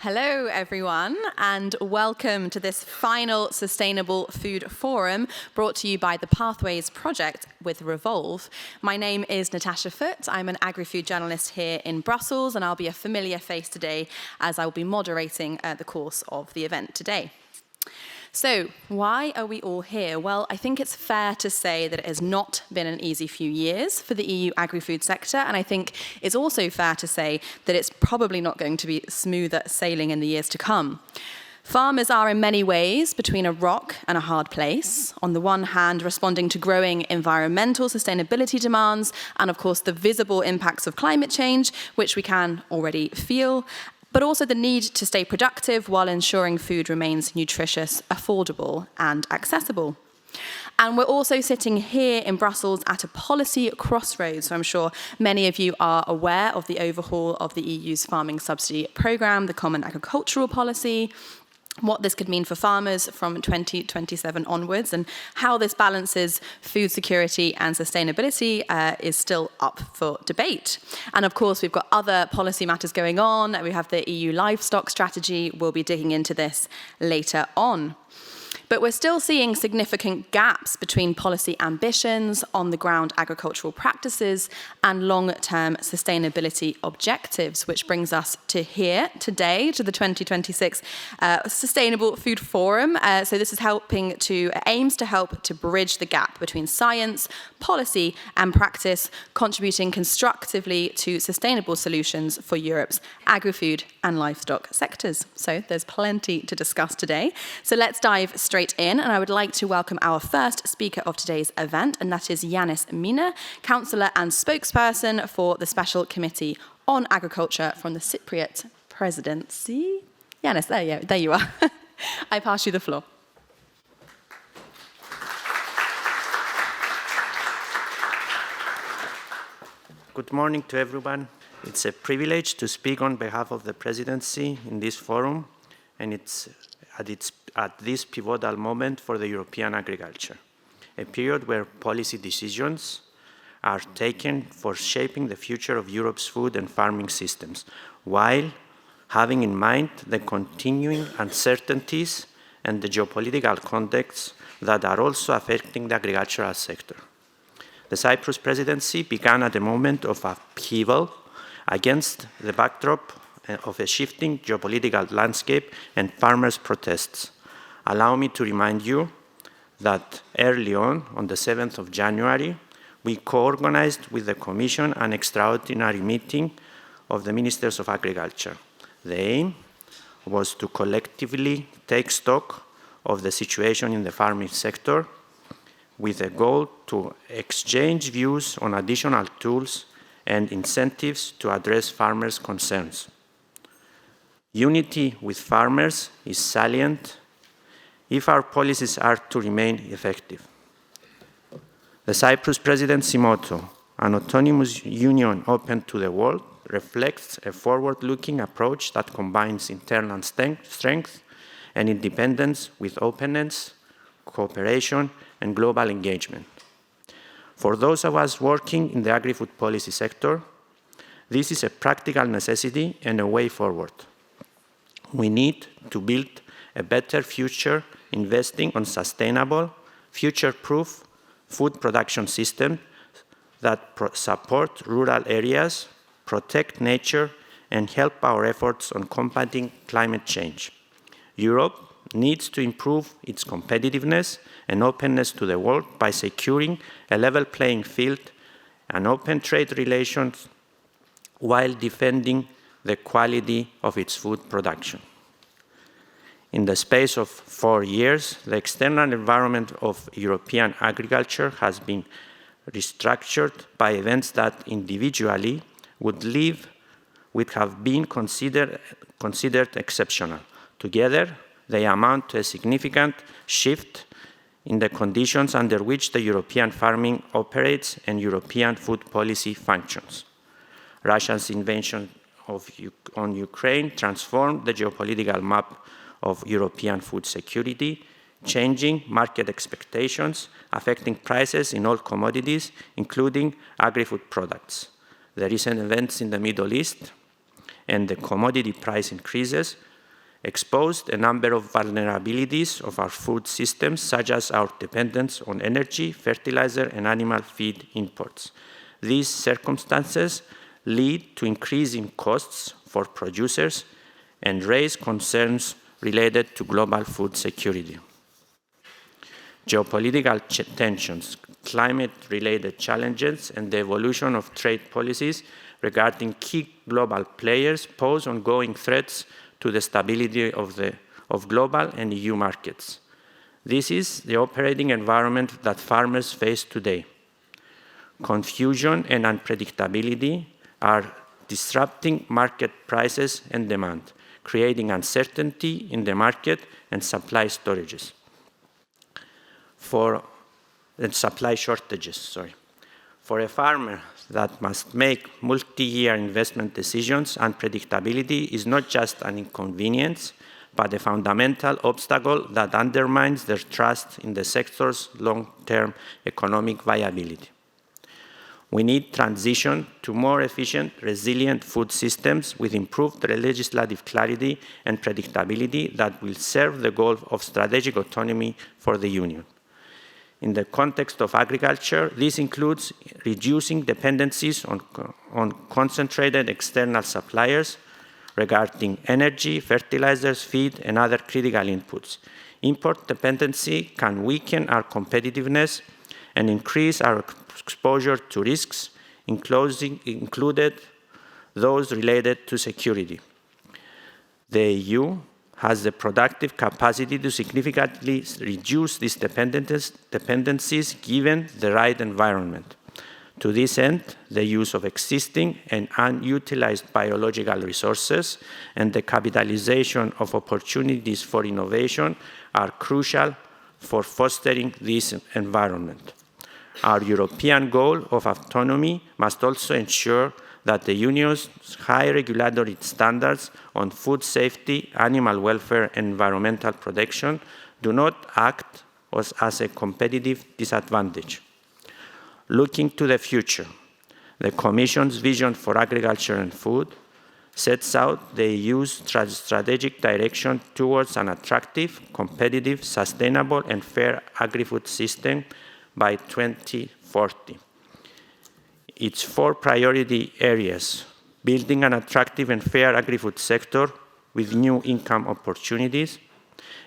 Hello, everyone, and welcome to this final Sustainable Food Forum brought to you by the Pathways Project with Revolve. My name is Natasha Foote. I'm an agri-food journalist here in Brussels, and I'll be a familiar face today as I will be moderating the course of the event today. So, why are we all here? Well, I think it's fair to say that it has not been an easy few years for the EU agri-food sector, and I think it's also fair to say that it's probably not going to be smoother sailing in the years to come. Farmers are in many ways between a rock and a hard place. On the one hand, responding to growing environmental sustainability demands and, of course, the visible impacts of climate change, which we can already feel, but also the need to stay productive while ensuring food remains nutritious, affordable, and accessible. And we're also sitting here in Brussels at a policy crossroads, so I'm sure many of you are aware of the overhaul of the EU's farming subsidy programme, the Common Agricultural Policy, what this could mean for farmers from 2027 onwards, and how this balances food security and sustainability is still up for debate. And of course, we've got other policy matters going on. We have the EU Livestock strategy. We'll be digging into this later on. But we're still seeing significant gaps between policy ambitions, on-the-ground agricultural practices, and long-term sustainability objectives, which brings us to here today, to the 2026 Sustainable Food Forum. So this is aims to help to bridge the gap between science, policy, and practice, contributing constructively to sustainable solutions for Europe's agri-food and livestock sectors. So there's plenty to discuss today. So let's dive straight in, and I would like to welcome our first speaker of today's event, and that is Yannis Mina, Councillor and Spokesperson for the Special Committee on Agriculture from the Cypriot Presidency. Yannis, there you are. I pass you the floor. Good morning to everyone. It's a privilege to speak on behalf of the Presidency in this forum, and it's at this pivotal moment for the European agriculture, a period where policy decisions are taken for shaping the future of Europe's food and farming systems, while having in mind the continuing uncertainties and the geopolitical contexts that are also affecting the agricultural sector. The Cyprus Presidency began at a moment of upheaval against the backdrop of a shifting geopolitical landscape and farmers' protests. Allow me to remind you that early on the 7th of January, we co-organized with the Commission an extraordinary meeting of the Ministers of Agriculture. The aim was to collectively take stock of the situation in the farming sector with a goal to exchange views on additional tools and incentives to address farmers' concerns. Unity with farmers is salient if our policies are to remain effective. The Cyprus Presidency motto, an autonomous union open to the world, reflects a forward-looking approach that combines internal strength and independence with openness, cooperation, and global engagement. For those of us working in the agri-food policy sector, this is a practical necessity and a way forward. We need to build a better future investing on sustainable, future-proof food production systems that support rural areas, protect nature, and help our efforts on combating climate change. Europe needs to improve its competitiveness and openness to the world by securing a level playing field and open trade relations while defending the quality of its food production. In the space of 4 years, the external environment of European agriculture has been restructured by events that individually would have been considered exceptional. Together, they amount to a significant shift in the conditions under which the European farming operates and European food policy functions. Russia's invasion on Ukraine transformed the geopolitical map of European food security, changing market expectations, affecting prices in all commodities, including agri-food products. The recent events in the Middle East and the commodity price increases exposed a number of vulnerabilities of our food systems, such as our dependence on energy, fertilizer, and animal feed imports. These circumstances lead to increasing costs for producers and raise concerns related to global food security. Geopolitical tensions, climate-related challenges, and the evolution of trade policies regarding key global players pose ongoing threats to the stability of global and EU markets. This is the operating environment that farmers face today. Confusion and unpredictability are disrupting market prices and demand, creating uncertainty in the market and supply shortages. For a farmer that must make multi-year investment decisions, unpredictability is not just an inconvenience, but a fundamental obstacle that undermines their trust in the sector's long-term economic viability. We need transition to more efficient, resilient food systems with improved legislative clarity and predictability that will serve the goal of strategic autonomy for the Union. In the context of agriculture, this includes reducing dependencies on concentrated external suppliers regarding energy, fertilizers, feed, and other critical inputs. Import dependency can weaken our competitiveness and increase our exposure to risks, included those related to security. The EU has the productive capacity to significantly reduce these dependencies given the right environment. To this end, the use of existing and unutilized biological resources and the capitalization of opportunities for innovation are crucial for fostering this environment. Our European goal of autonomy must also ensure that the Union's high regulatory standards on food safety, animal welfare, and environmental protection do not act as a competitive disadvantage. Looking to the future, the Commission's vision for agriculture and food sets out the EU's strategic direction towards an attractive, competitive, sustainable, and fair agri-food system by 2040. Its 4 priority areas: building an attractive and fair agri-food sector with new income opportunities,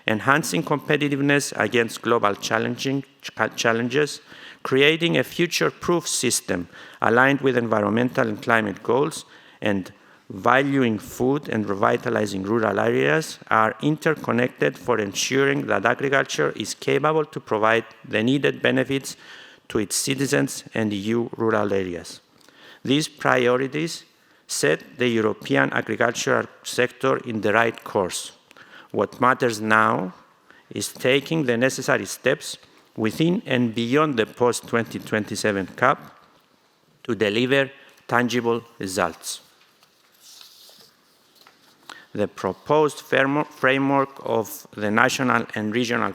enhancing competitiveness against global challenges, creating a future-proof system aligned with environmental and climate goals, and valuing food and revitalizing rural areas are interconnected for ensuring that agriculture is capable to provide the needed benefits to its citizens and EU rural areas. These priorities set the European agricultural sector in the right course. What matters now is taking the necessary steps within and beyond the post-2027 CAP to deliver tangible results. The proposed framework of the National and Regional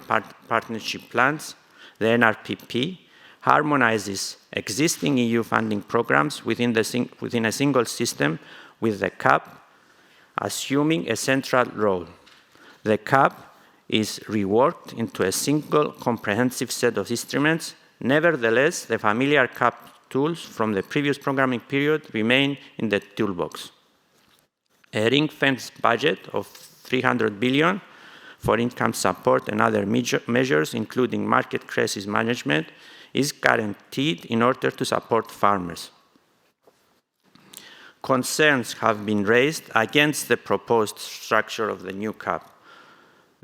Partnership Plans, the NRPP, harmonizes existing EU funding programs within a single system with the CAP assuming a central role. The CAP is reworked into a single comprehensive set of instruments. Nevertheless, the familiar CAP tools from the previous programming period remain in the toolbox. A ring-fenced budget of 300 billion for income support and other measures, including market crisis management, is guaranteed in order to support farmers. Concerns have been raised against the proposed structure of the new CAP.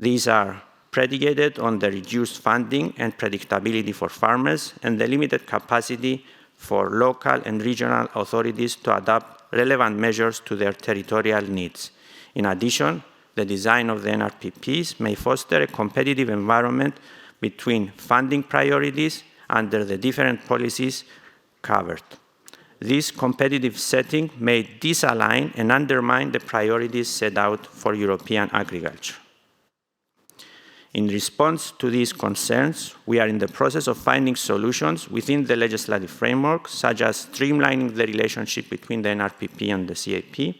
These are predicated on the reduced funding and predictability for farmers and the limited capacity for local and regional authorities to adapt relevant measures to their territorial needs. In addition, the design of the NRPPs may foster a competitive environment between funding priorities under the different policies covered. This competitive setting may disalign and undermine the priorities set out for European agriculture. In response to these concerns, we are in the process of finding solutions within the legislative framework, such as streamlining the relationship between the NRPP and the CAP,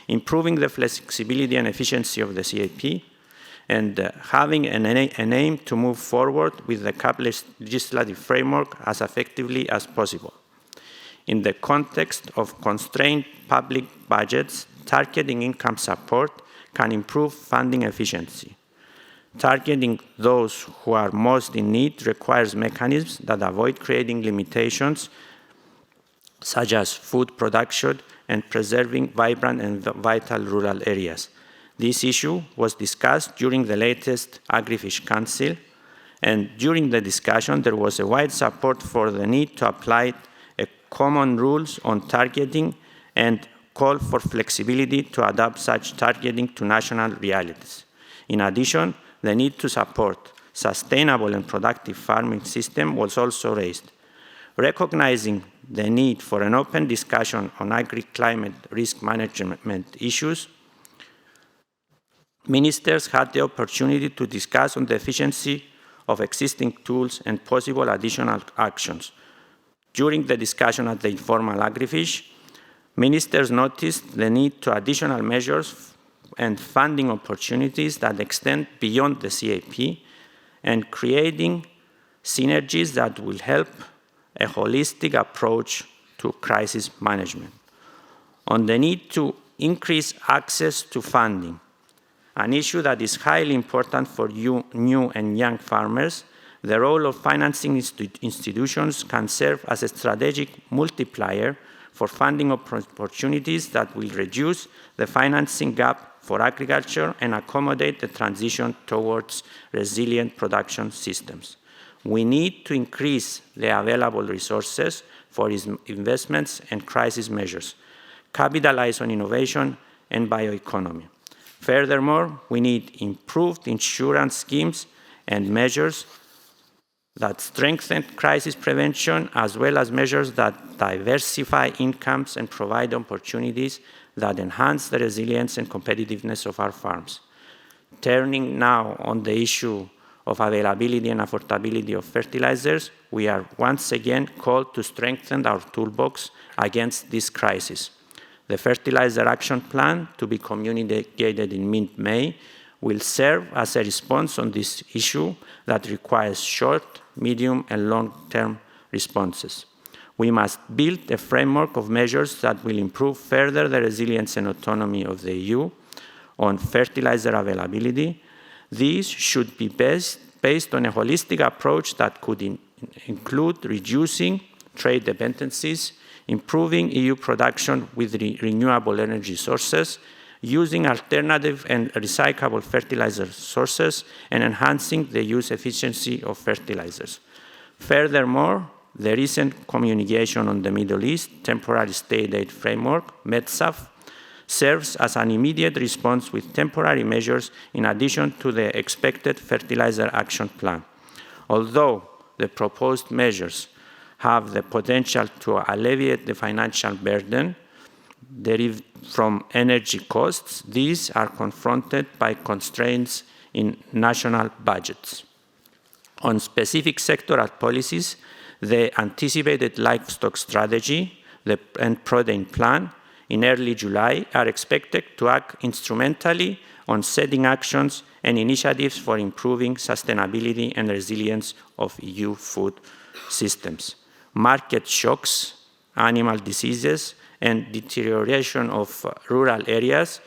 improving the flexibility and efficiency of the CAP, and having an aim to move forward with the CAP legislative framework as effectively as possible. In the context of constrained public budgets, targeting income support can improve funding efficiency. Targeting those who are most in need requires mechanisms that avoid creating limitations, such as food production and preserving vibrant and vital rural areas. This issue was discussed during the latest Agrifish Council, and during the discussion there was a wide support for the need to apply common rules on targeting and call for flexibility to adapt such targeting to national realities. In addition, the need to support sustainable and productive farming system was also raised. Recognizing the need for an open discussion on agri-climate risk management issues, ministers had the opportunity to discuss on the efficiency of existing tools and possible additional actions. During the discussion at the informal Agrifish, ministers noticed the need to additional measures and funding opportunities that extend beyond the CAP and creating synergies that will help a holistic approach to crisis management. On the need to increase access to funding, an issue that is highly important for new and young farmers, the role of financing institutions can serve as a strategic multiplier for funding opportunities that will reduce the financing gap for agriculture and accommodate the transition towards resilient production systems. We need to increase the available resources for investments and crisis measures, capitalize on innovation and bioeconomy. Furthermore, we need improved insurance schemes and measures that strengthen crisis prevention, as well as measures that diversify incomes and provide opportunities that enhance the resilience and competitiveness of our farms. Turning now on the issue of availability and affordability of fertilizers, we are once again called to strengthen our toolbox against this crisis. The Fertilizer Action Plan, to be communicated in mid-May, will serve as a response on this issue that requires short, medium, and long-term responses. We must build a framework of measures that will improve further the resilience and autonomy of the EU on fertilizer availability. These should be based on a holistic approach that could include reducing trade dependencies, improving EU production with renewable energy sources, using alternative and recyclable fertilizer sources, and enhancing the use efficiency of fertilizers. Furthermore, the recent communication on the Middle East Temporary State Aid Framework, METSAF, serves as an immediate response with temporary measures in addition to the expected Fertilizer Action Plan. Although the proposed measures have the potential to alleviate the financial burden derived from energy costs, these are confronted by constraints in national budgets. On specific sectoral policies, the anticipated livestock strategy and protein plan in early July are expected to act instrumentally on setting actions and initiatives for improving sustainability and resilience of EU food systems. Market shocks, animal diseases, and deterioration of rural areas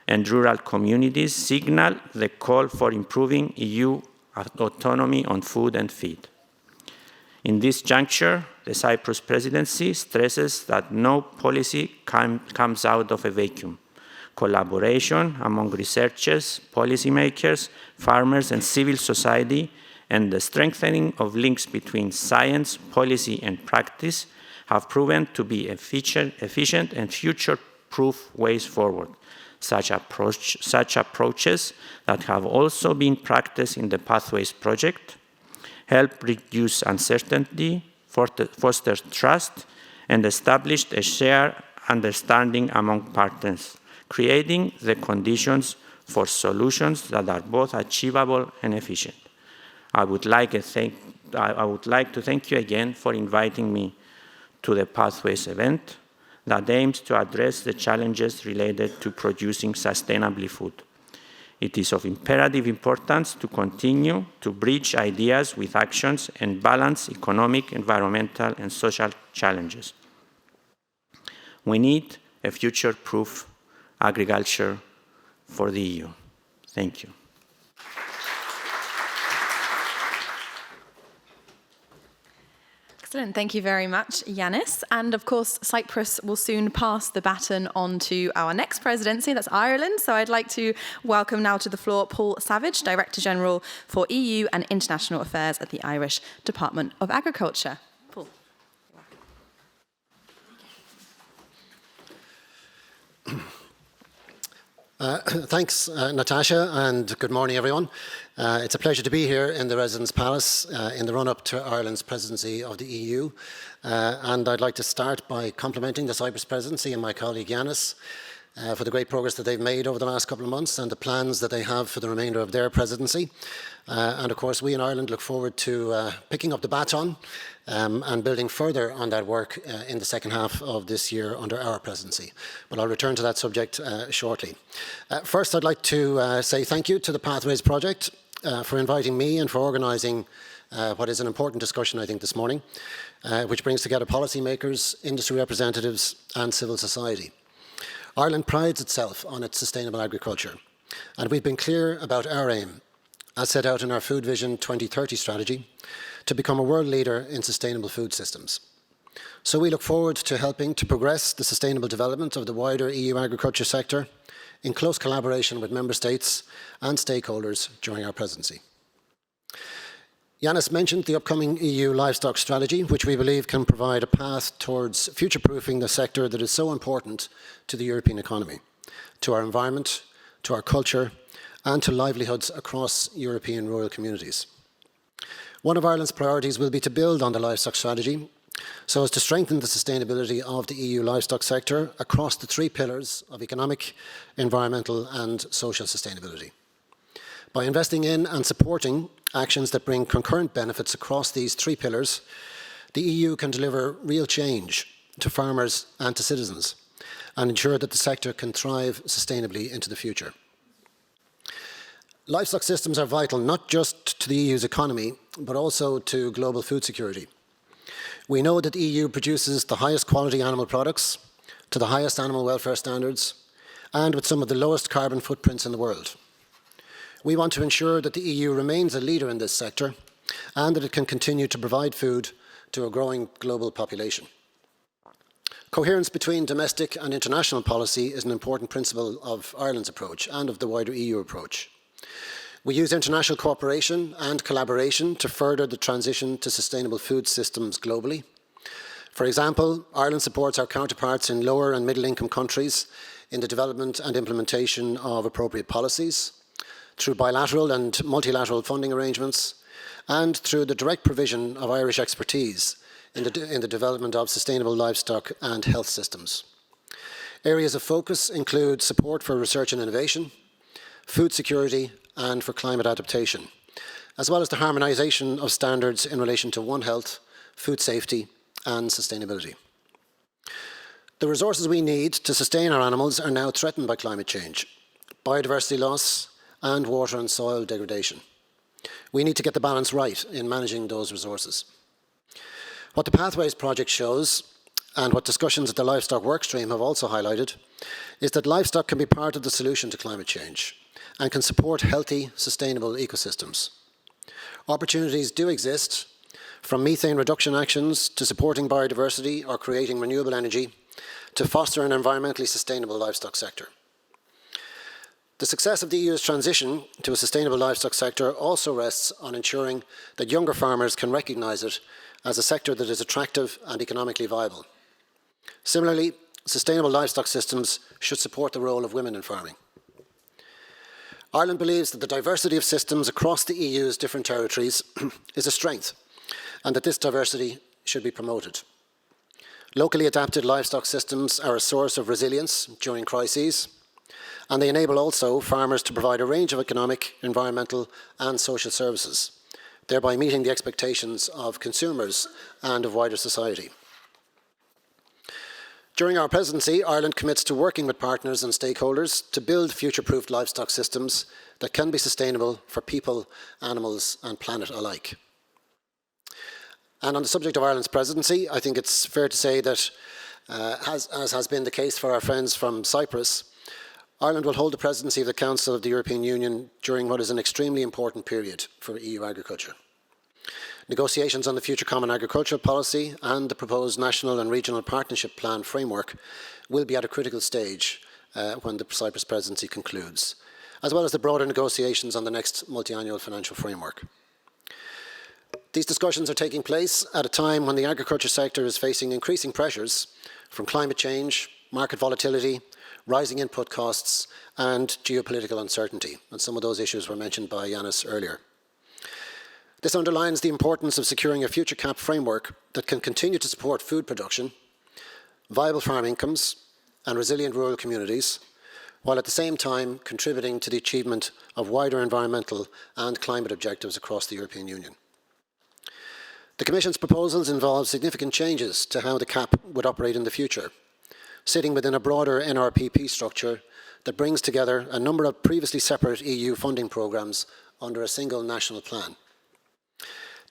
and rural communities signal the call for improving EU autonomy on food and feed. In this juncture, the Cyprus presidency stresses that no policy comes out of a vacuum. Collaboration among researchers, policymakers, farmers, and civil society, and the strengthening of links between science, policy, and practice have proven to be efficient and future-proof ways forward. Such approaches that have also been practiced in the Pathways project help reduce uncertainty, foster trust, and establish a shared understanding among partners, creating the conditions for solutions that are both achievable and efficient. I would like to thank you again for inviting me to the Pathways event. that aims to address the challenges related to producing sustainably food. It is of imperative importance to continue to bridge ideas with actions and balance economic, environmental, and social challenges. We need a future-proof agriculture for the EU. Thank you. Excellent. Thank you very much, Yanis. And of course, Cyprus will soon pass the baton on to our next presidency, that's Ireland. So I'd like to welcome now to the floor Paul Savage, Director General for EU and International Affairs at the Irish Department of Agriculture. Paul. Thanks, Natasha, and good morning, everyone. It's a pleasure to be here in the Residence Palace in the run-up to Ireland's presidency of the EU. And I'd like to start by complimenting the Cyprus presidency and my colleague Yanis for the great progress that they've made over the last couple of months and the plans that they have for the remainder of their presidency. And of course, we in Ireland look forward to picking up the baton and building further on that work in the second half of this year under our presidency. But I'll return to that subject shortly. First, I'd like to say thank you to the Pathways Project for inviting me and for organising what is an important discussion, I think, this morning, which brings together policymakers, industry representatives and civil society. Ireland prides itself on its sustainable agriculture, and we've been clear about our aim, as set out in our Food Vision 2030 strategy, to become a world leader in sustainable food systems. So we look forward to helping to progress the sustainable development of the wider EU agriculture sector in close collaboration with member states and stakeholders during our presidency. Yanis mentioned the upcoming EU livestock strategy, which we believe can provide a path towards future-proofing the sector that is so important to the European economy, to our environment, to our culture, and to livelihoods across European rural communities. One of Ireland's priorities will be to build on the livestock strategy so as to strengthen the sustainability of the EU livestock sector across the three pillars of economic, environmental, and social sustainability. By investing in and supporting actions that bring concurrent benefits across these three pillars, the EU can deliver real change to farmers and to citizens and ensure that the sector can thrive sustainably into the future. Livestock systems are vital not just to the EU's economy, but also to global food security. We know that the EU produces the highest quality animal products, to the highest animal welfare standards, and with some of the lowest carbon footprints in the world. We want to ensure that the EU remains a leader in this sector and that it can continue to provide food to a growing global population. Coherence between domestic and international policy is an important principle of Ireland's approach and of the wider EU approach. We use international cooperation and collaboration to further the transition to sustainable food systems globally. For example, Ireland supports our counterparts in lower and middle income countries in the development and implementation of appropriate policies, through bilateral and multilateral funding arrangements, and through the direct provision of Irish expertise in the development of sustainable livestock and health systems. Areas of focus include support for research and innovation, food security, and for climate adaptation, as well as the harmonisation of standards in relation to One Health, food safety, and sustainability. The resources we need to sustain our animals are now threatened by climate change, biodiversity loss, and water and soil degradation. We need to get the balance right in managing those resources. What the Pathways project shows, and what discussions at the livestock workstream have also highlighted, is that livestock can be part of the solution to climate change and can support healthy, sustainable ecosystems. Opportunities do exist, from methane reduction actions to supporting biodiversity or creating renewable energy to foster an environmentally sustainable livestock sector. The success of the EU's transition to a sustainable livestock sector also rests on ensuring that younger farmers can recognise it as a sector that is attractive and economically viable. Similarly, sustainable livestock systems should support the role of women in farming. Ireland believes that the diversity of systems across the EU's different territories is a strength, and that this diversity should be promoted. Locally adapted livestock systems are a source of resilience during crises, and they enable also farmers to provide a range of economic, environmental and social services, thereby meeting the expectations of consumers and of wider society. During our presidency, Ireland commits to working with partners and stakeholders to build future-proofed livestock systems that can be sustainable for people, animals and planet alike. And on the subject of Ireland's presidency, I think it's fair to say that, as has been the case for our friends from Cyprus, Ireland will hold the presidency of the Council of the European Union during what is an extremely important period for EU agriculture. Negotiations on the future common agricultural policy and the proposed national and regional partnership plan framework will be at a critical stage when the Cyprus presidency concludes, as well as the broader negotiations on the next multi-annual financial framework. These discussions are taking place at a time when the agriculture sector is facing increasing pressures from climate change, market volatility, rising input costs and geopolitical uncertainty. And some of those issues were mentioned by Yanis earlier. This underlines the importance of securing a future CAP framework that can continue to support food production, viable farm incomes and resilient rural communities, while at the same time contributing to the achievement of wider environmental and climate objectives across the European Union. The Commission's proposals involve significant changes to how the CAP would operate in the future, sitting within a broader NRPP structure that brings together a number of previously separate EU funding programmes under a single national plan.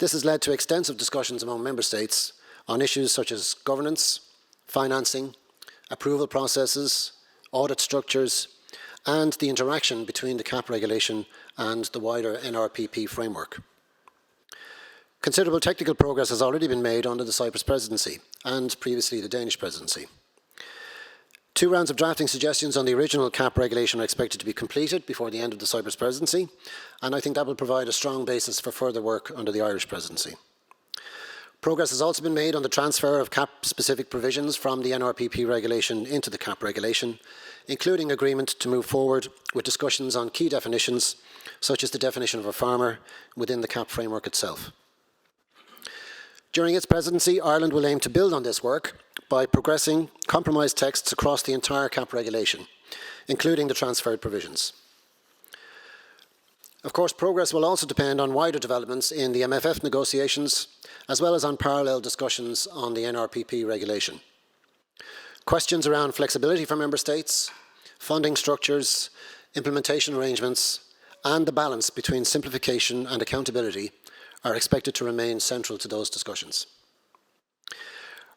This has led to extensive discussions among Member States on issues such as governance, financing, approval processes, audit structures, and the interaction between the CAP regulation and the wider NRPP framework. Considerable technical progress has already been made under the Cyprus presidency and previously the Danish presidency. 2 rounds of drafting suggestions on the original CAP regulation are expected to be completed before the end of the Cyprus presidency, and I think that will provide a strong basis for further work under the Irish presidency. Progress has also been made on the transfer of CAP-specific provisions from the NRPP regulation into the CAP regulation, including agreement to move forward with discussions on key definitions, such as the definition of a farmer within the CAP framework itself. During its presidency, Ireland will aim to build on this work by progressing compromise texts across the entire CAP regulation, including the transferred provisions. Of course, progress will also depend on wider developments in the MFF negotiations, as well as on parallel discussions on the NRPP regulation. Questions around flexibility for Member States, funding structures, implementation arrangements, and the balance between simplification and accountability are expected to remain central to those discussions.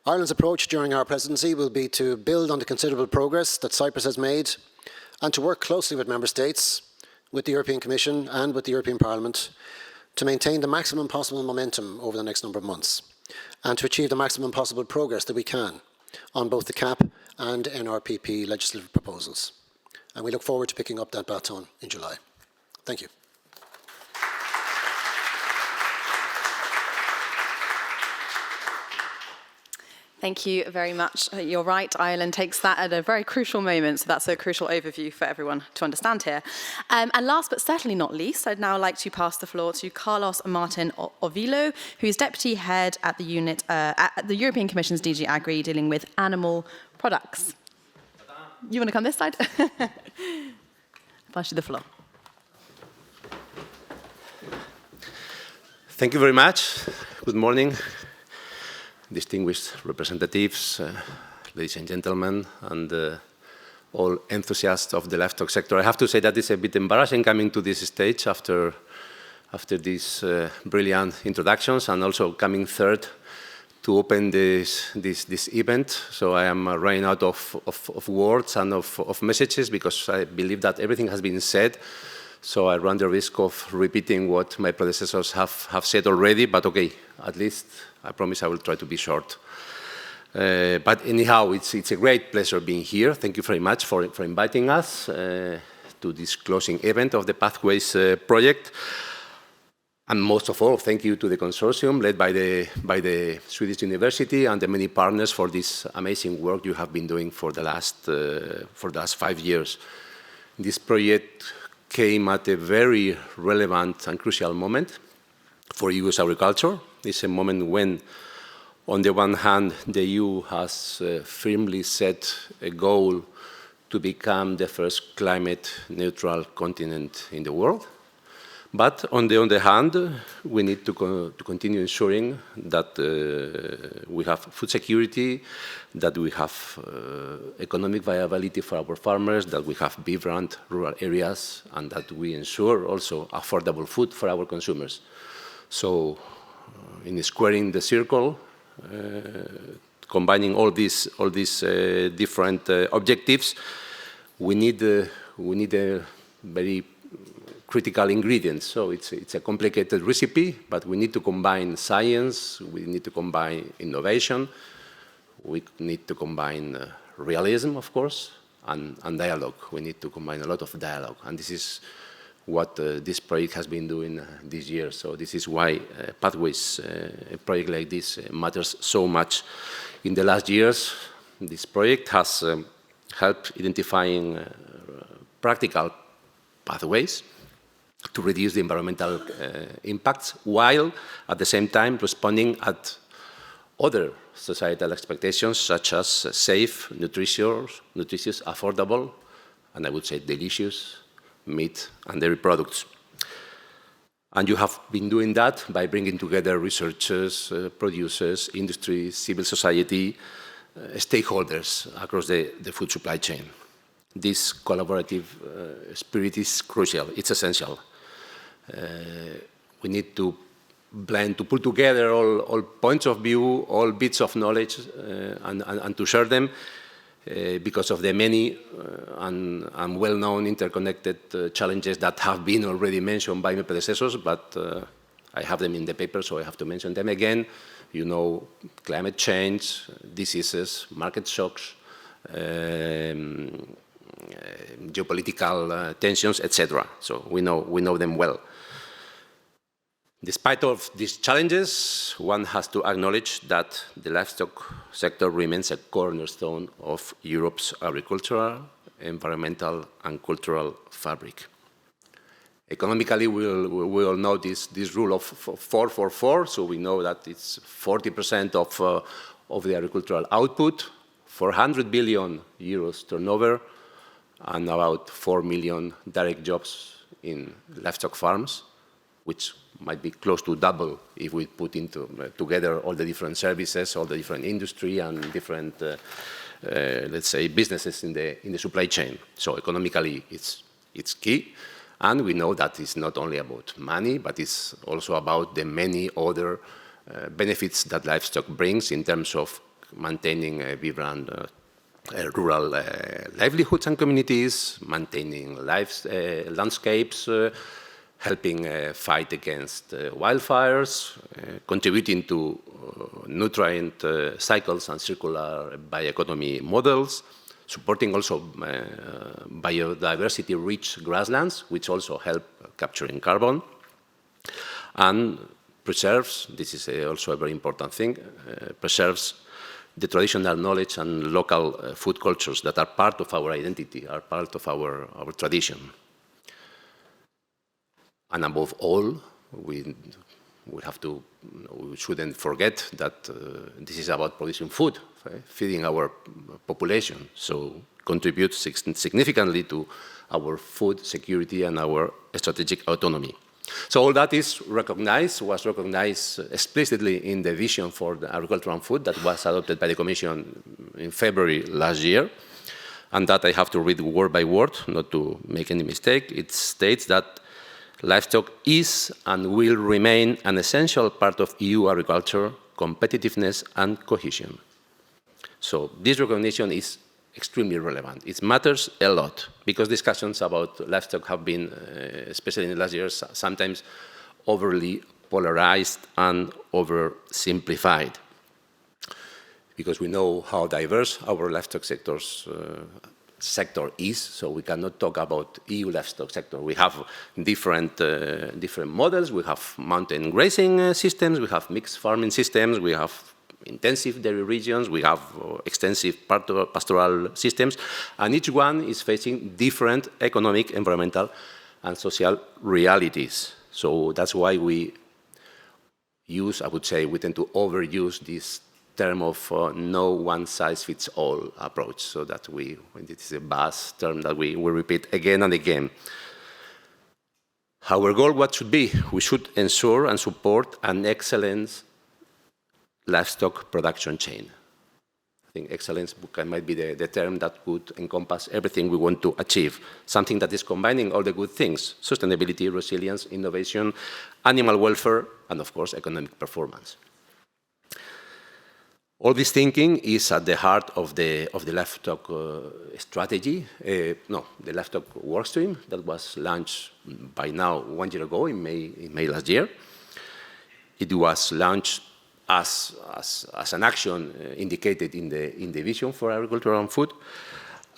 Ireland's approach during our presidency will be to build on the considerable progress that Cyprus has made and to work closely with Member States, with the European Commission and with the European Parliament to maintain the maximum possible momentum over the next number of months and to achieve the maximum possible progress that we can on both the CAP and NRPP legislative proposals. And we look forward to picking up that baton in July. Thank you. Thank you very much. You're right, Ireland takes that at a very crucial moment, so that's a crucial overview for everyone to understand here. And last but certainly not least, I'd now like to pass the floor to Carlos Martin Ovilo, who is Deputy Head at the unit at the European Commission's DG Agri, dealing with animal products. You want to come this side? I'll pass you the floor. Thank you very much. Good morning, distinguished representatives, ladies and gentlemen, and all enthusiasts of the livestock sector. I have to say that it's a bit embarrassing coming to this stage after these brilliant introductions, and also coming third to open this event. So I am running out of words and of messages, because I believe that everything has been said. So I run the risk of repeating what my predecessors have said already, but okay, at least I promise I will try to be short. But anyhow, it's a great pleasure being here. Thank you very much for inviting us to this closing event of the Pathways project. And most of all, thank you to the consortium led by the Swedish University and the many partners for this amazing work you have been doing for the last 5 years. This project came at a very relevant and crucial moment for EU's agriculture. It's a moment when, on the one hand, the EU has firmly set a goal to become the first climate-neutral continent in the world. But on the other hand, we need to continue ensuring that we have food security, that we have economic viability for our farmers, that we have vibrant rural areas, and that we ensure also affordable food for our consumers. So in squaring the circle, combining all these different objectives, we need a very critical ingredients. So it's a complicated recipe, but we need to combine science, we need to combine innovation, we need to combine realism, of course, and dialogue. We need to combine a lot of dialogue. And this is what this project has been doing this year. So this is why Pathways, a project like this, matters so much. In the last years, this project has helped identifying practical pathways to reduce the environmental impacts, while at the same time responding at other societal expectations, such as safe, nutritious, affordable, and I would say delicious meat and dairy products. And you have been doing that by bringing together researchers, producers, industry, civil society, stakeholders across the food supply chain. This collaborative spirit is crucial, it's essential. We need to blend, to put together all points of view, all bits of knowledge, and to share them because of the many and well-known interconnected challenges that have been already mentioned by my predecessors, but I have them in the paper, so I have to mention them again. You know, climate change, diseases, market shocks, geopolitical tensions, etc. So we know them well. Despite of these challenges, one has to acknowledge that the livestock sector remains a cornerstone of Europe's agricultural, environmental, and cultural fabric. Economically, we all know this rule of 4-4-4, so we know that it's 40% of the agricultural output, 400 billion euros turnover, and about 4 million direct jobs in livestock farms, which might be close to double if we put together all the different services, all the different industry and different, let's say, businesses in the supply chain. So economically, it's key. And we know that it's not only about money, but it's also about the many other benefits that livestock brings in terms of maintaining vibrant rural livelihoods and communities, maintaining landscapes, helping fight against wildfires, contributing to nutrient cycles and circular bioeconomy models, supporting also biodiversity-rich grasslands, which also help capturing carbon, and preserves, this is also a very important thing, preserves the traditional knowledge and local food cultures that are part of our identity, are part of our tradition. And above all, we shouldn't forget that this is about producing food, feeding our population, so contributes significantly to our food security and our strategic autonomy. So all that was recognized explicitly in the vision for the agriculture and food that was adopted by the Commission in February last year, and that I have to read word by word, not to make any mistake. It states that livestock is and will remain an essential part of EU agriculture, competitiveness and cohesion. So this recognition is extremely relevant. It matters a lot because discussions about livestock have been, especially in the last years, sometimes overly polarized and oversimplified. Because we know how diverse our livestock sector is, so we cannot talk about EU livestock sector. We have different models. We have mountain grazing systems. We have mixed farming systems. We have intensive dairy regions. We have extensive pastoral systems, and each one is facing different economic, environmental, and social realities. So that's why we use, I would say, we tend to overuse this term of no one-size-fits-all approach, so that this is a vast term that we repeat again and again. Our goal, what should be? We should ensure and support an excellent livestock production chain. I think excellence might be the term that would encompass everything we want to achieve, something that is combining all the good things: sustainability, resilience, innovation, animal welfare, and of course, economic performance. All this thinking is at the heart of the livestock strategy, the livestock workstream that was launched by now 1 year ago in May last year. It was launched as an action indicated in the vision for agriculture and food,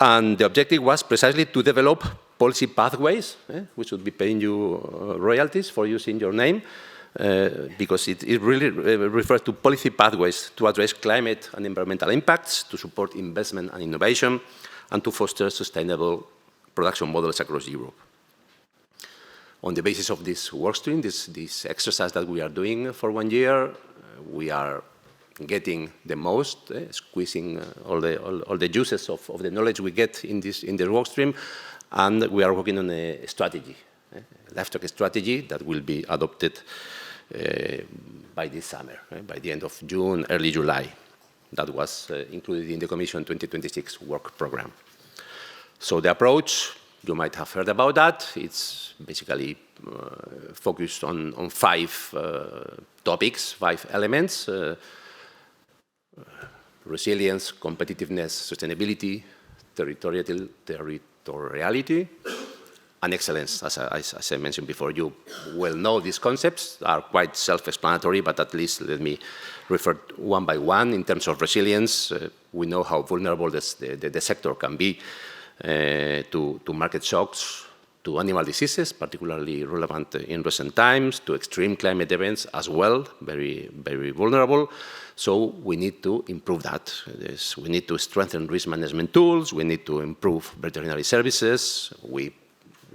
and the objective was precisely to develop policy pathways. We should be paying you royalties for using your name. Because it really refers to policy pathways to address climate and environmental impacts, to support investment and innovation, and to foster sustainable production models across Europe. On the basis of this workstream, this exercise that we are doing for 1 year, we are getting the most, squeezing all the juices of the knowledge we get in the workstream, and we are working on a strategy, livestock strategy that will be adopted by this summer, by the end of June, early July. That was included in the Commission 2026 work program. So the approach, you might have heard about that. It's basically focused on 5 topics, 5 elements: resilience, competitiveness, sustainability, territoriality, and excellence. As I mentioned before, you well know these concepts are quite self-explanatory, but at least let me refer one by one. In terms of resilience, we know how vulnerable the sector can be to market shocks, to animal diseases, particularly relevant in recent times, to extreme climate events as well, very, very vulnerable. So we need to improve that. We need to strengthen risk management tools. We need to improve veterinary services.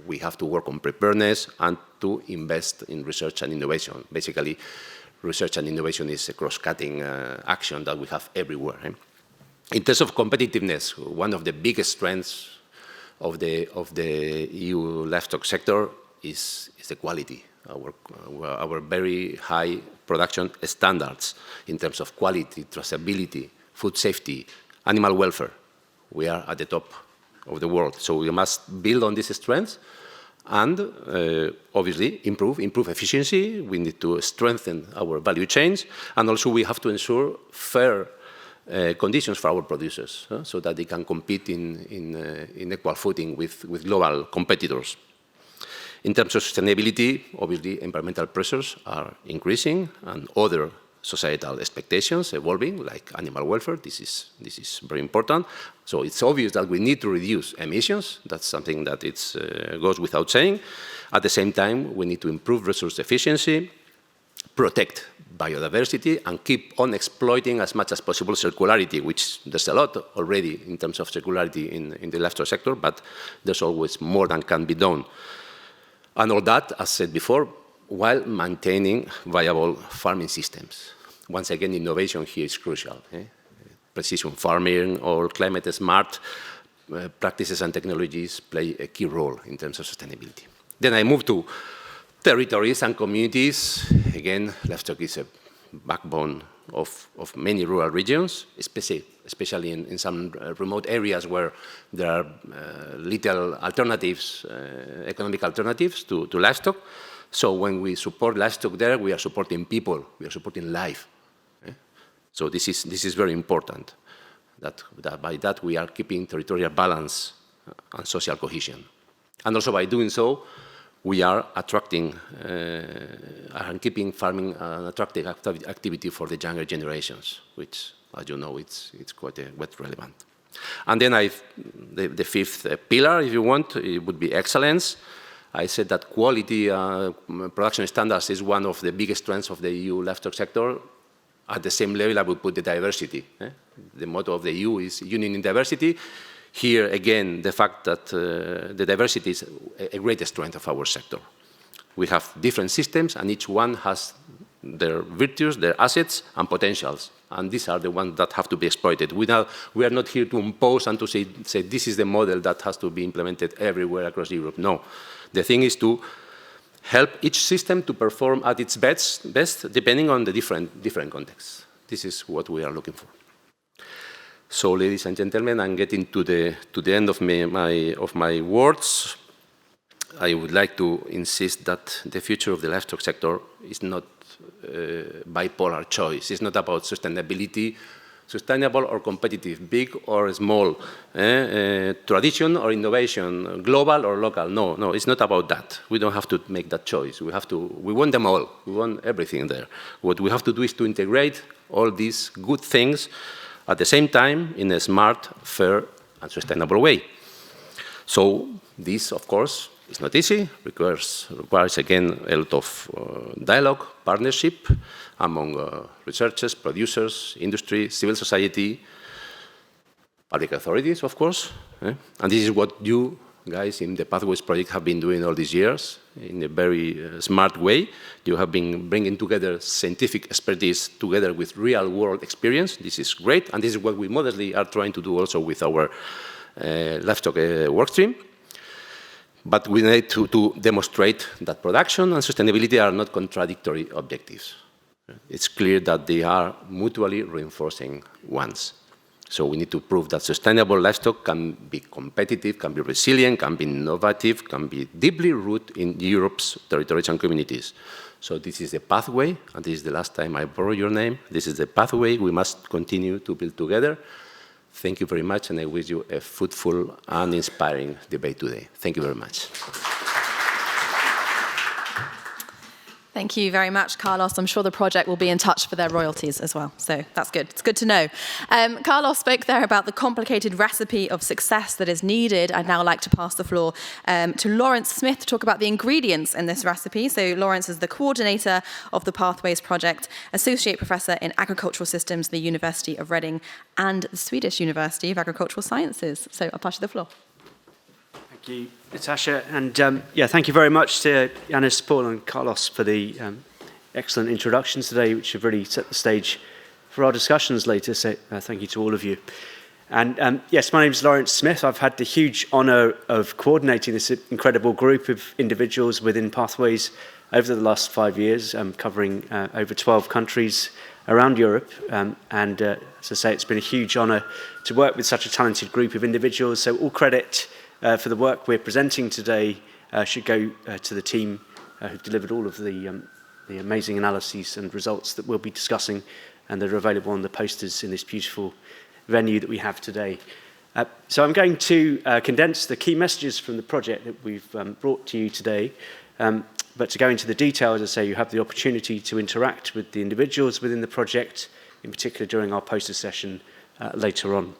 We have to work on preparedness and to invest in research and innovation. Basically, research and innovation is a cross-cutting action that we have everywhere. In terms of competitiveness, one of the biggest strengths of the EU livestock sector is the quality. Our very high production standards in terms of quality, traceability, food safety, animal welfare. We are at the top of the world. So we must build on these strengths and obviously improve efficiency. We need to strengthen our value chains, and also we have to ensure fair conditions for our producers so that they can compete in equal footing with global competitors. In terms of sustainability, obviously environmental pressures are increasing and other societal expectations evolving, like animal welfare. This is very important. So it's obvious that we need to reduce emissions. That's something that goes without saying. At the same time, we need to improve resource efficiency, protect biodiversity, and keep on exploiting as much as possible circularity, which there's a lot already in terms of circularity in the livestock sector, but there's always more than can be done. And all that, as said before, while maintaining viable farming systems. Once again, innovation here is crucial. Precision farming or climate-smart practices and technologies play a key role in terms of sustainability. Then I move to territories and communities. Again, livestock is a backbone of many rural regions, especially in some remote areas where there are little alternatives, economic alternatives to livestock. So when we support livestock there, we are supporting people, we are supporting life. So this is very important, that by that we are keeping territorial balance and social cohesion. And also by doing so, we are attracting and keeping farming an attractive activity for the younger generations, which, as you know, it's quite relevant. And then the fifth pillar, if you want, it would be excellence. I said that quality production standards is one of the biggest strengths of the EU livestock sector. At the same level, I would put the diversity. The motto of the EU is Union in Diversity. Here, again, the fact that the diversity is a great strength of our sector. We have different systems, and each one has their virtues, their assets, and potentials. And these are the ones that have to be exploited. We are not here to impose and to say this is the model that has to be implemented everywhere across Europe. No. The thing is to help each system to perform at its best depending on the different contexts. This is what we are looking for. So, ladies and gentlemen, I'm getting to the end of my words. I would like to insist that the future of the livestock sector is not bipolar choice. It's not about sustainability, sustainable or competitive, big or small, tradition or innovation, global or local. No, it's not about that. We don't have to make that choice. We want them all. We want everything there. What we have to do is to integrate all these good things at the same time in a smart, fair, and sustainable way. So this, of course, is not easy. Requires again a lot of dialogue, partnership among researchers, producers, industry, civil society, public authorities, of course. And this is what you guys in the Pathways project have been doing all these years in a very smart way. You have been bringing together scientific expertise together with real-world experience. This is great, and this is what we modestly are trying to do also with our livestock workstream. But we need to demonstrate that production and sustainability are not contradictory objectives. It's clear that they are mutually reinforcing ones. So we need to prove that sustainable livestock can be competitive, can be resilient, can be innovative, can be deeply rooted in Europe's territories and communities. So this is the pathway, and this is the last time I borrow your name. This is the pathway we must continue to build together. Thank you very much, and I wish you a fruitful and inspiring debate today. Thank you very much. Thank you very much, Carlos. I'm sure the project will be in touch for their royalties as well. So that's good. It's good to know. Carlos spoke there about the complicated recipe of success that is needed. I'd now like to pass the floor to Lawrence Smith to talk about the ingredients in this recipe. So Lawrence is the coordinator of the Pathways project, associate professor in agricultural systems at the University of Reading and the Swedish University of Agricultural Sciences. So I'll pass you the floor. Thank you, Natasha, and thank you very much to Yanis, Paul and Carlos for the excellent introductions today, which have really set the stage for our discussions later, so thank you to all of you. And yes, my name is Lawrence Smith. I've had the huge honour of coordinating this incredible group of individuals within Pathways over the last 5 years, covering over 12 countries around Europe, and as I say, it's been a huge honour to work with such a talented group of individuals, so all credit for the work we're presenting today should go to the team who've delivered all of the amazing analyses and results that we'll be discussing and that are available on the posters in this beautiful venue that we have today. So I'm going to condense the key messages from the project that we've brought to you today. But to go into the detail, as I say, you have the opportunity to interact with the individuals within the project, in particular during our poster session later on.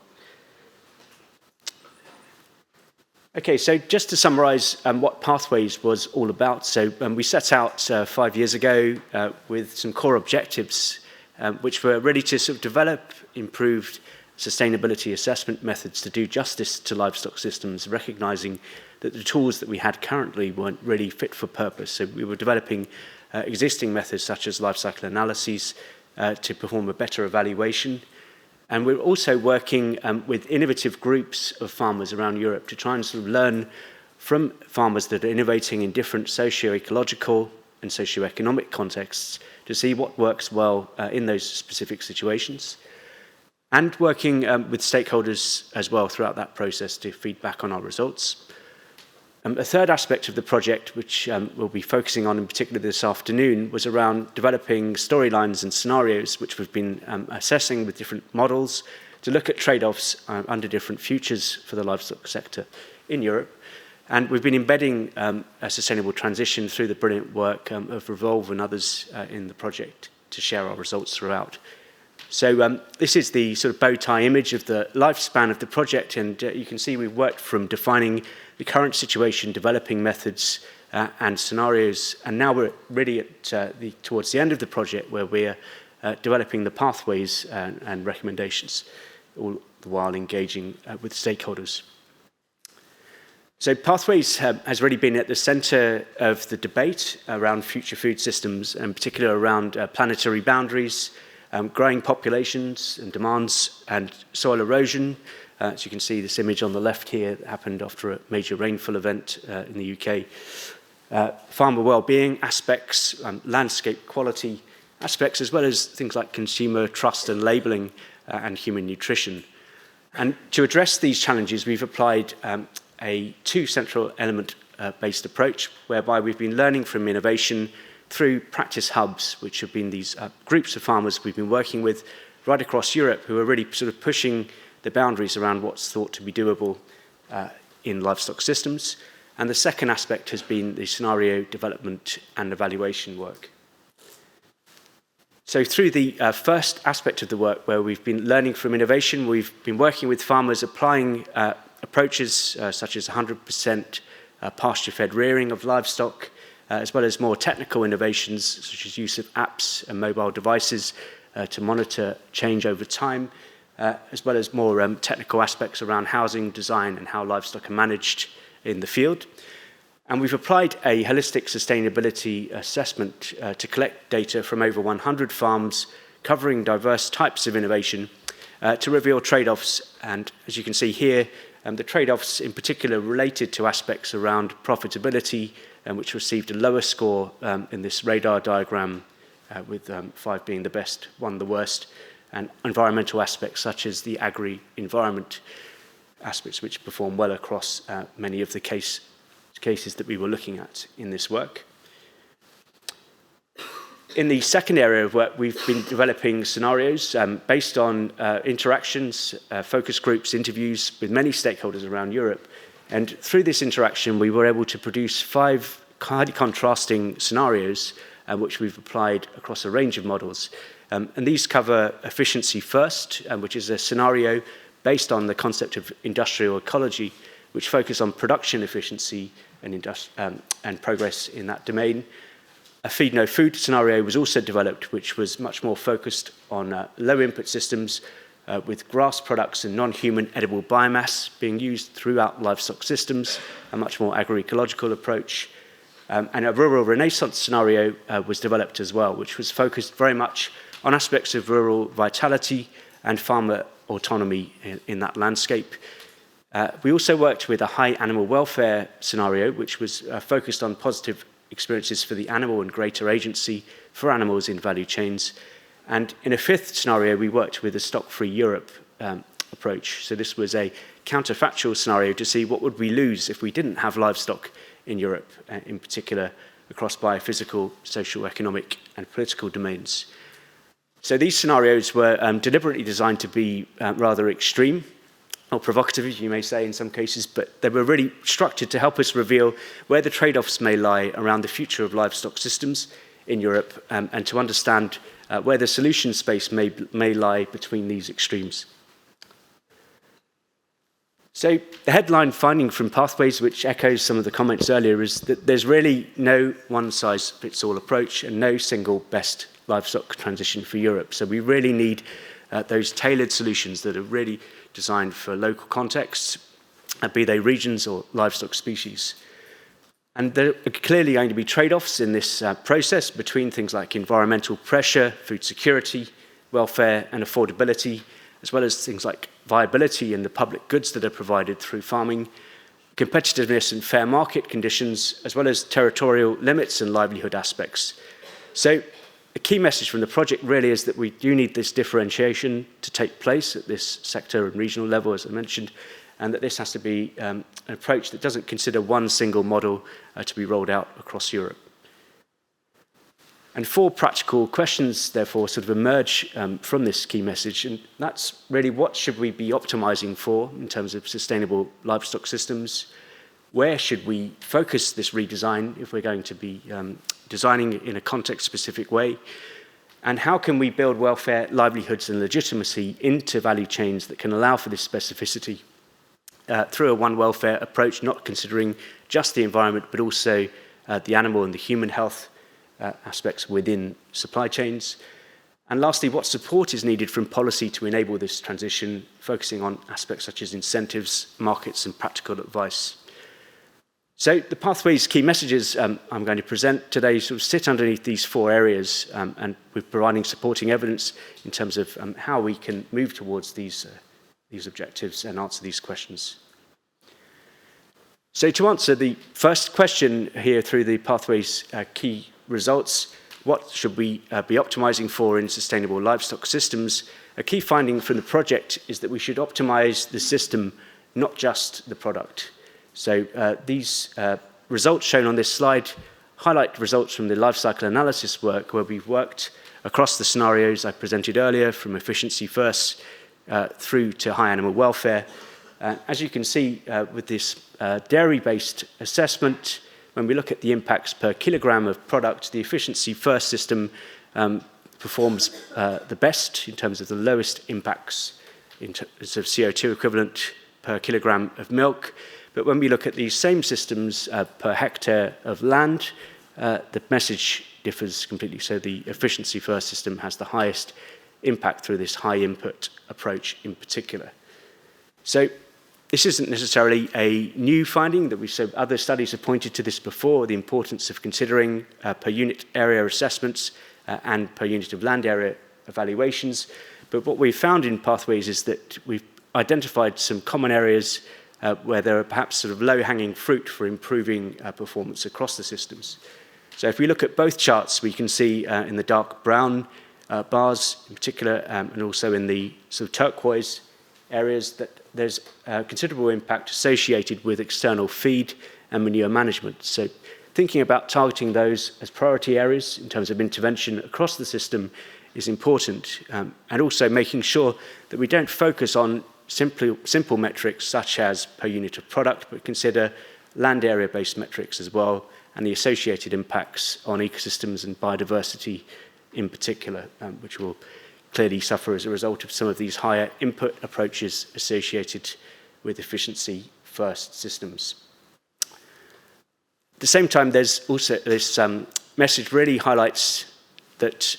Okay, so just to summarise what Pathways was all about. So we set out 5 years ago with some core objectives, which were really to sort of develop improved sustainability assessment methods to do justice to livestock systems, recognising that the tools that we had currently weren't really fit for purpose. So we were developing existing methods such as life cycle analyses to perform a better evaluation. And we're also working with innovative groups of farmers around Europe to try and sort of learn from farmers that are innovating in different socio-ecological and socio-economic contexts to see what works well in those specific situations. And working with stakeholders as well throughout that process to feed back on our results. A third aspect of the project, which we'll be focusing on in particular this afternoon, was around developing storylines and scenarios, which we've been assessing with different models to look at trade-offs under different futures for the livestock sector in Europe. And we've been embedding a sustainable transition through the brilliant work of Revolve and others in the project to share our results throughout. So this is the sort of bow tie image of the lifespan of the project, and you can see we've worked from defining the current situation, developing methods and scenarios, and now we're really at towards the end of the project where we're developing the pathways and recommendations, all the while engaging with stakeholders. So Pathways has really been at the centre of the debate around future food systems, and in particular around planetary boundaries, growing populations and demands, and soil erosion. As you can see, this image on the left here happened after a major rainfall event in the UK. farmer well-being aspects, landscape quality aspects, as well as things like consumer trust and labelling and human nutrition. And to address these challenges, we've applied a two central element-based approach, whereby we've been learning from innovation through practice hubs, which have been these groups of farmers we've been working with right across Europe, who are really sort of pushing the boundaries around what's thought to be doable in livestock systems. And the second aspect has been the scenario development and evaluation work. So through the first aspect of the work, where we've been learning from innovation, we've been working with farmers applying approaches such as 100% pasture-fed rearing of livestock, as well as more technical innovations such as use of apps and mobile devices to monitor change over time, as well as more technical aspects around housing design and how livestock are managed in the field. And we've applied a holistic sustainability assessment to collect data from over 100 farms covering diverse types of innovation to reveal trade-offs. And as you can see here, the trade-offs in particular related to aspects around profitability, which received a lower score in this radar diagram, with 5 being the best, 1 the worst, and environmental aspects such as the agri-environment aspects, which perform well across many of the cases that we were looking at in this work. In the second area of work, we've been developing scenarios based on interactions, focus groups, interviews with many stakeholders around Europe. And through this interaction, we were able to produce 5 highly contrasting scenarios, which we've applied across a range of models. And these cover efficiency first, which is a scenario based on the concept of industrial ecology, which focus on production efficiency and progress in that domain. A feed no food scenario was also developed, which was much more focused on low input systems with grass products and non-human edible biomass being used throughout livestock systems, a much more agroecological approach. And a rural renaissance scenario was developed as well, which was focused very much on aspects of rural vitality and farmer autonomy in that landscape. We also worked with a high animal welfare scenario, which was focused on positive experiences for the animal and greater agency for animals in value chains. And in a 5th scenario, we worked with a stock-free Europe approach. So this was a counterfactual scenario to see what would we lose if we didn't have livestock in Europe, in particular across biophysical, social, economic, and political domains. So these scenarios were deliberately designed to be rather extreme, or provocative, you may say in some cases, but they were really structured to help us reveal where the trade-offs may lie around the future of livestock systems in Europe, and to understand where the solution space may lie between these extremes. So the headline finding from Pathways, which echoes some of the comments earlier, is that there's really no one-size-fits-all approach and no single best livestock transition for Europe. So we really need those tailored solutions that are really designed for local contexts, be they regions or livestock species. And there are clearly going to be trade-offs in this process between things like environmental pressure, food security, welfare and affordability, as well as things like viability and the public goods that are provided through farming, competitiveness and fair market conditions, as well as territorial limits and livelihood aspects. So the key message from the project really is that we do need this differentiation to take place at this sector and regional level, as I mentioned, and that this has to be an approach that doesn't consider one single model to be rolled out across Europe. And 4 practical questions, therefore, sort of emerge from this key message, and that's really what should we be optimizing for in terms of sustainable livestock systems? Where should we focus this redesign if we're going to be designing in a context-specific way? And how can we build welfare, livelihoods and legitimacy into value chains that can allow for this specificity through a one welfare approach, not considering just the environment, but also the animal and the human health aspects within supply chains? And lastly, what support is needed from policy to enable this transition, focusing on aspects such as incentives, markets and practical advice? So the Pathways key messages I'm going to present today sort of sit underneath these 4 areas, and we're providing supporting evidence in terms of how we can move towards these objectives and answer these questions. So to answer the first question here through the Pathways key results, what should we be optimizing for in sustainable livestock systems? A key finding from the project is that we should optimize the system, not just the product. So these results shown on this slide highlight results from the life cycle analysis work, where we've worked across the scenarios I presented earlier, from efficiency first through to high animal welfare. As you can see with this dairy-based assessment, when we look at the impacts per kilogram of product, the efficiency first system performs the best in terms of the lowest impacts in terms of CO2 equivalent per kilogram of milk. But when we look at these same systems per hectare of land, the message differs completely. So the efficiency first system has the highest impact through this high input approach in particular. So this isn't necessarily a new finding. So other studies have pointed to this before, the importance of considering per unit area assessments and per unit of land area evaluations. But what we've found in Pathways is that we've identified some common areas where there are perhaps sort of low-hanging fruit for improving performance across the systems. So if we look at both charts, we can see in the dark brown bars in particular, and also in the sort of turquoise areas, that there's considerable impact associated with external feed and manure management. So thinking about targeting those as priority areas in terms of intervention across the system is important, and also making sure that we don't focus on simple metrics such as per unit of product, but consider land area-based metrics as well, and the associated impacts on ecosystems and biodiversity in particular, which will clearly suffer as a result of some of these higher input approaches associated with efficiency first systems. At the same time, there's also this message really highlights that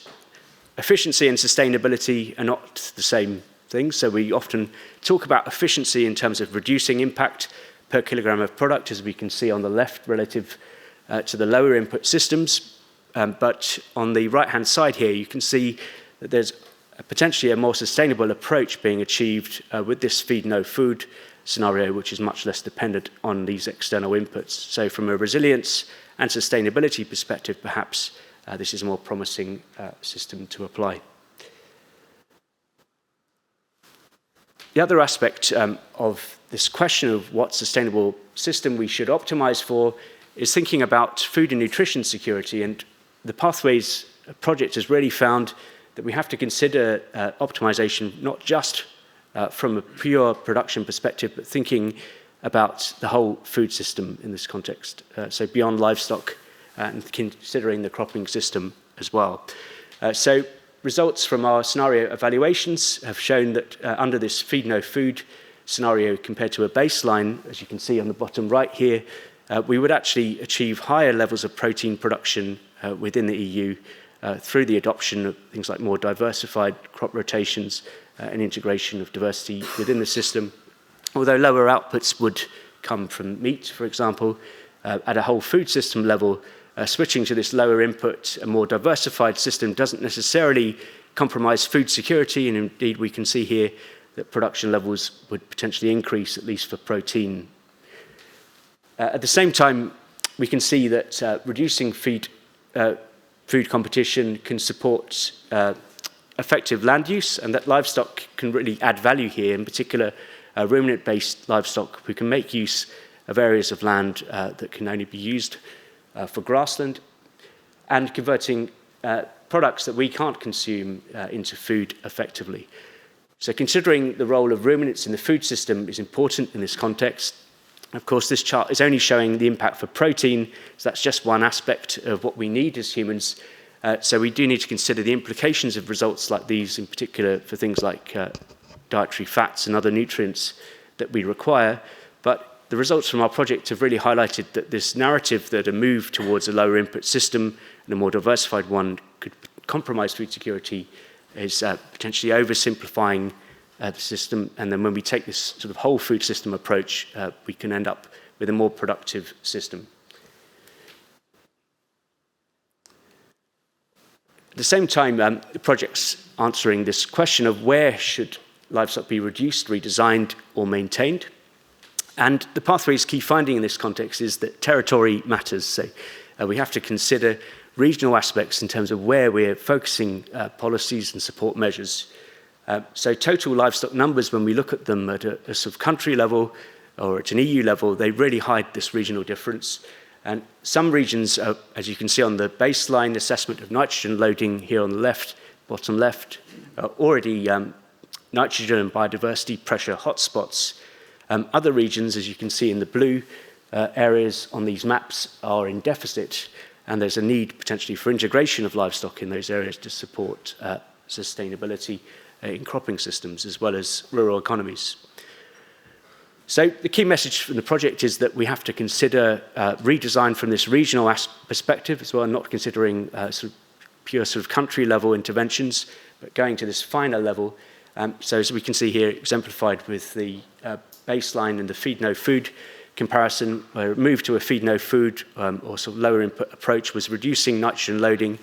efficiency and sustainability are not the same thing. So we often talk about efficiency in terms of reducing impact per kilogram of product, as we can see on the left relative to the lower input systems. But on the right-hand side here, you can see that there's potentially a more sustainable approach being achieved with this feed no food scenario, which is much less dependent on these external inputs. So from a resilience and sustainability perspective, perhaps this is a more promising system to apply. The other aspect of this question of what sustainable system we should optimize for is thinking about food and nutrition security. And the Pathways project has really found that we have to consider optimization not just from a pure production perspective, but thinking about the whole food system in this context. So beyond livestock and considering the cropping system as well. So results from our scenario evaluations have shown that under this feed no food scenario compared to a baseline, as you can see on the bottom right here, we would actually achieve higher levels of protein production within the EU through the adoption of things like more diversified crop rotations and integration of diversity within the system. Although lower outputs would come from meat, for example, at a whole food system level, switching to this lower input, a more diversified system doesn't necessarily compromise food security, and indeed we can see here that production levels would potentially increase, at least for protein. At the same time, we can see that reducing food competition can support effective land use, and that livestock can really add value here, in particular ruminant-based livestock who can make use of areas of land that can only be used for grassland, and converting products that we can't consume into food effectively. So considering the role of ruminants in the food system is important in this context. Of course, this chart is only showing the impact for protein, so that's just one aspect of what we need as humans. So we do need to consider the implications of results like these, in particular for things like dietary fats and other nutrients that we require. But the results from our project have really highlighted that this narrative that a move towards a lower input system and a more diversified one could compromise food security is potentially oversimplifying the system. And then when we take this sort of whole food system approach, we can end up with a more productive system. At the same time, the project's answering this question of where should livestock be reduced, redesigned, or maintained. And the pathway's key finding in this context is that territory matters. So we have to consider regional aspects in terms of where we're focusing policies and support measures. So total livestock numbers, when we look at them at a sort of country level or at an EU level, they really hide this regional difference. And some regions, as you can see on the baseline assessment of nitrogen loading here on the left, bottom left, are already nitrogen and biodiversity pressure hotspots. Other regions, as you can see in the blue areas on these maps, are in deficit, and there's a need potentially for integration of livestock in those areas to support sustainability in cropping systems as well as rural economies. So the key message from the project is that we have to consider redesign from this regional perspective as well, not considering pure country level interventions, but going to this finer level. So as we can see here, exemplified with the baseline and the feed no food comparison, where a move to a feed no food or sort of lower input approach was reducing nitrogen loading,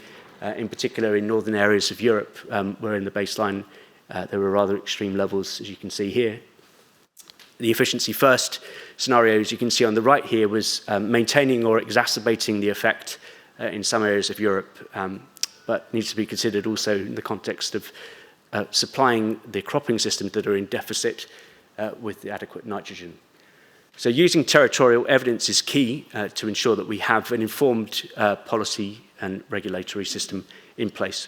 in particular in northern areas of Europe, where in the baseline there were rather extreme levels, as you can see here. The efficiency first scenario, as you can see on the right here, was maintaining or exacerbating the effect in some areas of Europe, but needs to be considered also in the context of supplying the cropping systems that are in deficit with the adequate nitrogen. So using territorial evidence is key to ensure that we have an informed policy and regulatory system in place.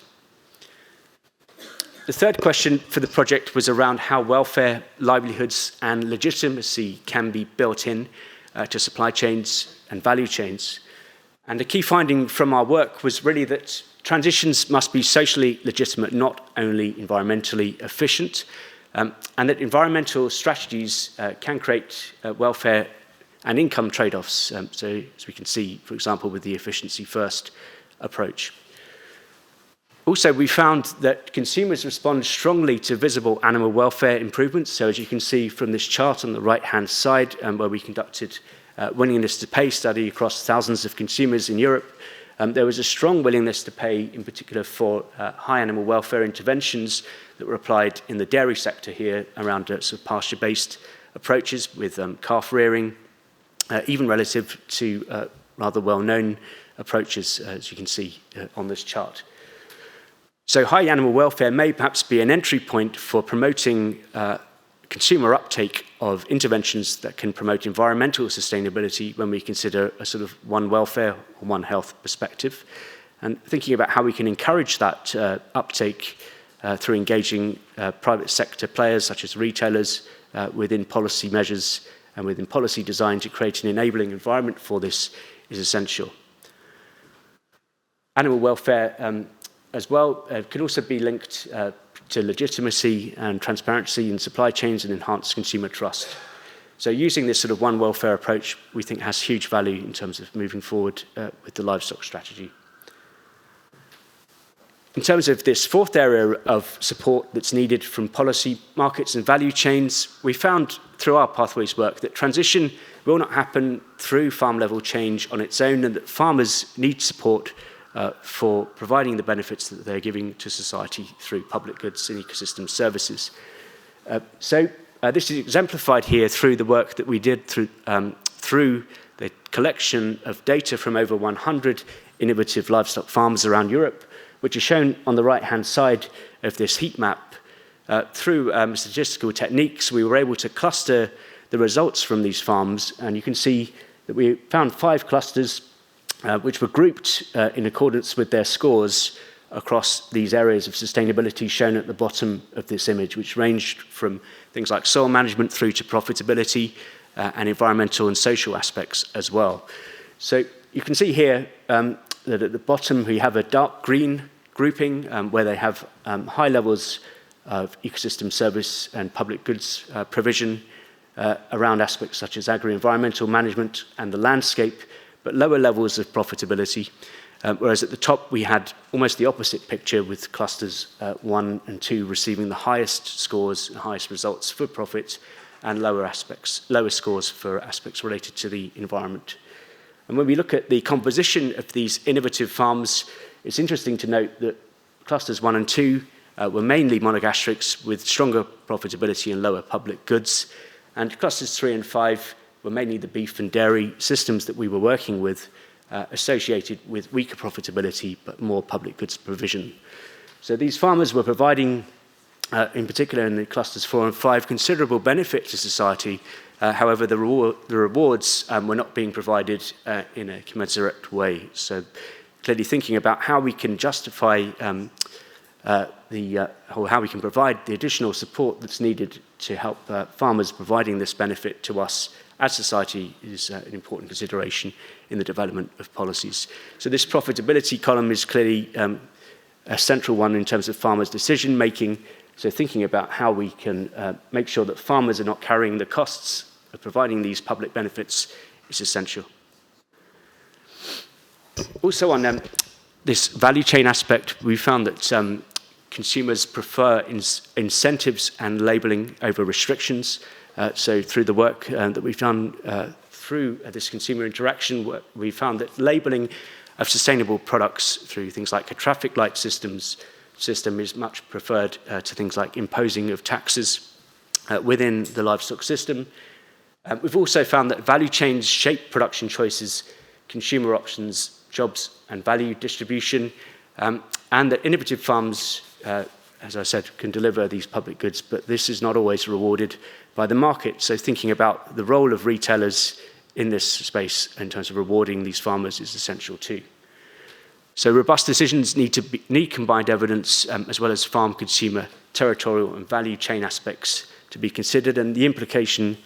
The third question for the project was around how welfare, livelihoods, and legitimacy can be built in to supply chains and value chains. And the key finding from our work was really that transitions must be socially legitimate, not only environmentally efficient, and that environmental strategies can create welfare and income trade-offs. So as we can see, for example, with the efficiency first approach. Also, we found that consumers respond strongly to visible animal welfare improvements. So as you can see from this chart on the right-hand side, where we conducted a willingness to pay study across thousands of consumers in Europe, there was a strong willingness to pay, in particular for high animal welfare interventions that were applied in the dairy sector here around sort of pasture-based approaches with calf rearing, even relative to rather well-known approaches, as you can see on this chart. So high animal welfare may perhaps be an entry point for promoting consumer uptake of interventions that can promote environmental sustainability when we consider a sort of one welfare or one health perspective. And thinking about how we can encourage that uptake through engaging private sector players such as retailers within policy measures and within policy design to create an enabling environment for this is essential. Animal welfare as well can also be linked to legitimacy and transparency in supply chains and enhance consumer trust. So using this sort of one welfare approach, we think has huge value in terms of moving forward with the livestock strategy. In terms of this fourth area of support that's needed from policy, markets and value chains, we found through our pathways work that transition will not happen through farm level change on its own, and that farmers need support for providing the benefits that they're giving to society through public goods and ecosystem services. This is exemplified here through the work that we did through the collection of data from over 100 innovative livestock farms around Europe, which is shown on the right-hand side of this heat map. Through statistical techniques, we were able to cluster the results from these farms, and you can see that we found 5 clusters which were grouped in accordance with their scores across these areas of sustainability shown at the bottom of this image, which ranged from things like soil management through to profitability and environmental and social aspects as well. So you can see here that at the bottom we have a dark green grouping where they have high levels of ecosystem service and public goods provision around aspects such as agri-environmental management and the landscape, but lower levels of profitability, whereas at the top we had almost the opposite picture with clusters 1 and 2 receiving the highest scores and highest results for profit and lower scores for aspects related to the environment. And when we look at the composition of these innovative farms, it's interesting to note that clusters 1 and 2 were mainly monogastrics with stronger profitability and lower public goods, And clusters 3 and 5 were mainly the beef and dairy systems that we were working with, associated with weaker profitability but more public goods provision. So these farmers were providing, in particular in the clusters 4 and 5, considerable benefit to society. However, the rewards were not being provided in a commensurate way. So clearly thinking about how we can justify or how we can provide the additional support that's needed to help farmers providing this benefit to us as society is an important consideration in the development of policies. So this profitability column is clearly a central one in terms of farmers' decision making. So thinking about how we can make sure that farmers are not carrying the costs of providing these public benefits is essential. Also on this value chain aspect, we found that consumers prefer incentives and labelling over restrictions. So through the work that we've done through this consumer interaction work, we found that labelling of sustainable products through things like a traffic light system is much preferred to things like imposing of taxes within the livestock system. We've also found that value chains shape production choices, consumer options, jobs and value distribution, and that innovative farms, as I said, can deliver these public goods, but this is not always rewarded by the market. So thinking about the role of retailers in this space in terms of rewarding these farmers is essential too. So robust decisions need combined evidence as well as farm, consumer, territorial and value chain aspects to be considered, and the implication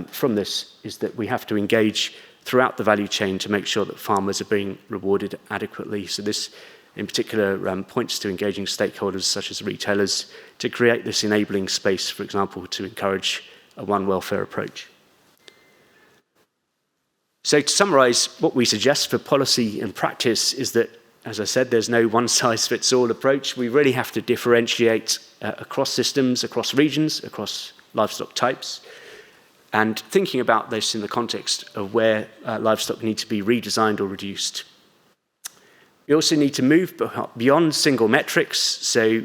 from this is that we have to engage throughout the value chain to make sure that farmers are being rewarded adequately. So this in particular points to engaging stakeholders such as retailers to create this enabling space, for example, to encourage a one welfare approach. So to summarise, what we suggest for policy and practice is that, as I said, there's no one-size-fits-all approach. We really have to differentiate across systems, across regions, across livestock types, and thinking about this in the context of where livestock need to be redesigned or reduced. We also need to move beyond single metrics. So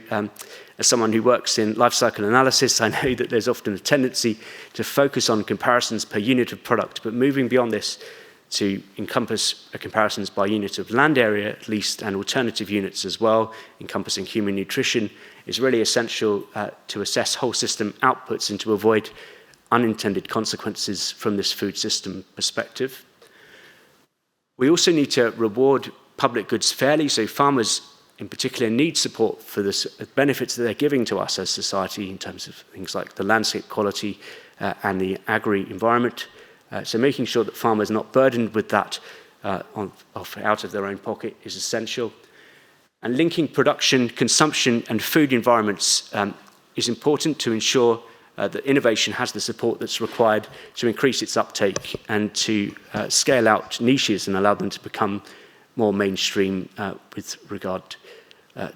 as someone who works in life cycle analysis, I know that there's often a tendency to focus on comparisons per unit of product, but moving beyond this to encompass comparisons by unit of land area at least, and alternative units as well, encompassing human nutrition, is really essential to assess whole system outputs and to avoid unintended consequences from this food system perspective. We also need to reward public goods fairly, so farmers in particular need support for the benefits that they're giving to us as society in terms of things like the landscape quality and the agri-environment. So making sure that farmers are not burdened with that out of their own pocket is essential. And linking production, consumption and food environments is important to ensure that innovation has the support that's required to increase its uptake and to scale out niches and allow them to become more mainstream with regard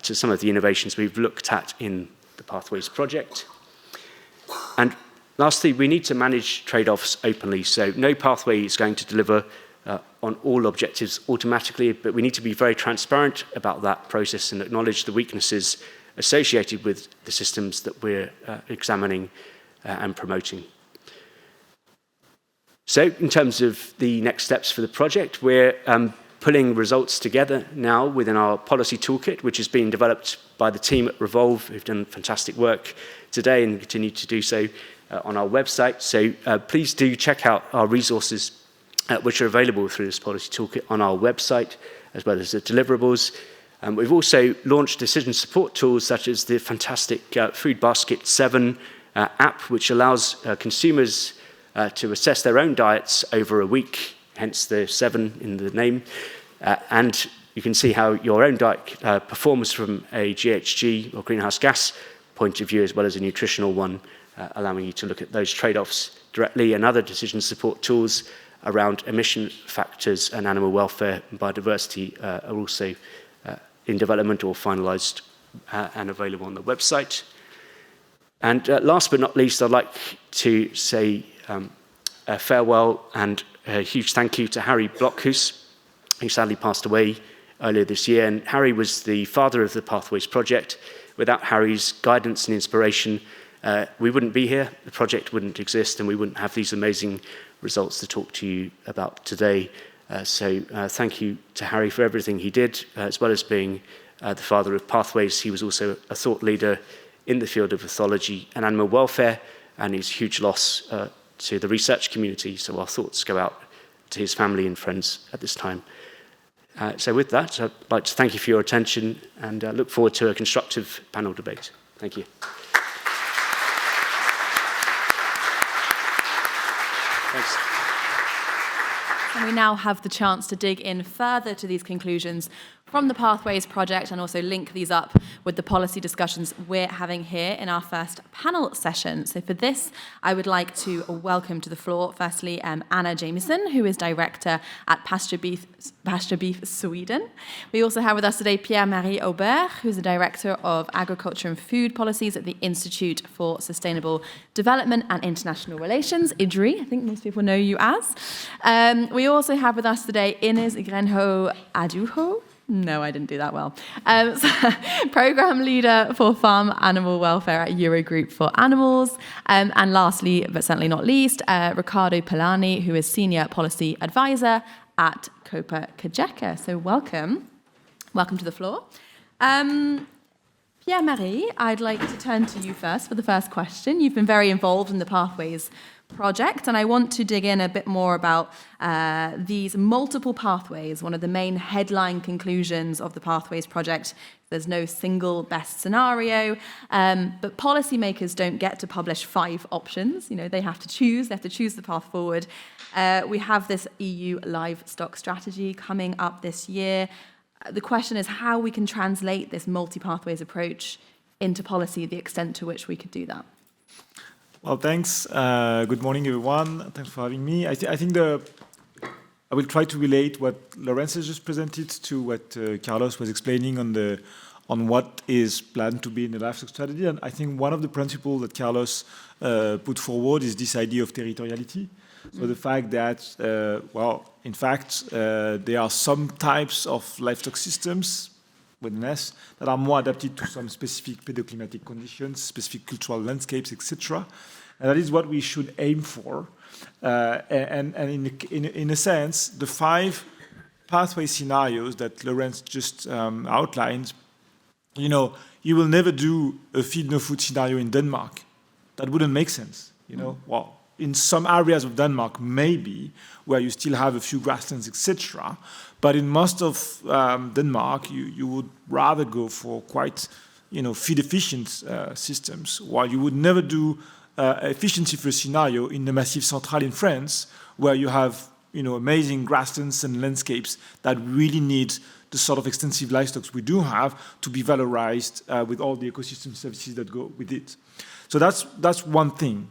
to some of the innovations we've looked at in the Pathways project. And lastly, we need to manage trade-offs openly. So no pathway is going to deliver on all objectives automatically, but we need to be very transparent about that process and acknowledge the weaknesses associated with the systems that we're examining and promoting. So in terms of the next steps for the project, we're pulling results together now within our policy toolkit, which is being developed by the team at Revolve, who've done fantastic work today and continue to do so on our website. So please do check out our resources which are available through this policy toolkit on our website, as well as the deliverables. We've also launched decision support tools such as the fantastic Food Basket 7 app, which allows consumers to assess their own diets over a week, hence the 7 in the name. And you can see how your own diet performs from a GHG or greenhouse gas point of view, as well as a nutritional one, allowing you to look at those trade-offs directly, and other decision support tools around emission factors and animal welfare and biodiversity are also in development or finalised and available on the website. And last but not least, I'd like to say a farewell and a huge thank you to Harry Blockhuis, who sadly passed away earlier this year. And Harry was the father of the Pathways project. Without Harry's guidance and inspiration, we wouldn't be here, the project wouldn't exist, and we wouldn't have these amazing results to talk to you about today. So thank you to Harry for everything he did, as well as being the father of Pathways. He was also a thought leader in the field of ethology and animal welfare, and his huge loss to the research community. So our thoughts go out to his family and friends at this time. So with that, I'd like to thank you for your attention and look forward to a constructive panel debate. Thank you. Thanks. And we now have the chance to dig in further to these conclusions from the Pathways project and also link these up with the policy discussions we're having here in our first panel session. So for this, I would like to welcome to the floor, firstly, Anna Jamieson, who is director at Pasture Beef Sweden. We also have with us today Pierre-Marie Aubert, who's the director of agriculture and food policies at the Institute for Sustainable Development and International Relations, IDRI, I think most people know you as. We also have with us today Ines Grenho Aduho. No, I didn't do that well. Program leader for farm animal welfare at Eurogroup for Animals. And lastly, but certainly not least, Riccardo Polani, who is senior policy advisor at Copa Cogeca. So welcome. Welcome to the floor. Pierre-Marie, I'd like to turn to you first for the first question. You've been very involved in the Pathways project, and I want to dig in a bit more about these multiple pathways. One of the main headline conclusions of the Pathways project, there's no single best scenario, but policymakers don't get to publish 5 options. You know, they have to choose the path forward. We have this EU livestock strategy coming up this year. The question is how we can translate this multi-pathways approach into policy, the extent to which we could do that. Well, thanks. Good morning, everyone. Thanks for having me. I think I will try to relate what Lorenz has just presented to what Carlos was explaining on what is planned to be in the livestock strategy. And I think one of the principles that Carlos put forward is this idea of territoriality. So the fact that, in fact, there are some types of livestock systems with an S, that are more adapted to some specific pedoclimatic conditions, specific cultural landscapes, etc. And that is what we should aim for. And in a sense, the 5 pathway scenarios that Lorenz just outlined, you know, you will never do a feed no food scenario in Denmark. That wouldn't make sense, you know. Well, in some areas of Denmark, maybe, where you still have a few grasslands, etc. But in most of Denmark, you would rather go for quite, you know, feed-efficient systems, while you would never do efficiency first scenario in the Massif Central in France, where you have, you know, amazing grasslands and landscapes that really need the sort of extensive livestock we do have to be valorized with all the ecosystem services that go with it. So that's one thing.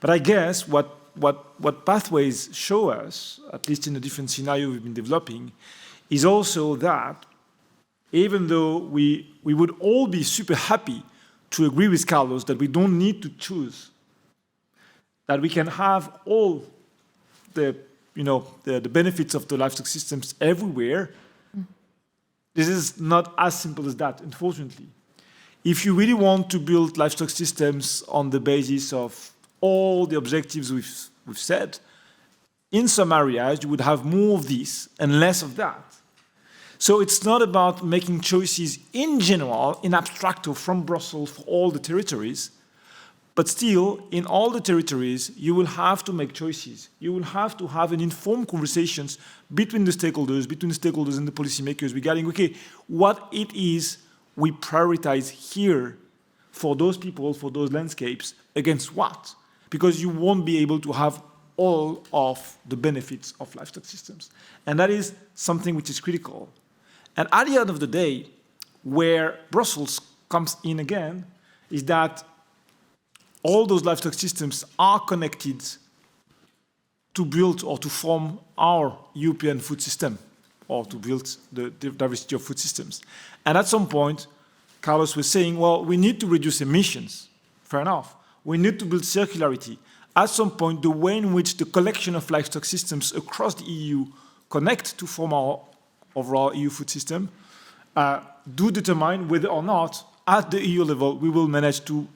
But I guess what pathways show us, at least in the different scenarios we've been developing, is also that even though we would all be super happy to agree with Carlos that we don't need to choose, that we can have all the benefits of the livestock systems everywhere, this is not as simple as that, unfortunately. If you really want to build livestock systems on the basis of all the objectives we've said, in some areas you would have more of this and less of that. So it's not about making choices in general, in abstracto from Brussels for all the territories, but still, in all the territories, you will have to make choices. You will have to have an informed conversations between the stakeholders and the policymakers regarding, okay, what it is we prioritize here for those people, for those landscapes, against what? Because you won't be able to have all of the benefits of livestock systems. And that is something which is critical. And at the end of the day, where Brussels comes in again, is that all those livestock systems are connected to build or to form our European food system, or to build the diversity of food systems. And at some point, Carlos was saying, well, we need to reduce emissions. Fair enough. We need to build circularity. At some point, the way in which the collection of livestock systems across the EU connect to form our overall EU food system do determine whether or not at the EU level, we will manage to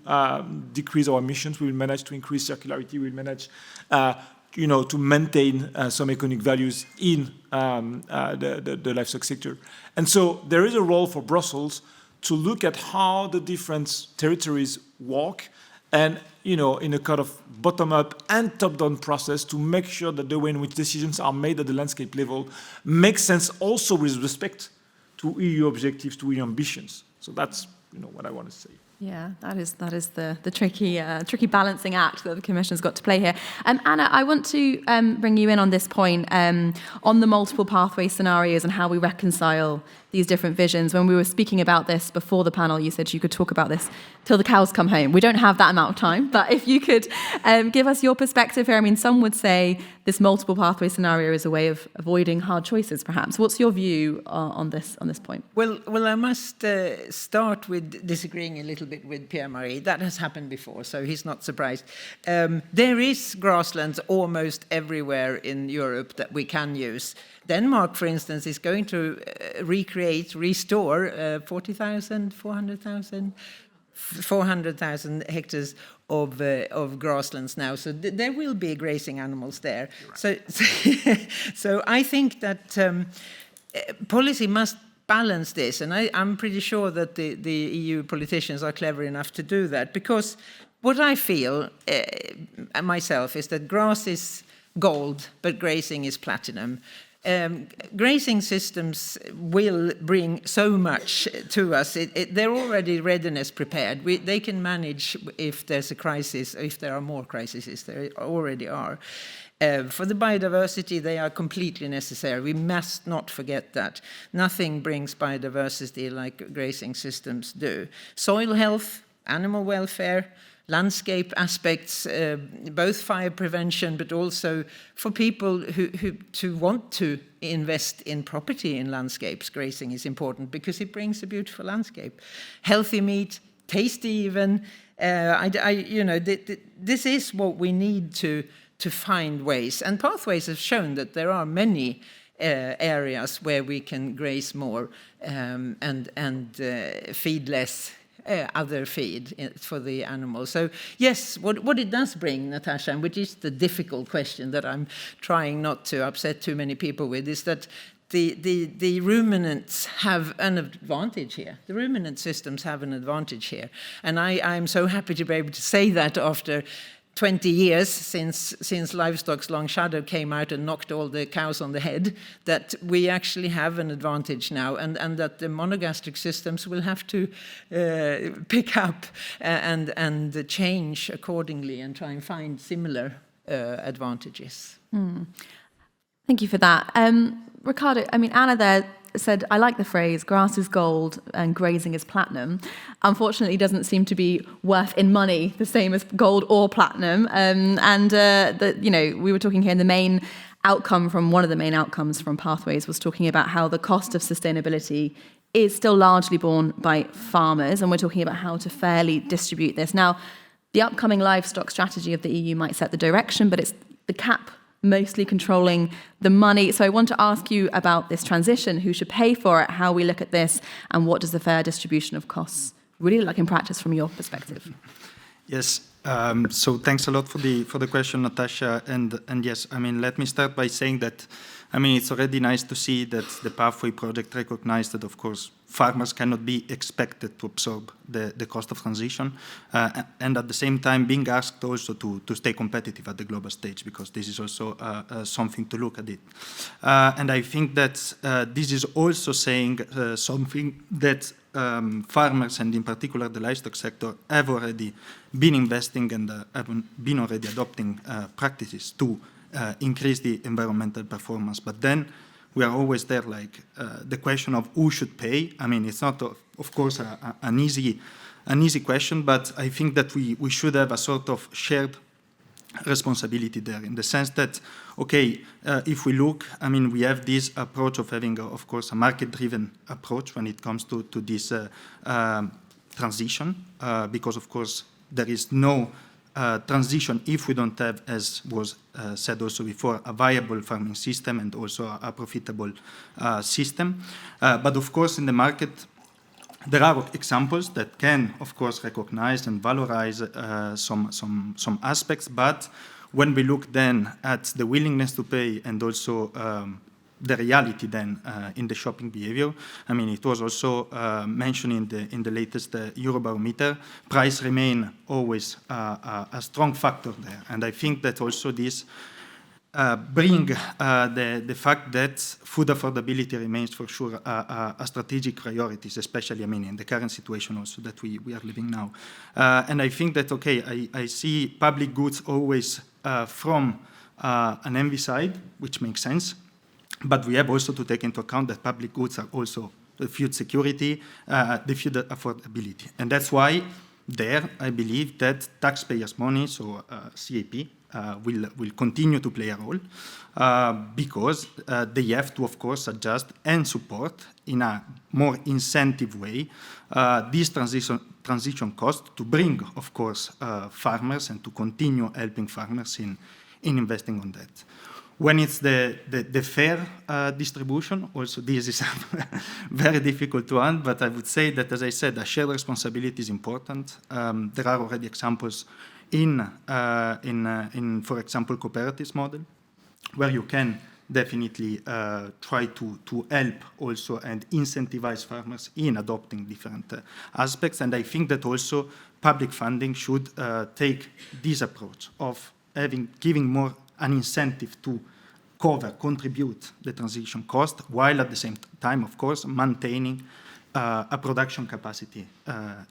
decrease our emissions, we will manage to increase circularity, we will manage to maintain some economic values in the livestock sector. And so there is a role for Brussels to look at how the different territories work and, in a kind of bottom-up and top-down process to make sure that the way in which decisions are made at the landscape level makes sense also with respect to EU objectives, to EU ambitions. So that's, what I want to say. Yeah, that is the tricky balancing act that the Commission's got to play here. Anna, I want to bring you in on this point on the multiple pathway scenarios and how we reconcile these different visions. When we were speaking about this before the panel, you said you could talk about this till the cows come home. We don't have that amount of time, but if you could give us your perspective here. I mean, some would say this multiple pathway scenario is a way of avoiding hard choices, perhaps. What's your view on this point? Well, I must start with disagreeing a little bit with Pierre-Marie. That has happened before, so he's not surprised. There is grasslands almost everywhere in Europe that we can use. Denmark, for instance, is going to restore 400,000 hectares of grasslands now. So there will be grazing animals there. Right. So I think that policy must balance this, and I'm pretty sure that the EU politicians are clever enough to do that, because what I feel myself is that grass is gold, but grazing is platinum. Grazing systems will bring so much to us. They're already readiness prepared. They can manage if there's a crisis, if there are more crises, there already are. For the biodiversity, they are completely necessary. We must not forget that. Nothing brings biodiversity like grazing systems do. Soil health, animal welfare, landscape aspects, both fire prevention, but also for people who want to invest in property in landscapes. Grazing is important because it brings a beautiful landscape. Healthy meat, tasty even. This is what we need to find ways. And pathways have shown that there are many areas where we can graze more and feed less. Other feed for the animals. So yes, what it does bring, Natasha, and which is the difficult question that I'm trying not to upset too many people with, is that the ruminants have an advantage here. The ruminant systems have an advantage here. And I'm so happy to be able to say that after 20 years since Livestock's Long Shadow came out and knocked all the cows on the head, that we actually have an advantage now, and that the monogastric systems will have to pick up and change accordingly and try and find similar advantages. Thank you for that. Ricardo, I mean, Anna there said, I like the phrase, grass is gold and grazing is platinum. Unfortunately, it doesn't seem to be worth in money the same as gold or platinum. We were talking here, and one of the main outcomes from Pathways was talking about how the cost of sustainability is still largely borne by farmers, and we're talking about how to fairly distribute this. Now, the upcoming livestock strategy of the EU might set the direction, but it's the CAP mostly controlling the money. So I want to ask you about this transition, who should pay for it, how we look at this, and what does the fair distribution of costs really look like in practice from your perspective? Yes, so thanks a lot for the question, Natasha. And yes, I mean, let me start by saying that, I mean, it's already nice to see that the Pathway project recognized that, of course, farmers cannot be expected to absorb the cost of transition, and at the same time being asked also to stay competitive at the global stage, because this is also something to look at it. And I think that this is also saying something that farmers, and in particular the livestock sector, have already been investing and have been already adopting practices to increase the environmental performance. But then we are always there, like the question of who should pay. I mean, it's not, of course, an easy question, but I think that we should have a sort of shared responsibility there, in the sense that, okay, if we look, I mean, we have this approach of having, of course, a market-driven approach when it comes to this transition, because, of course, there is no transition if we don't have, as was said also before, a viable farming system and also a profitable system. But of course, in the market, There are examples that can, of course, recognize and valorize some aspects, but when we look then at the willingness to pay and also the reality then in the shopping behavior, I mean, it was also mentioned in the latest Eurobarometer, price remain always a strong factor there. And I think that also this bring the fact that food affordability remains for sure a strategic priority, especially, I mean, in the current situation also that we are living now. And I think that, okay, I see public goods always from an envy side, which makes sense, but we have also to take into account that public goods are also the food security, the food affordability. And that's why there, I believe that taxpayers' money, so CAP, will continue to play a role because they have to, of course, adjust and support in a more incentive way this transition cost to bring, of course, farmers and to continue helping farmers in investing on that. When it's the fair distribution, also this is a very difficult one, but I would say that, as I said, a shared responsibility is important. There are already examples in for example, cooperatives model, where you can definitely try to help also and incentivize farmers in adopting different aspects. And I think that also public funding should take this approach of giving more an incentive to contribute the transition cost, while at the same time, of course, maintaining a production capacity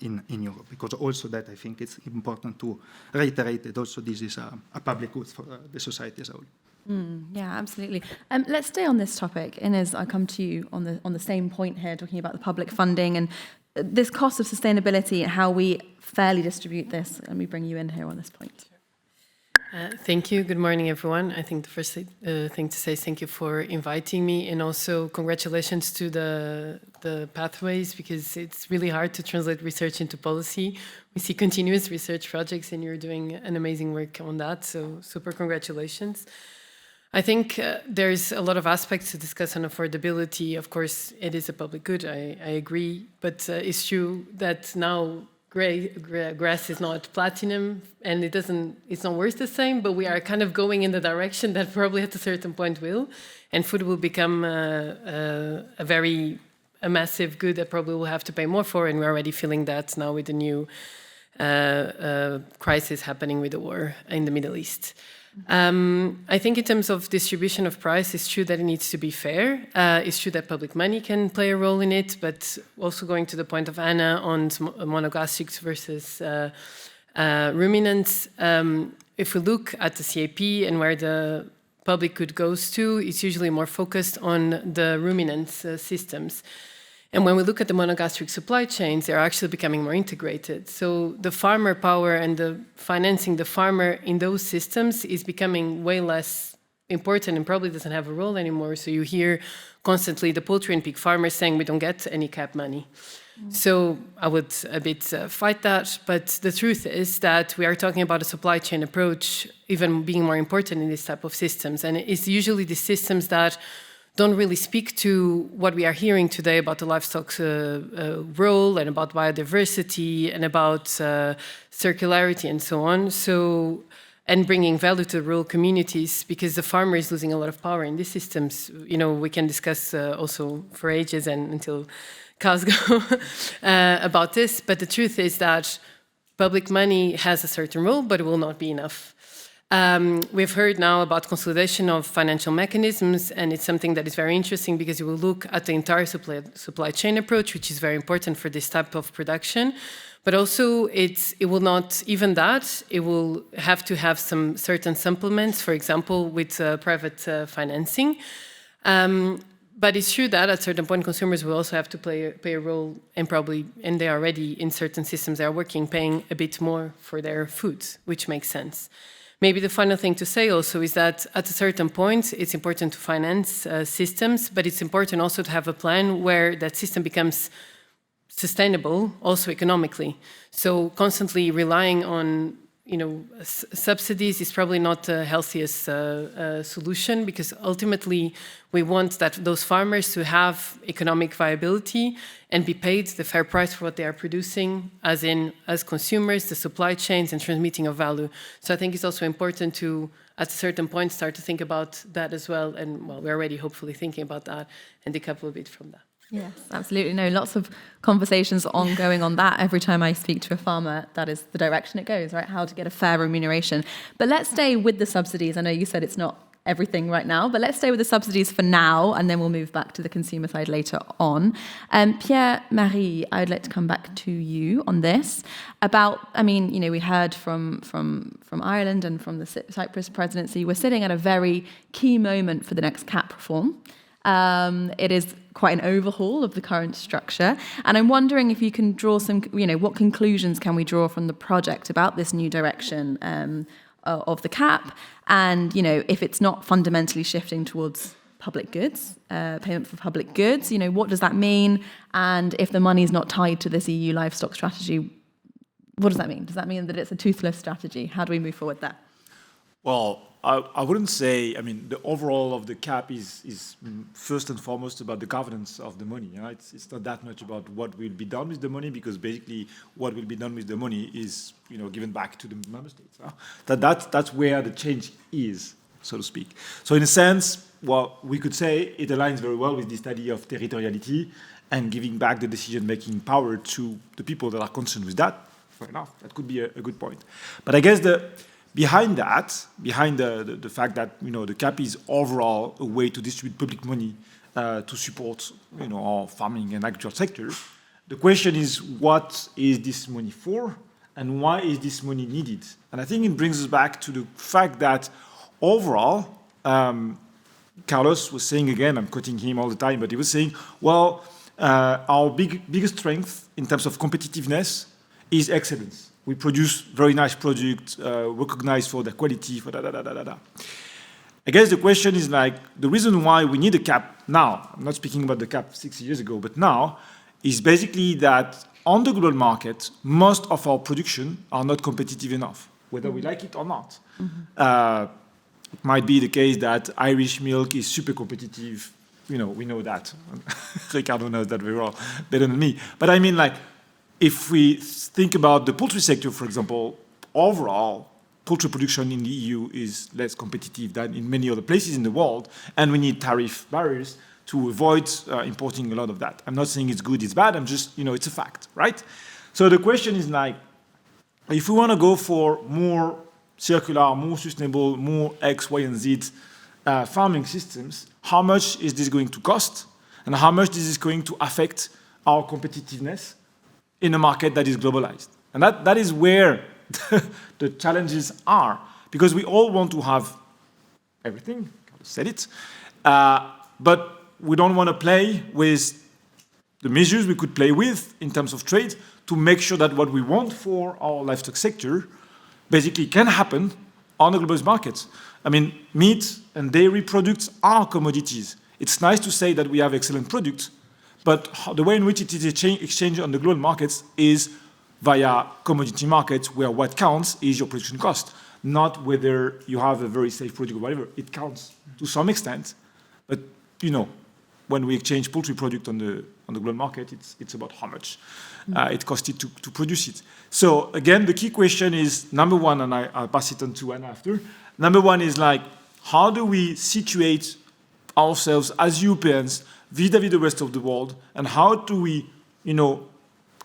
in Europe, because also that I think it's important to reiterate that also this is a public good for the society as a whole. Yeah, absolutely. Let's stay on this topic. Inez, I come to you on the same point here, talking about the public funding and this cost of sustainability and how we fairly distribute this. Let me bring you in here on this point. Thank you. Good morning, everyone. I think the first thing to say is thank you for inviting me, and also congratulations to the pathways, because it's really hard to translate research into policy. We see continuous research projects, and you're doing an amazing work on that, so super congratulations. I think there's a lot of aspects to discuss on affordability. Of course, it is a public good, I agree, but it's true that now grass is not platinum, and it's not worth the same, but we are kind of going in the direction that probably at a certain point will, and food will become a massive good that probably we'll have to pay more for, and we're already feeling that now with the new crisis happening with the war in the Middle East. I think in terms of distribution of price, it's true that it needs to be fair. It's true that public money can play a role in it, but also going to the point of Anna on monogastrics versus ruminants, if we look at the CAP and where the public good goes to, it's usually more focused on the ruminants systems. And when we look at the monogastric supply chains, they're actually becoming more integrated. So the farmer power and the financing the farmer in those systems is becoming way less important and probably doesn't have a role anymore. So you hear constantly the poultry and pig farmers saying we don't get any CAP money. So I would a bit fight that. But the truth is that we are talking about a supply chain approach even being more important in this type of systems. And it's usually the systems that don't really speak to what we are hearing today about the livestock role and about biodiversity and about circularity and so on. So, and bringing value to rural communities, because the farmer is losing a lot of power in these systems. You know, we can discuss also for ages and until cows go about this. But the truth is that public money has a certain role, but it will not be enough. We've heard now about consolidation of financial mechanisms, and it's something that is very interesting because you will look at the entire supply chain approach, which is very important for this type of production. But also, it will not, even that, it will have to have some certain supplements, for example, with private financing. But it's true that at a certain point, consumers will also have to play a role, and they are already in certain systems they are working, paying a bit more for their foods, which makes sense. Maybe the final thing to say also is that at a certain point, it's important to finance systems, but it's important also to have a plan where that system becomes sustainable, also economically. So constantly relying on subsidies is probably not the healthiest solution, because ultimately we want that those farmers to have economic viability and be paid the fair price for what they are producing, as consumers, the supply chains and transmitting of value. So I think it's also important to, at a certain point, start to think about that as well. And well, we're already hopefully thinking about that and decouple a bit from that. Yes, absolutely. No, lots of conversations ongoing on that. Every time I speak to a farmer, that is the direction it goes, right? How to get a fair remuneration. But let's stay with the subsidies. I know you said it's not everything right now, but let's stay with the subsidies for now, and then we'll move back to the consumer side later on. Pierre-Marie, I'd like to come back to you on this. We heard from Ireland and from the Cyprus presidency, we're sitting at a very key moment for the next CAP reform. It is quite an overhaul of the current structure. And I'm wondering if you can draw some, what conclusions can we draw from the project about this new direction of the CAP? And, if it's not fundamentally shifting towards public goods, payment for public goods, what does that mean? And if the money is not tied to this EU livestock strategy, what does that mean? Does that mean that it's a toothless strategy? How do we move forward there? Well, I wouldn't say, the overall of the CAP is first and foremost about the governance of the money. It's not that much about what will be done with the money, because basically what will be done with the money is, given back to the member states. That's where the change is, so to speak. So in a sense, we could say it aligns very well with this idea of territoriality and giving back the decision-making power to the people that are concerned with that. Fair enough, that could be a good point. But I guess behind the fact that the CAP is overall a way to distribute public money to support our farming and agriculture sector, the question is, what is this money for, and why is this money needed? And I think it brings us back to the fact that overall, Carlos was saying again, I'm quoting him all the time, but he was saying, our biggest strength in terms of competitiveness is excellence. We produce very nice products, recognized for their quality, for da-da-da-da-da. I guess the question is the reason why we need a CAP now, I'm not speaking about the CAP 6 years ago, but now, is basically that on the global market, most of our production are not competitive enough, whether we like it or not. Mm-hmm. It might be the case that Irish milk is super competitive. We know that. Ricardo knows that very well, better than me. But if we think about the poultry sector, for example, overall, poultry production in the EU is less competitive than in many other places in the world, and we need tariff barriers to avoid importing a lot of that. I'm not saying it's good, it's bad, I'm just, it's a fact, right? So the question is if we want to go for more circular, more sustainable, more X, Y, and Z farming systems, how much is this going to cost, and how much this is going to affect our competitiveness in a market that is globalized? And that is where the challenges are, because we all want to have everything, Carlos said it, but we don't want to play with the measures we could play with in terms of trade to make sure that what we want for our livestock sector basically can happen on the global markets. Meat and dairy products are commodities. It's nice to say that we have excellent products, but the way in which it is exchanged on the global markets is via commodity markets, where what counts is your production cost, not whether you have a very safe product or whatever. It counts to some extent, but when we exchange poultry product on the global market, it's about how much it costed to produce it. So again, the key question is, number one, and I'll pass it on to Anna after. Number one is how do we situate ourselves as Europeans vis-à-vis the rest of the world, and how do we,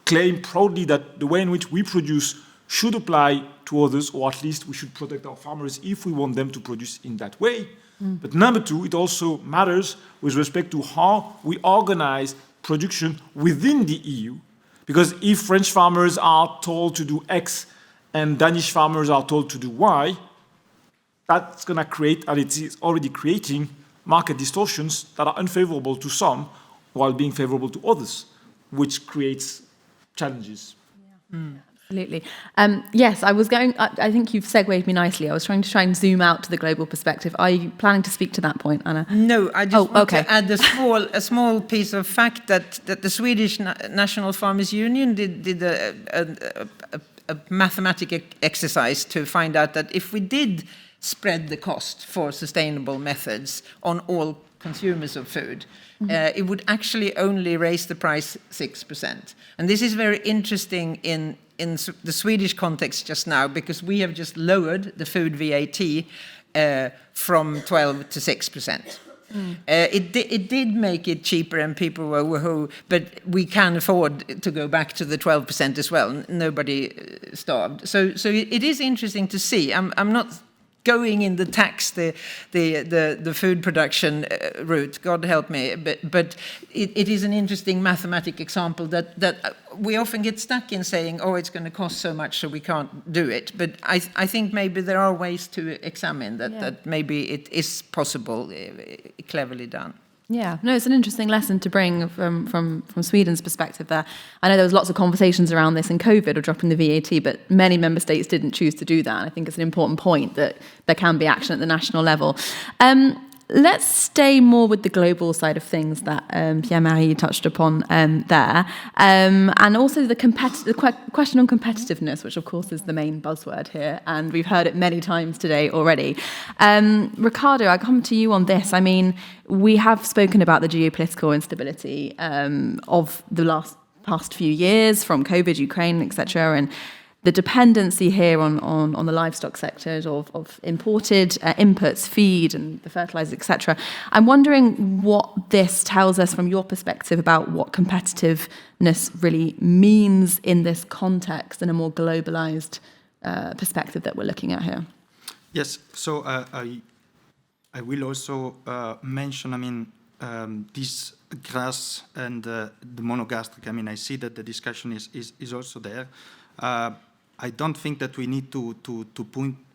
claim proudly that the way in which we produce should apply to others, or at least we should protect our farmers if we want them to produce in that way. But number two, it also matters with respect to how we organize production within the EU. Because if French farmers are told to do X and Danish farmers are told to do Y, that's going to create, and it is already creating, market distortions that are unfavorable to some while being favorable to others, which creates challenges. Yeah. Absolutely. Yes, I think you've segued me nicely. I was trying to zoom out to the global perspective. Are you planning to speak to that point, Anna? No, I just want to add a small piece of fact that the Swedish National Farmers Union did a a mathematical exercise to find out that if we did spread the cost for sustainable methods on all consumers of food, it would actually only raise the price 6%. And this is very interesting in the Swedish context just now, because we have just lowered the food VAT from 12 to 6%. It did make it cheaper, and people were woohoo, but we can afford to go back to the 12% as well. Nobody starved. So it is interesting to see. I'm not going in the tax, the food production route, God help me, but it is an interesting mathematic example that we often get stuck in saying, oh, it's going to cost so much, so we can't do it. But I think maybe there are ways to examine that maybe it is possible, cleverly done. Yeah, no, it's an interesting lesson to bring from Sweden's perspective there. I know there was lots of conversations around this in COVID or dropping the VAT, but many member states didn't choose to do that. And I think it's an important point that there can be action at the national level. Let's stay more with the global side of things that Pierre-Marie touched upon there. And also the question on competitiveness, which of course is the main buzzword here. And we've heard it many times today already. Ricardo, I come to you on this. I mean, we have spoken about the geopolitical instability of the past few years, from COVID, Ukraine, etc., and the dependency here on the livestock sectors of imported inputs, feed and the fertilizers, etc. I'm wondering what this tells us from your perspective about what competitiveness really means in this context, in a more globalized perspective that we're looking at here. Yes, so I will also mention, I mean, this grass and the monogastric. I mean, I see that the discussion is also there. I don't think that we need to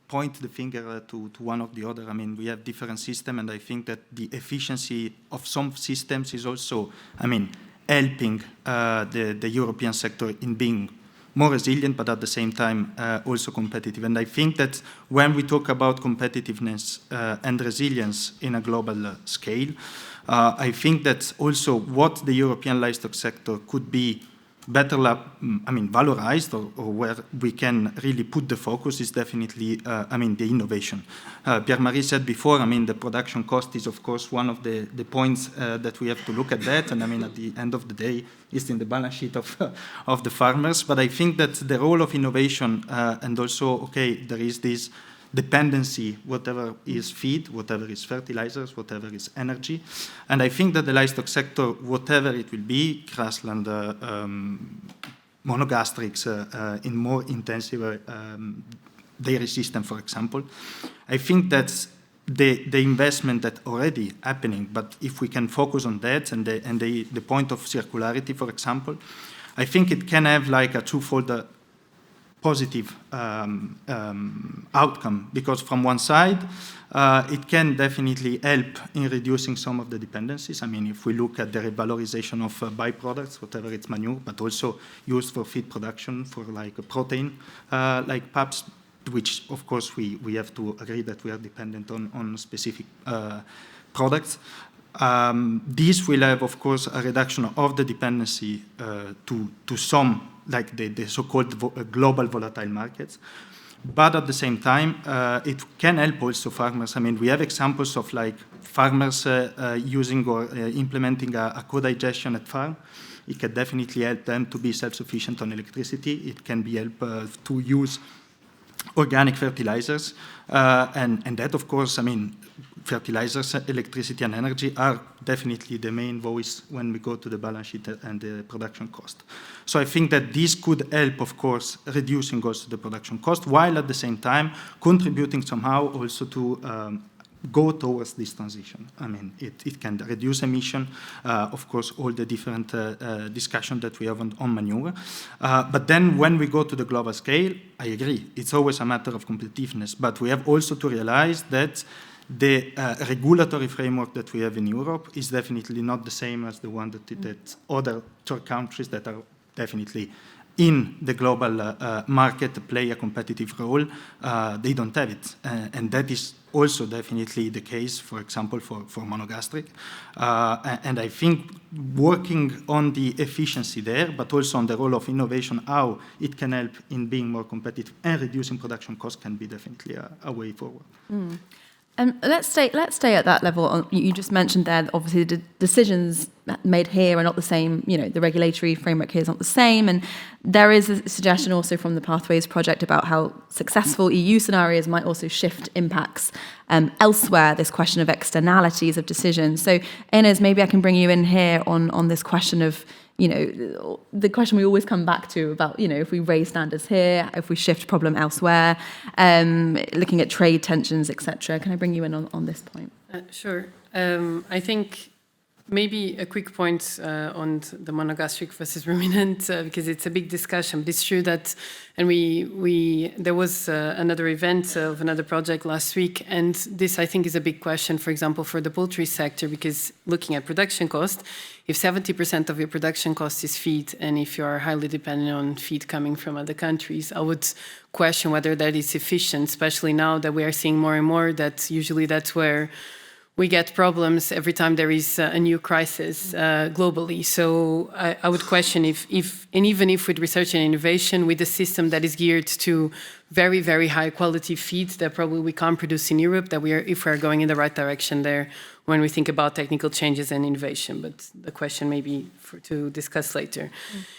point the finger to one or the other. I mean, we have different systems, and I think that the efficiency of some systems is also, I mean, helping the European sector in being more resilient, but at the same time also competitive. And I think that when we talk about competitiveness and resilience in a global scale, I think that also what the European livestock sector could be better, valorized, or where we can really put the focus is definitely, the innovation. Pierre-Marie said before, I mean, the production cost is, of course, one of the points that we have to look at that, and I mean, at the end of the day, it's in the balance sheet of the farmers. But I think that the role of innovation, and also, okay, there is this dependency, whatever is feed, whatever is fertilizers, whatever is energy. And I think that the livestock sector, whatever it will be, grassland, monogastrics, in more intensive dairy system, for example, I think that's the investment that already happening. But if we can focus on that and the point of circularity, for example, I think it can have like a twofold positive outcome, because from one side, it can definitely help in reducing some of the dependencies. I mean, if we look at the revalorization of byproducts, whatever it's manure, but also used for feed production, for like a protein, like PAPs, which of course we have to agree that we are dependent on specific products. This will have, of course, a reduction of the dependency to some, like the so-called global volatile markets. But at the same time, it can help also farmers. I mean, we have examples of like farmers using or implementing a co-digestion at farm. It can definitely help them to be self-sufficient on electricity. It can be help to use organic fertilizers. And that, of course, I mean, fertilizers, electricity, and energy are definitely the main voice when we go to the balance sheet and the production cost. So I think that this could help, of course, reducing also the production cost, while at the same time contributing somehow also to go towards this transition. I mean, it can reduce emission, of course, all the different discussion that we have on manure. But then when we go to the global scale, I agree, it's always a matter of competitiveness, but we have also to realize that the regulatory framework that we have in Europe is definitely not the same as the one that other third countries that are definitely in the global market play a competitive role, they don't have it. And that is also definitely the case, for example, for monogastric. And I think working on the efficiency there, but also on the role of innovation, how it can help in being more competitive and reducing production costs can be definitely a way forward. Mm. Let's stay at that level. You just mentioned there, obviously, the decisions made here are not the same. You know, the regulatory framework here is not the same. And there is a suggestion also from the Pathways project about how successful EU scenarios might also shift impacts elsewhere, this question of externalities of decisions. So, Inez, maybe I can bring you in here on this question of, you know, the question we always come back to about, you know, if we raise standards here, if we shift problem elsewhere, looking at trade tensions, etc. Can I bring you in on this point? Sure. I think maybe a quick point on the monogastric versus ruminant, because it's a big discussion. But it's true that, and there was another event of another project last week, and this I think is a big question, for example, for the poultry sector, because looking at production cost, if 70% of your production cost is feed, and if you are highly dependent on feed coming from other countries, I would question whether that is efficient, especially now that we are seeing more and more that usually that's where we get problems every time there is a new crisis globally. So I would question if, and even if with research and innovation, with a system that is geared to very, very high quality feed that probably we can't produce in Europe, that if we're going in the right direction there when we think about technical changes and innovation. But the question may be to discuss later.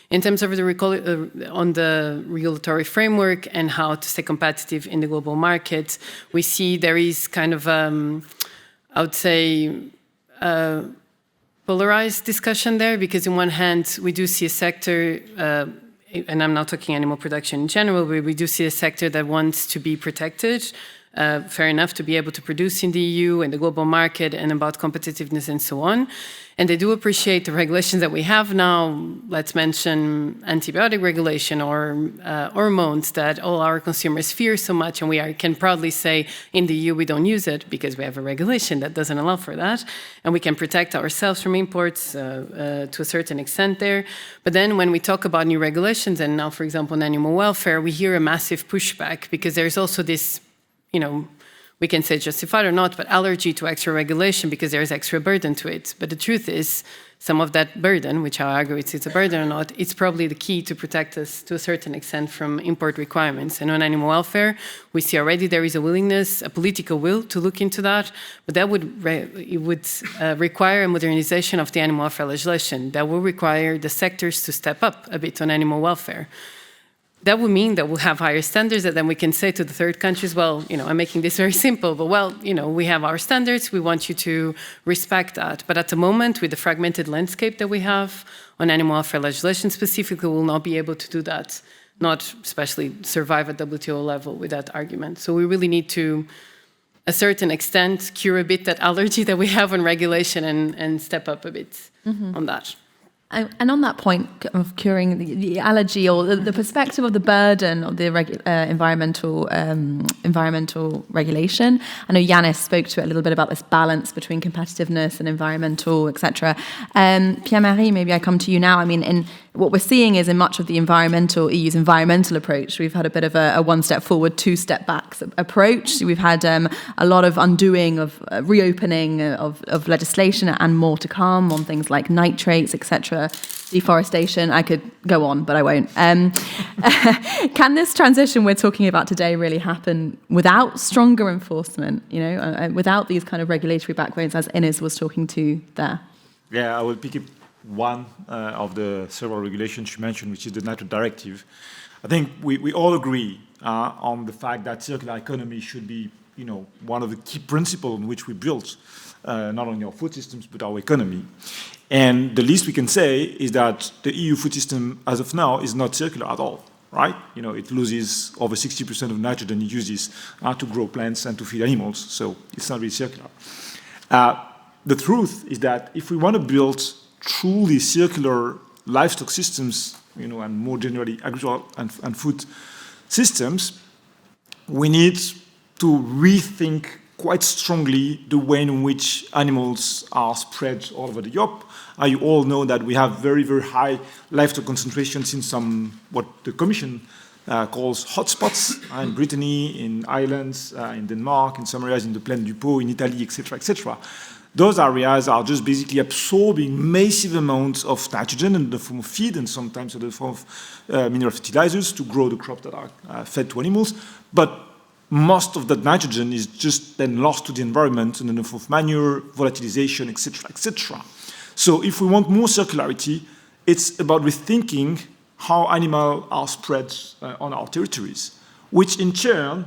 In terms of on the regulatory framework and how to stay competitive in the global market, we see there is kind of I would say, polarized discussion there, because on one hand, we do see a sector, and I'm not talking animal production in general, but we do see a sector that wants to be protected, fair enough, to be able to produce in the EU and the global market and about competitiveness and so on. And they do appreciate the regulations that we have now. Let's mention antibiotic regulation or hormones that all our consumers fear so much, and we can proudly say in the EU we don't use it because we have a regulation that doesn't allow for that, and we can protect ourselves from imports to a certain extent there. But then when we talk about new regulations, and now, for example, in animal welfare, we hear a massive pushback because there's also this, you know, we can say justified or not, but allergy to extra regulation because there's extra burden to it. But the truth is, some of that burden, which I argue it's a burden or not, it's probably the key to protect us to a certain extent from import requirements. And on animal welfare, we see already there is a willingness, a political will to look into that, but that would require a modernization of the animal welfare legislation. That will require the sectors to step up a bit on animal welfare. That would mean that we'll have higher standards, that then we can say to the third countries, well, you know, I'm making this very simple, but well, you know, we have our standards, we want you to respect that. But at the moment, with the fragmented landscape that we have on animal welfare legislation specifically, we'll not be able to do that, not especially survive at WTO level with that argument. So we really need to, a certain extent, cure a bit that allergy that we have on regulation and step up a bit on that. And on that point of curing the allergy or the perspective of the burden of the environmental regulation, I know Yanis spoke to it a little bit about this balance between competitiveness and environmental, etc. Pierre-Marie, maybe I come to you now. I mean, what we're seeing is in much of the EU's environmental approach, we've had a bit of a one-step forward, two-step back approach. We've had a lot of undoing of reopening of legislation and more to come on things like nitrates, etc., deforestation. I could go on, but I won't. Can this transition we're talking about today really happen without stronger enforcement, you know, without these kind of regulatory backbones, as Inez was talking to there? Yeah, I will pick up one of the several regulations you mentioned, which is the Nitrate Directive. I think we all agree on the fact that circular economy should be, you know, one of the key principles on which we built not only our food systems but our economy. And the least we can say is that the EU food system, as of now, is not circular at all, right? You know, it loses over 60% of nitrogen it uses to grow plants and to feed animals, so it's not really circular. The truth is that if we want to build truly circular livestock systems, you know, and more generally agricultural and food systems, we need to rethink quite strongly the way in which animals are spread all over the Europe. You all know that we have very, very high livestock concentrations in some, what the Commission calls hotspots in Brittany, in Ireland, in Denmark, in some areas in the Plaine du Pô, in Italy, etc., etc. Those areas are just basically absorbing massive amounts of nitrogen in the form of feed and sometimes in the form of mineral fertilizers to grow the crops that are fed to animals. But most of that nitrogen is just then lost to the environment in the form of manure, volatilization, etc., etc. So if we want more circularity, it's about rethinking how animals are spread on our territories, which in turn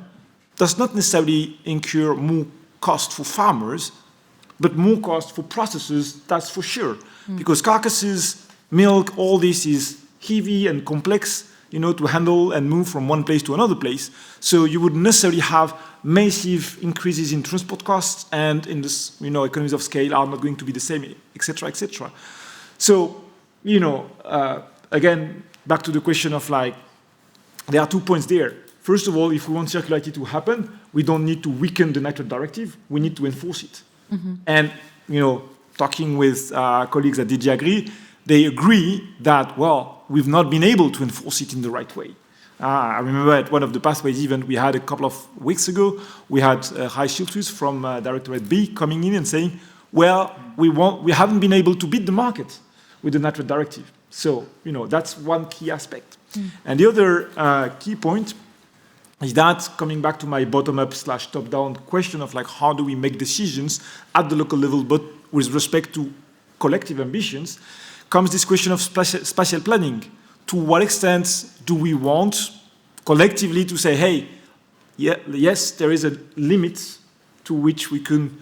does not necessarily incur more cost for farmers, but more cost for processors, that's for sure. Because carcasses, milk, all this is heavy and complex, to handle and move from one place to another place. So you would necessarily have massive increases in transport costs, and in this, economies of scale are not going to be the same, etc., etc. So, again, back to the question of there are 2 points there. First of all, if we want circularity to happen, we don't need to weaken the nitrate directive, we need to enforce it. Mm-hmm. And, talking with colleagues at DG Agri, they agree that, we've not been able to enforce it in the right way. I remember at one of the Pathways events we had a couple of weeks ago, we had Rai Schiltus from Directorate B coming in and saying, we haven't been able to beat the market with the nitrate directive. So, that's one key aspect. And the other key point is that, coming back to my bottom-up / top-down question of how do we make decisions at the local level, but with respect to collective ambitions, comes this question of spatial planning. To what extent do we want collectively to say, hey, yes, there is a limit to which we can,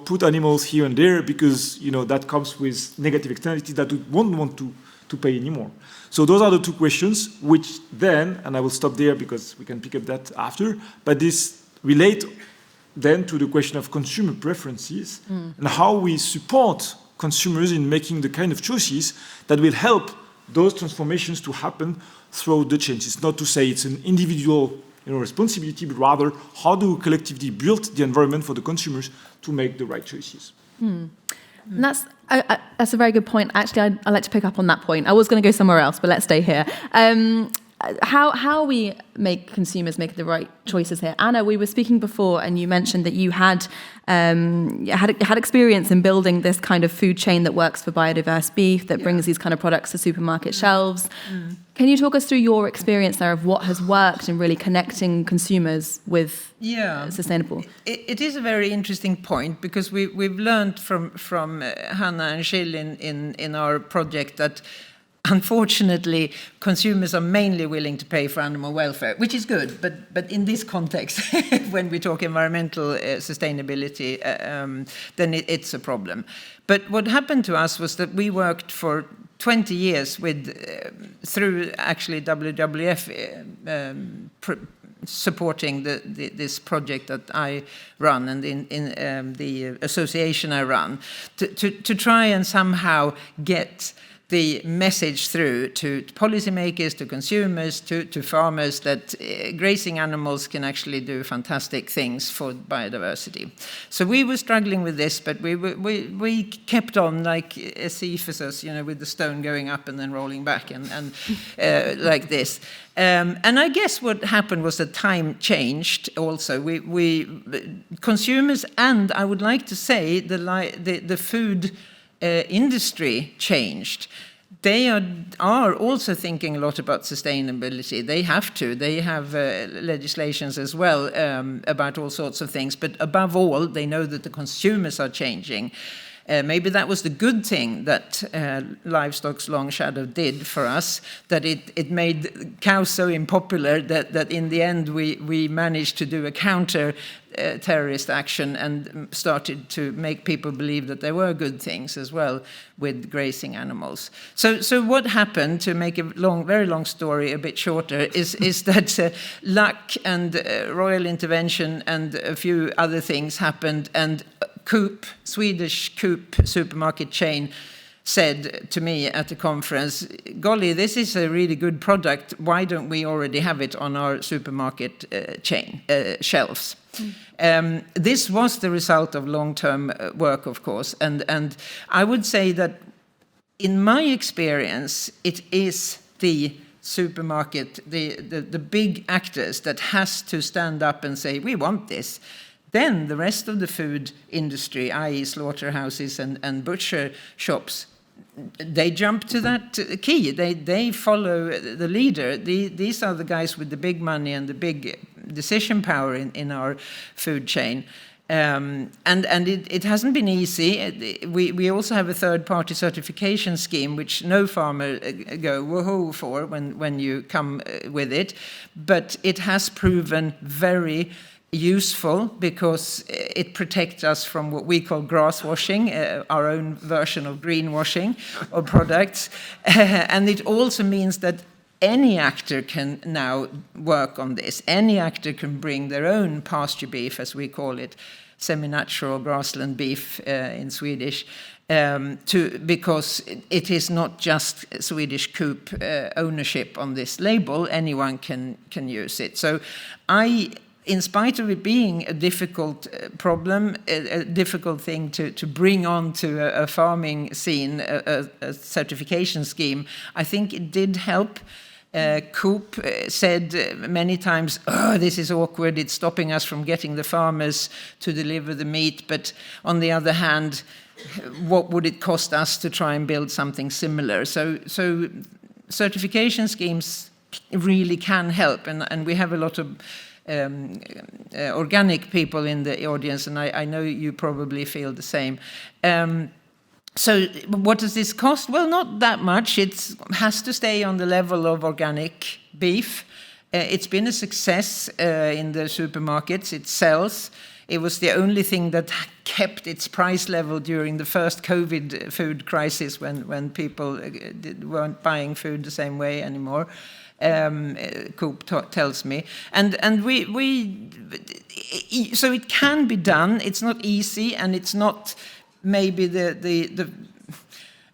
put animals here and there because, that comes with negative externalities that we won't want to pay anymore. So those are the 2 questions, which then, and I will stop there because we can pick up that after, but this relate then to the question of consumer preferences and how we support consumers in making the kind of choices that will help those transformations to happen through the changes. Not to say it's an individual responsibility, but rather how do we collectively build the environment for the consumers to make the right choices. And that's a very good point. Actually, I'd like to pick up on that point. I was going to go somewhere else, but let's stay here. How we make consumers make the right choices here. Anna, we were speaking before, and you mentioned that you had experience in building this kind of food chain that works for biodiverse beef, that brings these kind of products to supermarket shelves. Can you talk us through your experience there of what has worked in really connecting consumers with sustainable? It is a very interesting point because we've learned from Hannah and Gilles in our project that unfortunately, consumers are mainly willing to pay for animal welfare, which is good, but in this context, when we talk environmental sustainability, then it's a problem. But what happened to us was that we worked for 20 years through actually WWF supporting this project that I run and in the association I run, to try and somehow get the message through to policymakers, to consumers, to farmers that grazing animals can actually do fantastic things for biodiversity. So we were struggling with this, but we kept on like Sisyphus, with the stone going up and then rolling back and like this. And I guess what happened was that time changed also. We consumers, and I would like to say the food industry changed. They are also thinking a lot about sustainability. They have to. They have legislations as well about all sorts of things. But above all, they know that the consumers are changing. Maybe that was the good thing that Livestock's Long Shadow did for us, that it made cows so unpopular that in the end we managed to do a counter terrorist action and started to make people believe that there were good things as well with grazing animals. So what happened, to make a very long story a bit shorter, is that luck and royal intervention and a few other things happened, and Coop, Swedish Coop supermarket chain, said to me at the conference, golly, this is a really good product. Why don't we already have it on our supermarket chain shelves? This was the result of long-term work, of course. And I would say that in my experience, it is the supermarket, the big actors that has to stand up and say, we want this. Then the rest of the food industry, i.e. slaughterhouses and butcher shops, they jump to that key. They follow the leader. These are the guys with the big money and the big decision power in our food chain. And it hasn't been easy. We also have a third-party certification scheme, which no farmer go woohoo for when you come with it. But it has proven very useful because it protects us from what we call grass washing, our own version of greenwashing of products. And it also means that any actor can now work on this. Any actor can bring their own pasture beef, as we call it, semi-natural grassland beef in Swedish, because it is not just Swedish Coop ownership on this label. Anyone can use it. So in spite of it being a difficult problem, a difficult thing to bring onto a farming scene, a certification scheme, I think it did help. Coop said many times, oh, this is awkward, it's stopping us from getting the farmers to deliver the meat, but on the other hand, what would it cost us to try and build something similar? So certification schemes really can help, and we have a lot of organic people in the audience, and I know you probably feel the same. So what does this cost? Well, not that much. It has to stay on the level of organic beef. It's been a success in the supermarkets. It sells. It was the only thing that kept its price level during the first COVID food crisis when people weren't buying food the same way anymore. Coop tells me, and so it can be done. It's not easy, and it's not maybe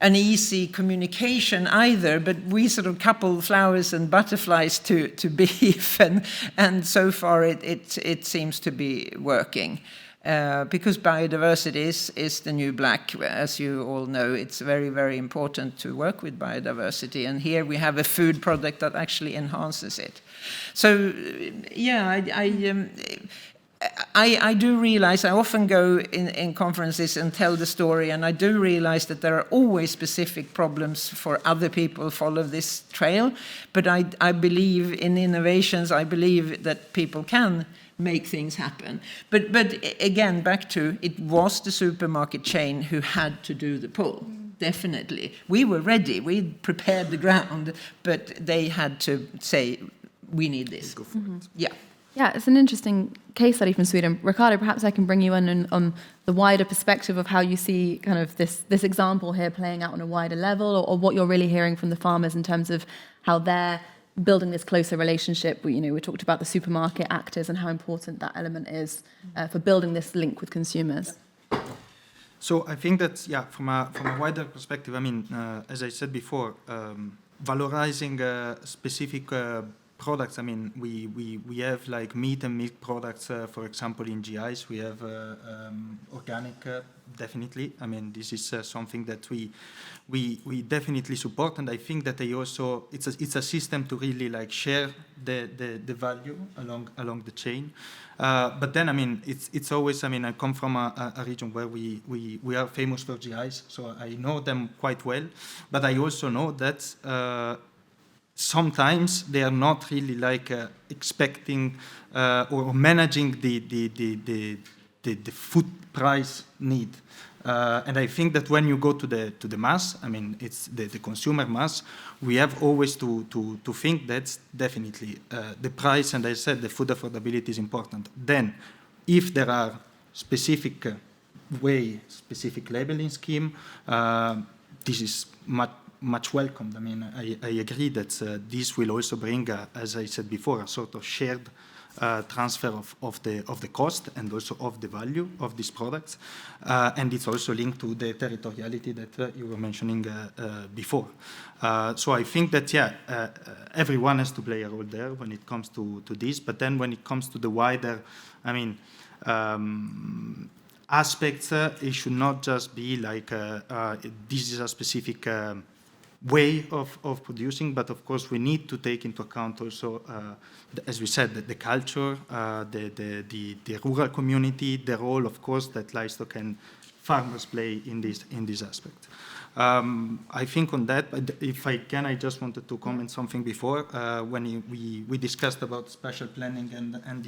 an easy communication either. But we sort of couple flowers and butterflies to beef, and so far it seems to be working. Because biodiversity is the new black, as you all know. It's very, very important to work with biodiversity, and here we have a food product that actually enhances it. So, yeah, I do realize, I often go in conferences and tell the story, and I do realize that there are always specific problems for other people follow this trail, but I believe in innovations. I believe that people can make things happen. But again, back to, it was the supermarket chain who had to do the pull, definitely. We were ready, we prepared the ground, but they had to say, we need this. Go for it. Yeah. Yeah, it's an interesting case study from Sweden. Ricardo, perhaps I can bring you in on the wider perspective of how you see kind of this example here playing out on a wider level, or what you're really hearing from the farmers in terms of how they're building this closer relationship. We talked about the supermarket actors and how important that element is for building this link with consumers. So I think that, yeah, from a wider perspective, I mean, as I said before, valorizing specific products. I mean, we have like meat and milk products, for example, in GIs. We have organic, definitely. I mean, this is something that we definitely support, and I think that they also it's a system to really like share the value along the chain. But then, I mean, it's always. I mean, I come from a region where we are famous for GIs, so I know them quite well. But I also know that. Sometimes they are not really like expecting or managing the food price need, and I think that when you go to the mass, I mean it's the consumer mass, we have always to think that's definitely the price, and I said the food affordability is important. Then, if there are specific labeling scheme, this is much welcomed. I mean, I agree that this will also bring, as I said before, a sort of shared transfer of the cost and also of the value of these products. And it's also linked to the territoriality that you were mentioning before. So I think that, everyone has to play a role there when it comes to this. But then when it comes to the wider, aspects, it should not just be like this is a specific way of producing, but of course we need to take into account also, as we said, the culture, the rural community, the role, of course, that livestock and farmers play in this aspect. I think on that, if I can, I just wanted to comment something before when we discussed about spatial planning and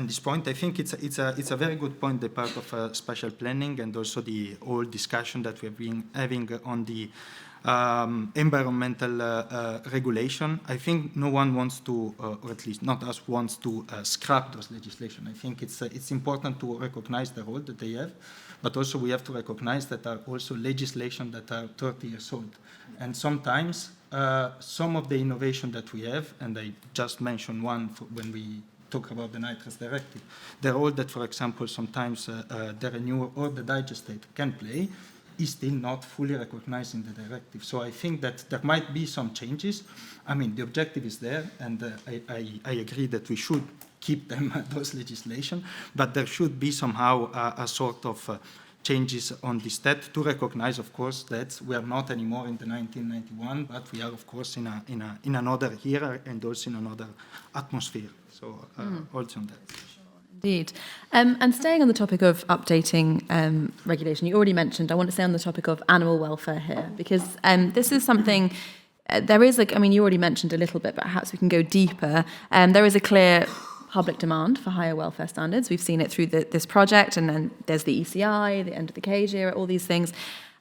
this point. I think it's a very good point, the part of spatial planning and also the whole discussion that we've been having on the environmental regulation. I think no one wants to, or at least not us, wants to scrap those legislation. I think it's important to recognize the role that they have, but also we have to recognize that there are also legislation that are 30 years old. And sometimes some of the innovation that we have, and I just mentioned one when we talk about the nitrates directive, the role that, for example, sometimes the renewer or the digestate can play is still not fully recognized in the directive. So I think that there might be some changes. I mean, the objective is there, and I agree that we should keep them, those legislation, but there should be somehow a sort of changes on this stat to recognize, of course, that we are not anymore in the 1991, but we are, of course, in another era and also in another atmosphere. So also on that. Indeed. And staying on the topic of updating regulation, you already mentioned, I want to stay on the topic of animal welfare here, because this is something, there is, you already mentioned a little bit, but perhaps we can go deeper. There is a clear public demand for higher welfare standards. We've seen it through this project, and then there's the ECI, the end of the cage era, all these things.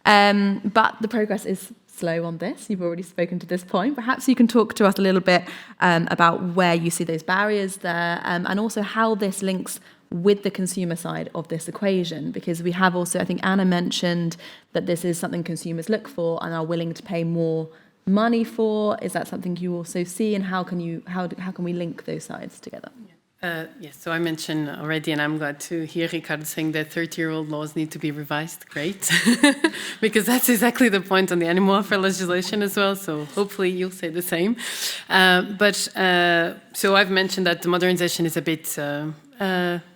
But the progress is slow on this. You've already spoken to this point. Perhaps you can talk to us a little bit about where you see those barriers there, and also how this links with the consumer side of this equation, because we have also, I think Anna mentioned that this is something consumers look for and are willing to pay more money for. Is that something you also see, and how can we link those sides together? Yes, so I mentioned already, and I'm glad to hear Ricardo saying that 30-year-old laws need to be revised. Great, because that's exactly the point on the animal welfare legislation as well, so hopefully you'll say the same. So I've mentioned that the modernization is a bit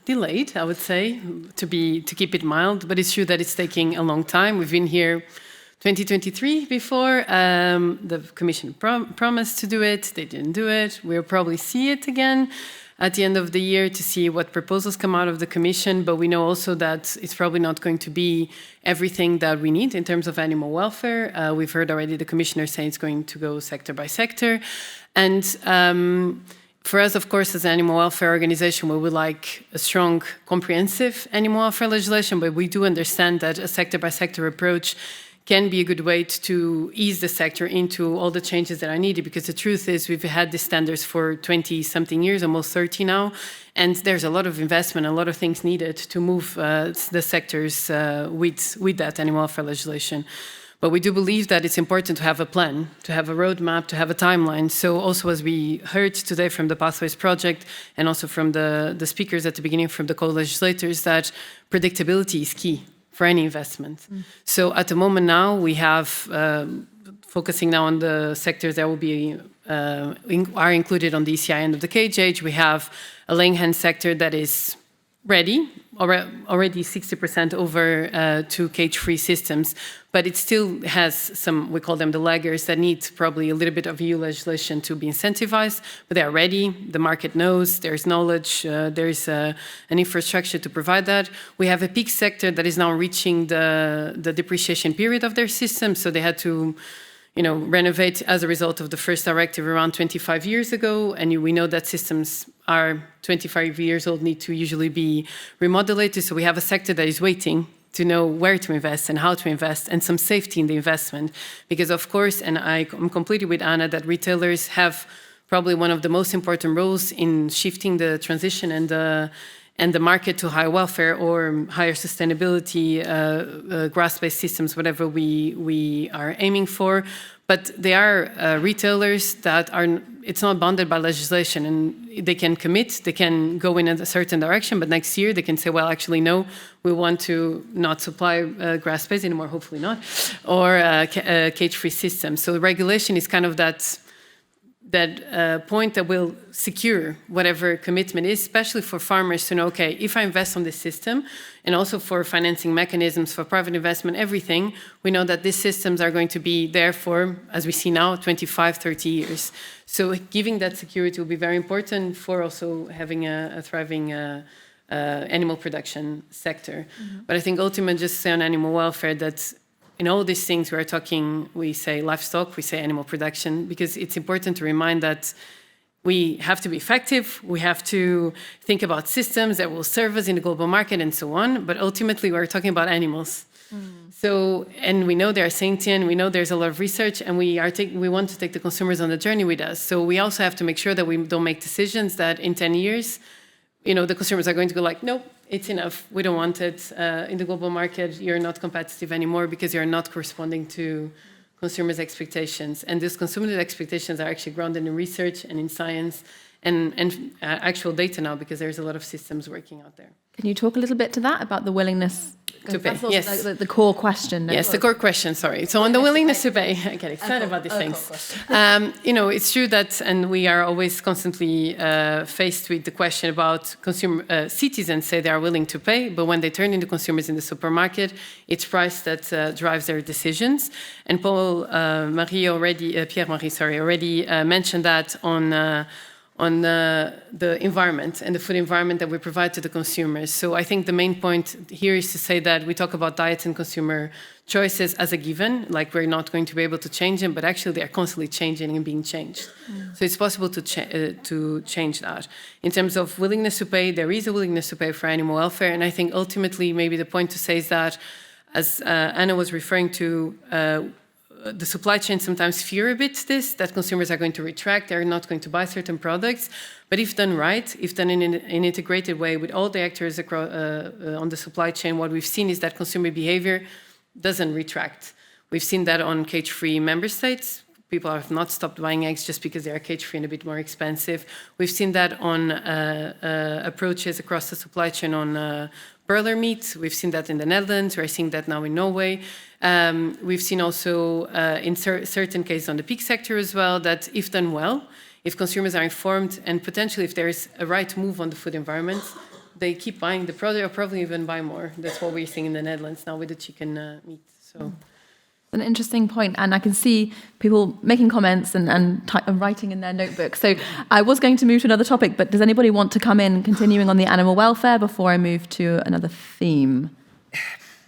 delayed, I would say, to keep it mild, but it's true that it's taking a long time. We've been here 2023 before. The Commission promised to do it, they didn't do it. We'll probably see it again at the end of the year to see what proposals come out of the Commission, but we know also that it's probably not going to be everything that we need in terms of animal welfare. We've heard already the Commissioner say it's going to go sector by sector. And for us, of course, as an animal welfare organization, we would like a strong, comprehensive animal welfare legislation, but we do understand that a sector by sector approach can be a good way to ease the sector into all the changes that are needed, because the truth is we've had these standards for 20-something years, almost 30 now, and there's a lot of investment, a lot of things needed to move the sectors with that animal welfare legislation. But we do believe that it's important to have a plan, to have a roadmap, to have a timeline. So also, as we heard today from the Pathways Project and also from the speakers at the beginning from the co-legislators, that predictability is key for any investment. So at the moment now, we have, focusing now on the sectors that will be are included on the ECI end of the cage age, we have a laying hen sector that is ready, already 60% over to cage-free systems, but it still has some, we call them the laggers, that need probably a little bit of EU legislation to be incentivized, but they are ready, the market knows, there's knowledge, there's an infrastructure to provide that. We have a pig sector that is now reaching the depreciation period of their system, so they had to renovate as a result of the first directive around 25 years ago, and we know that systems are 25 years old, need to usually be remodelated, so we have a sector that is waiting to know where to invest and how to invest, and some safety in the investment. Because of course, and I'm completely with Anna, that retailers have probably one of the most important roles in shifting the transition and the market to higher welfare or higher sustainability, grass-based systems, whatever we are aiming for. But they are retailers that it's not bounded by legislation, and they can commit, they can go in a certain direction, but next year they can say, well, actually, no, we want to not supply grass space anymore, hopefully not, or cage-free system. So the regulation is kind of that point that will secure whatever commitment is, especially for farmers to know, okay, if I invest on this system, and also for financing mechanisms, for private investment, everything, we know that these systems are going to be there for, as we see now, 25, 30 years. So giving that security will be very important for also having a thriving animal production sector. But I think ultimately, just say on animal welfare, that in all these things we're talking, we say livestock, we say animal production, because it's important to remind that we have to be effective, we have to think about systems that will serve us in the global market and so on, but ultimately we're talking about animals. So, and we know they are sentient, we know there's a lot of research, and we want to take the consumers on the journey with us. So we also have to make sure that we don't make decisions that in 10 years, the consumers are going to go like, nope, it's enough, we don't want it. In the global market, you're not competitive anymore because you're not corresponding to consumers' expectations. And these consumers' expectations are actually grounded in research and in science and actual data now, because there's a lot of systems working out there. Can you talk a little bit to that, about the willingness to pay? Yes. The core question. Yes, the core question, sorry. So on the willingness to pay, I get excited about these things. It's true that, and we are always constantly faced with the question about citizens say they are willing to pay, but when they turn into consumers in the supermarket, it's price that drives their decisions. And Pierre-Marie already mentioned that on the environment and the food environment that we provide to the consumers. So I think the main point here is to say that we talk about diets and consumer choices as a given, like we're not going to be able to change them, but actually they are constantly changing and being changed. So it's possible to change that. In terms of willingness to pay, there is a willingness to pay for animal welfare, and I think ultimately maybe the point to say is that, as Anna was referring to, the supply chain sometimes fear a bit this, that consumers are going to retract, they're not going to buy certain products. But if done right, if done in an integrated way with all the actors across, on the supply chain, what we've seen is that consumer behavior doesn't retract. We've seen that on cage-free member states. People have not stopped buying eggs just because they are cage-free and a bit more expensive. We've seen that on approaches across the supply chain on broiler meat. We've seen that in the Netherlands. We're seeing that now in Norway. We've seen also in certain cases on the pig sector as well, that if done well, if consumers are informed and potentially if there's a right move on the food environment, they keep buying the product or probably even buy more. That's what we're seeing in the Netherlands now with the chicken meat. So. An interesting point, and I can see people making comments and writing in their notebooks. So I was going to move to another topic, but does anybody want to come in continuing on the animal welfare before I move to another theme?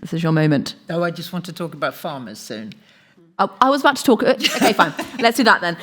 This is your moment. Oh, I just want to talk about farmers soon. Oh, I was about to talk. Okay, fine. Let's do that then.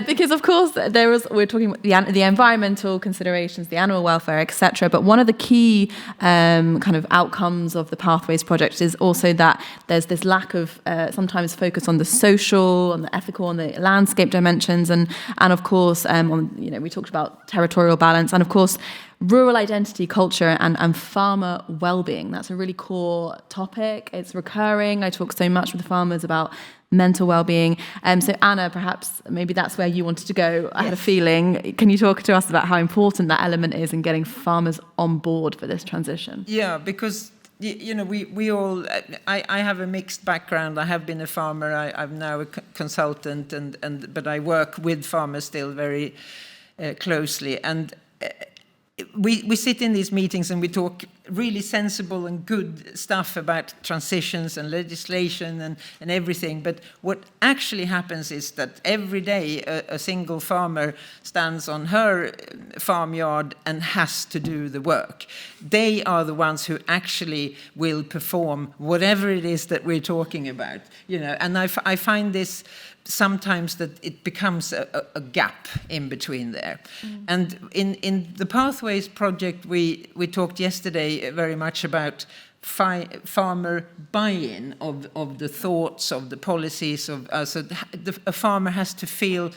Because of course we're talking about the environmental considerations, the animal welfare, etc. But one of the key kind of outcomes of the Pathways project is also that there's this lack of sometimes focus on the social, on the ethical, on the landscape dimensions, and of course we talked about territorial balance, and of course rural identity, culture, and farmer well-being. That's a really core topic. It's recurring. I talk so much with the farmers about mental well-being. So Anna, perhaps maybe that's where you wanted to go. I had a feeling. Can you talk to us about how important that element is in getting farmers on board for this transition? Yeah, because we all. I have a mixed background. I have been a farmer. I'm now a consultant, but I work with farmers still very closely. And we sit in these meetings and we talk really sensible and good stuff about transitions and legislation and everything. But what actually happens is that every day a single farmer stands on her farmyard and has to do the work. They are the ones who actually will perform whatever it is that we're talking about. And I find this sometimes that it becomes a gap in between there. And in the Pathways project, we talked yesterday very much about farmer buy-in of the thoughts, of the policies. So a farmer has to feel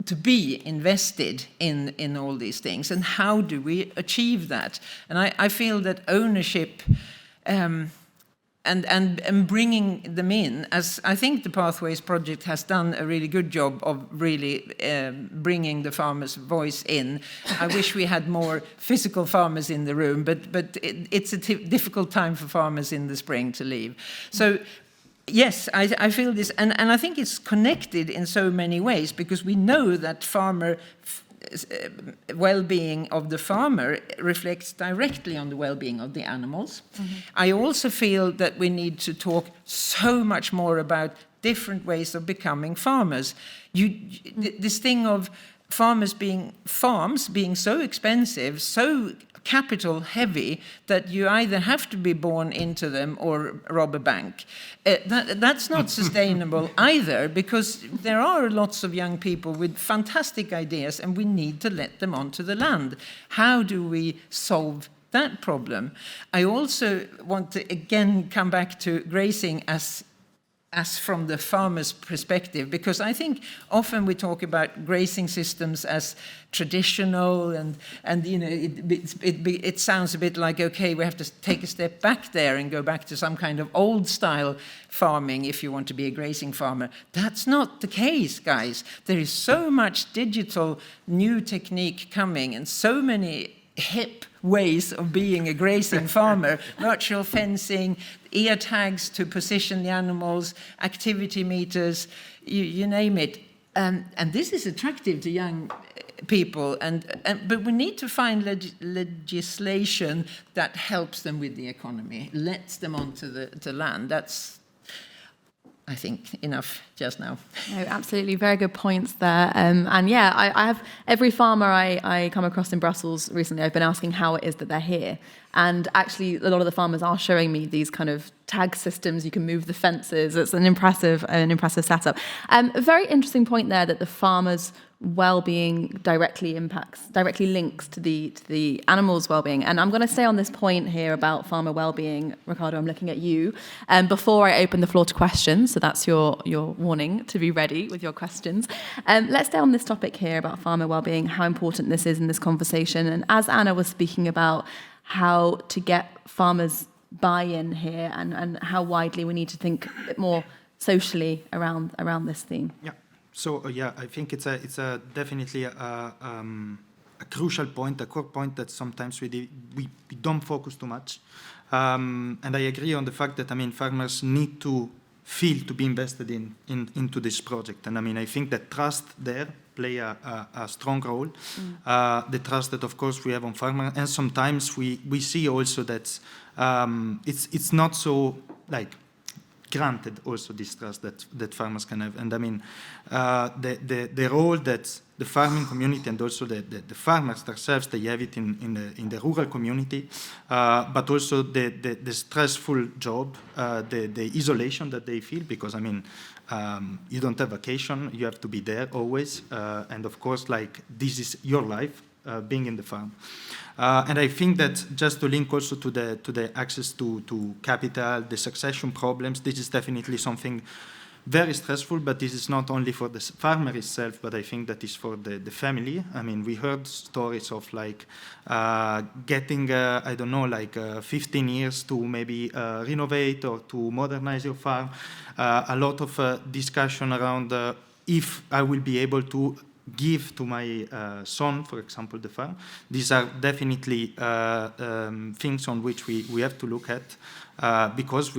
to be invested in all these things. And how do we achieve that? And I feel that ownership and bringing them in, as I think the Pathways project has done a really good job of really bringing the farmers' voice in. I wish we had more physical farmers in the room, but it's a difficult time for farmers in the spring to leave. So yes, I feel this, and I think it's connected in so many ways, because we know that farmer well-being of the farmer reflects directly on the well-being of the animals. Mm-hmm. I also feel that we need to talk so much more about different ways of becoming farmers. This thing of farms being so expensive, so capital heavy, that you either have to be born into them or rob a bank. That's not sustainable either, because there are lots of young people with fantastic ideas and we need to let them onto the land. How do we solve that problem? I also want to again come back to grazing as from the farmer's perspective, because I think often we talk about grazing systems as traditional, and you know, it sounds a bit like, okay, we have to take a step back there and go back to some kind of old style farming if you want to be a grazing farmer. That's not the case, guys. There is so much digital new technique coming and so many hip ways of being a grazing farmer, virtual fencing, ear tags to position the animals, activity meters, you name it. And this is attractive to young people, but we need to find legislation that helps them with the economy, lets them onto the land. That's, I think, enough just now. No, absolutely, very good points there. And yeah, I have every farmer I come across in Brussels recently, I've been asking how it is that they're here. And actually, a lot of the farmers are showing me these kind of tag systems. You can move the fences. It's an impressive setup. A very interesting point there, that the farmers' well-being directly links to the animals' well-being. And I'm going to stay on this point here about farmer well-being. Ricardo, I'm looking at you. Before I open the floor to questions, so that's your warning to be ready with your questions. Let's stay on this topic here about farmer well-being, how important this is in this conversation. And as Anna was speaking about how to get farmers' buy-in here, and how widely we need to think a bit more socially around this theme. Yeah. So yeah, I think it's definitely a crucial point, a core point that sometimes we don't focus too much. And I agree on the fact that, I mean, farmers need to feel to be invested into this project. And I mean, I think that trust there play a strong role. The trust that, of course, we have on farmers, and sometimes we see also that it's not so like granted also this trust that farmers can have. And I mean, the role that the farming community and also the farmers themselves, they have it in the rural community, but also the stressful job, the isolation that they feel, because I mean, you don't have vacation, you have to be there always, and of course, like, this is your life, being in the farm. And I think that, just to link also to the access to capital, the succession problems, this is definitely something very stressful, but this is not only for the farmer itself, but I think that is for the family. I mean, we heard stories of like getting, I don't know, like 15 years to maybe renovate or to modernize your farm. A lot of discussion around if I will be able to give to my son, for example, the farm. These are definitely things on which we have to look at, because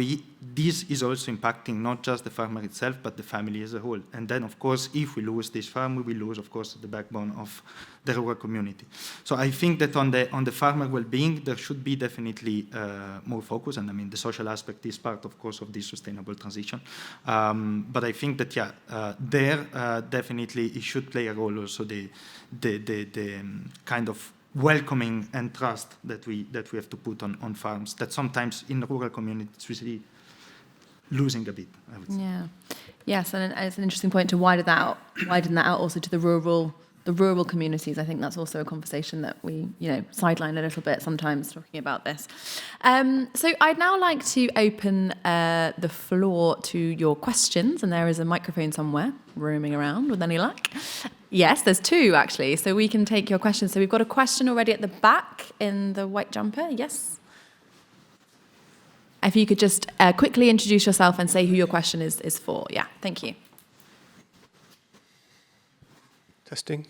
this is also impacting not just the farmer itself, but the family as a whole. And then, of course, if we lose this farm, we will lose, of course, the backbone of the rural community. So I think that on the farmer well-being, there should be definitely more focus. And I mean, the social aspect is part, of course, of this sustainable transition. But I think that, yeah, there definitely it should play a role also the kind of welcoming and trust that we have to put on farms, that sometimes in rural communities we see losing a bit, I would say. Yeah. Yes, and it's an interesting point to widen that out also to the rural communities. I think that's also a conversation that we, sideline a little bit sometimes talking about this. So I'd now like to open the floor to your questions, and there is a microphone somewhere roaming around with any luck. Yes, there's two actually, so we can take your questions. So we've got a question already at the back in the white jumper. Yes. if you could just quickly introduce yourself and say who your question is for. Yeah, thank you. Testing.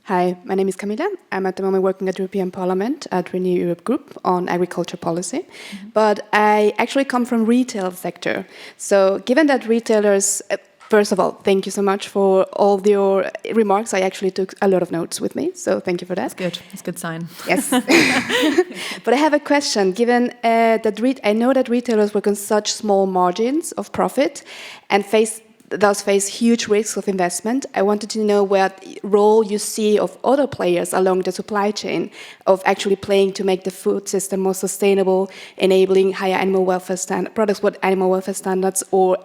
Hi, my name is Camilla. I'm at the moment working at the European Parliament at Renew Europe Group on agriculture policy. But I actually come from retail sector. So given that retailers, first of all, thank you so much for all your remarks. I actually took a lot of notes with me, so thank you for that. That's good. That's a good sign. Yes. But I have a question. Given that I know that retailers work on such small margins of profit and thus face huge risks of investment, I wanted to know what role you see of other players along the supply chain of actually playing to make the food system more sustainable, enabling higher animal welfare products, what animal welfare standards, or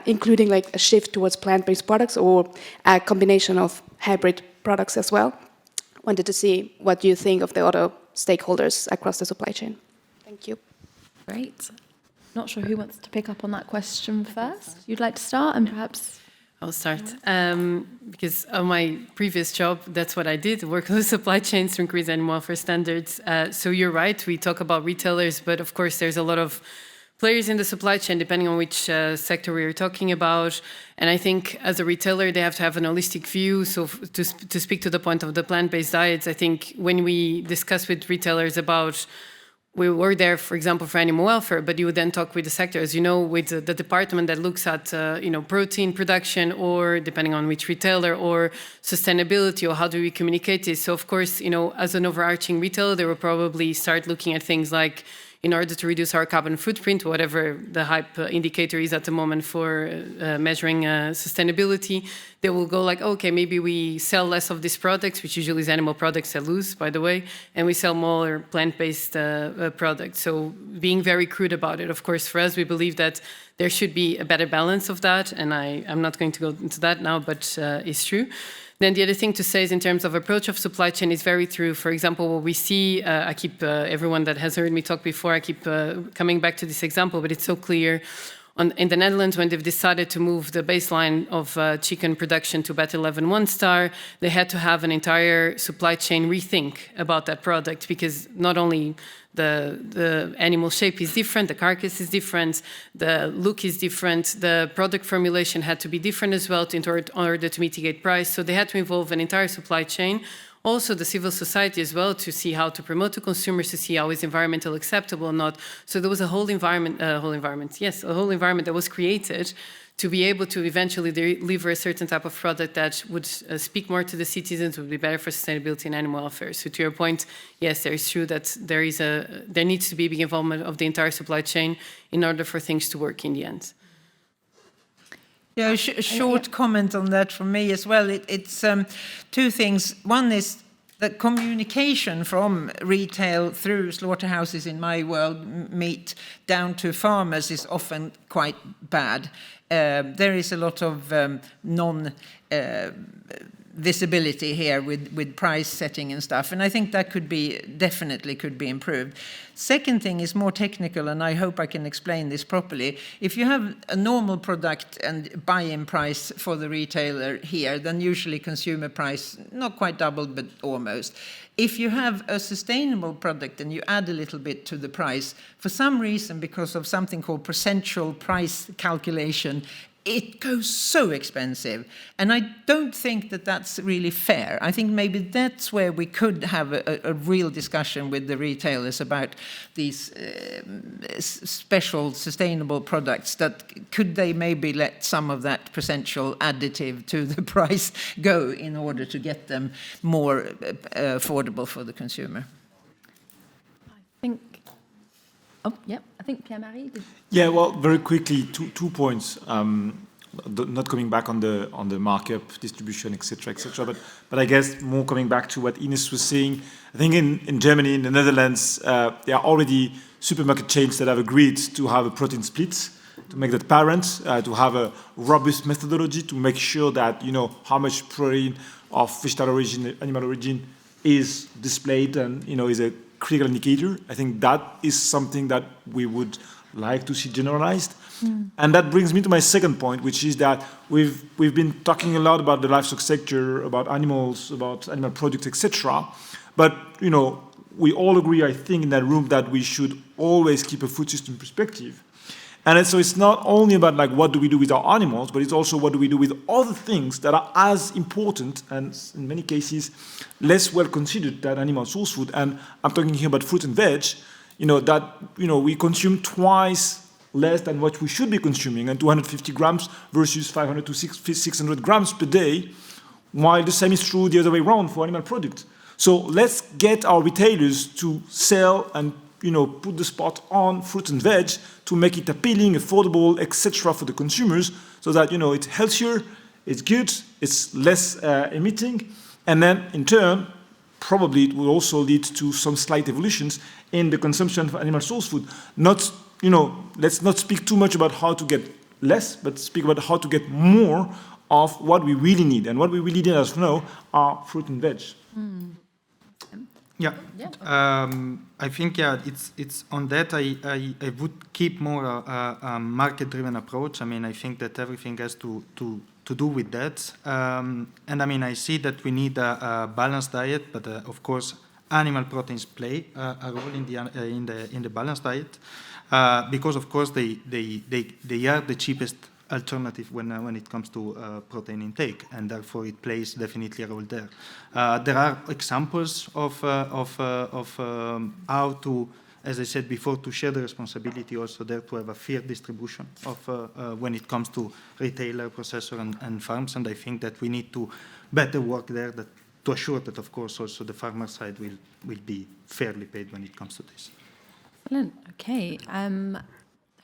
including like a shift towards plant-based products or a combination of hybrid products as well. Wanted to see what you think of the other stakeholders across the supply chain. Thank you. Great. Not sure who wants to pick up on that question first. You'd like to start, and perhaps I'll start. Because on my previous job, that's what I did, work with supply chains to increase animal welfare standards. So you're right, we talk about retailers, but of course there's a lot of players in the supply chain, depending on which sector we're talking about. And I think as a retailer, they have to have an holistic view. So to speak to the point of the plant-based diets, I think when we discuss with retailers about, we were there, for example, for animal welfare, but you would then talk with the sector, as you know, with the department that looks at, protein production, or depending on which retailer, or sustainability, or how do we communicate this. So of course, as an overarching retailer, they will probably start looking at things like, in order to reduce our carbon footprint, whatever the hype indicator is at the moment for measuring sustainability, they will go like, okay, maybe we sell less of these products, which usually is animal products that lose, by the way, and we sell more plant-based products. So being very crude about it. Of course, for us, we believe that there should be a better balance of that, and I'm not going to go into that now, but it's true. Then the other thing to say is in terms of approach of supply chain is very true. For example, what we see, I keep, everyone that has heard me talk before, I keep coming back to this example, but it's so clear. In the Netherlands, when they've decided to move the baseline of chicken production to better 11 one-star, they had to have an entire supply chain rethink about that product, because not only the animal shape is different, the carcass is different, the look is different, the product formulation had to be different as well in order to mitigate price. So they had to involve an entire supply chain. Also the civil society as well, to see how to promote to consumers, to see how is environmental acceptable or not. So there was a whole environment that was created to be able to eventually deliver a certain type of product that would speak more to the citizens, would be better for sustainability and animal welfare. So to your point, yes, there is true that there needs to be a big involvement of the entire supply chain in order for things to work in the end. Yeah, a short comment on that from me as well. It's two things. One is the communication from retail through slaughterhouses, in my world, meat down to farmers is often quite bad. There is a lot of non-visibility here with price setting and stuff, and I think that definitely could be improved. Second thing is more technical, and I hope I can explain this properly. If you have a normal product and buy-in price for the retailer here, then usually consumer price, not quite doubled, but almost. If you have a sustainable product and you add a little bit to the price, for some reason, because of something called percentual price calculation, it goes so expensive. And I don't think that that's really fair. I think maybe that's where we could have a real discussion with the retailers about these special sustainable products, that could they maybe let some of that percentual additive to the price go in order to get them more affordable for the consumer. I think Pierre-Marie did. Yeah, well, very quickly, two points. Not coming back on the markup, distribution, etc., but I guess more coming back to what Ines was saying. I think in Germany, in the Netherlands, there are already supermarket chains that have agreed to have a protein split, to make that parent, to have a robust methodology to make sure that how much protein of vegetable origin, animal origin is displayed, and is a critical indicator. I think that is something that we would like to see generalized. And that brings me to my second point, which is that we've been talking a lot about the livestock sector, about animals, about animal products, etc. But we all agree, I think, in that room that we should always keep a food system perspective. And so it's not only about like what do we do with our animals, but it's also what do we do with other things that are as important and in many cases less well considered than animal source food. And I'm talking here about fruit and veg, that we consume twice less than what we should be consuming, and 250 grams versus 500 to 600 grams per day, while the same is true the other way around for animal products. So let's get our retailers to sell and put the spot on fruit and veg to make it appealing, affordable, etc. for the consumers, so that it's healthier, it's good, it's less emitting, and then in turn, probably it will also lead to some slight evolutions in the consumption of animal source food. Not, let's not speak too much about how to get less, but speak about how to get more of what we really need. And what we really need, as we know, are fruit and veg. Mm. Yeah, I think it's on that. I would keep more a market-driven approach. I mean, I think that everything has to do with that. And I mean, I see that we need a balanced diet, but of course, animal proteins play a role in the balanced diet because of course they are the cheapest alternative when it comes to protein intake, and therefore it plays definitely a role there. There are examples of how to, as I said before, to share the responsibility also there to have a fair distribution of when it comes to retailer, processor, and farms, and I think that we need to better work there to assure that, of course, also the farmer side will be fairly paid when it comes to this. Excellent. Okay. I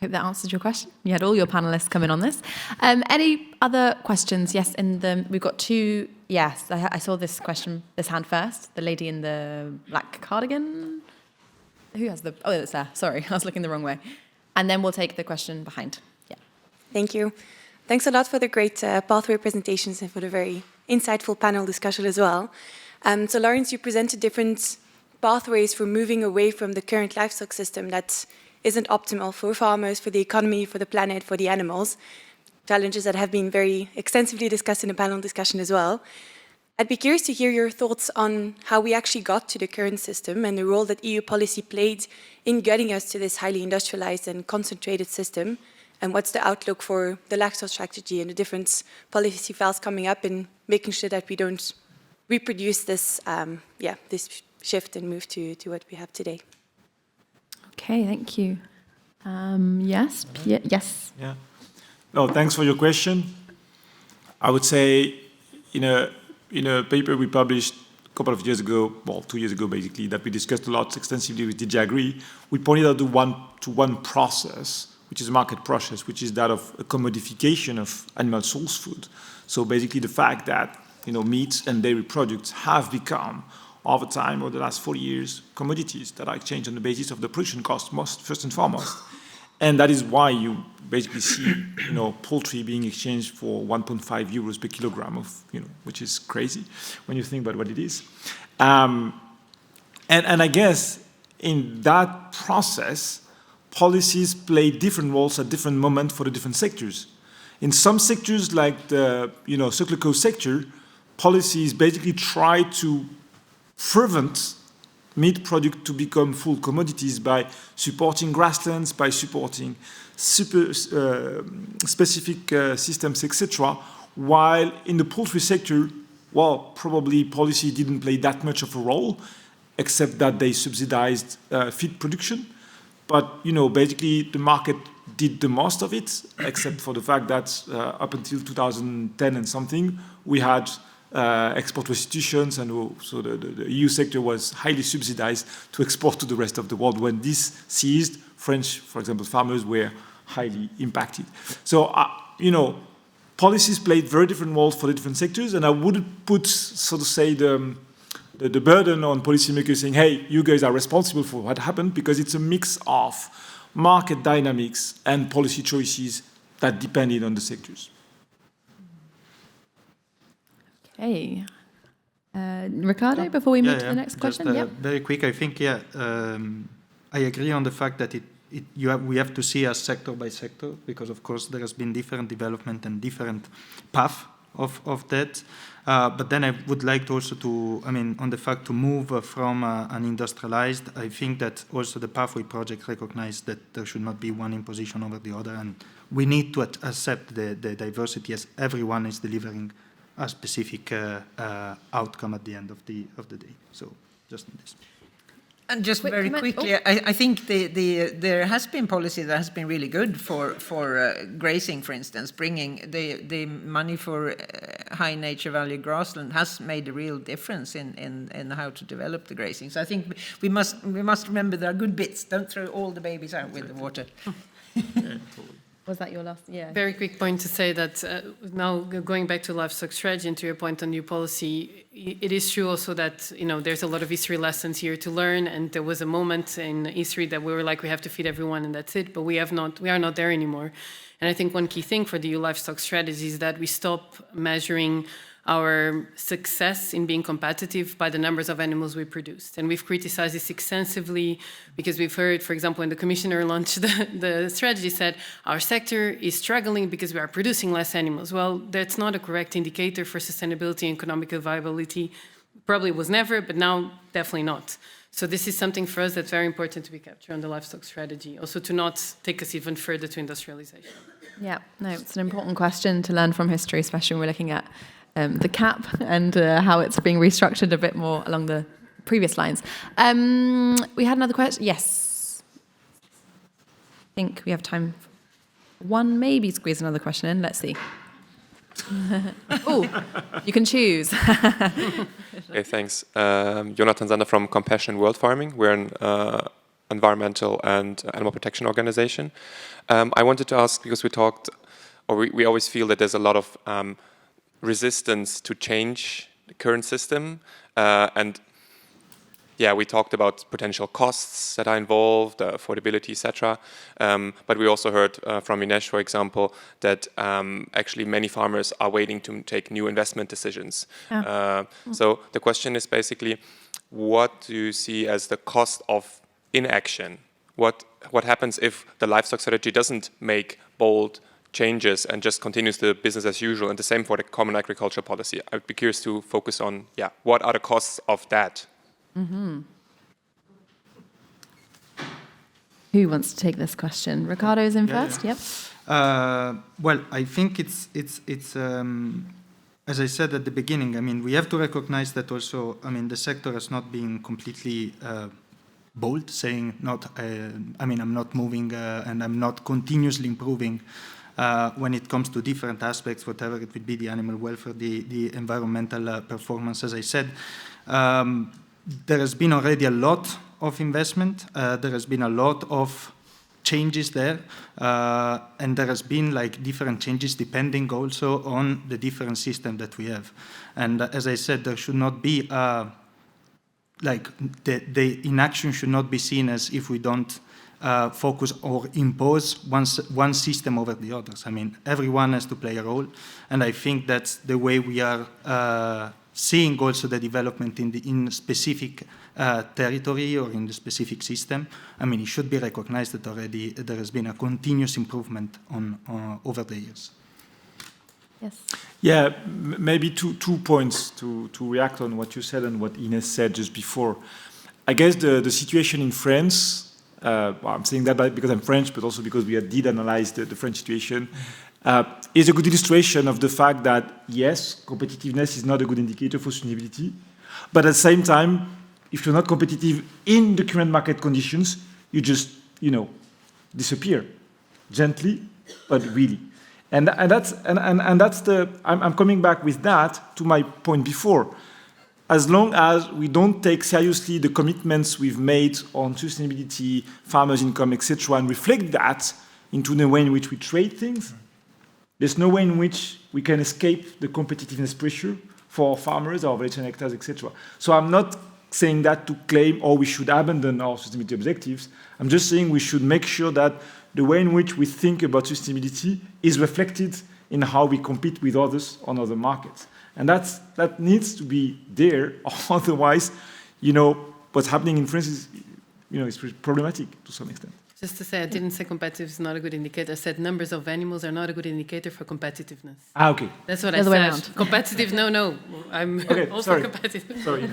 hope that answered your question. You had all your panelists come in on this. Any other questions? Yes, we've got two. Yes, I saw this hand first. The lady in the black cardigan. Who has the? Oh, it's there. Sorry, I was looking the wrong way. And then we'll take the question behind. Yeah. Thank you. Thanks a lot for the great pathway presentations and for the very insightful panel discussion as well. So, Lawrence, you presented different pathways for moving away from the current livestock system that isn't optimal for farmers, for the economy, for the planet, for the animals. Challenges that have been very extensively discussed in the panel discussion as well. I'd be curious to hear your thoughts on how we actually got to the current system and the role that EU policy played in getting us to this highly industrialized and concentrated system, and what's the outlook for the livestock strategy and the different policy files coming up in making sure that we don't reproduce this, this shift and move to what we have today. Okay, thank you. Yes. Yes. Yeah. No, thanks for your question. I would say in a paper we published a couple of years ago, 2 years ago basically, that we discussed a lot extensively with DG Agri, we pointed out to one process, which is a market process, which is that of a commodification of animal source food. So basically the fact that meats and dairy products have become over time, over the last 40 years, commodities that are exchanged on the basis of the production cost, first and foremost. And that is why you basically see, poultry being exchanged for 1.5 euros per kilogram of, which is crazy when you think about what it is. And I guess in that process, policies play different roles at different moments for the different sectors. In some sectors, like the, cyclical sector, policies basically try to prevent meat product to become full commodities by supporting grasslands, by supporting specific systems, etc. While in the poultry sector, probably policy didn't play that much of a role, except that they subsidized feed production. But basically the market did the most of it, except for the fact that up until 2010 and something, we had export restitutions, and so the EU sector was highly subsidized to export to the rest of the world. When this ceased, French, for example, farmers were highly impacted. So, policies played very different roles for the different sectors, and I wouldn't put, so to say, the burden on policymakers saying, hey, you guys are responsible for what happened, because it's a mix of market dynamics and policy choices that depended on the sectors. Okay. Ricardo, before we move to the next question? Very quick, I think, I agree on the fact that we have to see as sector by sector, because of course there has been different development and different path of that. But then I would like to also to, on the fact to move from an industrialized, I think that also the Pathway Project recognized that there should not be one imposition over the other, and we need to accept the diversity as everyone is delivering a specific outcome at the end of the day. So just on this. And just very quickly, I think there has been policy that has been really good for grazing, for instance. Bringing the money for high nature value grassland has made a real difference in how to develop the grazing. So I think we must remember there are good bits. Don't throw all the babies out with the water. Was that your last? Yeah. Very quick point to say that now going back to livestock strategy and to your point on new policy, it is true also that there's a lot of history lessons here to learn, and there was a moment in history that we were like, we have to feed everyone and that's it, but we are not there anymore. And I think one key thing for the EU livestock strategy is that we stop measuring our success in being competitive by the numbers of animals we produced. And we've criticized this extensively because we've heard, for example, when the commissioner launched the strategy said, our sector is struggling because we are producing less animals. Well, that's not a correct indicator for sustainability and economic viability. Probably was never, but now definitely not. So this is something for us that's very important to be captured on the livestock strategy, also to not take us even further to industrialization. Yeah, no, it's an important question to learn from history, especially when we're looking at the CAP and how it's being restructured a bit more along the previous lines. We had another question. Yes. I think we have time for one, maybe squeeze another question in. Let's see. Oh, you can choose. Okay, thanks. Jonathan Zander from Compassion World Farming. We're an environmental and animal protection organization. I wanted to ask, because we always feel that there's a lot of resistance to change the current system, and we talked about potential costs that are involved, affordability, etc. But we also heard from Ines, for example, that actually many farmers are waiting to take new investment decisions. So the question is basically, what do you see as the cost of inaction? What happens if the livestock strategy doesn't make bold changes and just continues the business as usual, and the same for the common agricultural policy? I would be curious to focus on, what are the costs of that? Mm-hmm. Who wants to take this question? Ricardo's in first. Yep. Well, I think it's as I said at the beginning. We have to recognize that also. The sector has not been completely bold, saying I'm not moving and I'm not continuously improving. When it comes to different aspects, whatever it would be, the animal welfare, the environmental performance, as I said, there has been already a lot of investment. There has been a lot of changes there, and there has been different changes depending also on the different system that we have. And as I said, there should not be the inaction should not be seen as if we don't focus or impose one system over the others. Everyone has to play a role, and I think that's the way we are seeing also the development in specific territory or in the specific system. It should be recognized that already there has been a continuous improvement over the years. Yes. Yeah, maybe two points to react on what you said and what Ines said just before. I guess the situation in France, I'm saying that because I'm French, but also because we did analyze the French situation, is a good illustration of the fact that, yes, competitiveness is not a good indicator for sustainability, but at the same time, if you're not competitive in the current market conditions, you just, disappear, gently, but really. And that's I'm coming back with that to my point before. As long as we don't take seriously the commitments we've made on sustainability, farmers' income, etc., and reflect that into the way in which we trade things, there's no way in which we can escape the competitiveness pressure for our farmers, our vegetarian hectares, etc. So I'm not saying that to claim, we should abandon our sustainability objectives. I'm just saying we should make sure that the way in which we think about sustainability is reflected in how we compete with others on other markets. And that needs to be there, otherwise, what's happening in France is, is problematic to some extent. Just to say, I didn't say competitive is not a good indicator. I said numbers of animals are not a good indicator for competitiveness. Ah, okay. That's what The I other way said. around. Competitive, no. I'm Okay, also sorry. competitive. Sorry.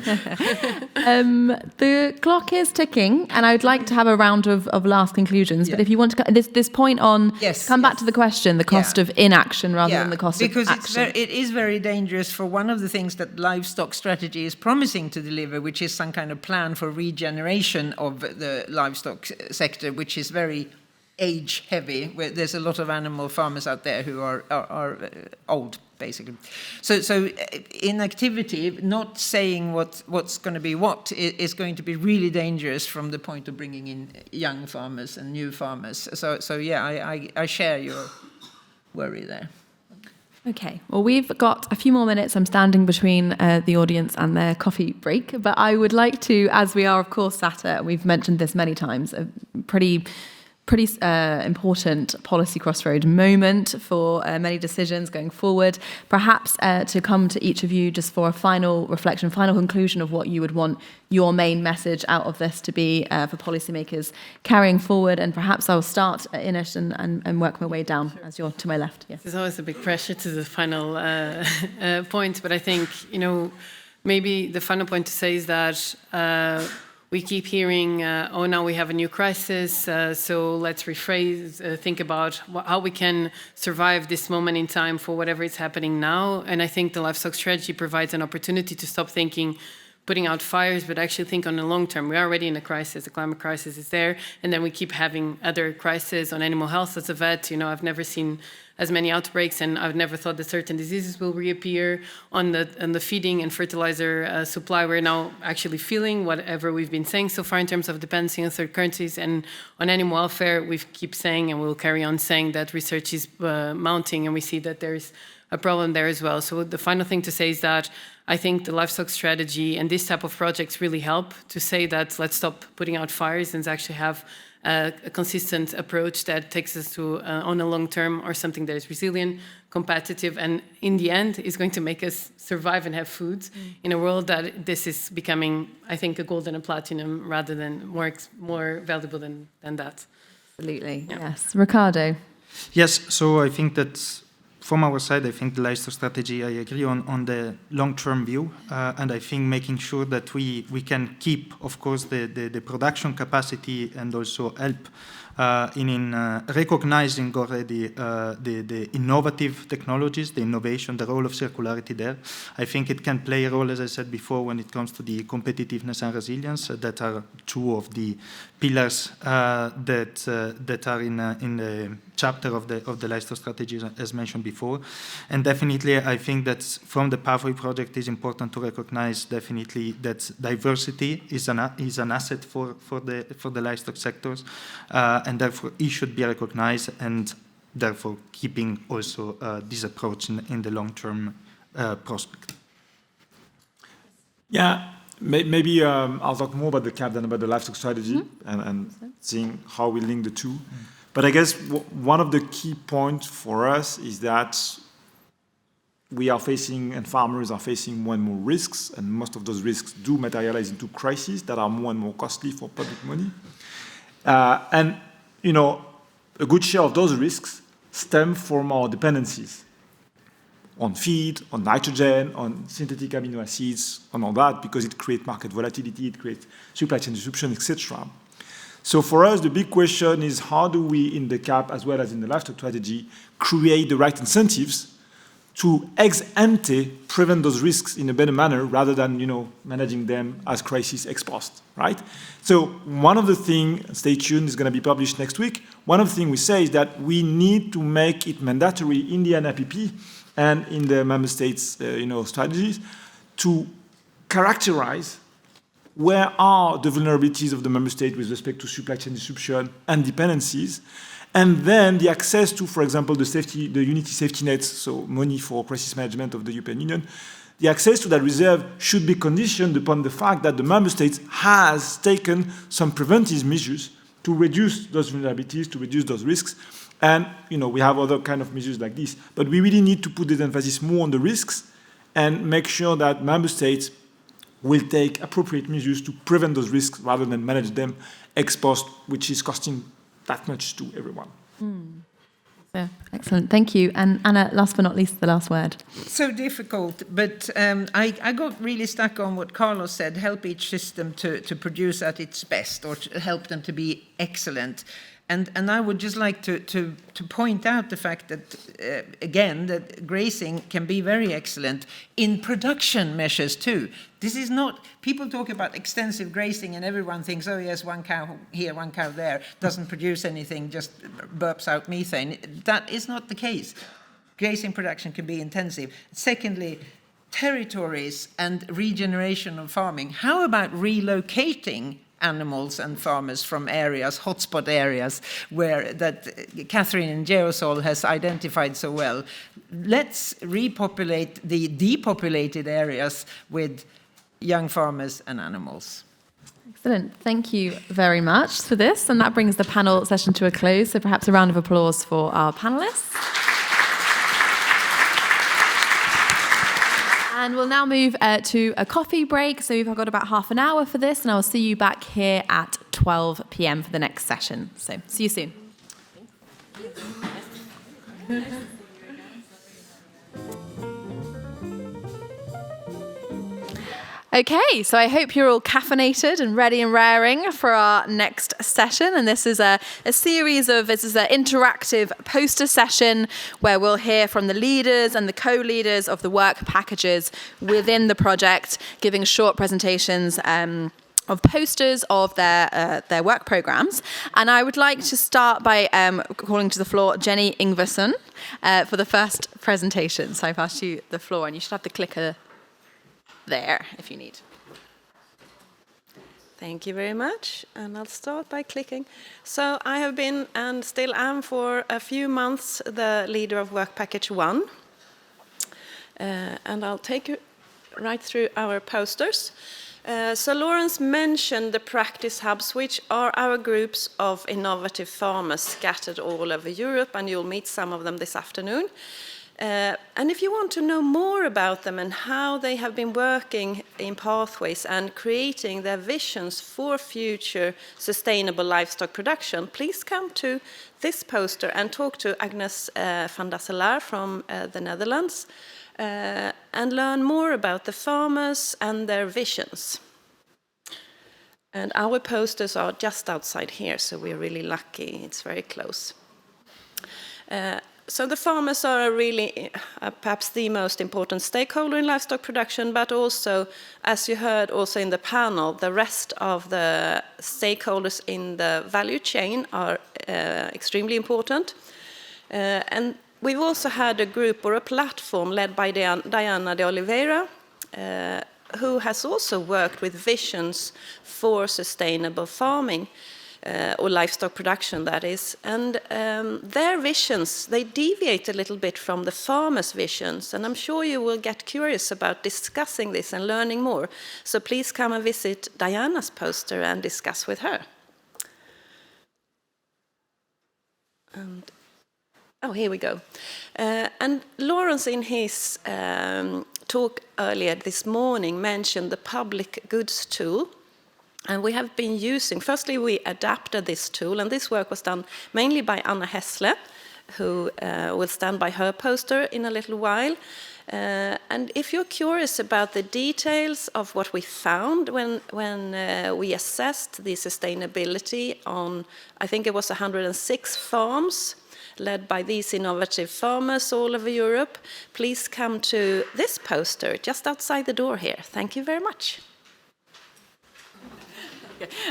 The clock is ticking, and I'd like to have a round of last conclusions. But if you want to, this point on, come back to the question, the cost of inaction rather than the cost of action. Because it is very dangerous for one of the things that livestock strategy is promising to deliver, which is some kind of plan for regeneration of the livestock sector, which is very age-heavy, where there's a lot of animal farmers out there who are old, basically. So inactivity, not saying what's going to be what, is going to be really dangerous from the point of bringing in young farmers and new farmers. So yeah, I share your worry there. Okay, well, we've got a few more minutes. I'm standing between the audience and their coffee break, but I would like to, as we are, of course, sat at, we've mentioned this many times, a pretty important policy crossroad moment for many decisions going forward. Perhaps to come to each of you just for a final reflection, final conclusion of what you would want your main message out of this to be for policymakers carrying forward. And perhaps I'll start at Ines and work my way down as you're to my left. Yes. There's always a big pressure to the final point, but I think, maybe the final point to say is that we keep hearing, now we have a new crisis, so let's rephrase, think about how we can survive this moment in time for whatever is happening now. And I think the livestock strategy provides an opportunity to stop thinking, putting out fires, but actually think on the long term. We're already in a crisis, the climate crisis is there, and then we keep having other crises on animal health. As a vet, I've never seen as many outbreaks, and I've never thought that certain diseases will reappear on the feeding and fertilizer supply. We're now actually feeling whatever we've been saying so far in terms of dependency on third countries, and on animal welfare, we keep saying, and we'll carry on saying, that research is mounting, and we see that there's a problem there as well. So the final thing to say is that I think the livestock strategy and this type of projects really help to say that let's stop putting out fires and actually have a consistent approach that takes us to on a long term, or something that is resilient, competitive, and in the end is going to make us survive and have food in a world that this is becoming, I think, a gold and a platinum rather than more valuable than that. Absolutely, yes. Ricardo. Yes, so I think that from our side, I think the livestock strategy, I agree on the long-term view, and I think making sure that we can keep, of course, the production capacity and also help in recognizing already the innovative technologies, the innovation, the role of circularity there. I think it can play a role, as I said before, when it comes to the competitiveness and resilience. That are two of the pillars that are in the chapter of the livestock strategy, as mentioned before. And definitely, I think that from the Pathway project, it's important to recognize definitely that diversity is an asset for the livestock sectors, and therefore it should be recognized, and therefore keeping also this approach in the long-term prospect. Yeah, maybe I'll talk more about the CAP than about the livestock strategy and seeing how we link the two. But I guess one of the key points for us is that we are facing, and farmers are facing, more and more risks, and most of those risks do materialize into crises that are more and more costly for public money. And, a good share of those risks stem from our dependencies on feed, on nitrogen, on synthetic amino acids, on all that, because it creates market volatility, it creates supply chain disruption, etc. So for us, the big question is, how do we, in the CAP as well as in the livestock strategy, create the right incentives to ex ante prevent those risks in a better manner rather than, managing them as crisis ex post, right? So one of the things, stay tuned, is going to be published next week. One of the things we say is that we need to make it mandatory in the NIPP and in the member states, strategies to characterize where are the vulnerabilities of the member state with respect to supply chain disruption and dependencies, and then the access to, for example, the unity safety nets, so money for crisis management of the European Union. The access to that reserve should be conditioned upon the fact that the member states has taken some preventive measures to reduce those vulnerabilities, to reduce those risks. And, we have other kind of measures like this. But we really need to put the emphasis more on the risks and make sure that member states will take appropriate measures to prevent those risks rather than manage them ex post, which is costing that much to everyone. Yeah, excellent, thank you. And Anna, last but not least, the last word. So difficult, but I got really stuck on what Carlos said, help each system to produce at its best, or to help them to be excellent. And I would just like to point out the fact that, again, that grazing can be very excellent in production measures too. This is not, people talk about extensive grazing and everyone thinks, oh yes, one cow here, one cow there, doesn't produce anything, just burps out methane. That is not the case. Grazing production can be intensive. Secondly, territories and regeneration of farming. How about relocating animals and farmers from areas, hotspot areas, where that Catherine in Geosol has identified so well? Let's repopulate the depopulated areas with young farmers and animals. Excellent. Thank you very much for this. And that brings the panel session to a close. So perhaps a round of applause for our panelists. And we'll now move to a coffee break. So we've got about half an hour for this, and I'll see you back here at 12 p.m. for the next session. So see you soon. Okay, so I hope you're all caffeinated and ready and raring for our next session. And this is an interactive poster session where we'll hear from the leaders and the co-leaders of the work packages within the project, giving short presentations of posters of their work programs. And I would like to start by calling to the floor Jenny Ingvarsson for the first presentation. So I pass you the floor, and you should have the clicker there if you need. Thank you very much, and I'll start by clicking. So I have been, and still am for a few months, the leader of Work Package 1. And I'll take you right through our posters. So Lawrence mentioned the practice hubs, which are our groups of innovative farmers scattered all over Europe, and you'll meet some of them this afternoon. And if you want to know more about them and how they have been working in Pathways and creating their visions for future sustainable livestock production, please come to this poster and talk to Agnes van Dasselaar from the Netherlands and learn more about the farmers and their visions. And our posters are just outside here, so we're really lucky. It's very close. So the farmers are really perhaps the most important stakeholder in livestock production, but also, as you heard also in the panel, the rest of the stakeholders in the value chain are extremely important. And we've also had a group or a platform led by Diana de Oliveira, who has also worked with visions for sustainable farming. Or livestock production, that is. And their visions, they deviate a little bit from the farmers' visions, and I'm sure you will get curious about discussing this and learning more. So please come and visit Diana's poster and discuss with her. And, oh, here we go. And Lawrence, in his talk earlier this morning, mentioned the public goods tool. And we have been using, firstly, we adapted this tool, and this work was done mainly by Anna Hessle, who will stand by her poster in a little while. And if you're curious about the details of what we found when we assessed the sustainability on, I think it was 106 farms, led by these innovative farmers all over Europe, please come to this poster just outside the door here. Thank you very much.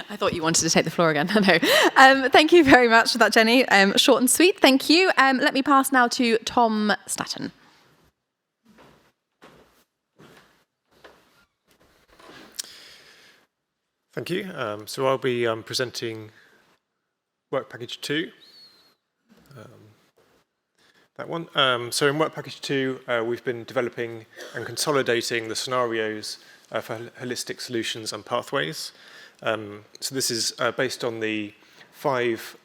I thought you wanted to take the floor again. No. Thank you very much for that, Jenny. Short and sweet, thank you. Let me pass now to Tom Statten. Thank you. So I'll be presenting Work Package 2. That one. So in Work Package 2, we've been developing and consolidating the scenarios for holistic solutions and pathways. So this is based on the 5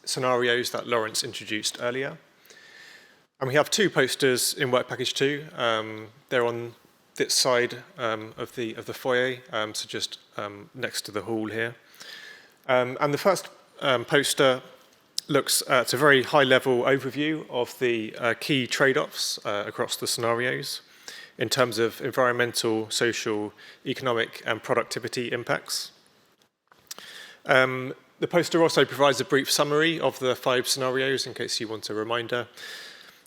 scenarios that Lawrence introduced earlier. And we have 2 posters in Work Package 2. They're on this side of the foyer, so just next to the hall here. And the first poster looks at a very high-level overview of the key trade-offs across the scenarios in terms of environmental, social, economic, and productivity impacts. The poster also provides a brief summary of the 5 scenarios in case you want a reminder.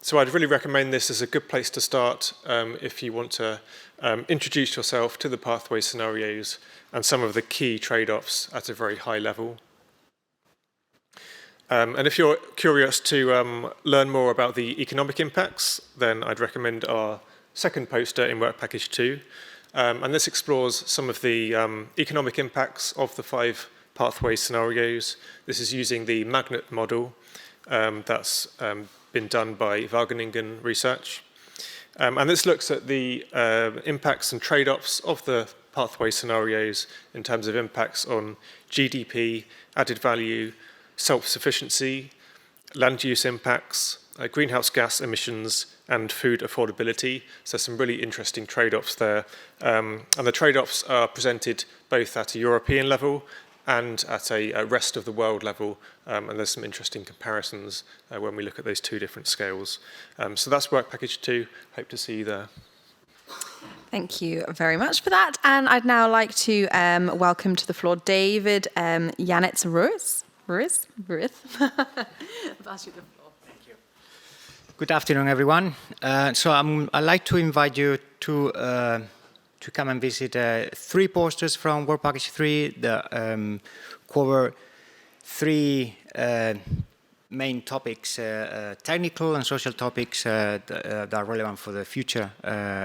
So I'd really recommend this as a good place to start if you want to introduce yourself to the pathway scenarios and some of the key trade-offs at a very high level. And if you're curious to learn more about the economic impacts, then I'd recommend our second poster in Work Package 2. And this explores some of the economic impacts of the 5 pathway scenarios. This is using the magnet model that's been done by Wageningen Research. And this looks at the impacts and trade-offs of the pathway scenarios in terms of impacts on GDP, added value, self-sufficiency, land use impacts, greenhouse gas emissions, and food affordability. So some really interesting trade-offs there. And the trade-offs are presented both at a European level and at a rest of the world level. And there's some interesting comparisons when we look at those 2 different scales. So that's Work Package 2. Hope to see you there. Thank you very much for that. And I'd now like to welcome to the floor David Janetz-Ruiz. I'll pass you the floor. Thank you. Good afternoon, everyone. So I'd like to invite you to come and visit 3 posters from Work Package 3 that cover 3 main topics, technical and social topics that are relevant for the future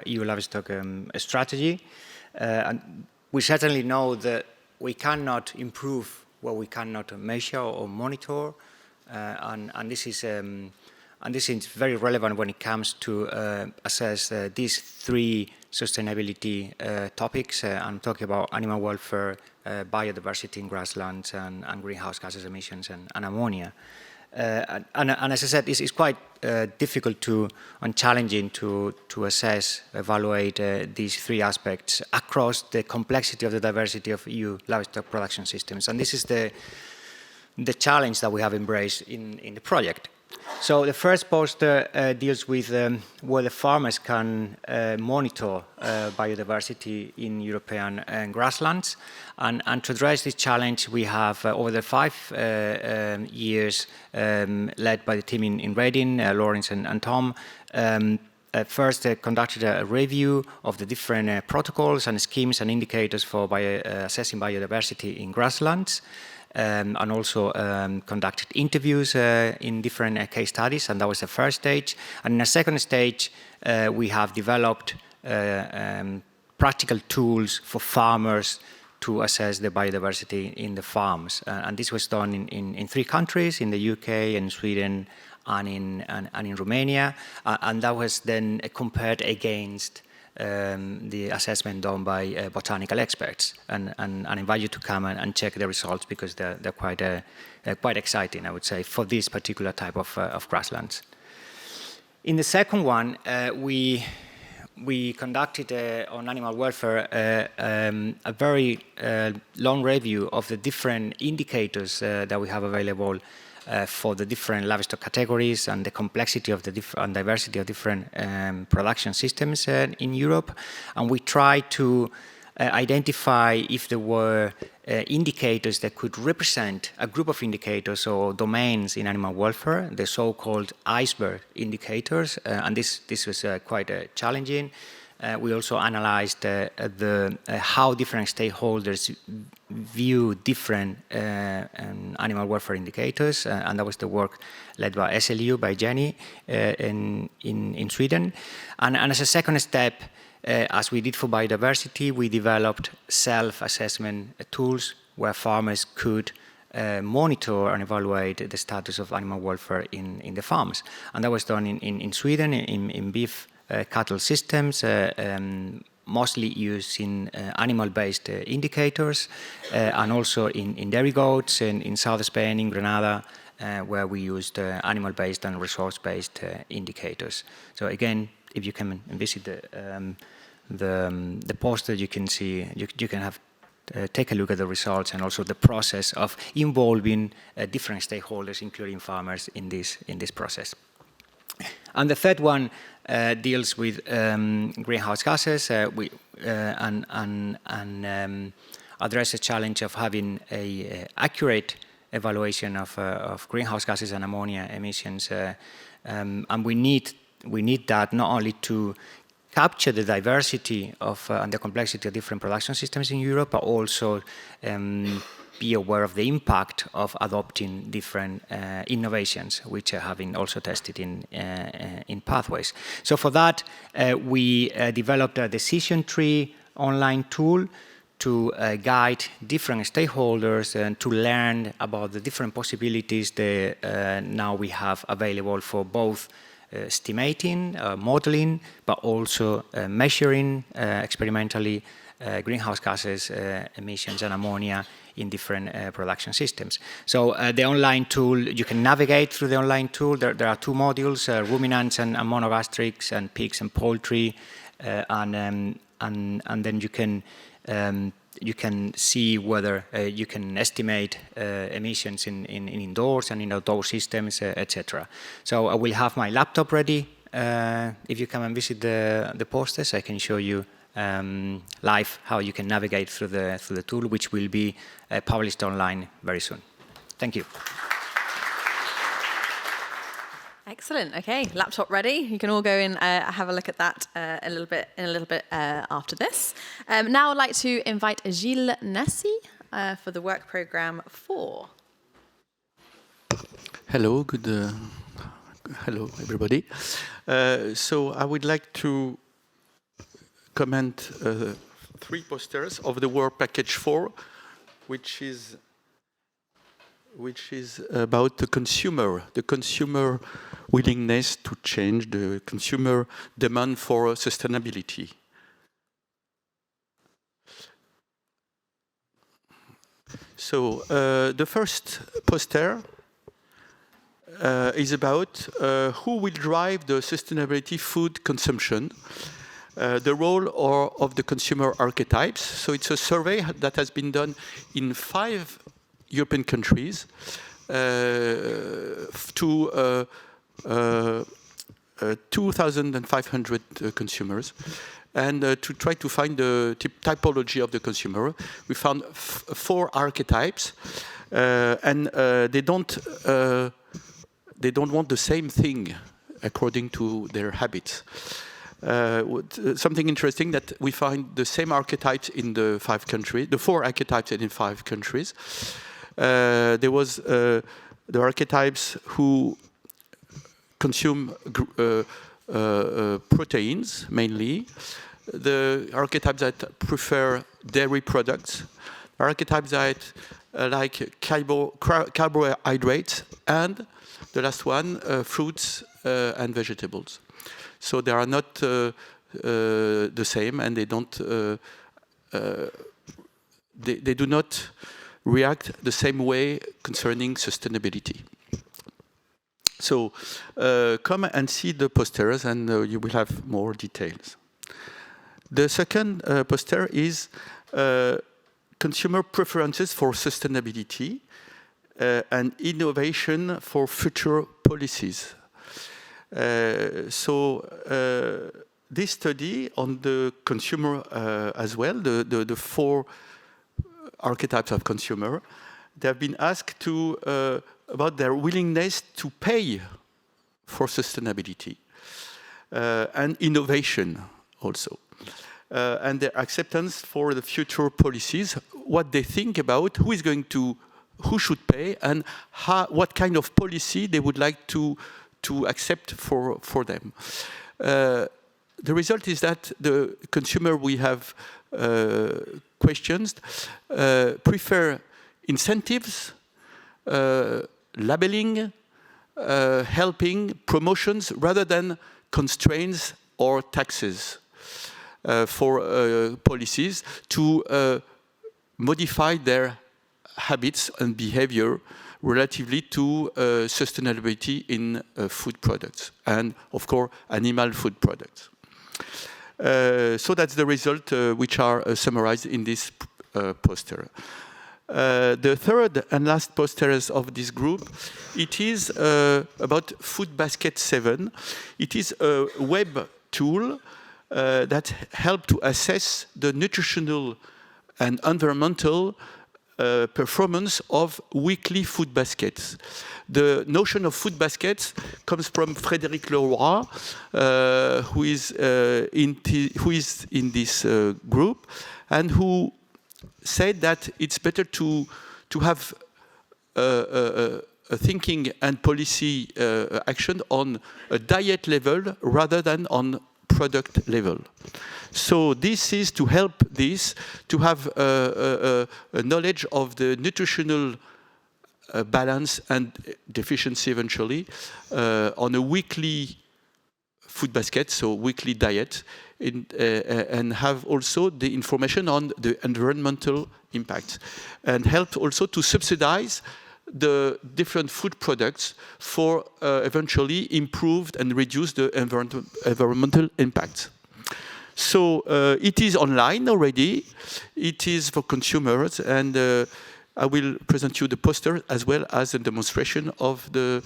EU livestock strategy. And we certainly know that we cannot improve what we cannot measure or monitor, and this is very relevant when it comes to assess these 3 sustainability topics. I'm talking about animal welfare, biodiversity in grasslands, and greenhouse gases emissions and ammonia. And as I said, it's quite difficult and challenging to assess, evaluate these 3 aspects across the complexity of the diversity of EU livestock production systems. And this is the challenge that we have embraced in the project. So the first poster deals with whether farmers can monitor biodiversity in European grasslands. And to address this challenge, we have, over the 5 years, led by the team in Reading, Lawrence and Tom, first conducted a review of the different protocols and schemes and indicators for assessing biodiversity in grasslands. And also conducted interviews in different case studies, and that was the first stage. And in the second stage, we have developed practical tools for farmers to assess the biodiversity in the farms. And this was done in 3 countries, in the UK, in Sweden, and in Romania. And that was then compared against the assessment done by botanical experts, and invite you to come and check the results, because they're quite exciting, I would say, for this particular type of grasslands. In the second one, we conducted on animal welfare a very long review of the different indicators that we have available for the different livestock categories and the complexity of and diversity of different production systems in Europe. And we tried to identify if there were indicators that could represent a group of indicators or domains in animal welfare, the so-called iceberg indicators. And this was quite challenging. We also analyzed how different stakeholders view different animal welfare indicators, and that was the work led by SLU, by Jenny, in Sweden. And as a second step, as we did for biodiversity, we developed self-assessment tools where farmers could monitor and evaluate the status of animal welfare in the farms. And that was done in Sweden, in beef cattle systems, mostly using animal-based indicators, and also in dairy goats, in South Spain, in Granada, where we used animal-based and resource-based indicators. So again, if you come and visit the poster, you can see, you can have take a look at the results and also the process of involving different stakeholders, including farmers, in this process. And the third one deals with greenhouse gases and address the challenge of having an accurate evaluation of greenhouse gases and ammonia emissions. And we need that not only to capture the diversity of and the complexity of different production systems in Europe, but also be aware of the impact of adopting different innovations, which have been also tested in pathways. So for that, we developed a decision tree online tool to guide different stakeholders and to learn about the different possibilities that now we have available for both estimating, modeling, but also measuring experimentally greenhouse gases, emissions, and ammonia in different production systems. So the online tool, you can navigate through the online tool. There are two modules, ruminants and monogastrics, and pigs and poultry, and then you can see whether you can estimate emissions in indoors and in outdoor systems, etc. So I will have my laptop ready. If you come and visit the posters, I can show you live how you can navigate through the tool, which will be published online very soon. Thank you. Excellent. Okay, laptop ready. You can all go and have a look at that a little bit after this. Now I'd like to invite Gilles Nessi for the work program 4. Hello, hello everybody. So I would like to comment 3 posters of the work package 4, which is about the consumer willingness to change, the consumer demand for sustainability. So the first poster is about who will drive the sustainability food consumption, the role of the consumer archetypes. So it's a survey that has been done in 5 European countries to 2,500 consumers, and to try to find the typology of the consumer. We found 4 archetypes, and they don't want the same thing according to their habits. Something interesting that we find the same archetypes in the 5 countries, the 4 archetypes in 5 countries. There was the archetypes who consume proteins mainly, the archetypes that prefer dairy products, archetypes that like carbohydrates, and the last one, fruits and vegetables. So they are not the same, and they don't they do not react the same way concerning sustainability. So come and see the posters, and you will have more details. The second poster is consumer preferences for sustainability and innovation for future policies. This study on the consumer as well, the 4 archetypes of consumer, they have been asked to about their willingness to pay for sustainability and innovation also, and their acceptance for the future policies, what they think about who should pay, and what kind of policy they would like to accept for them. The result is that the consumer we have questions prefer incentives, labeling, helping, promotions, rather than constraints or taxes for policies to modify their habits and behavior relatively to sustainability in food products and, of course, animal food products. So that's the result which are summarized in this poster. The third and last posters of this group, it is about Food Basket 7. It is a web tool that helps to assess the nutritional and environmental performance of weekly food baskets. The notion of food baskets comes from Frédéric Leroy, who is in this group, and who said that it's better to have a thinking and policy action on a diet level rather than on product level. So this is to help this, to have a knowledge of the nutritional balance and deficiency eventually on a weekly food basket, so weekly diet, and have also the information on the environmental impact, and help also to subsidize the different food products for eventually improved and reduce the environmental impact. So it is online already. It is for consumers, and I will present you the poster as well as a demonstration of the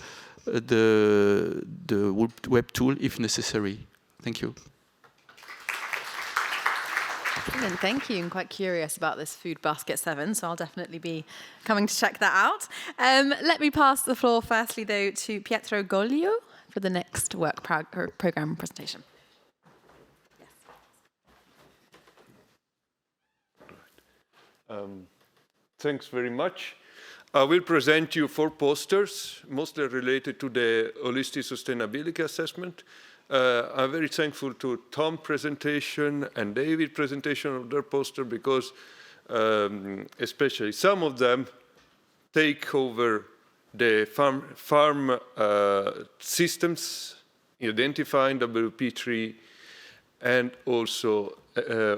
web tool if necessary. Thank you. Brilliant, thank you. I'm quite curious about this Food Basket 7, so I'll definitely be coming to check that out. Let me pass the floor firstly, though, to Pietro Goglio for the next work programme presentation. Thanks very much. I will present you 4 posters, mostly related to the holistic sustainability assessment. I'm very thankful to Tom's presentation and David's presentation of their poster because especially some of them take over the farm systems, identifying WP3, and also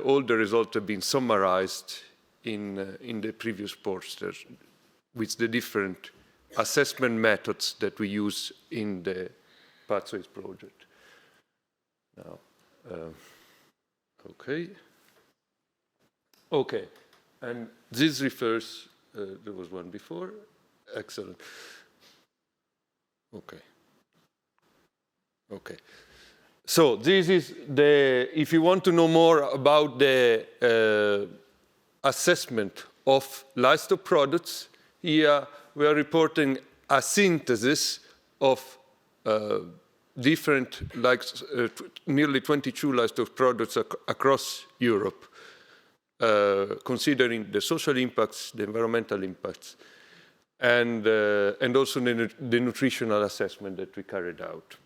all the results have been summarized in the previous posters with the different assessment methods that we use in the Pathways project. Now, okay, and this refers, there was one before, excellent. Okay. So this is if you want to know more about the assessment of livestock products, here we are reporting a synthesis of different, nearly 22 livestock products across Europe, considering the social impacts, the environmental impacts, and also the nutritional assessment that we carried out.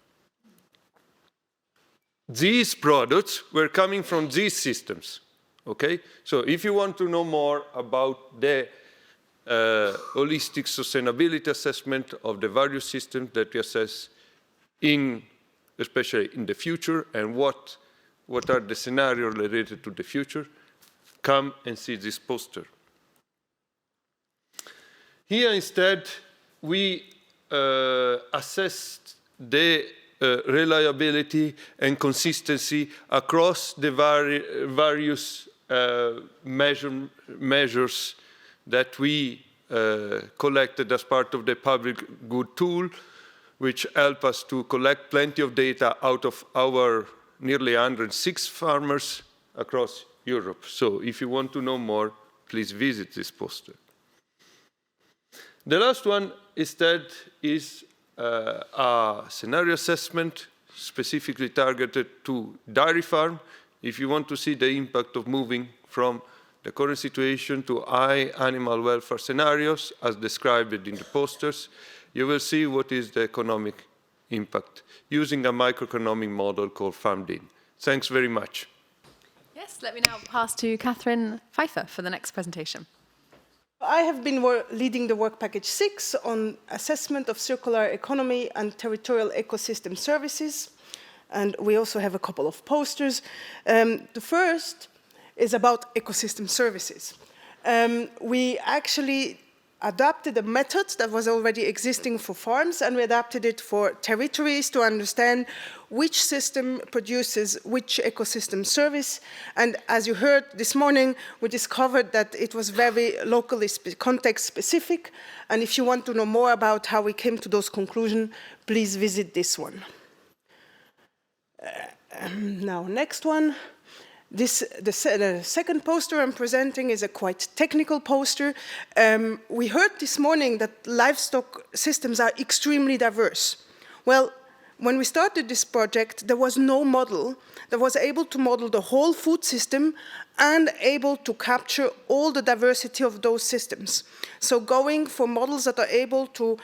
These products were coming from these systems, okay? So if you want to know more about the holistic sustainability assessment of the various systems that we assess especially in the future, and what are the scenarios related to the future, come and see this poster. Here instead, we assessed the reliability and consistency across the various measures that we collected as part of the public good tool, which help us to collect plenty of data out of our nearly 106 farmers across Europe. So if you want to know more, please visit this poster. The last one instead is a scenario assessment specifically targeted to dairy farm. If you want to see the impact of moving from the current situation to high animal welfare scenarios, as described in the posters, you will see what is the economic impact using a microeconomic model called FarmDin. Thanks very much. Yes, let me now pass to Catherine Pfeiffer for the next presentation. I have been leading the work package 6 on assessment of circular economy and territorial ecosystem services. And we also have a couple of posters. The first is about ecosystem services. We actually adapted a method that was already existing for farms, and we adapted it for territories to understand which system produces which ecosystem service. And as you heard this morning, we discovered that it was very locally context specific. And if you want to know more about how we came to those conclusions, please visit this one. Now, next one. The second poster I'm presenting is a quite technical poster. We heard this morning that livestock systems are extremely diverse. Well, when we started this project, there was no model that was able to model the whole food system and able to capture all the diversity of those systems. So going for models that are able to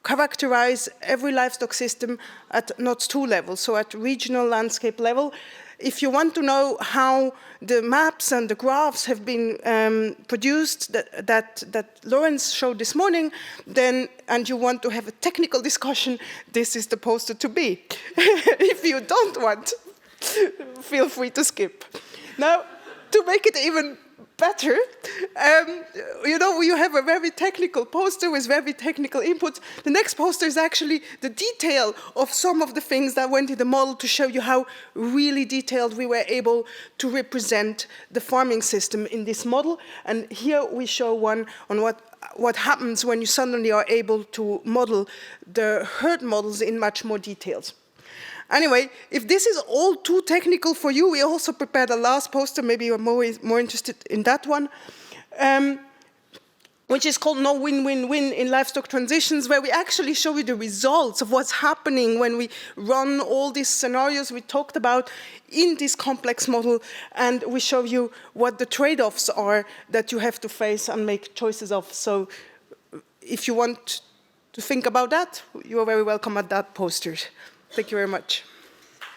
characterize every livestock system at NOTS2 level, so at regional landscape level. If you want to know how the maps and the graphs have been produced that Lawrence showed this morning, then, and you want to have a technical discussion, this is the poster to be. If you don't want, feel free to skip. Now, to make it even better, you know, you have a very technical poster with very technical input. The next poster is actually the detail of some of the things that went in the model to show you how really detailed we were able to represent the farming system in this model. And here we show one on what happens when you suddenly are able to model the herd models in much more details. Anyway, if this is all too technical for you, we also prepared a last poster, maybe you're more interested in that one, which is called No Win-Win-Win in Livestock Transitions, where we actually show you the results of what's happening when we run all these scenarios we talked about in this complex model, and we show you what the trade-offs are that you have to face and make choices of. So if you want to think about that, you are very welcome at that poster. Thank you very much.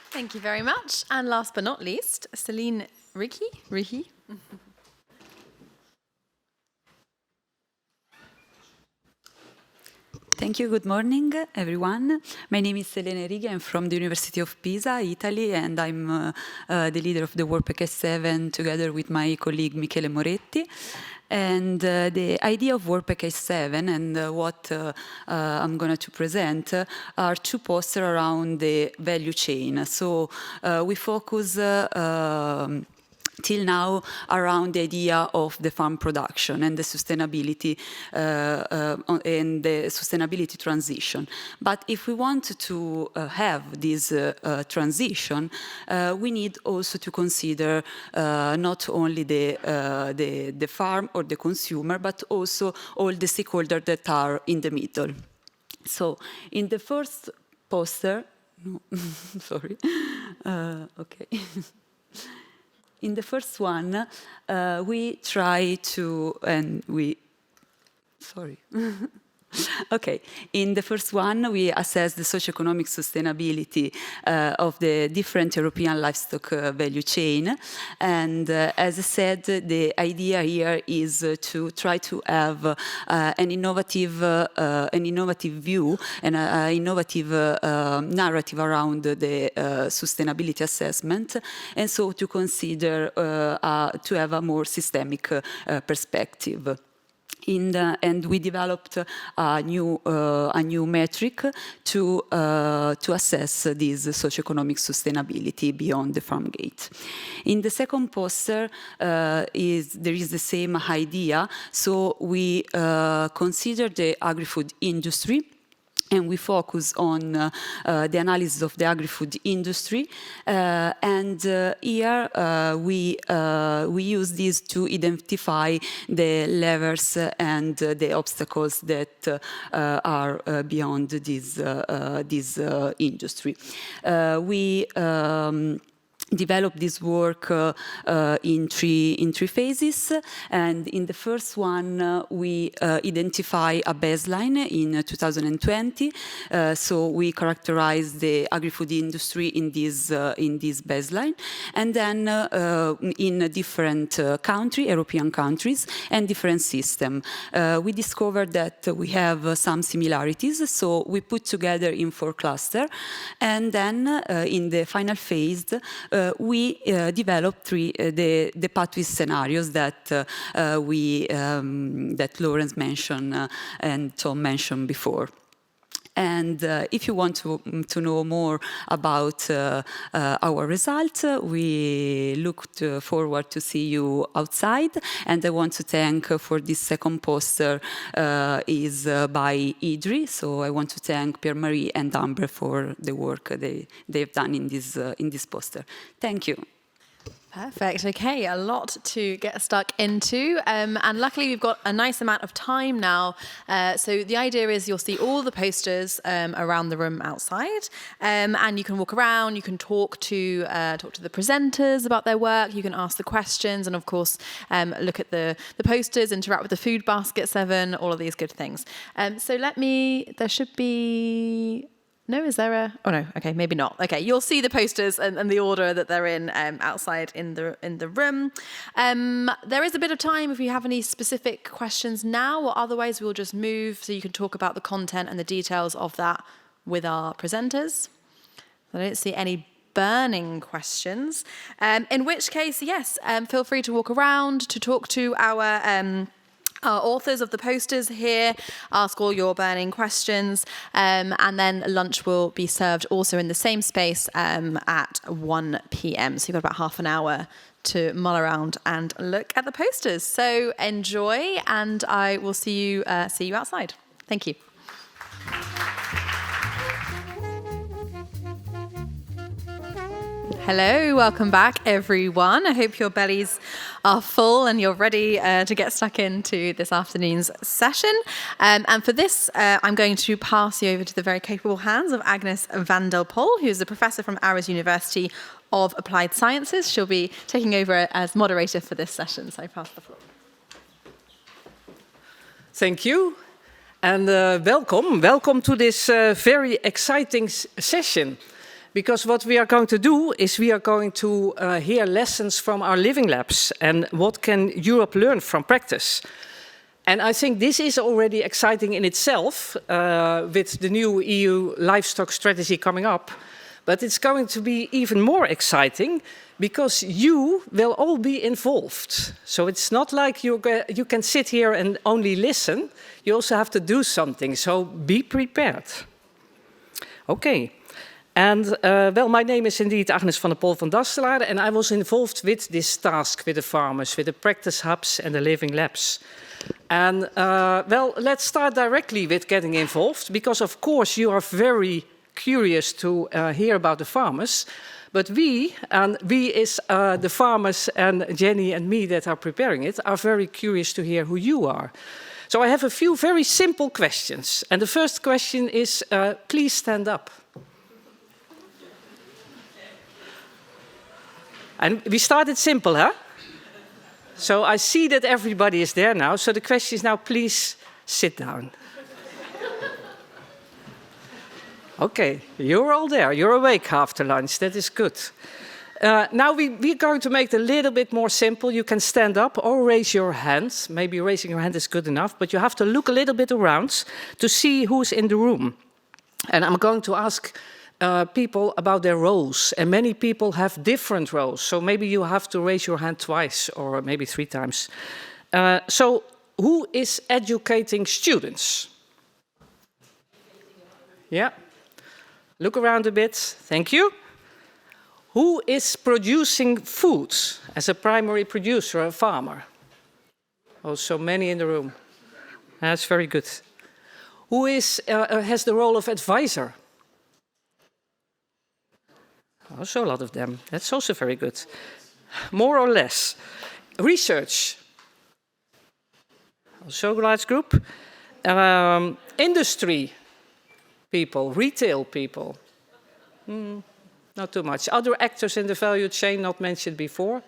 Thank you very much. And last but not least, Celine Rihi. Thank you. Good morning, everyone. My name is Selene Righi. I'm from the University of Pisa, Italy, and I'm the leader of the Work Package 7 together with my colleague Michele Moretti. And the idea of Work Package 7 and what I'm going to present are two posters around the value chain. So we focus till now around the idea of the farm production and the sustainability transition. But if we want to have this transition, we need also to consider not only the farm or the consumer, but also all the stakeholders that are in the middle. So in the first poster, no, sorry, okay. In the first one, we try to, sorry. Okay, in the first one, we assess the socioeconomic sustainability of the different European livestock value chain. And as I said, the idea here is to try to have an innovative view and an innovative narrative around the sustainability assessment, and so to consider to have a more systemic perspective. And we developed a new metric to assess this socioeconomic sustainability beyond the farm gate. In the second poster, there is the same idea. So we consider the agri-food industry, and we focus on the analysis of the agri-food industry. And here we use this to identify the levers and the obstacles that are beyond this industry. We develop this work in three phases, and in the first one we identify a baseline in 2020. So we characterize the agri-food industry in this baseline, and then in different European countries and different systems, we discovered that we have some similarities. So we put together in 4 clusters, and then in the final phase we developed the pathway scenarios that that Lawrence mentioned and Tom mentioned before. And if you want to know more about our results, we look forward to see you outside. And I want to thank for this second poster is by IDRI. So I want to thank Pierre-Marie and Amber for the work they've done in this poster. Thank you. Perfect. Okay, a lot to get stuck into. And luckily we've got a nice amount of time now. So the idea is you'll see all the posters around the room outside. And you can walk around, you can talk to the presenters about their work, you can ask the questions, and of course look at the posters, interact with the food basket 7, all of these good things. So there should be... No, is there a... Oh, no, okay, maybe not. Okay, you'll see the posters and the order that they're in outside in the room. There is a bit of time if you have any specific questions now, or otherwise we'll just move so you can talk about the content and the details of that with our presenters. I don't see any burning questions. In which case, yes, feel free to walk around, to talk to our authors of the posters here, ask all your burning questions, and then lunch will be served also in the same space at 1 p.m. So you've got about half an hour to mull around and look at the posters. So enjoy, and I will see you outside. Thank you. Hello, welcome back everyone. I hope your bellies are full and you're ready to get stuck into this afternoon's session. And for this, I'm going to pass you over to the very capable hands of Agnes van der Pol, who is a professor from Aarhus University of Applied Sciences. She'll be taking over as moderator for this session, so I pass the floor. Thank you, and welcome to this very exciting session. Because what we are going to do is we are going to hear lessons from our living labs and what can Europe learn from practice. And I think this is already exciting in itself with the new EU livestock strategy coming up. But it's going to be even more exciting because you will all be involved. So it's not like you can sit here and only listen. You also have to do something, so be prepared. Okay. And, well, my name is indeed Agnes van der Pol van Dastelaar, and I was involved with this task with the farmers, with the practice hubs and the living labs. And, well, let's start directly with getting involved, because, of course, you are very curious to hear about the farmers. But we is the farmers and Jenny and me that are preparing it, are very curious to hear who you are. So I have a few very simple questions. And the first question is, please stand up. And we started simple, huh? So I see that everybody is there now. So the question is now, please sit down. Okay, you're all there. You're awake after lunch. That is good. Now we're going to make it a little bit more simple. You can stand up or raise your hand. Maybe raising your hand is good enough, but you have to look a little bit around to see who's in the room. And I'm going to ask people about their roles, and many people have different roles, so maybe you have to raise your hand twice or maybe 3 times. So who is educating students? Yeah, look around a bit, thank you. Who is producing food as a primary producer, a farmer? Oh, so many in the room. That's very good. Who has the role of advisor? Also a lot of them. That's also very good. More or less. Research. Also a large group. Industry people, retail people. Not too much. Other actors in the value chain not mentioned before.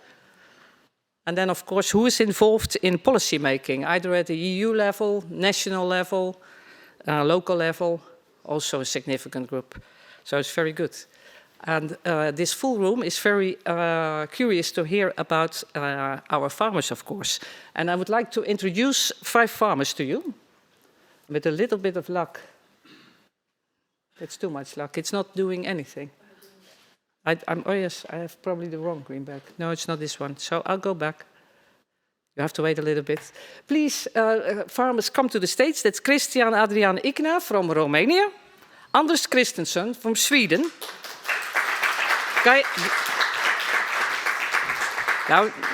And then, of course, who is involved in policy making, either at the EU level, national level, local level. Also a significant group. So it's very good. And this full room is very curious to hear about our farmers, of course. And I would like to introduce 5 farmers to you, with a little bit of luck. It's too much luck. It's not doing anything. Oh yes, I have probably the wrong green bag. No, it's not this one. So I'll go back. You have to wait a little bit. Please, farmers, come to the stage. That's Christian Adrian Igna from Romania. Anders Christensen from Sweden.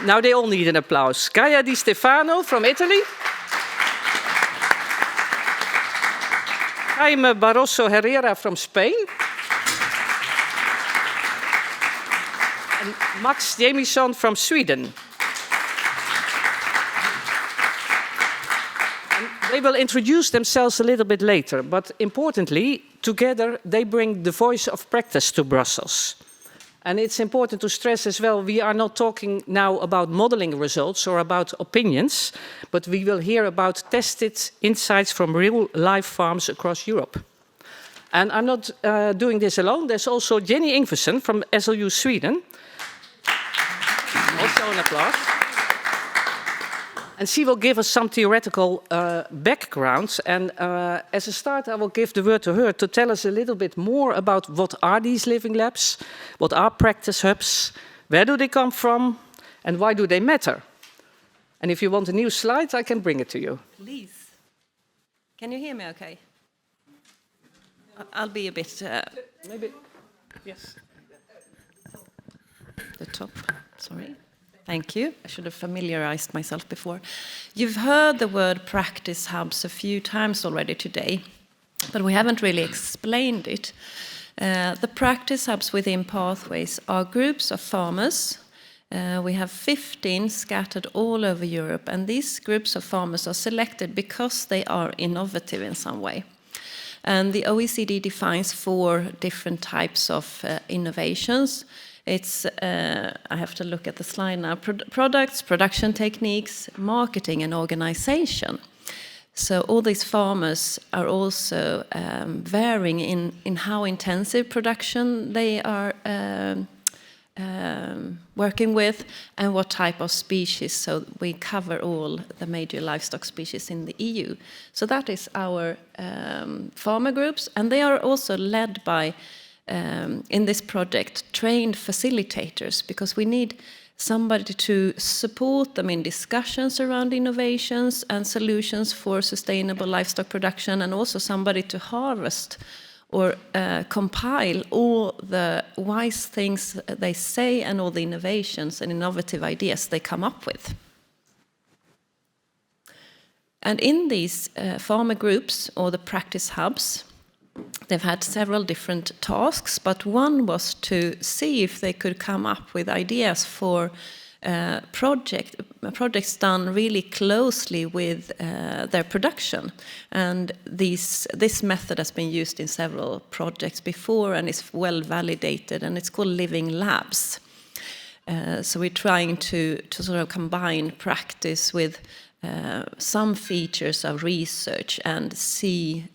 Now they all need an applause. Gaia Di Stefano from Italy. Jaime Barroso Herrera from Spain. And Max Jamison from Sweden. And they will introduce themselves a little bit later, but importantly, together they bring the voice of practice to Brussels. And it's important to stress as well, we are not talking now about modeling results or about opinions, but we will hear about tested insights from real-life farms across Europe. And I'm not doing this alone. There's also Jenny Ingversen from SLU Sweden. Also an applause. And she will give us some theoretical backgrounds. And as a start, I will give the word to her to tell us a little bit more about what are these living labs, what are practice hubs, where do they come from, and why do they matter? And if you want a new slide, I can bring it to you. Please. Can you hear me okay? I'll be a bit... Maybe, yes. The top, sorry. Thank you. I should have familiarized myself before. You've heard the word practice hubs a few times already today, but we haven't really explained it. The practice hubs within Pathways are groups of farmers. We have 15 scattered all over Europe, and these groups of farmers are selected because they are innovative in some way. And the OECD defines 4 different types of innovations. It's, I have to look at the slide now, products, production techniques, marketing and organization. So all these farmers are also varying in how intensive production they are working with and what type of species. So we cover all the major livestock species in the EU. So that is our farmer groups, and they are also led by in this project, trained facilitators, because we need somebody to support them in discussions around innovations and solutions for sustainable livestock production, and also somebody to harvest or compile all the wise things they say and all the innovations and innovative ideas they come up with. And in these farmer groups, or the practice hubs, they've had several different tasks, but one was to see if they could come up with ideas for projects done really closely with their production. And this method has been used in several projects before and is well validated, and it's called living labs. So we're trying to sort of combine practice with some features of research and see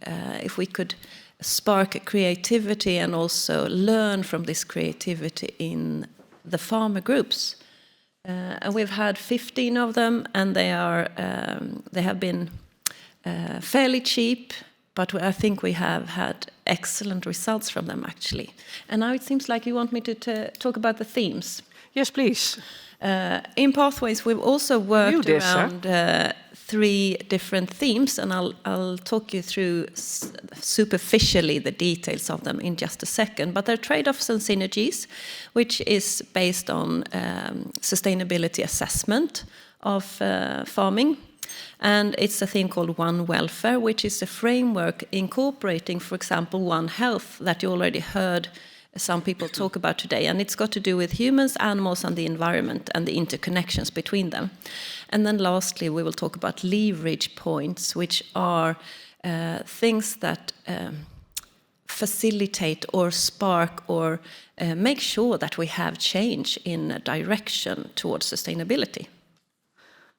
if we could spark creativity and also learn from this creativity in the farmer groups. And we've had 15 of them, and they have been fairly cheap, but I think we have had excellent results from them, actually. And now it seems like you want me to talk about the themes. Yes, please. In Pathways, we've also worked around 3 different themes, and I'll talk you through superficially the details of them in just a second. But they're trade-offs and synergies, which is based on sustainability assessment of farming. And it's a thing called One Welfare, which is a framework incorporating, for example, One Health that you already heard some people talk about today, and it's got to do with humans, animals, and the environment, and the interconnections between them. And then lastly, we will talk about leverage points, which are things that facilitate or spark or make sure that we have change in a direction towards sustainability.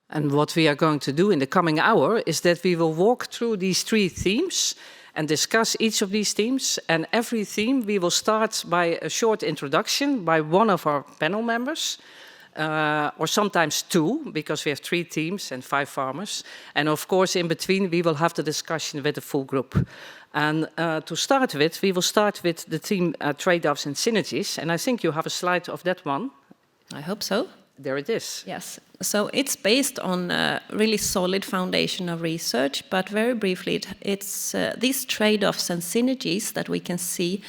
And what we are going to do in the coming hour is that we will walk through these 3 themes and discuss each of these themes. And every theme we will start by a short introduction by one of our panel members. or sometimes 2, because we have 3 teams and 5 farmers. And of course, in between, we will have the discussion with the full group. And to start with, we will start with the theme trade-offs and synergies. And I think you have a slide of that one. I hope so. There it is. Yes. So it's based on a really solid foundation of research, but very briefly, it's these trade-offs and synergies that we can see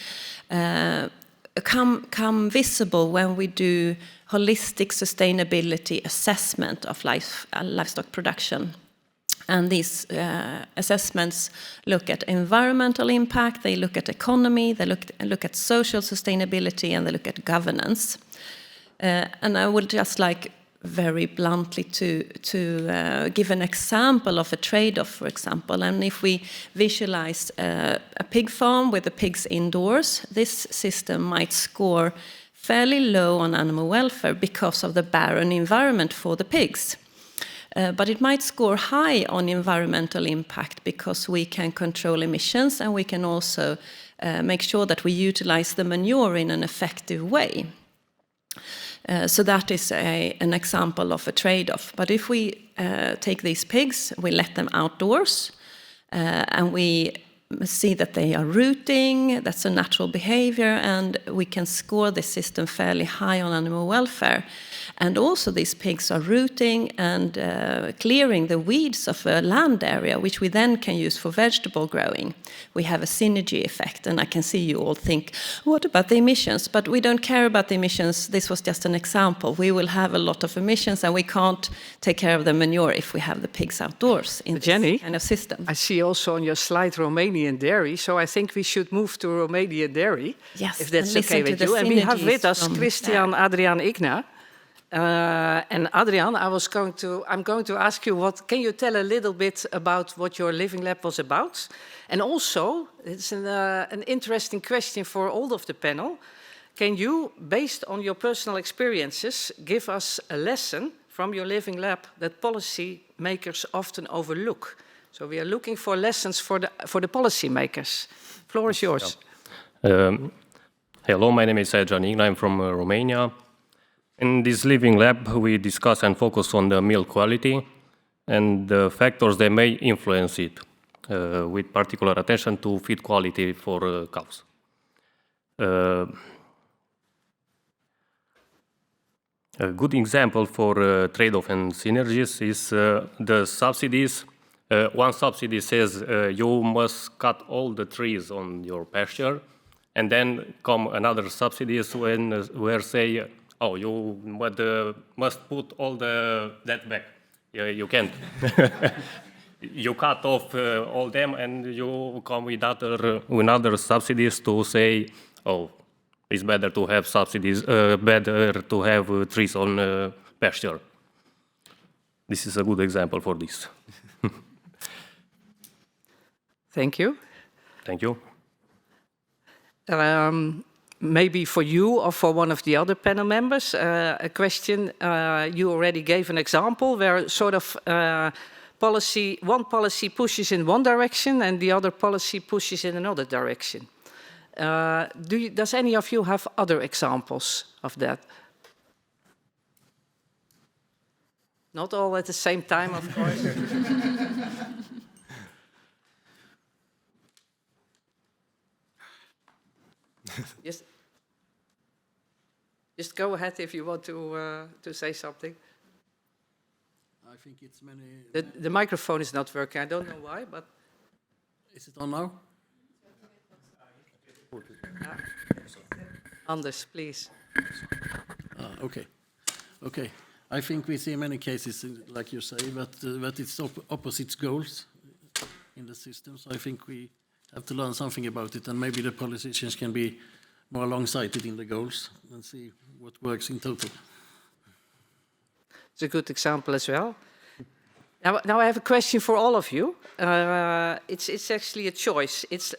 come visible when we do holistic sustainability assessment of livestock production. And these assessments look at environmental impact, they look at economy, they look at social sustainability, and they look at governance. And I would just like very bluntly to give an example of a trade-off, for example. And if we visualize a pig farm with the pigs indoors, this system might score fairly low on animal welfare because of the barren environment for the pigs. But it might score high on environmental impact because we can control emissions and we can also make sure that we utilize the manure in an effective way. So that is an example of a trade-off. But if we take these pigs, we let them outdoors, and we see that they are rooting, that's a natural behavior, and we can score this system fairly high on animal welfare. And also these pigs are rooting and clearing the weeds of a land area, which we then can use for vegetable growing. We have a synergy effect, and I can see you all think, what about the emissions? But we don't care about the emissions. This was just an example. We will have a lot of emissions, and we can't take care of the manure if we have the pigs outdoors in Jenny, this kind of system. I see also on your slide Romanian dairy, so I think we should move to Romanian dairy, yes, if that's okay with you. And we have with us Christian Adrian Igna. And Adrian, I'm going to ask you, can you tell a little bit about what your living lab was about? And also, it's an interesting question for all of the panel. Can you, based on your personal experiences, give us a lesson from your living lab that policy makers often overlook? So we are looking for lessons for the policy makers. Floor is yours. Hello, my name is Adrian Igna. I'm from Romania. In this living lab, we discuss and focus on the milk quality and the factors that may influence it, with particular attention to feed quality for cows. A good example for trade-off and synergies is the subsidies. One subsidy says you must cut all the trees on your pasture, and then come another subsidies where say, oh, you must put all that back. You can't. You cut off all them, and you come with other subsidies to say, oh, it's better to have subsidies, better to have trees on pasture. This is a good example for this. Thank you. Thank you. Maybe for you or for one of the other panel members, a question. You already gave an example where sort of one policy pushes in one direction and the other policy pushes in another direction. Does any of you have other examples of that? Not all at the same time, of course. Just go ahead if you want to say something. I think it's many... The microphone is not working. I don't know why, but... Is it on now? Anders, please. Okay. Okay. I think we see many cases, like you say, that it's opposite goals in the system. So I think we have to learn something about it, and maybe the politicians can be more long-sighted in the goals and see what works in total. It's a good example as well. Now I have a question for all of you. It's actually a choice. It's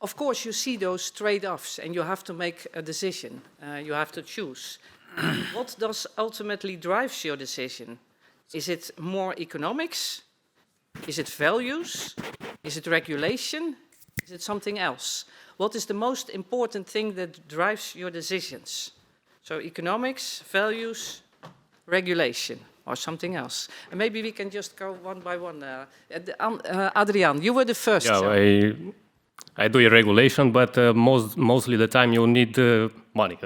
of course you see those trade-offs and you have to make a decision. You have to choose. What does ultimately drives your decision? Is it more economics? Is it values? Is it regulation? Is it something else? What is the most important thing that drives your decisions? So economics, values, regulation, or something else. And maybe we can just go one by one. Adrian, you were the first. Yeah, I do a regulation, but mostly the time you need money.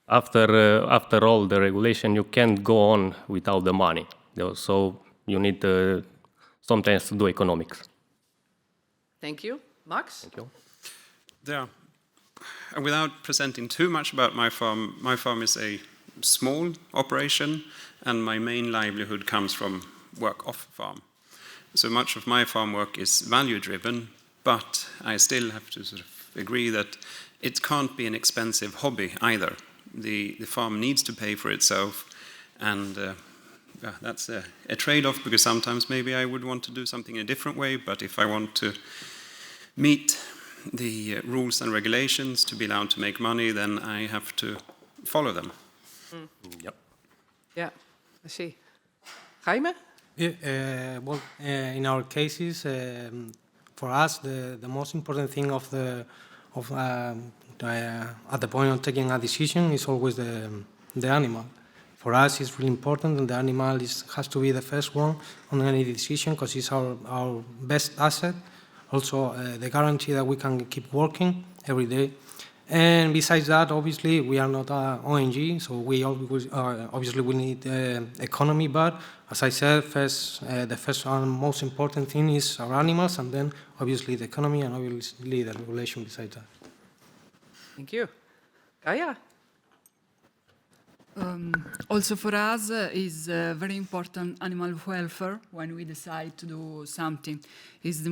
After all the regulation, you can't go on without the money. So you need sometimes to do economics. Thank you. Max? Thank you. Yeah. And without presenting too much about my farm is a small operation, and my main livelihood comes from work off farm. So much of my farm work is value driven, but I still have to sort of agree that it can't be an expensive hobby either. The farm needs to pay for itself, and that's a trade-off, because sometimes maybe I would want to do something in a different way, but if I want to meet the rules and regulations to be allowed to make money, then I have to follow them. Mm. Yep. Yeah, I see. Jaime? Yeah, well, in our cases, for us, the most important thing at the point of taking a decision is always the animal. For us, it's really important, and the animal has to be the first one on any decision, because it's our best asset. Also, the guarantee that we can keep working every day. And besides that, obviously, we are not an ONG, so we always, obviously we need economy, but as I said, the first and most important thing is our animals, and then obviously the economy, and obviously the regulation besides that. Thank you. Kaya? Also for us is very important animal welfare when we decide to do something. It's the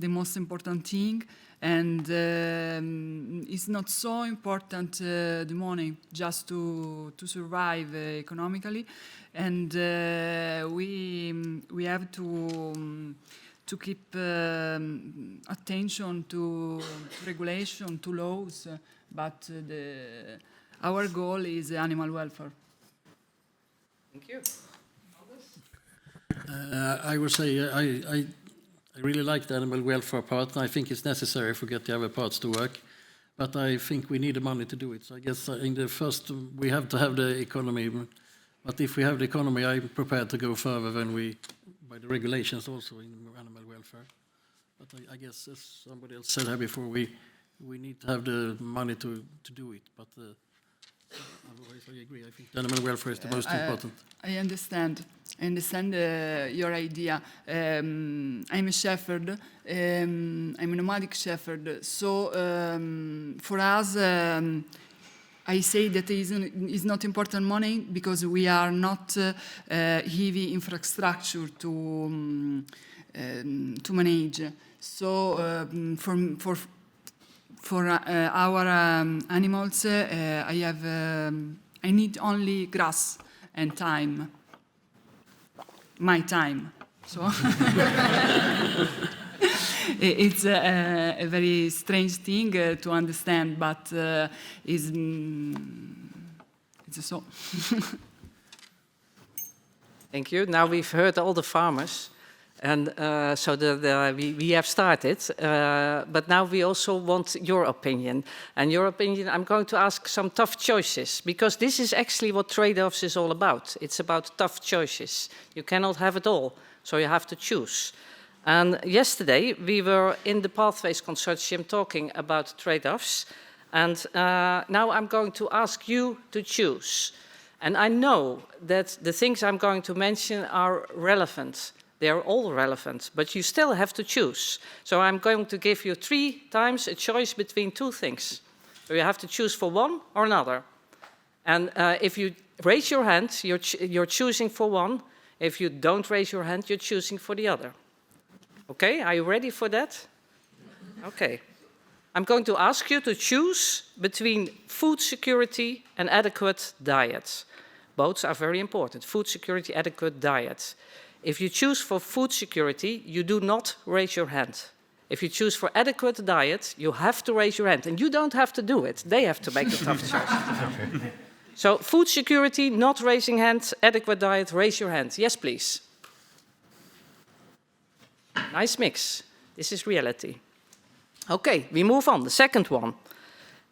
most important thing, and it's not so important the money just to survive economically, and we have to keep attention to regulation, to laws, but our goal is animal welfare. Thank you. I would say I really like the animal welfare part, and I think it's necessary to get the other parts to work. But I think we need the money to do it. So I guess in the first, we have to have the economy. But if we have the economy, I'm prepared to go further than by the regulations also in animal welfare. But I guess, as somebody else said here before, we need to have the money to do it. But otherwise, I agree. I think animal welfare is the most important. I understand. I understand your idea. I'm a shepherd. I'm a nomadic shepherd. So for us, I say that it's not important money because we are not heavy infrastructure to manage. So for our animals, I need only grass and time. My time. So it's a very strange thing to understand, but it's so. Thank you. Now we've heard all the farmers, and so we have started. But now we also want your opinion. And your opinion, I'm going to ask some tough choices, because this is actually what trade-offs is all about. It's about tough choices. You cannot have it all, so you have to choose. And yesterday, we were in the Pathways Consortium talking about trade-offs. And now I'm going to ask you to choose. And I know that the things I'm going to mention are relevant. They are all relevant, but you still have to choose. So I'm going to give you 3 times a choice between 2 things. So you have to choose for one or another. And if you raise your hand, you're choosing for one. If you don't raise your hand, you're choosing for the other. Okay, are you ready for that? Okay. I'm going to ask you to choose between food security and adequate diet. Both are very important. Food security, adequate diet. If you choose for food security, you do not raise your hand. If you choose for adequate diet, you have to raise your hand. And you don't have to do it. They have to make the tough choice. So food security, not raising hands. Adequate diet, raise your hand. Yes, please. Nice mix. This is reality. Okay, we move on. The second one.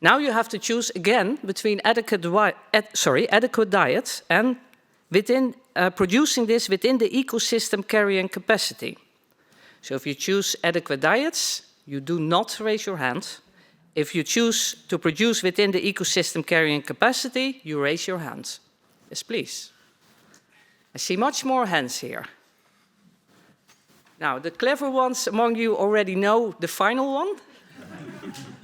Now you have to choose again between adequate diets and producing this within the ecosystem carrying capacity. So if you choose adequate diets, you do not raise your hand. If you choose to produce within the ecosystem carrying capacity, you raise your hand. Yes, please. I see much more hands here. Now, the clever ones among you already know the final one,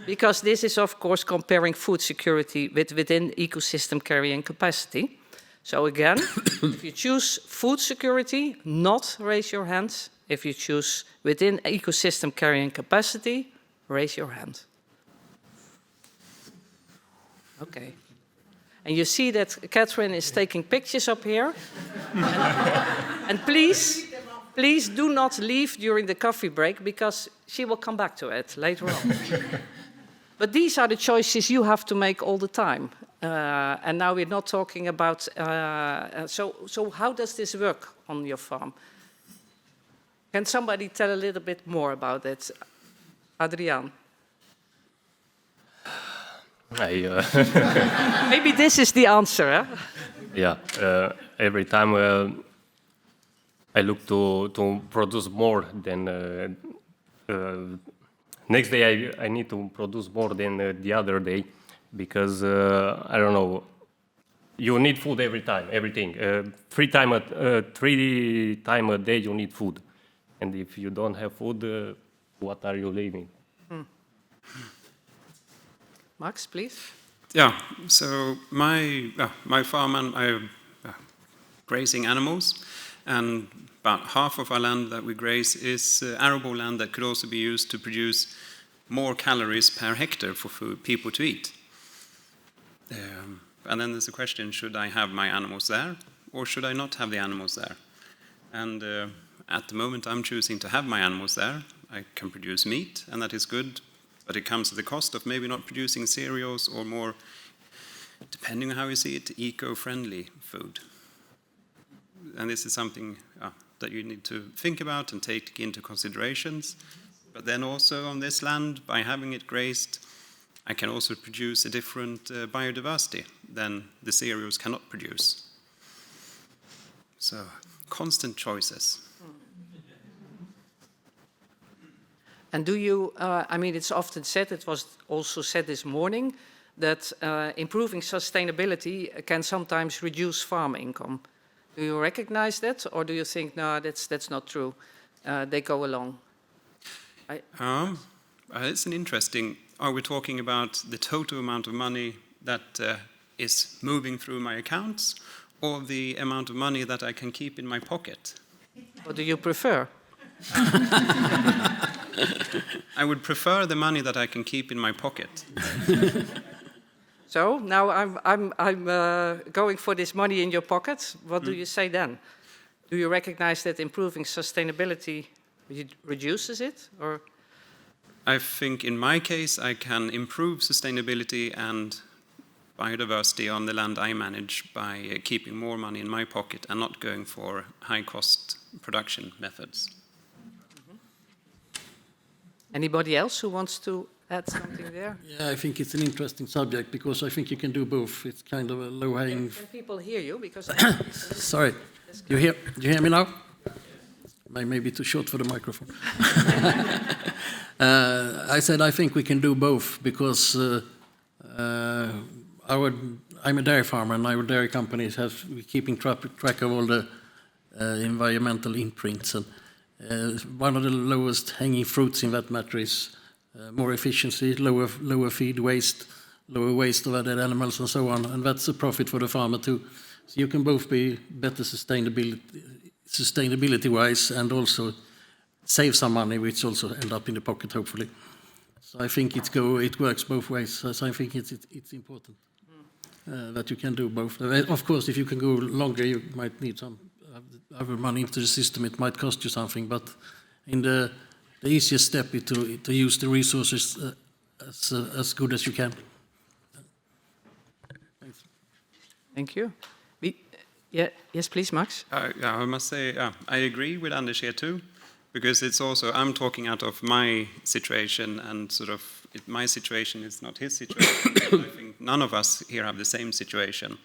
because this is, of course, comparing food security within ecosystem carrying capacity. So again, if you choose food security, not raise your hands. If you choose within ecosystem carrying capacity, raise your hand. Okay. And you see that Catherine is taking pictures up here. And please do not leave during the coffee break, because she will come back to it later on. But these are the choices you have to make all the time. And now we're not talking about... So how does this work on your farm? Can somebody tell a little bit more about it? Adriaan. Maybe this is the answer, huh? Yeah, every time I look to produce more than next day I need to produce more than the other day, because I don't know, you need food every time, everything. 3 times a day you need food, and if you don't have food, what are you living? Max, please. Yeah, so my farm and I grazing animals, and about half of our land that we graze is arable land that could also be used to produce more calories per hectare for people to eat. And then there's the question, should I have my animals there, or should I not have the animals there? And at the moment I'm choosing to have my animals there. I can produce meat, and that is good, but it comes at the cost of maybe not producing cereals or more, depending on how you see it, eco-friendly food. And this is something that you need to think about and take into considerations. But then also on this land, by having it grazed, I can also produce a different biodiversity than the cereals cannot produce. So, constant choices. And do you, I mean, it's often said, it was also said this morning, that improving sustainability can sometimes reduce farm income. Do you recognize that, or do you think, no, that's not true? They go along. It's an interesting, are we talking about the total amount of money that is moving through my accounts, or the amount of money that I can keep in my pocket? What do you prefer? I would prefer the money that I can keep in my pocket. So now I'm going for this money in your pocket. What do you say then? Do you recognize that improving sustainability reduces it, or? I think in my case I can improve sustainability and biodiversity on the land I manage by keeping more money in my pocket and not going for high-cost production methods. Anybody else who wants to add something there? Yeah, I think it's an interesting subject, because I think you can do both. It's kind of a low-hanging... Can people hear you? Because Sorry, do you hear me now? Maybe too short for the microphone. I said I think we can do both, because I'm a dairy farmer, and our dairy companies have keeping track of all the environmental imprints, and one of the lowest hanging fruits in that matter is more efficiency, lower feed waste, lower waste of other animals, and so on, and that's a profit for the farmer too. So you can both be better sustainability-wise and also save some money, which also end up in the pocket, hopefully. So I think it works both ways. So I think it's important that you can do both. Of course, if you can go longer, you might need some other money into the system. It might cost you something, but in the easiest step is to use the resources as good as you can. Thanks. Thank you. Yes, please, Max. I must say, I agree with Anders here too. Because it's also, I'm talking out of my situation, and my situation is not his situation. I think none of us here have the same situation.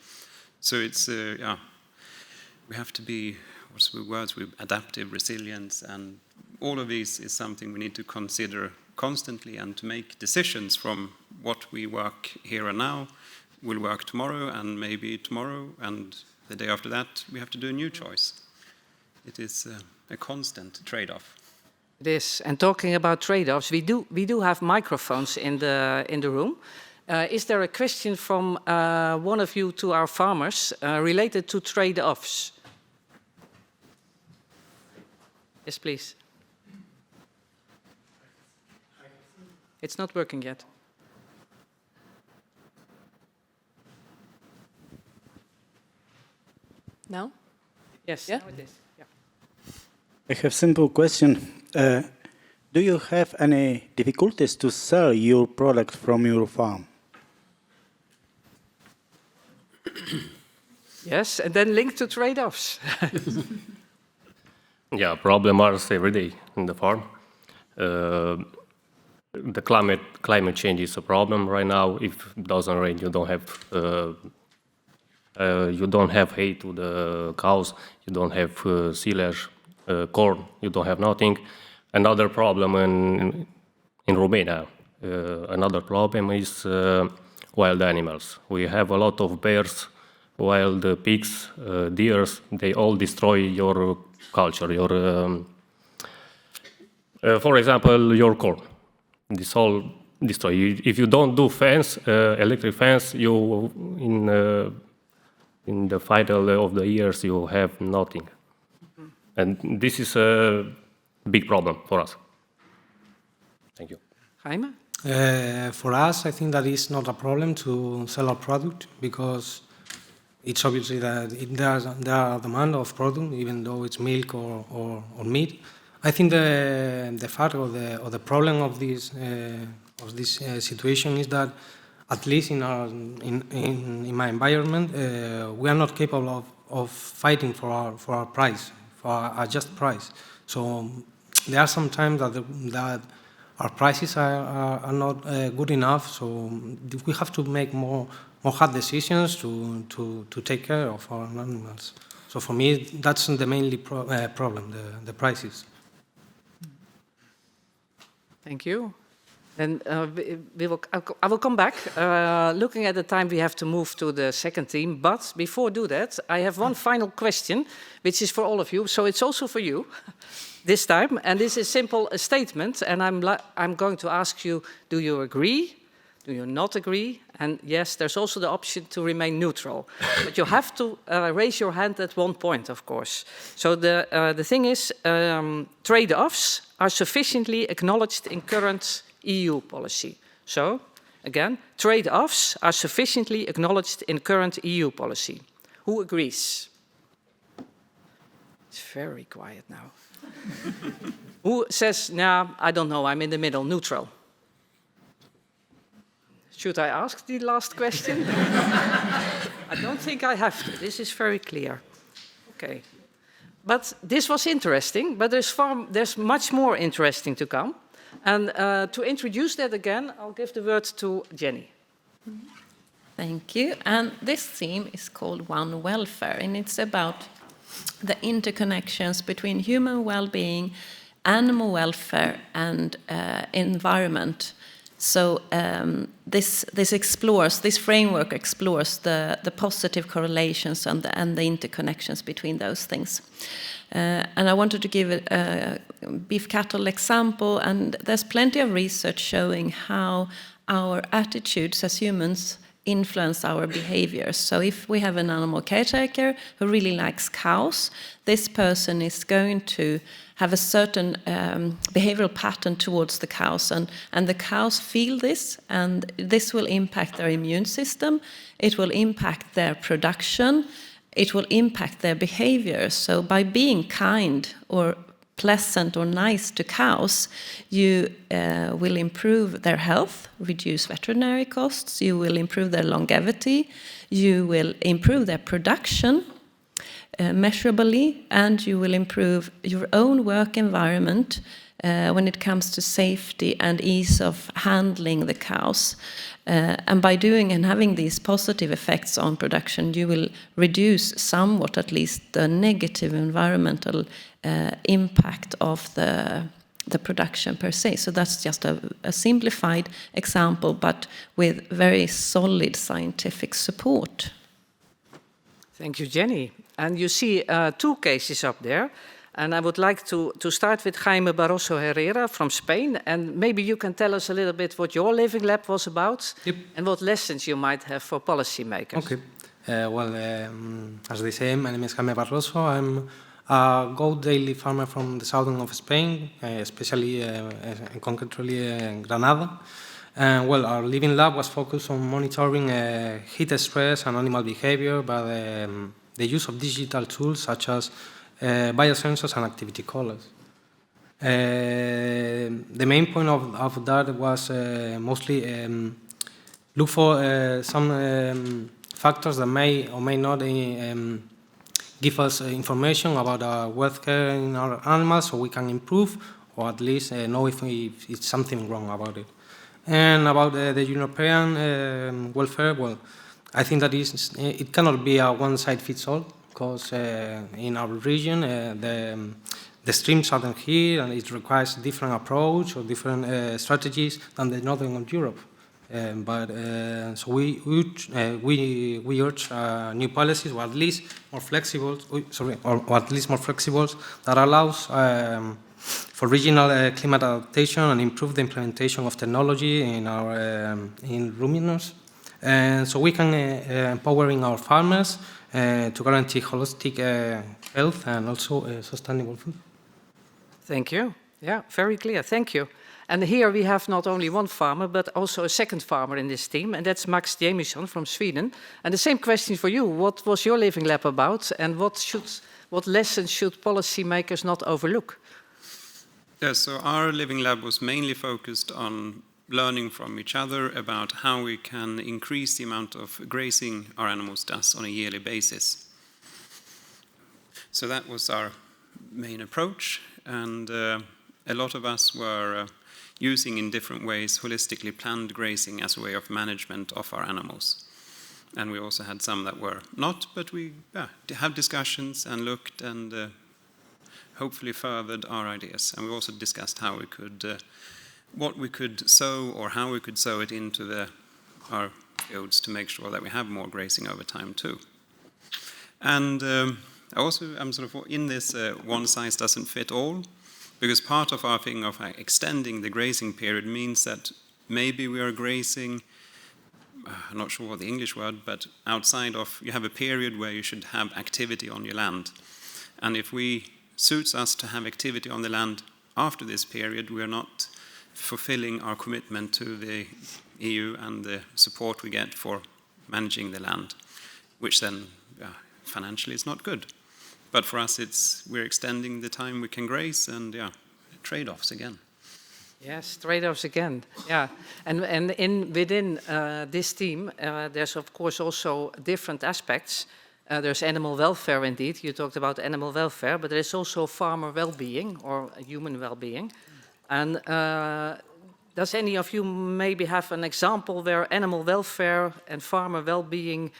So it's, we have to be, what's the words, adaptive, resilience, and all of these is something we need to consider constantly, and to make decisions from what we work here and now will work tomorrow, and maybe tomorrow, and the day after that, we have to do a new choice. It is a constant trade-off. It is. And talking about trade-offs, we do have microphones in the room. Is there a question from one of you to our farmers related to trade-offs? Yes, please. It's not working yet. No? Yes, yeah? now it is. Yeah. I have a simple question. Do you have any difficulties to sell your product from your farm? Yes, and then linked to trade-offs. Yeah, problem are every day in the farm. The climate change is a problem right now. If it doesn't rain, you don't have hay to the cows. You don't have silage, corn. You don't have nothing. Another problem in Romania. Another problem is wild animals. We have a lot of bears, wild pigs, deers. They all destroy your culture. For example, your corn. This all destroy. If you don't do fence, electric fence, you in the final of the years you have nothing, and this is a big problem for us. Thank you. Jaime? For us, I think that it's not a problem to sell our product, because it's obviously that there are demand of product, even though it's milk or meat. I think the fact or the problem of this situation is that, at least in my environment, we are not capable of fighting for our price, for our just price. So there are some times that our prices are not good enough. So we have to make more hard decisions to take care of our animals. So for me, that's the mainly problem, the prices. Thank you. And I will come back. Looking at the time, we have to move to the second theme. But before I do that, I have one final question, which is for all of you. So it's also for you this time. And this is simple a statement. And I'm going to ask you, do you agree? Do you not agree? And yes, there's also the option to remain neutral. But you have to raise your hand at one point, of course. So the thing is, trade-offs are sufficiently acknowledged in current EU policy. So, again, trade-offs are sufficiently acknowledged in current EU policy. Who agrees? It's very quiet now. Who says, nah, I don't know, I'm in the middle, neutral? Should I ask the last question? I don't think I have to. This is very clear. Okay. But this was interesting, but there's much more interesting to come. And to introduce that again, I'll give the word to Jenny. Thank you. And this theme is called One Welfare, and it's about the interconnections between human well-being, animal welfare, and environment. So this framework explores the positive correlations and the interconnections between those things. And I wanted to give a beef cattle example, and there's plenty of research showing how our attitudes as humans influence our behaviors. So if we have an animal caretaker who really likes cows, this person is going to have a certain behavioral pattern towards the cows, and the cows feel this, and this will impact their immune system, it will impact their production, it will impact their behavior. So by being kind or pleasant or nice to cows, you will improve their health, reduce veterinary costs, you will improve their longevity, you will improve their production, measurably, and you will improve your own work environment when it comes to safety and ease of handling the cows. And by doing and having these positive effects on production, you will reduce somewhat, at least, the negative environmental impact of the production per se. So that's just a simplified example, but with very solid scientific support. Thank you, Jenny. And you see 2 cases up there. And I would like to start with Jaime Barroso Herrera from Spain. And maybe you can tell us a little bit what your living lab was about, and what lessons you might have for policymakers. Okay. As they say, my name is Jaime Barroso. I'm a goat daily farmer from the southern of Spain, especially concretely Granada. And our living lab was focused on monitoring heat stress and animal behavior by the use of digital tools such as biosensors and activity collars. The main point of that was mostly look for some factors that may or may not give us information about our welfare in our animals, so we can improve or at least know if it's something wrong about it. And about the European welfare, I think that it cannot be a one-size-fits-all, because in our region the streams are here, and it requires a different approach or different strategies than the northern of Europe. So we urge new policies, or at least more flexible. Or at least more flexible, that allows for regional climate adaptation and improve the implementation of technology in our in ruminants, and so we can empowering our farmers to guarantee holistic health and also sustainable food. Thank you. Yeah, very clear. Thank you. And here we have not only one farmer, but also a second farmer in this team, and that's Max Jamison from Sweden. And the same question for you. What was your living lab about, and what lessons should policymakers not overlook? Yeah, so our living lab was mainly focused on learning from each other about how we can increase the amount of grazing our animals does on a yearly basis. So that was our main approach, and a lot of us were using in different ways holistically planned grazing as a way of management of our animals. And we also had some that were not, but we had discussions and looked and hopefully furthered our ideas. And we also discussed how we could, what we could sow or how we could sow it into our fields to make sure that we have more grazing over time too. And I'm sort of in this one size doesn't fit all, because part of our thing of extending the grazing period means that maybe we are grazing, I'm not sure what the English word, but outside of, you have a period where you should have activity on your land. And if suits us to have activity on the land after this period, we are not fulfilling our commitment to the EU and the support we get for managing the land, which then financially is not good. But for us, we're extending the time we can graze, and trade-offs again. Yes, trade-offs again. Yeah, and within this team, there's of course also different aspects. There's animal welfare, indeed. You talked about animal welfare, but there's also farmer well-being or human well-being. And does any of you maybe have an example where animal welfare and farmer well-being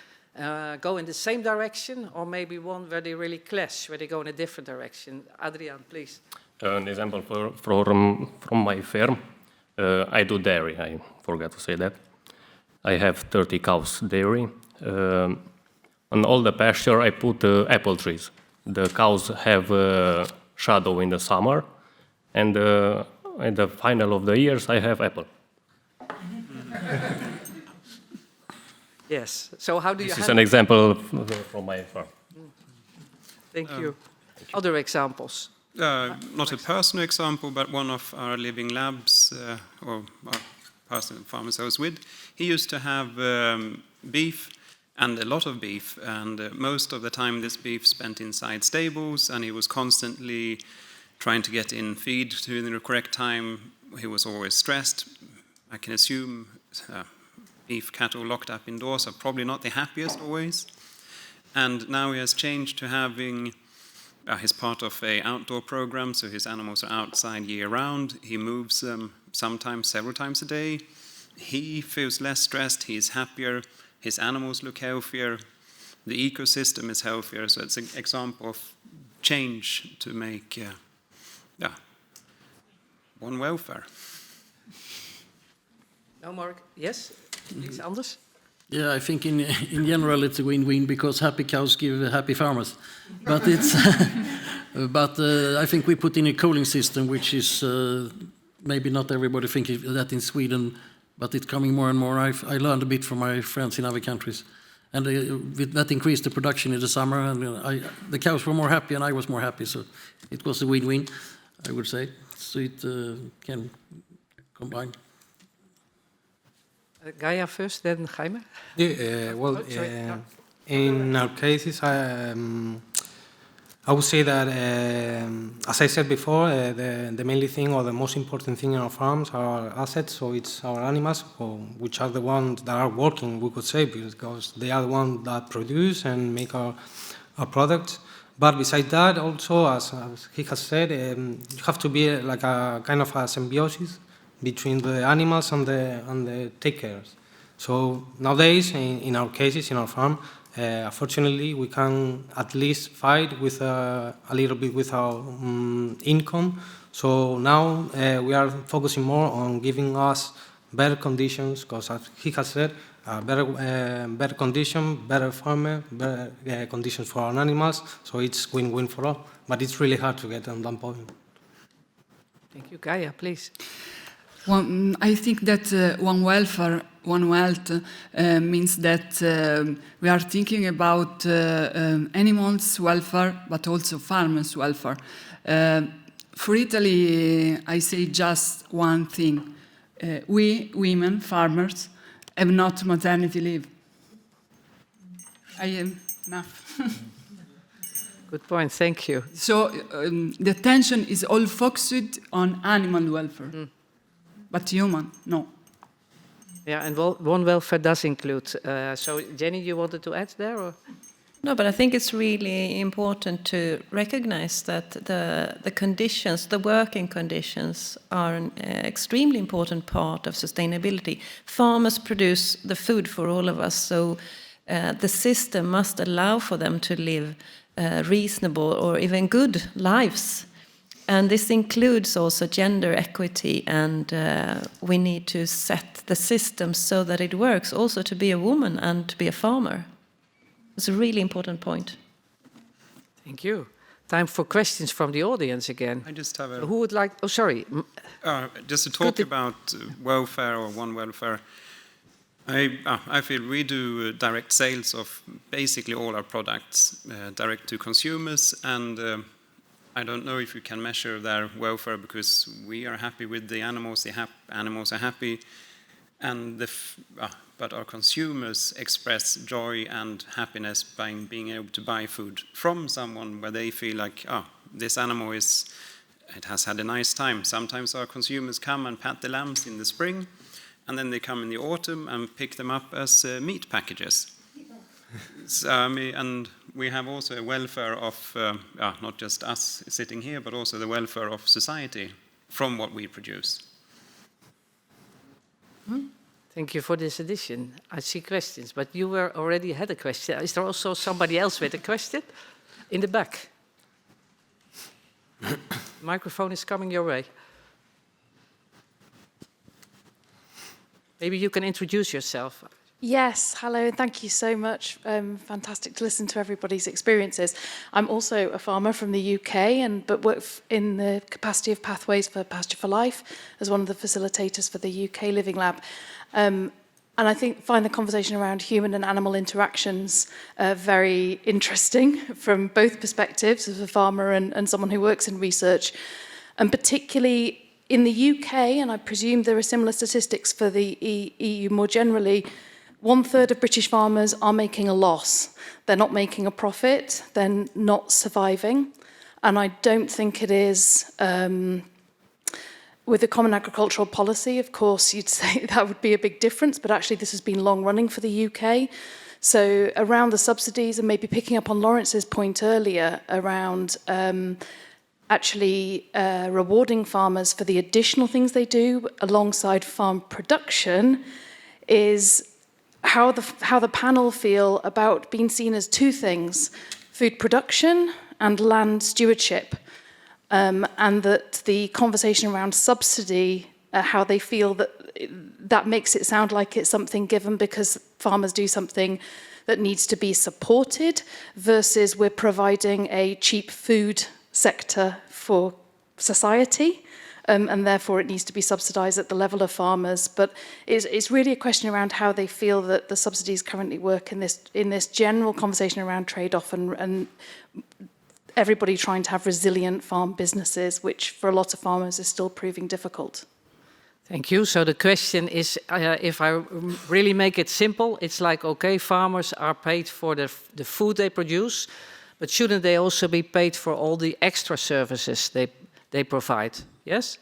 go in the same direction, or maybe one where they really clash, where they go in a different direction? Adrian, please. An example from my farm. I do dairy, I forgot to say that. I have 30 cows dairy. On all the pasture I put apple trees. The cows have shadow in the summer, and at the final of the years I have apple. Yes. So how do you? This is an example from my farm. Thank you. Other examples? Not a personal example, but one of our living labs, or our personal farmers I was with, he used to have beef, and a lot of beef, and most of the time this beef spent inside stables, and he was constantly trying to get in feed to the correct time. He was always stressed. I can assume beef cattle locked up indoors are probably not the happiest always. And now he has changed to having, he's part of an outdoor program, so his animals are outside year-round. He moves them sometimes several times a day. He feels less stressed, he's happier, his animals look healthier, the ecosystem is healthier, so it's an example of change to make one welfare. No more, yes? Iets anders? Yeah, I think in general it's a win-win because happy cows give happy farmers. But it's I think we put in a cooling system, which is maybe not everybody thinks that in Sweden, but it's coming more and more. I learned a bit from my friends in other countries, and that increased the production in the summer, and the cows were more happy, and I was more happy. So it was a win-win, I would say. So it can combine. Gaia first, then Jaime. Yeah, in our cases, I would say that, as I said before, the mainly thing or the most important thing in our farms are our assets, so it's our animals, which are the ones that are working, we could say, because they are the ones that produce and make our products. But besides that, also, as he has said, you have to be like a kind of a symbiosis between the animals and the takers. So nowadays, in our cases, in our farm, fortunately, we can at least fight with a little bit with our income. So now we are focusing more on giving us better conditions, because as he has said, better condition, better farmer, better conditions for our animals. So it's win-win for all. But it's really hard to get on that point. Thank you, Gaia, please. I think that one welfare, one wealth means that we are thinking about animals' welfare, but also farmers' welfare. For Italy, I say just one thing. We, women, farmers, have not maternity leave. I am enough. Good point, thank you. So the attention is all focused on animal welfare. But human, no. Yeah, and one welfare does include. So, Jenny, you wanted to add there? Or? No, but I think it's really important to recognize that the conditions, the working conditions, are an extremely important part of sustainability. Farmers produce the food for all of us, so the system must allow for them to live reasonable or even good lives. And this includes also gender equity, and we need to set the system so that it works also to be a woman and to be a farmer. It's a really important point. Thank you. Time for questions from the audience again. I just have a... Who would like... Oh, sorry. Just to talk about welfare or one welfare, I feel we do direct sales of basically all our products, direct to consumers, and I don't know if you can measure their welfare because we are happy with the animals, the animals are happy, and but our consumers express joy and happiness by being able to buy food from someone where they feel like, this animal it has had a nice time. Sometimes our consumers come and pat the lambs in the spring, and then they come in the autumn and pick them up as meat packages. So, and we have also a welfare of not just us sitting here, but also the welfare of society from what we produce. Thank you for this addition. I see questions, but you already had a question. Is there also somebody else with a question? In the back. Microphone is coming your way. Maybe you can introduce yourself. Yes, hello, and thank you so much. Fantastic to listen to everybody's experiences. I'm also a farmer from the UK, but work in the capacity of Pathways for Pasture for Life as one of the facilitators for the UK Living Lab. And I find the conversation around human and animal interactions very interesting from both perspectives, as a farmer and someone who works in research, and particularly in the UK, and I presume there are similar statistics for the EU more generally. 1/3 of British farmers are making a loss. They're not making a profit. They're not surviving. And I don't think it is, with the Common Agricultural Policy, of course, you'd say that would be a big difference, but actually this has been long running for the UK. So around the subsidies, and maybe picking up on Lawrence's point earlier around actually rewarding farmers for the additional things they do alongside farm production, is how the panel feel about being seen as two things: food production and land stewardship, and that the conversation around subsidy, how they feel that makes it sound like it's something given because farmers do something that needs to be supported, versus we're providing a cheap food sector for society, and therefore it needs to be subsidised at the level of farmers. But it's really a question around how they feel that the subsidies currently work in this general conversation around trade-off and everybody trying to have resilient farm businesses, which for a lot of farmers is still proving difficult. Thank you. So the question is, if I really make it simple, it's like, okay, farmers are paid for the food they produce, but shouldn't they also be paid for all the extra services they provide? Yes?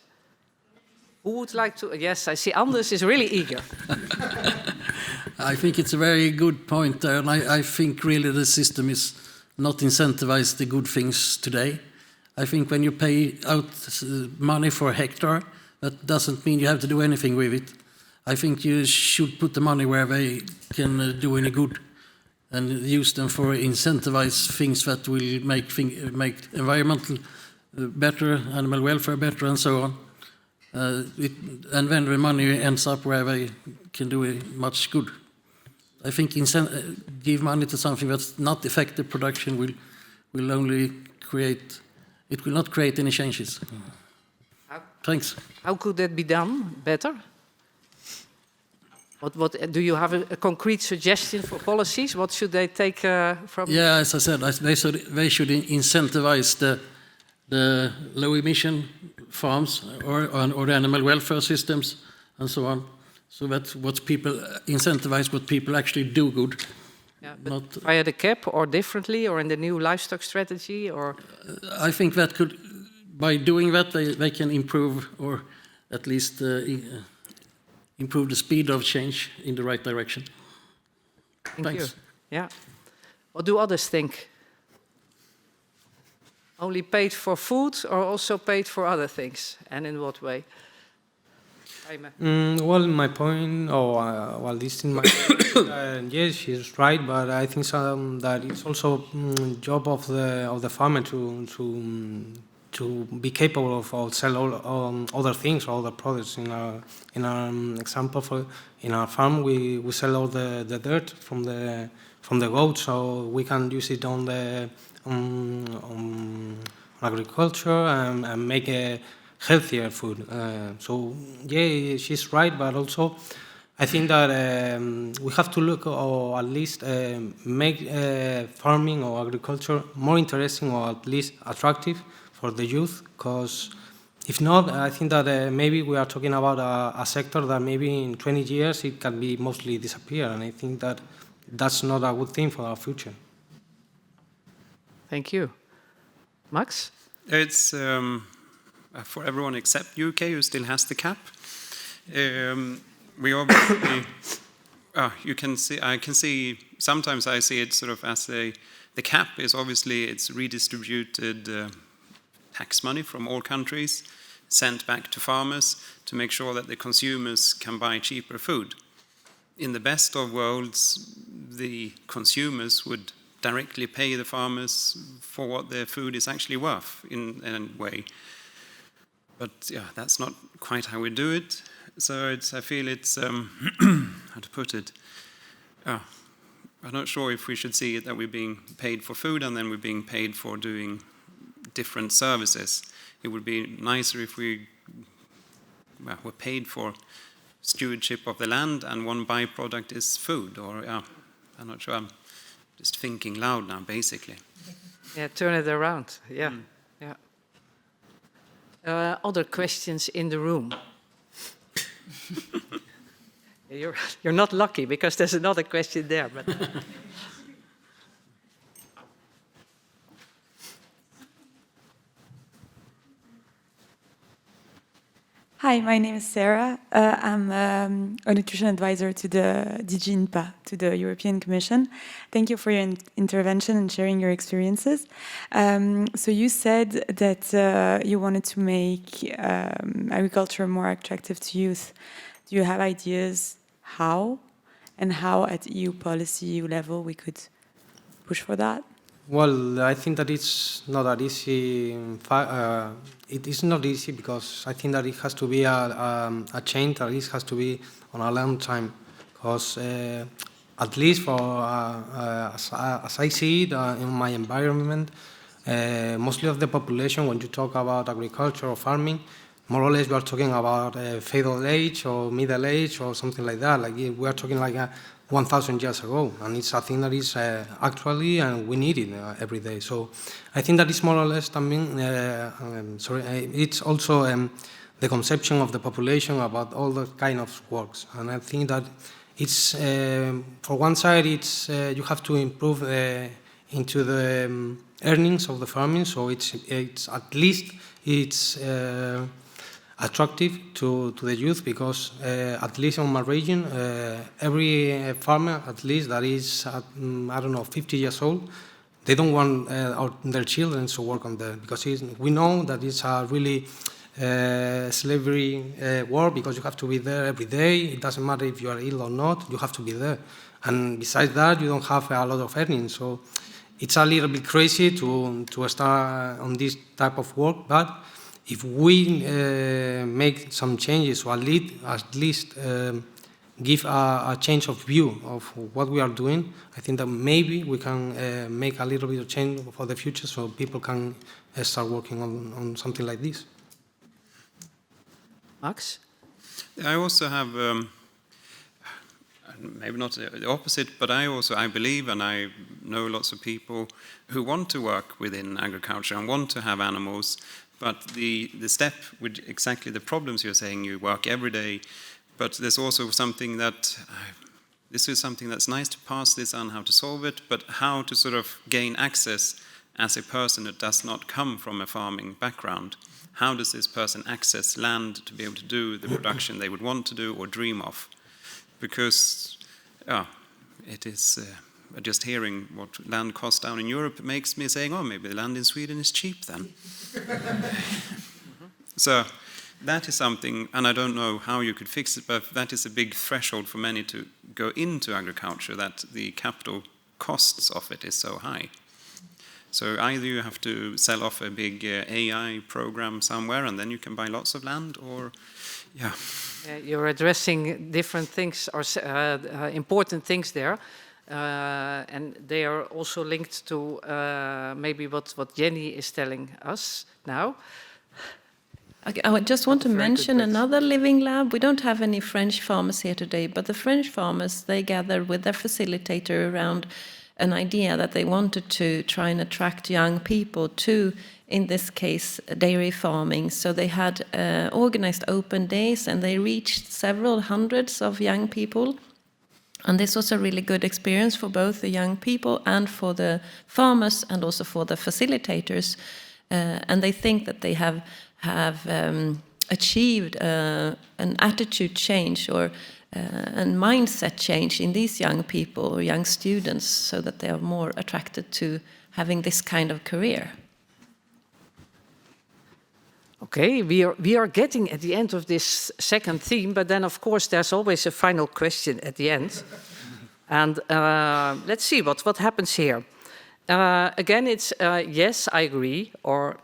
Who would like to? Yes, I see Anders is really eager. I think it's a very good point there, and I think really the system is not incentivized the good things today. I think when you pay out money for a hectare, that doesn't mean you have to do anything with it. I think you should put the money where they can do any good and use them for incentivize things that will make environmental better, animal welfare better, and so on. And then the money ends up where they can do much good. I think give money to something that's not effective production will only create, it will not create any changes. Thanks. How could that be done better? What do you have a concrete suggestion for policies? What should they take from? Yeah, as I said, they should incentivize the low emission farms or the animal welfare systems and so on, so that incentivize what people actually do good. Yeah, not via the cap or differently, or in the new livestock strategy, or? I think that could. By doing that, they can improve, or at least improve the speed of change in the right direction. Thank you. Yeah. What do others think? Only paid for food, or also paid for other things, and in what way? Well, my point, well, this in my yes, she's right, but I think that it's also job of the farmer to be capable of sell all other things, all the products. In our example, in our farm, we sell all the dirt from the goat, so we can use it on the on agriculture and make a healthier food. So yeah, she's right, but also I think that we have to look, or at least make farming or agriculture more interesting, or at least attractive for the youth, because if not, I think that maybe we are talking about a sector that maybe in 20 years it can be mostly disappear, and I think that that's not a good thing for our future. Thank you. Max? It's for everyone except UK, who still has the cap. We obviously, you can see, I can see, sometimes I see it sort of as the cap is obviously, it's redistributed tax money from all countries sent back to farmers to make sure that the consumers can buy cheaper food. In the best of worlds, the consumers would directly pay the farmers for what their food is actually worth in a way. But yeah, that's not quite how we do it. So I feel it's, how to put it, I'm not sure if we should see it that we're being paid for food and then we're being paid for doing different services. It would be nicer if we were paid for stewardship of the land and one byproduct is food, or I'm not sure, I'm just thinking loud now, basically. Yeah, turn it around, yeah. Yeah. Other questions in the room? You're not lucky, because there's another question there. But Hi, my name is Sarah. I'm a nutrition advisor to the DG INPA, to the European Commission. Thank you for your intervention and sharing your experiences. So you said that you wanted to make agriculture more attractive to youth. Do you have ideas how, and how at EU policy level we could push for that? Well, I think that it's not that easy. It is not easy because I think that it has to be a change that it has to be on a long time. Because at least for as I see it in my environment, mostly of the population, when you talk about agriculture or farming, more or less we are talking about feudal age or middle age or something like that. Like we are talking like 1,000 years ago, and it's a thing that is actually, and we need it every day. So I think that is more or less something, it's also the conception of the population about all the kind of works. And I think that it's, for one side, it's you have to improve into the earnings of the farming, so it's at least it's attractive to the youth, because at least on my region, every farmer at least that is, I don't know, 50 years old, they don't want their children to work on that, because we know that it's a really slavery work, because you have to be there every day. It doesn't matter if you are ill or not, you have to be there. And besides that, you don't have a lot of earnings. So it's a little bit crazy to start on this type of work, but if we make some changes, or at least give a change of view of what we are doing, I think that maybe we can make a little bit of change for the future, so people can start working on something like this. Max? I also have, maybe not the opposite, but I believe, and I know lots of people who want to work within agriculture and want to have animals. But the step with exactly the problems you're saying, you work every day, but there's also something that, this is something that's nice to pass this on, how to solve it, but how to sort of gain access as a person that does not come from a farming background. How does this person access land to be able to do the production they would want to do or dream of? Because it is... just hearing what land costs down in Europe makes me saying, oh, maybe the land in Sweden is cheap then. So that is something, and I don't know how you could fix it, but that is a big threshold for many to go into agriculture, that the capital costs of it is so high. So either you have to sell off a big AI program somewhere and then you can buy lots of land, or, yeah. You're addressing different things, or important things there. And they are also linked to maybe what Jenny is telling us now. Okay, I just want to mention another living lab. We don't have any French farmers here today, but the French farmers, they gathered with their facilitator around an idea that they wanted to try and attract young people to, in this case, dairy farming. So they had organized open days, and they reached several hundreds of young people. And this was a really good experience for both the young people and for the farmers, and also for the facilitators. And they think that they have achieved an attitude change or a mindset change in these young people or young students, so that they are more attracted to having this kind of career. Okay, we are getting at the end of this second theme, but then of course there's always a final question at the end. And let's see what happens here. Again, it's yes, I agree, or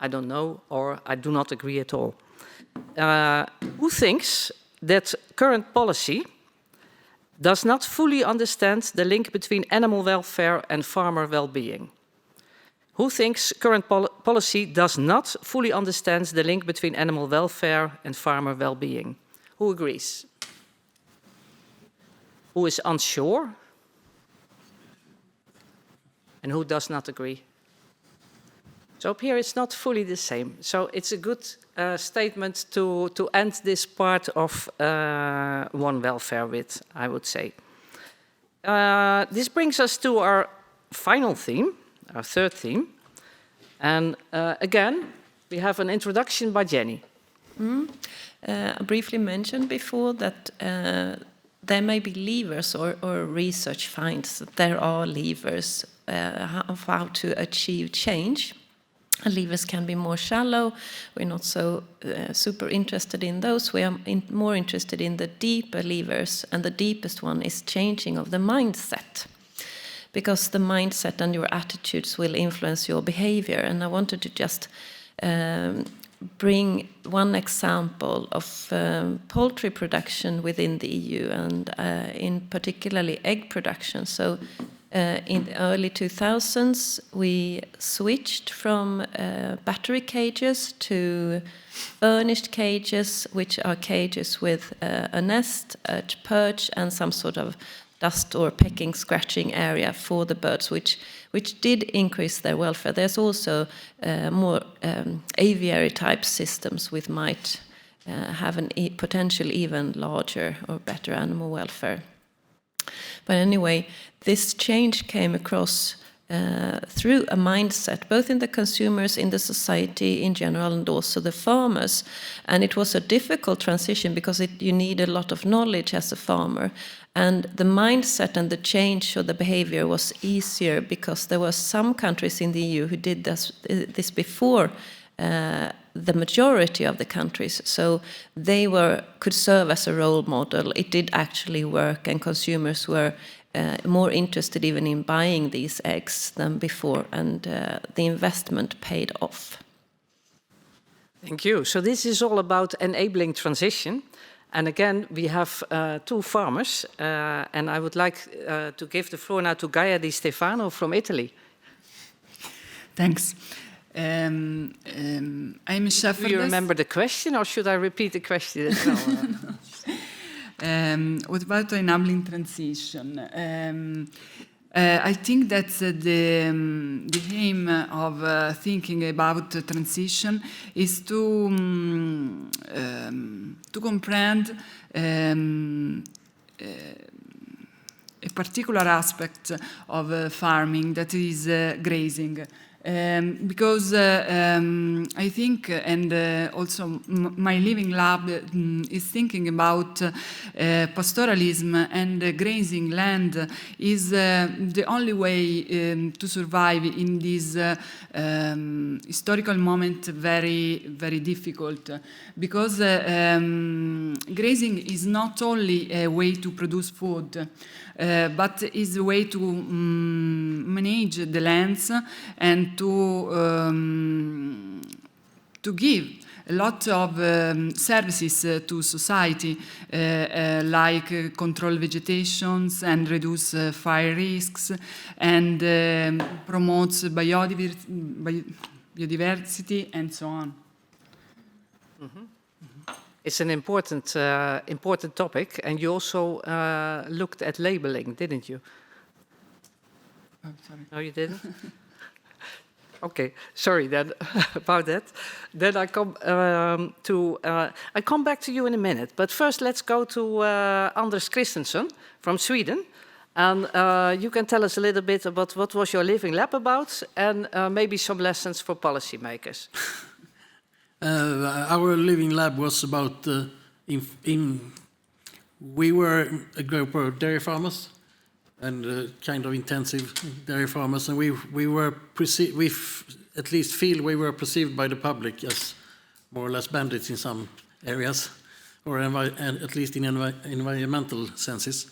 I don't know, or I do not agree at all. Who thinks that current policy does not fully understand the link between animal welfare and farmer well-being? Who thinks current policy does not fully understand the link between animal welfare and farmer well-being? Who agrees? Who is unsure? And who does not agree? So up here it's not fully the same. So it's a good statement to end this part of one welfare with, I would say. This brings us to our final theme, our third theme. And again, we have an introduction by Jenny. I briefly mentioned before that there may be levers or research finds that there are levers of how to achieve change. And levers can be more shallow. We're not so super interested in those. We are more interested in the deeper levers, and the deepest one is changing of the mindset. Because the mindset and your attitudes will influence your behavior. And I wanted to just bring one example of poultry production within the EU, and in particularly egg production. So in the early 2000s, we switched from battery cages to furnished cages, which are cages with a nest, a perch, and some sort of dust or pecking, scratching area for the birds, which did increase their welfare. There's also more aviary type systems which might have an potential even larger or better animal welfare. But anyway, this change came across through a mindset, both in the consumers, in the society in general, and also the farmers. And it was a difficult transition because you need a lot of knowledge as a farmer. And the mindset and the change of the behavior was easier because there were some countries in the EU who did this before the majority of the countries. So they could serve as a role model. It did actually work, and consumers were more interested even in buying these eggs than before, and the investment paid off. Thank you. So this is all about enabling transition. And again, we have two farmers, and I would like to give the floor now to Gaia Di Stefano from Italy. Thanks. I'm a shepherdess. Do you remember the question, or should I repeat the question as well? What about enabling transition? I think that the aim of thinking about transition is to comprehend a particular aspect of farming, that is grazing. Because I think, and also my living lab is thinking about pastoralism, and grazing land is the only way to survive in this historical moment, very, very difficult. Because grazing is not only a way to produce food, but is a way to manage the lands and to give a lot of services to society, like control vegetations and reduce fire risks, and promotes biodiversity and so on. Mm-hmm. It's an important topic, and you also looked at labeling, didn't you? Oh, sorry. No, you didn't? Okay, sorry then about that. Then I come back to you in a minute. But first, let's go to Anders Christensen from Sweden, and you can tell us a little bit about what was your living lab about, and maybe some lessons for policymakers. Our living lab was about we were a group of dairy farmers, and kind of intensive dairy farmers, and we at least feel we were perceived by the public as more or less bandits in some areas, or at least in environmental senses.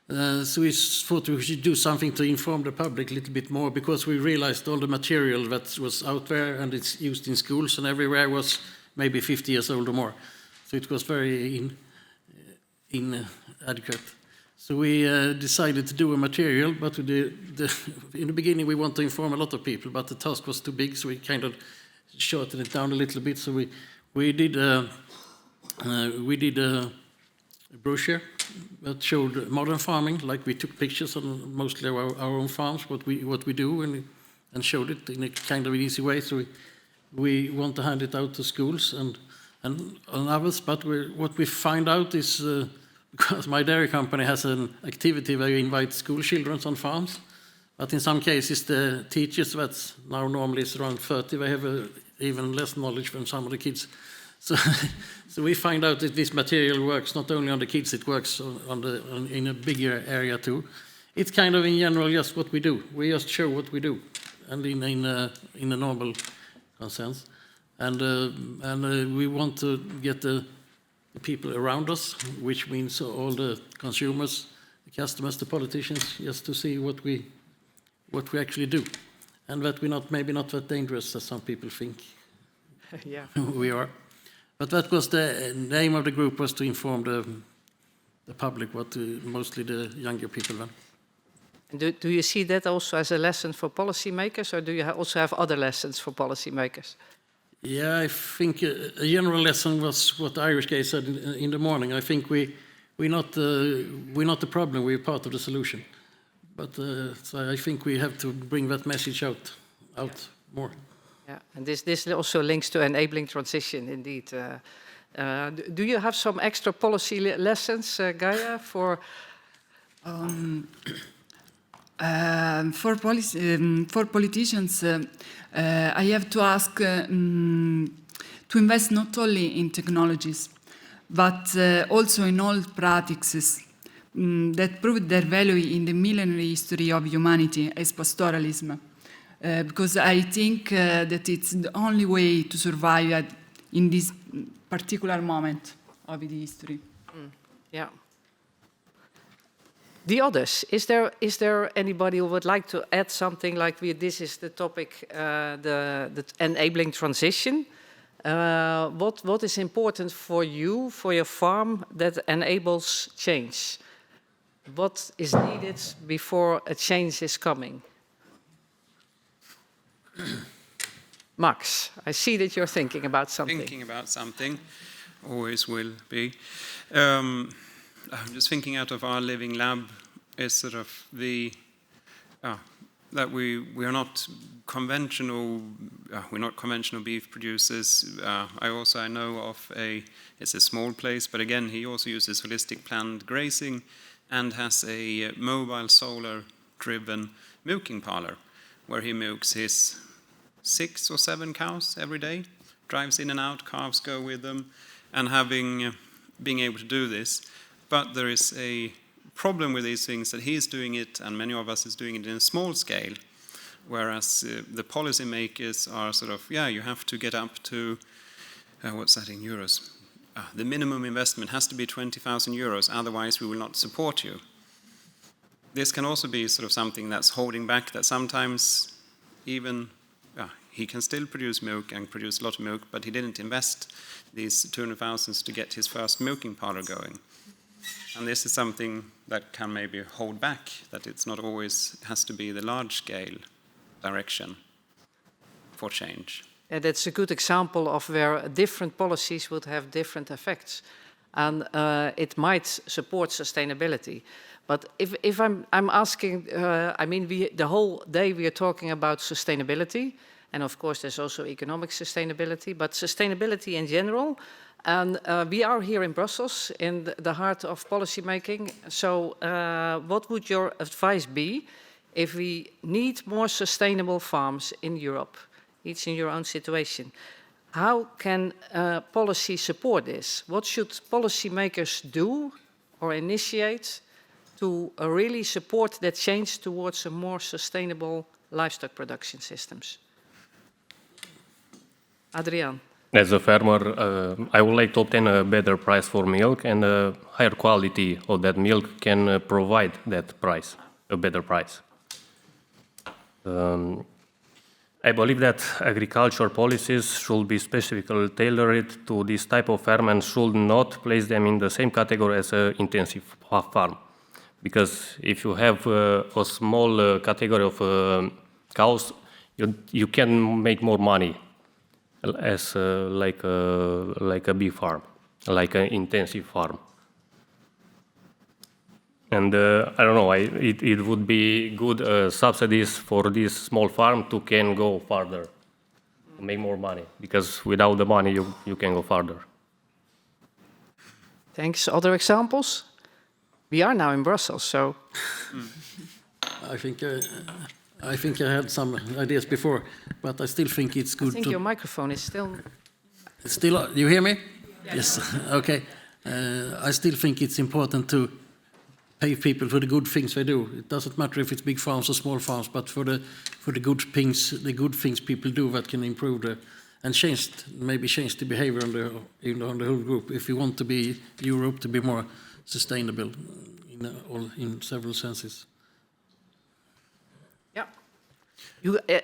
So we thought we should do something to inform the public a little bit more, because we realized all the material that was out there and it's used in schools and everywhere was maybe 50 years old or more. So it was very inadequate. So we decided to do a material, but in the beginning we wanted to inform a lot of people, but the task was too big, so we kind of shortened it down a little bit. So we did a brochure that showed modern farming, like we took pictures on mostly our own farms, what we do, and showed it in a kind of easy way. So we want to hand it out to schools and others. But what we find out is, because my dairy company has an activity where you invite school children on farms, but in some cases the teachers, that's now normally is around 30, they have even less knowledge than some of the kids. So, so we find out that this material works not only on the kids, it works in a bigger area too. It's kind of in general just what we do. We just show what we do, and in a normal sense. And we want to get the people around us, which means all the consumers, the customers, the politicians, just to see what we actually do, and that we're maybe not that dangerous as some people think. Yeah. We are. But that was the aim of the group, was to inform the public, mostly the younger people then. Do you see that also as a lesson for policymakers, or do you also have other lessons for policymakers? Yeah, I think a general lesson was what the Irish guy said in the morning. I think we're not the problem, we're part of the solution. But so I think we have to bring that message out more. Yeah, and this also links to enabling transition, indeed. Do you have some extra policy lessons, Gaia, for? For politicians, I have to ask to invest not only in technologies, but also in old practices that proved their value in the millenary history of humanity as pastoralism. Because I think that it's the only way to survive in this particular moment of the history. Yeah. The others, is there anybody who would like to add something like this is the topic, the enabling transition? What is important for you, for your farm, that enables change? What is needed before a change is coming? Max, I see that you're thinking about something. Thinking about something, always will be. I'm just thinking out of our living lab is sort of that we are not conventional. We're not conventional beef producers. I know of it's a small place, but again he also uses holistic planned grazing, and has a mobile solar-driven milking parlor, where he milks his 6 or 7 cows every day, drives in and out, calves go with them, and being able to do this. But there is a problem with these things, that he is doing it, and many of us is doing it in a small scale, whereas the policymakers are sort of, you have to get up to, what's that in euros? The minimum investment has to be 20,000 euros, otherwise we will not support you. This can also be sort of something that's holding back, that sometimes even he can still produce milk and produce a lot of milk, but he didn't invest these 200,000 to get his first milking parlor going. And this is something that can maybe hold back, that it's not always has to be the large-scale direction for change. And that's a good example of where different policies would have different effects, and it might support sustainability. But if I'm asking, the whole day we are talking about sustainability, and of course there's also economic sustainability, but sustainability in general. And we are here in Brussels, in the heart of policy making. So what would your advice be if we need more sustainable farms in Europe, each in your own situation? How can policy support this? What should policymakers do or initiate to really support that change towards a more sustainable livestock production systems? Adrian. As a farmer, I would like to obtain a better price for milk, and a higher quality of that milk can provide that price, a better price. I believe that agriculture policies should be specifically tailored to this type of farm and should not place them in the same category as an intensive farm. Because if you have a small category of cows, you can make more money as like a bee farm, like an intensive farm. And I don't know, it would be good subsidies for this small farm to can go further, make more money, because without the money you can go further. Thanks. Other examples? We are now in Brussels, so... I think I had some ideas before, but I still think it's good I think your microphone is still... Still, you hear me? Yes. Okay. I still think it's important to pay people for the good things they do. It doesn't matter if it's big farms or small farms, but for the good things people do that can improve and maybe change the behavior on the whole group. If we want to be Europe to be more sustainable in several senses.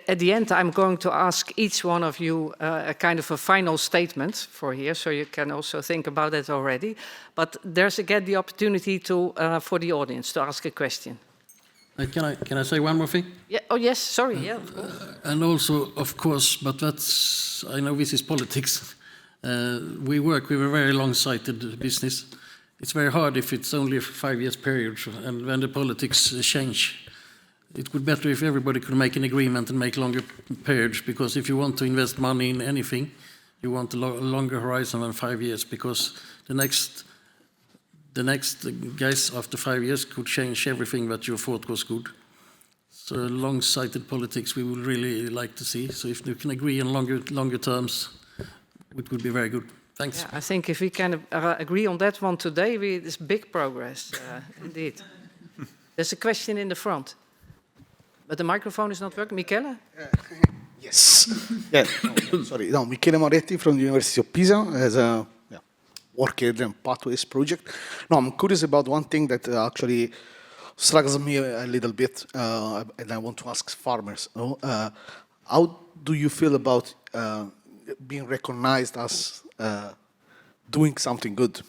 At the end, I'm going to ask each one of you a kind of a final statement for here, so you can also think about it already. But there's again the opportunity for the audience to ask a question. Can I say one more thing? Yeah. Oh yes. Sorry. Yeah. Of course. And also, of course, but I know this is politics. We work with a very long-sighted business. It's very hard if it's only a 5 years period, and when the politics change. It would be better if everybody could make an agreement and make longer periods, because if you want to invest money in anything, you want a longer horizon than 5 years, because the next guys after 5 years could change everything that you thought was good. So long-sighted politics we would really like to see. So if you can agree on longer terms, it would be very good. Thanks. Yeah, I think if we can agree on that one today, it's big progress, indeed. There's a question in the front. But the microphone is not working. Michele? Yes. Yeah. No, sorry. No, Michele Moretti from the University of Pisa as a worker in Pathways project. No, I'm curious about one thing that actually struggles me a little bit, and I want to ask farmers. How do you feel about being recognized as doing something good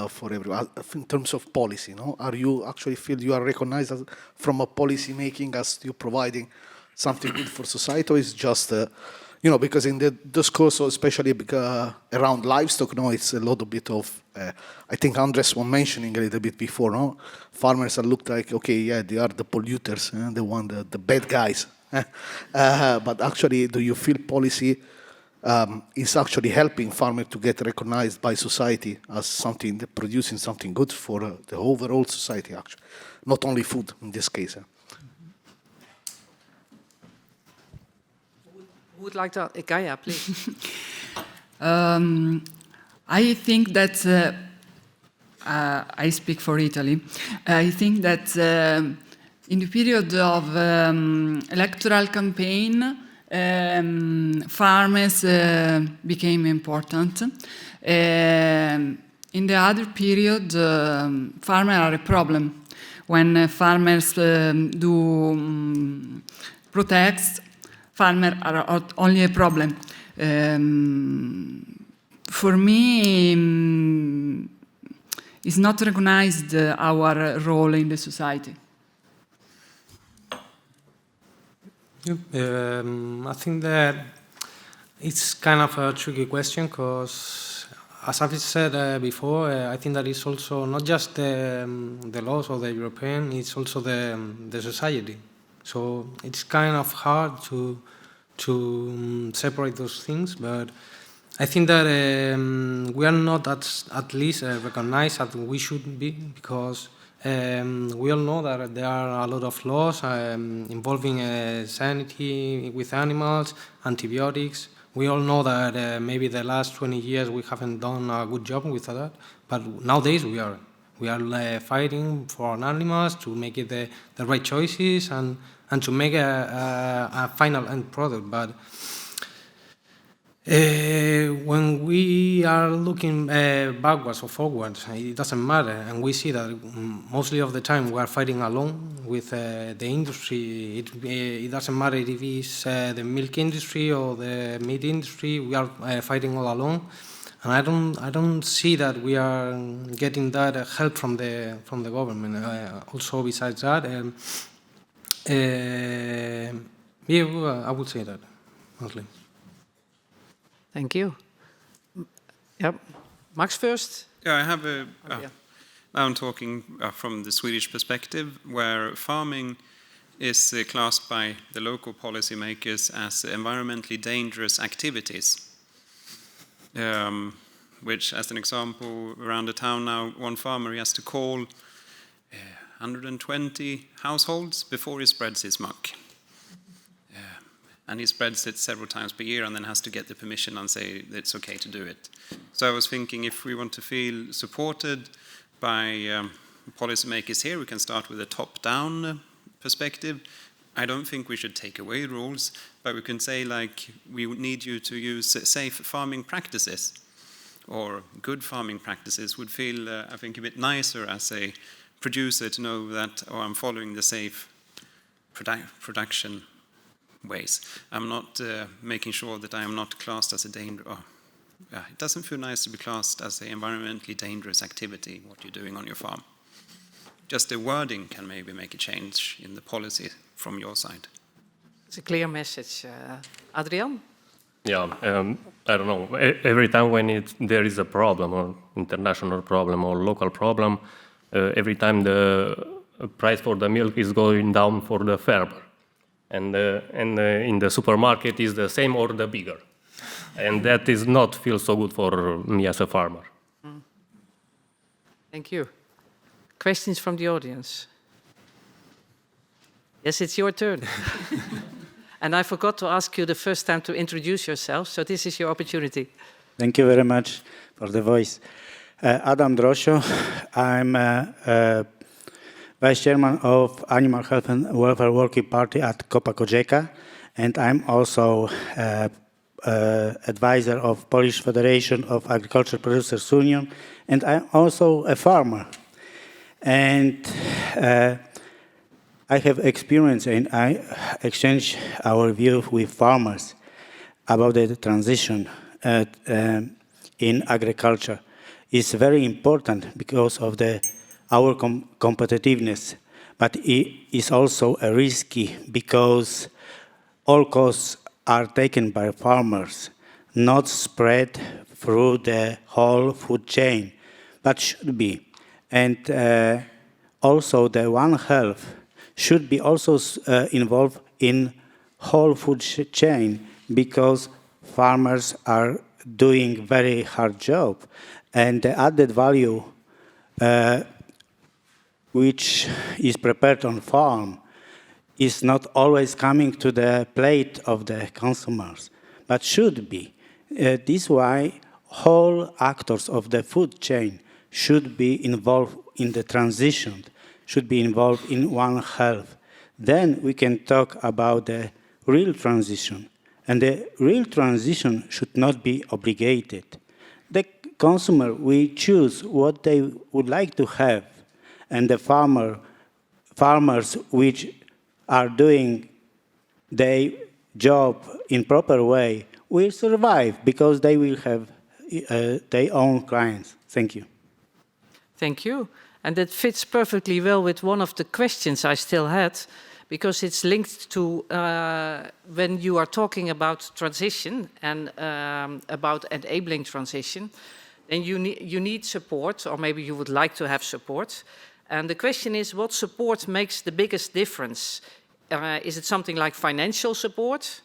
for everyone in terms of policy? No, are you actually feel you are recognized as, from a policy making as you providing something good for society, or is just because in the discourse, especially around livestock, it's a little bit of I think Andres was mentioning a little bit before. No, farmers are looked like they are the polluters, the bad guys. But actually, do you feel policy is actually helping farmers to get recognized by society as something producing something good for the overall society, actually, not only food in this case? Who would like to? Gaia, please. I think that I speak for Italy. I think that in the period of electoral campaign, farmers became important. In the other period, farmers are a problem. When farmers do protests, farmers are only a problem. For me, it's not recognized our role in the society. I think that it's kind of a tricky question because, as I've said before, I think that it's also not just the laws of the European, it's also the society. So it's kind of hard to separate those things, but I think that we are not at least recognized as we should be, because we all know that there are a lot of laws involving sanity with animals, antibiotics. We all know that maybe the last 20 years we haven't done a good job with that, but nowadays we are fighting for our animals to make it the right choices and to make a final end product. But when we are looking backwards or forwards, it doesn't matter, and we see that mostly of the time we are fighting alone with the industry. It doesn't matter if it's the milk industry or the meat industry. We are fighting all alone, and I don't see that we are getting that help from the government. Also, besides that, I would say that mostly. Thank you. Yep. Max first. Yeah, I have now I'm talking from the Swedish perspective, where farming is classed by the local policymakers as environmentally dangerous activities. Which, as an example, around the town now, one farmer he has to call 120 households before he spreads his muck. and he spreads it several times per year and then has to get the permission and say it's okay to do it. So I was thinking, if we want to feel supported by policymakers here, we can start with a top-down perspective. I don't think we should take away rules, but we can say, like, we need you to use safe farming practices, or good farming practices would feel, I think, a bit nicer as a producer to know that, oh, I'm following the safe production ways. I'm not making sure that I am not classed as a danger. Oh, yeah, it doesn't feel nice to be classed as an environmentally dangerous activity, what you're doing on your farm. Just the wording can maybe make a change in the policy from your side. It's a clear message. Adrian? Yeah, I don't know. Every time when there is a problem, or international problem, or local problem, every time the price for the milk is going down for the farmer. And in the supermarket is the same or the bigger. And that is not feel so good for me as a farmer. Thank you. Questions from the audience? Yes, it's your turn. And I forgot to ask you the first time to introduce yourself, so this is your opportunity. Thank you very much for the voice. Adam Drosio, I'm Vice Chairman of Animal Health and Welfare Working Party at Copa Cogeca, and I'm also advisor of Polish Federation of Agriculture Producers Union, and I'm also a farmer. And I have experience, and I exchange our view with farmers about the transition in agriculture. It's very important because of our competitiveness, but it is also risky because all costs are taken by farmers, not spread through the whole food chain, but should be. And also the One Health should be also involved in whole food chain, because farmers are doing very hard job, and the added value which is prepared on farm is not always coming to the plate of the consumers, but should be. This is why whole actors of the food chain should be involved in the transition, should be involved in One Health. Then we can talk about the real transition. And the real transition should not be obligated. The consumer will choose what they would like to have, and the farmers which are doing their job in proper way will survive, because they will have their own clients. Thank you. Thank you. And that fits perfectly well with one of the questions I still had, because it's linked to when you are talking about transition and about enabling transition, then you need support, or maybe you would like to have support. And the question is, what support makes the biggest difference? Is it something like financial support?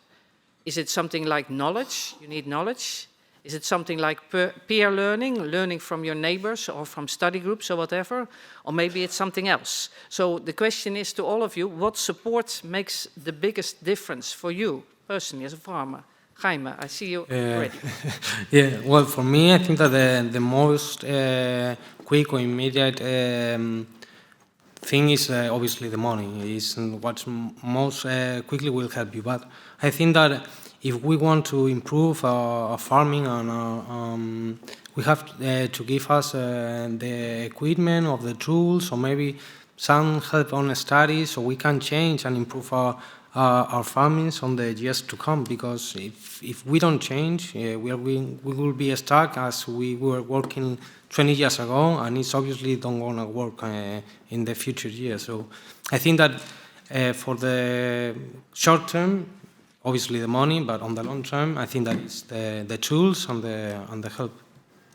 Is it something like knowledge? You need knowledge. Is it something like peer learning from your neighbors or from study groups or whatever? Or maybe it's something else. So the question is to all of you, what support makes the biggest difference for you personally as a farmer? Jaime, I see you already. Yeah, well, for me, I think that the most quick or immediate thing is obviously the money. Is what most quickly will help you. But I think that if we want to improve our farming, and we have to give us the equipment of the tools, or maybe some help on studies, so we can change and improve our farmings on the years to come. Because if we don't change, we will be stuck as we were working 20 years ago, and it's obviously don't going to work in the future years. So I think that for the short term, obviously the money, but on the long term, I think that it's the tools and the help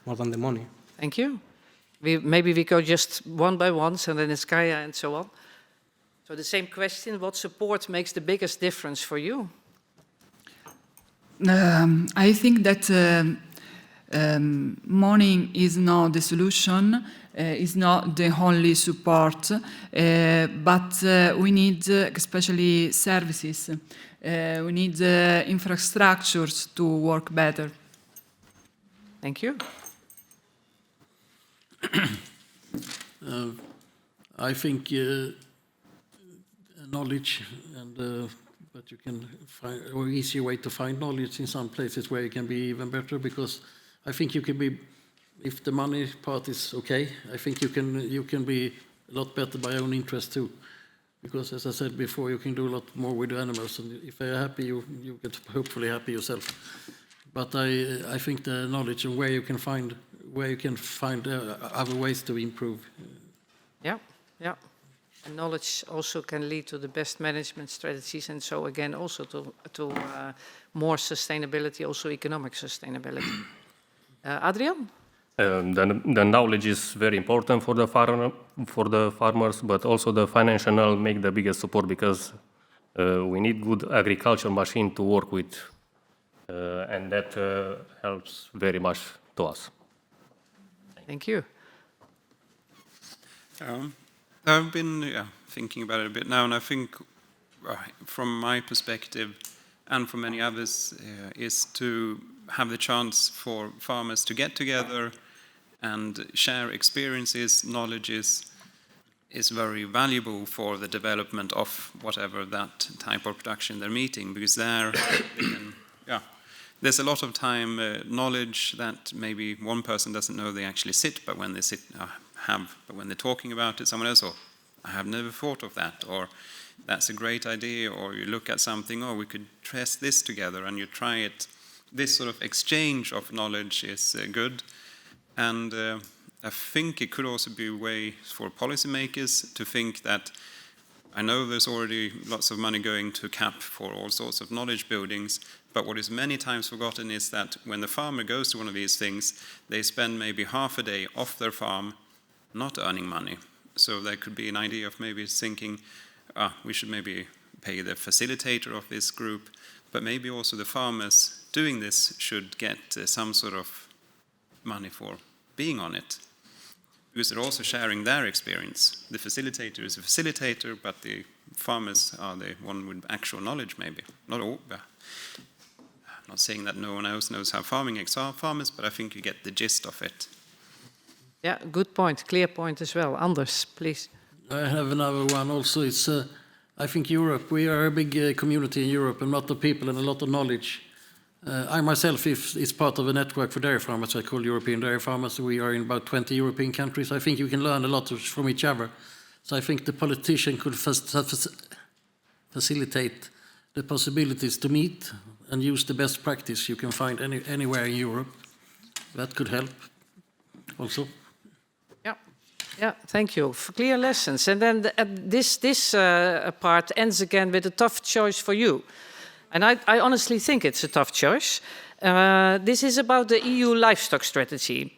more than the money. Thank you. Maybe we go just one by one, and then it's Kaya and so on. So the same question, what support makes the biggest difference for you? I think that money is not the solution, is not the only support, but we need especially services. We need infrastructures to work better. Thank you. I think knowledge, and but you can find an easier way to find knowledge in some places where you can be even better, because I think you can be, if the money part is okay, I think you can be a lot better by own interest too, because as I said before, you can do a lot more with the animals, and if they are happy, you get hopefully happy yourself. But I think the knowledge and where you can find other ways to improve. Yeah, yeah. And knowledge also can lead to the best management strategies, and so again also to more sustainability, also economic sustainability. Adrian? The knowledge is very important for the farmers, but also the financial make the biggest support, because we need good agriculture machine to work with, and that helps very much to us. Thank you. I've been thinking about it a bit now, and I think from my perspective and from many others is to have the chance for farmers to get together and share experiences, knowledges, is very valuable for the development of whatever that type of production they're meeting, because there's a lot of time knowledge that maybe one person doesn't know they actually sit, but when they sit but when they're talking about it, someone else, or I have never thought of that, or that's a great idea, or you look at something, oh, we could test this together, and you try it. This sort of exchange of knowledge is good, and I think it could also be a way for policymakers to think that, I know there's already lots of money going to CAP for all sorts of knowledge buildings, but what is many times forgotten is that when the farmer goes to one of these things, they spend maybe half a day off their farm not earning money. So there could be an idea of maybe thinking, we should maybe pay the facilitator of this group, but maybe also the farmers doing this should get some sort of money for being on it, because they're also sharing their experience. The facilitator is a facilitator, but the farmers are the one with actual knowledge, maybe. Not all. I'm not saying that no one else knows how farming is are farmers, but I think you get the gist of it. Yeah, good point, clear point as well. Anders, please. I have another one also. It's, I think Europe, we are a big community in Europe, and a lot of people and a lot of knowledge. I myself is part of a network for dairy farmers, I call European Dairy Farmers. We are in about 20 European countries. I think you can learn a lot from each other. So I think the politician could facilitate the possibilities to meet and use the best practice you can find anywhere in Europe. That could help also. Yeah, thank you. For clear lessons. And then this part ends again with a tough choice for you. And I honestly think it's a tough choice. This is about the EU livestock strategy.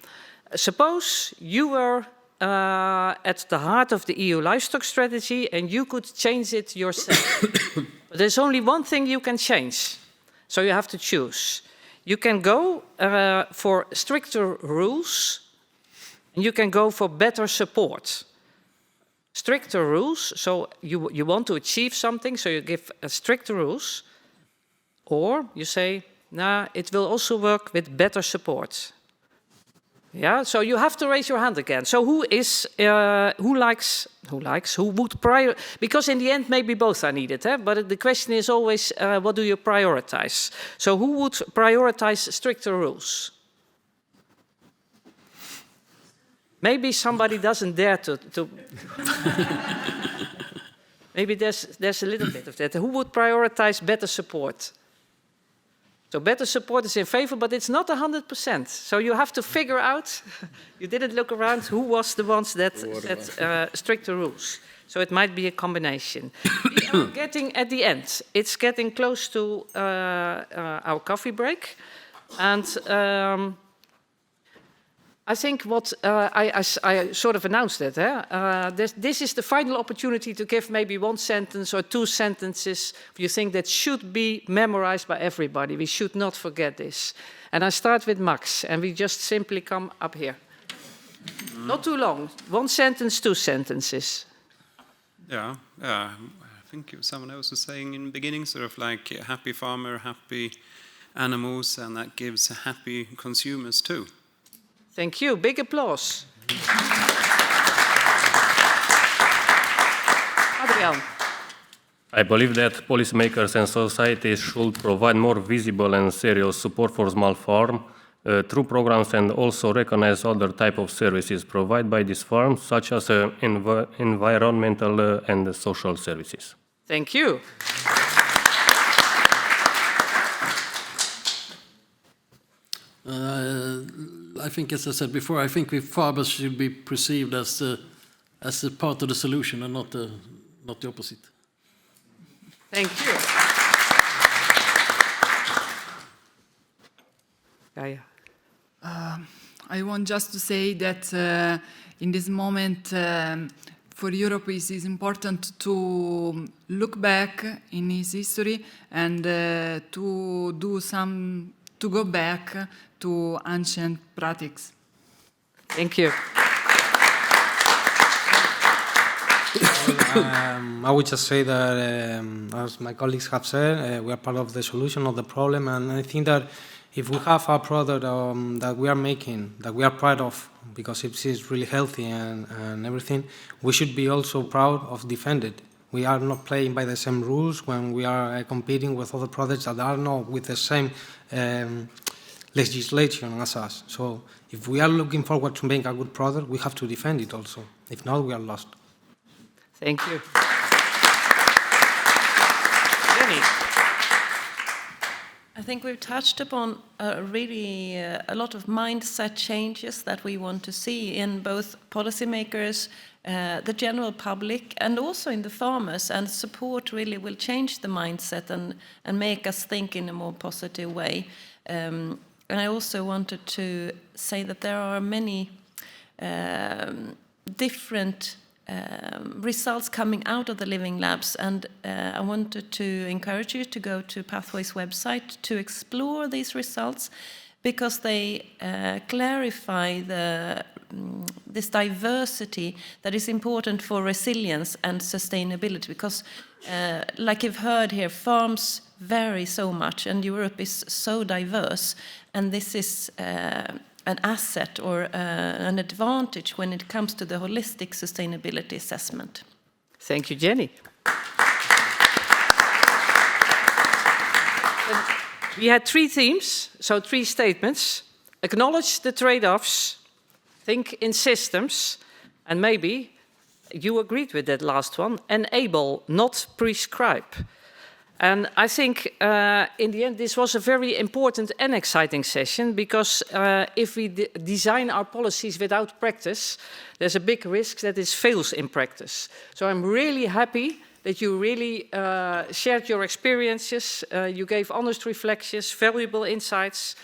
Suppose you were at the heart of the EU livestock strategy and you could change it yourself. But there's only one thing you can change. So you have to choose. You can go for stricter rules, and you can go for better support. Stricter rules, so you want to achieve something, so you give stricter rules. Or you say, nah, it will also work with better support. Yeah, so you have to raise your hand again. So who would prioritize? Because in the end, maybe both are needed. But the question is always, what do you prioritize? So who would prioritize stricter rules? Maybe somebody doesn't dare to. Maybe there's a little bit of that. Who would prioritize better support? So better support is in favor, but it's not 100%. So you have to figure out, you didn't look around, who was the ones that stricter rules. So it might be a combination. We are getting at the end. It's getting close to our coffee break. And I think what I sort of announced it. This is the final opportunity to give maybe one sentence or two sentences you think that should be memorized by everybody. We should not forget this. And I start with Max, and we just simply come up here. Not too long. One sentence, two sentences. Yeah, I think someone else was saying in the beginning, sort of like a happy farmer, happy animals, and that gives happy consumers too. Thank you. Big applause. Adrian. I believe that policymakers and society should provide more visible and serious support for small farm through programs and also recognize other type of services provided by these farms, such as environmental and social services. Thank you. I think, as I said before, I think we farmers should be perceived as a part of the solution and not the opposite. Thank you. I want just to say that in this moment for Europe it is important to look back in its history and to go back to ancient practices. Thank you. I would just say that, as my colleagues have said, we are part of the solution, not the problem. And I think that if we have a product that we are making, that we are proud of, because it is really healthy and everything, we should be also proud of defending it. We are not playing by the same rules when we are competing with other products that are not with the same legislation as us. So if we are looking forward to make a good product, we have to defend it also. If not, we are lost. Thank you. Jenny. I think we've touched upon really a lot of mindset changes that we want to see in both policymakers, the general public, and also in the farmers. And support really will change the mindset and make us think in a more positive way. And I also wanted to say that there are many different results coming out of the living labs, and I wanted to encourage you to go to Pathways website to explore these results, because they clarify this diversity that is important for resilience and sustainability, because like you've heard here, farms vary so much and Europe is so diverse, and this is an asset or an advantage when it comes to the holistic sustainability assessment. Thank you, Jenny. We had three themes, so three statements. Acknowledge the trade-offs, think in systems, and maybe you agreed with that last one, enable, not prescribe. And I think in the end this was a very important and exciting session, because if we design our policies without practice, there's a big risk that it fails in practice. So I'm really happy that you really shared your experiences, you gave honest reflections, valuable insights,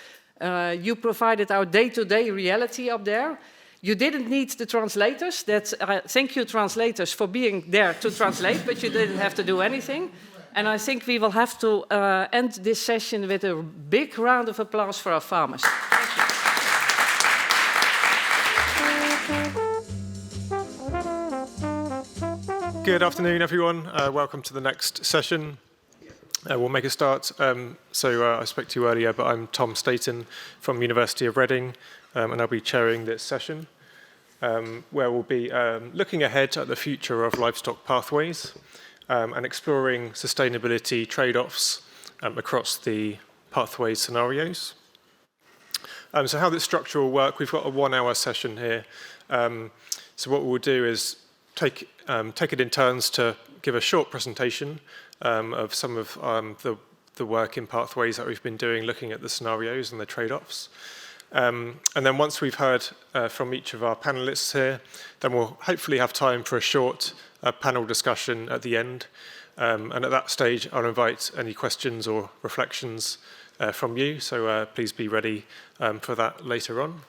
you provided our day-to-day reality up there. You didn't need the translators. Thank you, translators, for being there to translate, but you didn't have to do anything. And I think we will have to end this session with a big round of applause for our farmers. Good afternoon, everyone. Welcome to the next session. We'll make a start. I spoke to you earlier, but I'm Tom Staton from University of Reading, and I'll be chairing this session, where we'll be looking ahead at the future of livestock pathways, and exploring sustainability trade-offs across the pathway scenarios. So how this structure will work, we've got a 1-hour session here. So what we'll do is take it in turns to give a short presentation of some of the work in pathways that we've been doing, looking at the scenarios and the trade-offs. And then once we've heard from each of our panelists here, then we'll hopefully have time for a short panel discussion at the end. And at that stage, I'll invite any questions or reflections from you. So please be ready for that later on.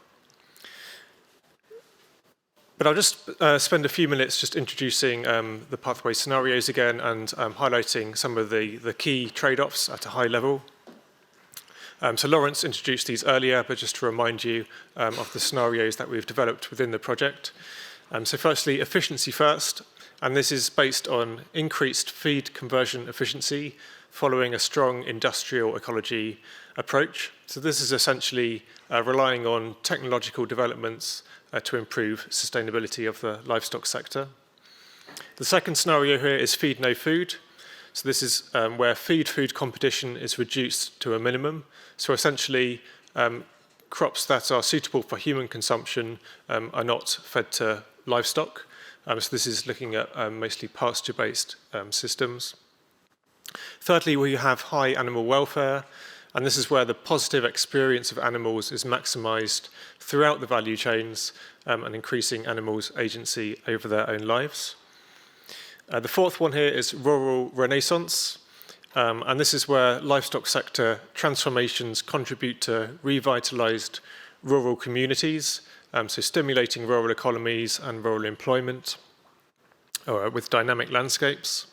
But I'll just spend a few minutes just introducing the pathway scenarios again and highlighting some of the key trade-offs at a high level. So Lawrence introduced these earlier, but just to remind you of the scenarios that we've developed within the project. So firstly, efficiency first, and this is based on increased feed conversion efficiency following a strong industrial ecology approach. So this is essentially relying on technological developments to improve sustainability of the livestock sector. The second scenario here is feed no food. So this is where feed-food competition is reduced to a minimum. So essentially, crops that are suitable for human consumption are not fed to livestock. So this is looking at mostly pasture-based systems. Thirdly, we have high animal welfare, and this is where the positive experience of animals is maximised throughout the value chains and increasing animals' agency over their own lives. The fourth one here is rural renaissance, and this is where livestock sector transformations contribute to revitalised rural communities, so stimulating rural economies and rural employment with dynamic landscapes.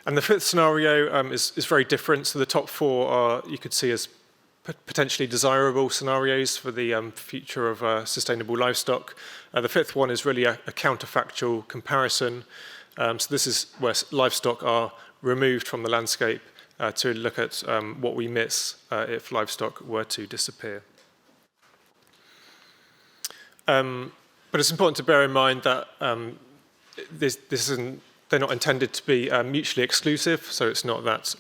And the fifth scenario is very different. So the top four are, you could see as potentially desirable scenarios for the future of sustainable livestock. The fifth one is really a counterfactual comparison. So this is where livestock are removed from the landscape to look at what we miss if livestock were to disappear. But it's important to bear in mind that they're not intended to be mutually exclusive, so it's not that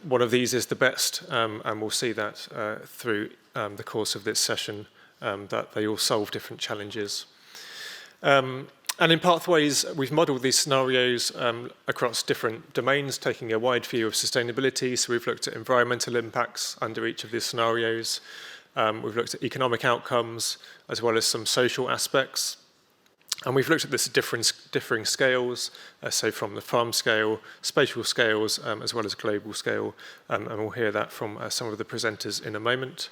one of these is the best, and we'll see that through the course of this session, that they all solve different challenges. And in Pathways, we've modelled these scenarios across different domains, taking a wide view of sustainability. So we've looked at environmental impacts under each of these scenarios. We've looked at economic outcomes, as well as some social aspects. And we've looked at this at differing scales, so from the farm scale, spatial scales, as well as global scale. And we'll hear that from some of the presenters in a moment.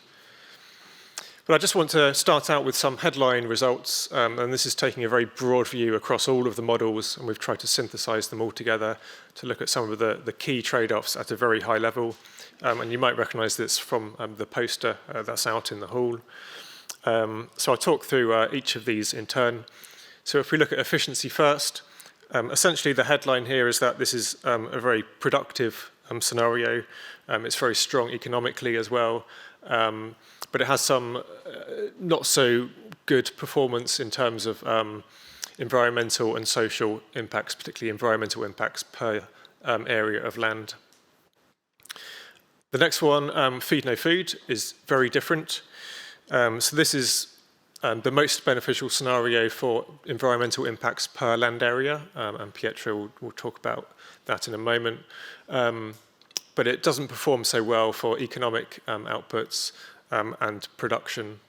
But I just want to start out with some headline results, and this is taking a very broad view across all of the models, and we've tried to synthesize them all together to look at some of the key trade-offs at a very high level. And you might recognize this from the poster that's out in the hall. So I'll talk through each of these in turn. So if we look at efficiency first, essentially the headline here is that this is a very productive scenario. It's very strong economically as well, but it has some not so good performance in terms of environmental and social impacts, particularly environmental impacts per area of land. The next one, feed no food, is very different. So this is the most beneficial scenario for environmental impacts per land area, and Pietro will talk about that in a moment. But it doesn't perform so well for economic outputs and production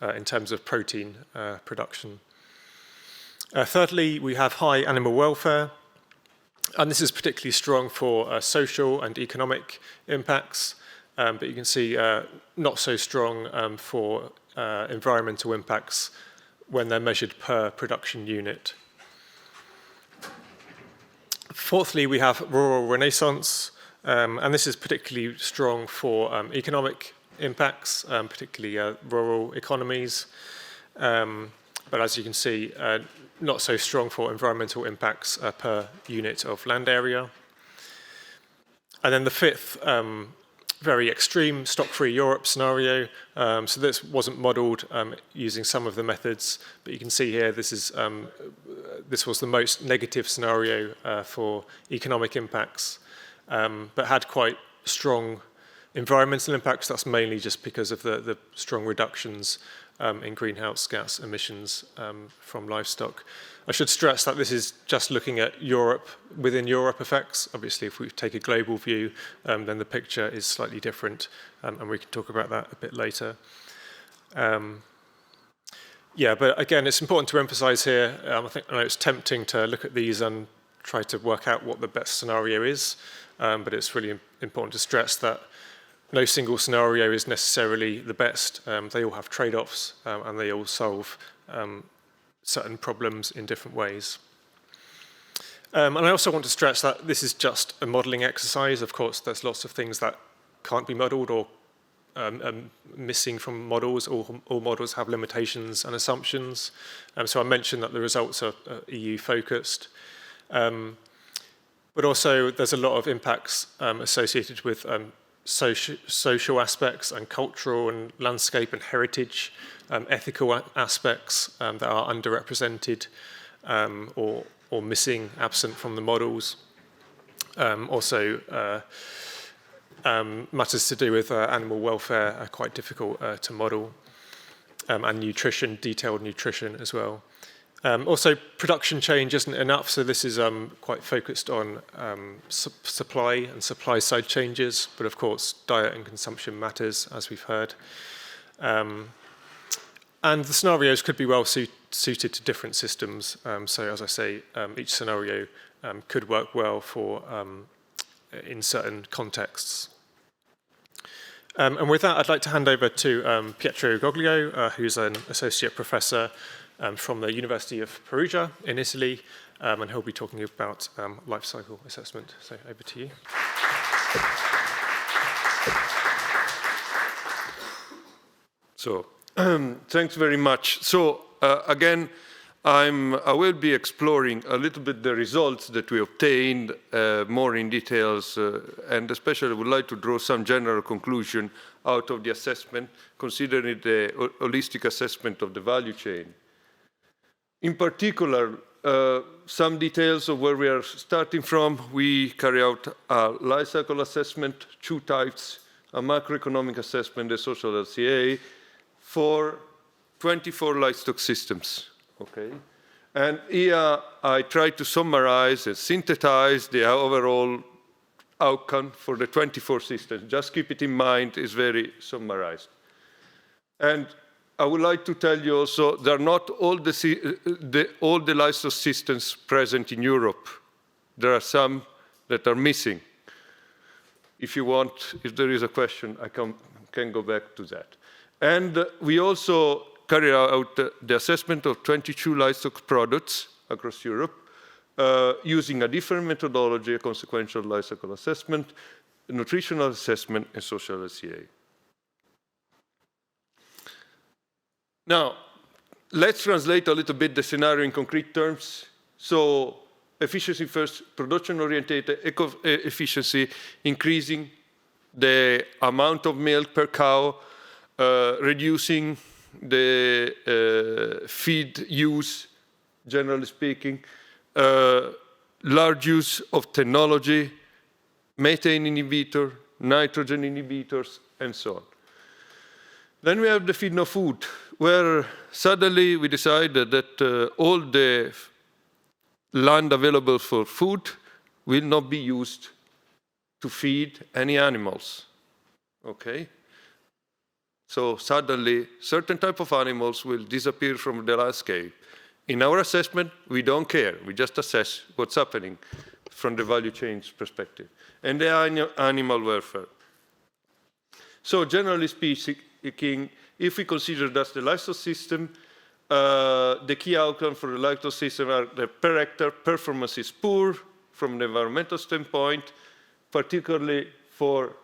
in terms of protein production. Thirdly, we have high animal welfare, and this is particularly strong for social and economic impacts, but you can see not so strong for environmental impacts when they're measured per production unit. Fourthly, we have rural renaissance, and this is particularly strong for economic impacts, particularly rural economies, but as you can see, not so strong for environmental impacts per unit of land area. And then the fifth, very extreme stock-free Europe scenario. So this wasn't modelled using some of the methods, but you can see here this was the most negative scenario for economic impacts, but had quite strong environmental impacts. That's mainly just because of the strong reductions in greenhouse gas emissions from livestock. I should stress that this is just looking at Europe, within Europe effects. Obviously, if we take a global view, then the picture is slightly different, and we can talk about that a bit later. Yeah, but again, it's important to emphasize here, I know it's tempting to look at these and try to work out what the best scenario is, but it's really important to stress that no single scenario is necessarily the best. They all have trade-offs, and they all solve certain problems in different ways. And I also want to stress that this is just a modelling exercise. Of course, there's lots of things that can't be modelled or missing from models. All models have limitations and assumptions. So I mentioned that the results are EU-focused. But also, there's a lot of impacts associated with social aspects and cultural and landscape and heritage, ethical aspects that are underrepresented or missing, absent from the models. Also, matters to do with animal welfare are quite difficult to model, and nutrition, detailed nutrition as well. Also, production change isn't enough, so this is quite focused on supply and supply side changes, but of course diet and consumption matters, as we've heard. And the scenarios could be well suited to different systems, so as I say, each scenario could work well for in certain contexts. And with that, I'd like to hand over to Pietro Goglio, who's an associate professor from the University of Perugia in Italy, and he'll be talking about life cycle assessment. So over to you. So, thanks very much. So, again, I will be exploring a little bit the results that we obtained, more in details, and especially would like to draw some general conclusion out of the assessment, considering the holistic assessment of the value chain. In particular, some details of where we are starting from. We carry out a life cycle assessment, 2 types, a macroeconomic assessment, a social LCA, for 24 livestock systems. Okay, and here I try to summarize and synthesize the overall outcome for the 24 systems. Just keep it in mind, it's very summarized. And I would like to tell you also, there are not all the livestock systems present in Europe. There are some that are missing. If you want, if there is a question, I can go back to that. And we also carry out the assessment of 22 livestock products across Europe using a different methodology, a consequential life cycle assessment, nutritional assessment, and social LCA. Now, let's translate a little bit the scenario in concrete terms. So, efficiency first, production-oriented efficiency, increasing the amount of milk per cow, reducing the feed use, generally speaking, large use of technology, methane inhibitor, nitrogen inhibitors, and so on. Then we have the feed no food, where suddenly we decided that all the land available for food will not be used to feed any animals. Okay? So suddenly, certain type of animals will disappear from the landscape. In our assessment, we don't care. We just assess what's happening from the value chain perspective. And the animal welfare. So generally speaking, if we consider that the livestock system, the key outcome for the livestock system are the per hectare performance is poor from the environmental standpoint, particularly for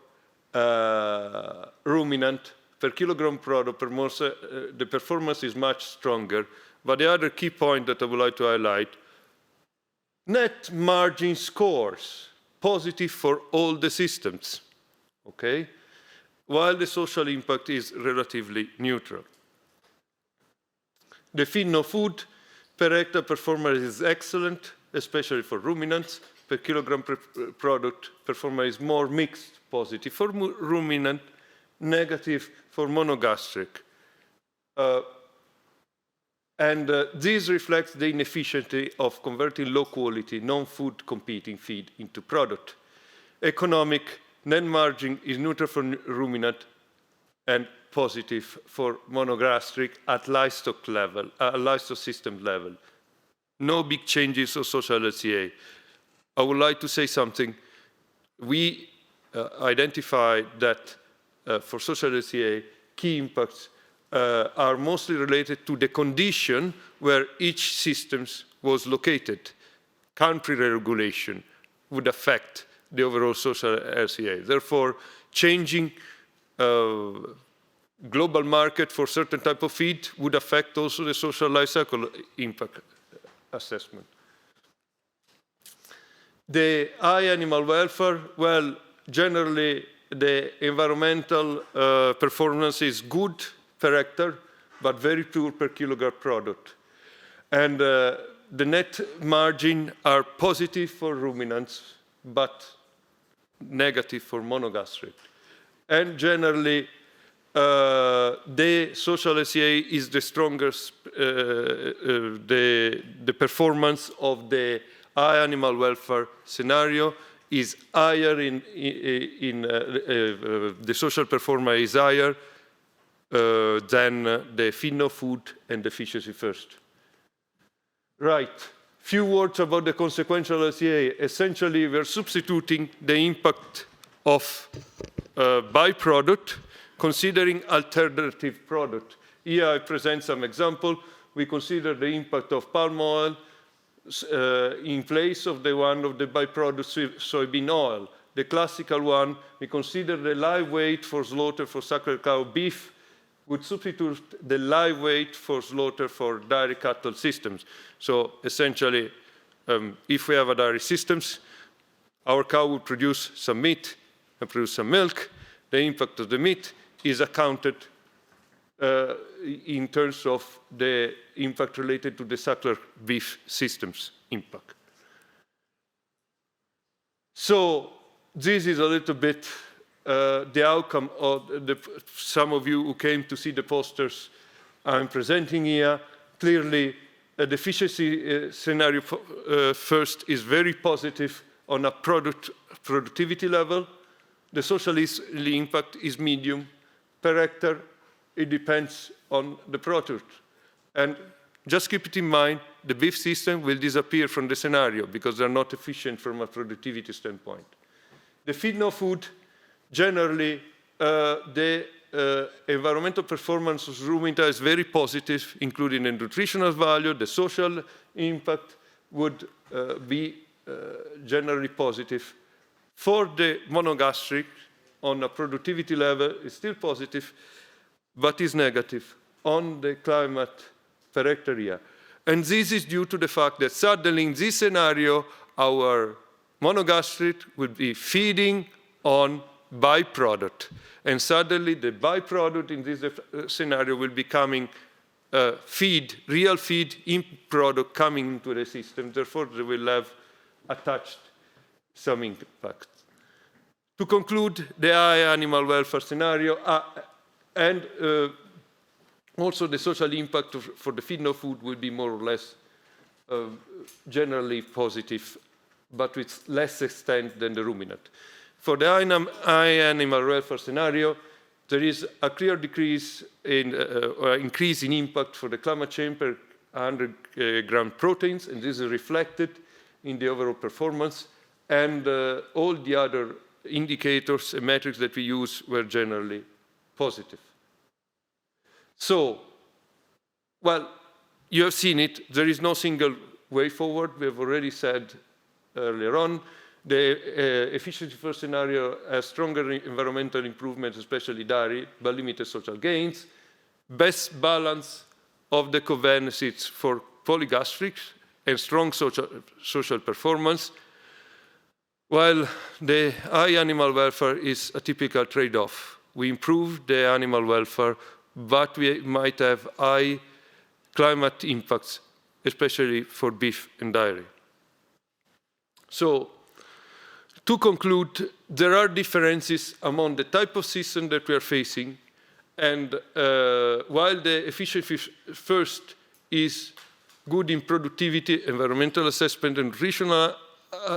ruminant. Per kilogram product, the performance is much stronger. But the other key point that I would like to highlight, net margin scores, positive for all the systems, okay? While the social impact is relatively neutral. The feed no food per hectare performance is excellent, especially for ruminants. Per kilogram product performance is more mixed, positive for ruminant, negative for monogastric. And this reflects the inefficiency of converting low-quality, non-food competing feed into product. Economic net margin is neutral for ruminant and positive for monogastric at livestock level, livestock system level. No big changes of social LCA. I would like to say something. We identified that for social LCA, key impacts are mostly related to the condition where each system was located. Country regulation would affect the overall social LCA. Therefore, changing global market for certain type of feed would affect also the social life cycle impact assessment. The high animal welfare, well, generally the environmental performance is good per hectare, but very poor per kilogram product. And the net margin are positive for ruminants, but negative for monogastric. And generally, the social LCA is the strongest, the performance of the high animal welfare scenario is higher the social performance is higher than the feed no food and efficiency first. Right, few words about the consequential LCA. Essentially, we're substituting the impact of byproduct considering alternative product. Here I present some example. We consider the impact of palm oil in place of the one of the byproduct soybean oil. The classical one, we consider the live weight for slaughter for suckler cow beef would substitute the live weight for slaughter for dairy cattle systems. So essentially, if we have a dairy systems, our cow would produce some meat and produce some milk. The impact of the meat is accounted in terms of the impact related to the suckler beef systems impact. So this is a little bit the outcome of some of you who came to see the posters I'm presenting here. Clearly, the efficiency scenario first is very positive on a productivity level. The social impact is medium per hectare. It depends on the product. And just keep it in mind, the beef system will disappear from the scenario because they're not efficient from a productivity standpoint. The feed no food, generally, the environmental performance of ruminant is very positive, including the nutritional value. The social impact would be generally positive. For the monogastric, on a productivity level, it's still positive, but is negative on the climate per hectare year. And this is due to the fact that suddenly in this scenario, our monogastric will be feeding on byproduct. And suddenly the byproduct in this scenario will be coming feed, real feed in product coming into the system. Therefore, they will have attached some impact. To conclude, the high animal welfare scenario and also the social impact for the feed no food will be more or less generally positive, but with less extent than the ruminant. For the high animal welfare scenario, there is a clear decrease in or increase in impact for the climate change per 100 gram proteins, and this is reflected in the overall performance, and all the other indicators and metrics that we use were generally positive. So, well, you have seen it. There is no single way forward. We have already said earlier on, the efficiency first scenario has stronger environmental improvements, especially dairy, but limited social gains. Best balance of the co-benefits for polygastrics and strong social performance, while the high animal welfare is a typical trade-off. We improve the animal welfare, but we might have high climate impacts, especially for beef and dairy. So, to conclude, there are differences among the type of system that we are facing, and while the efficiency first is good in productivity, environmental assessment, and nutritional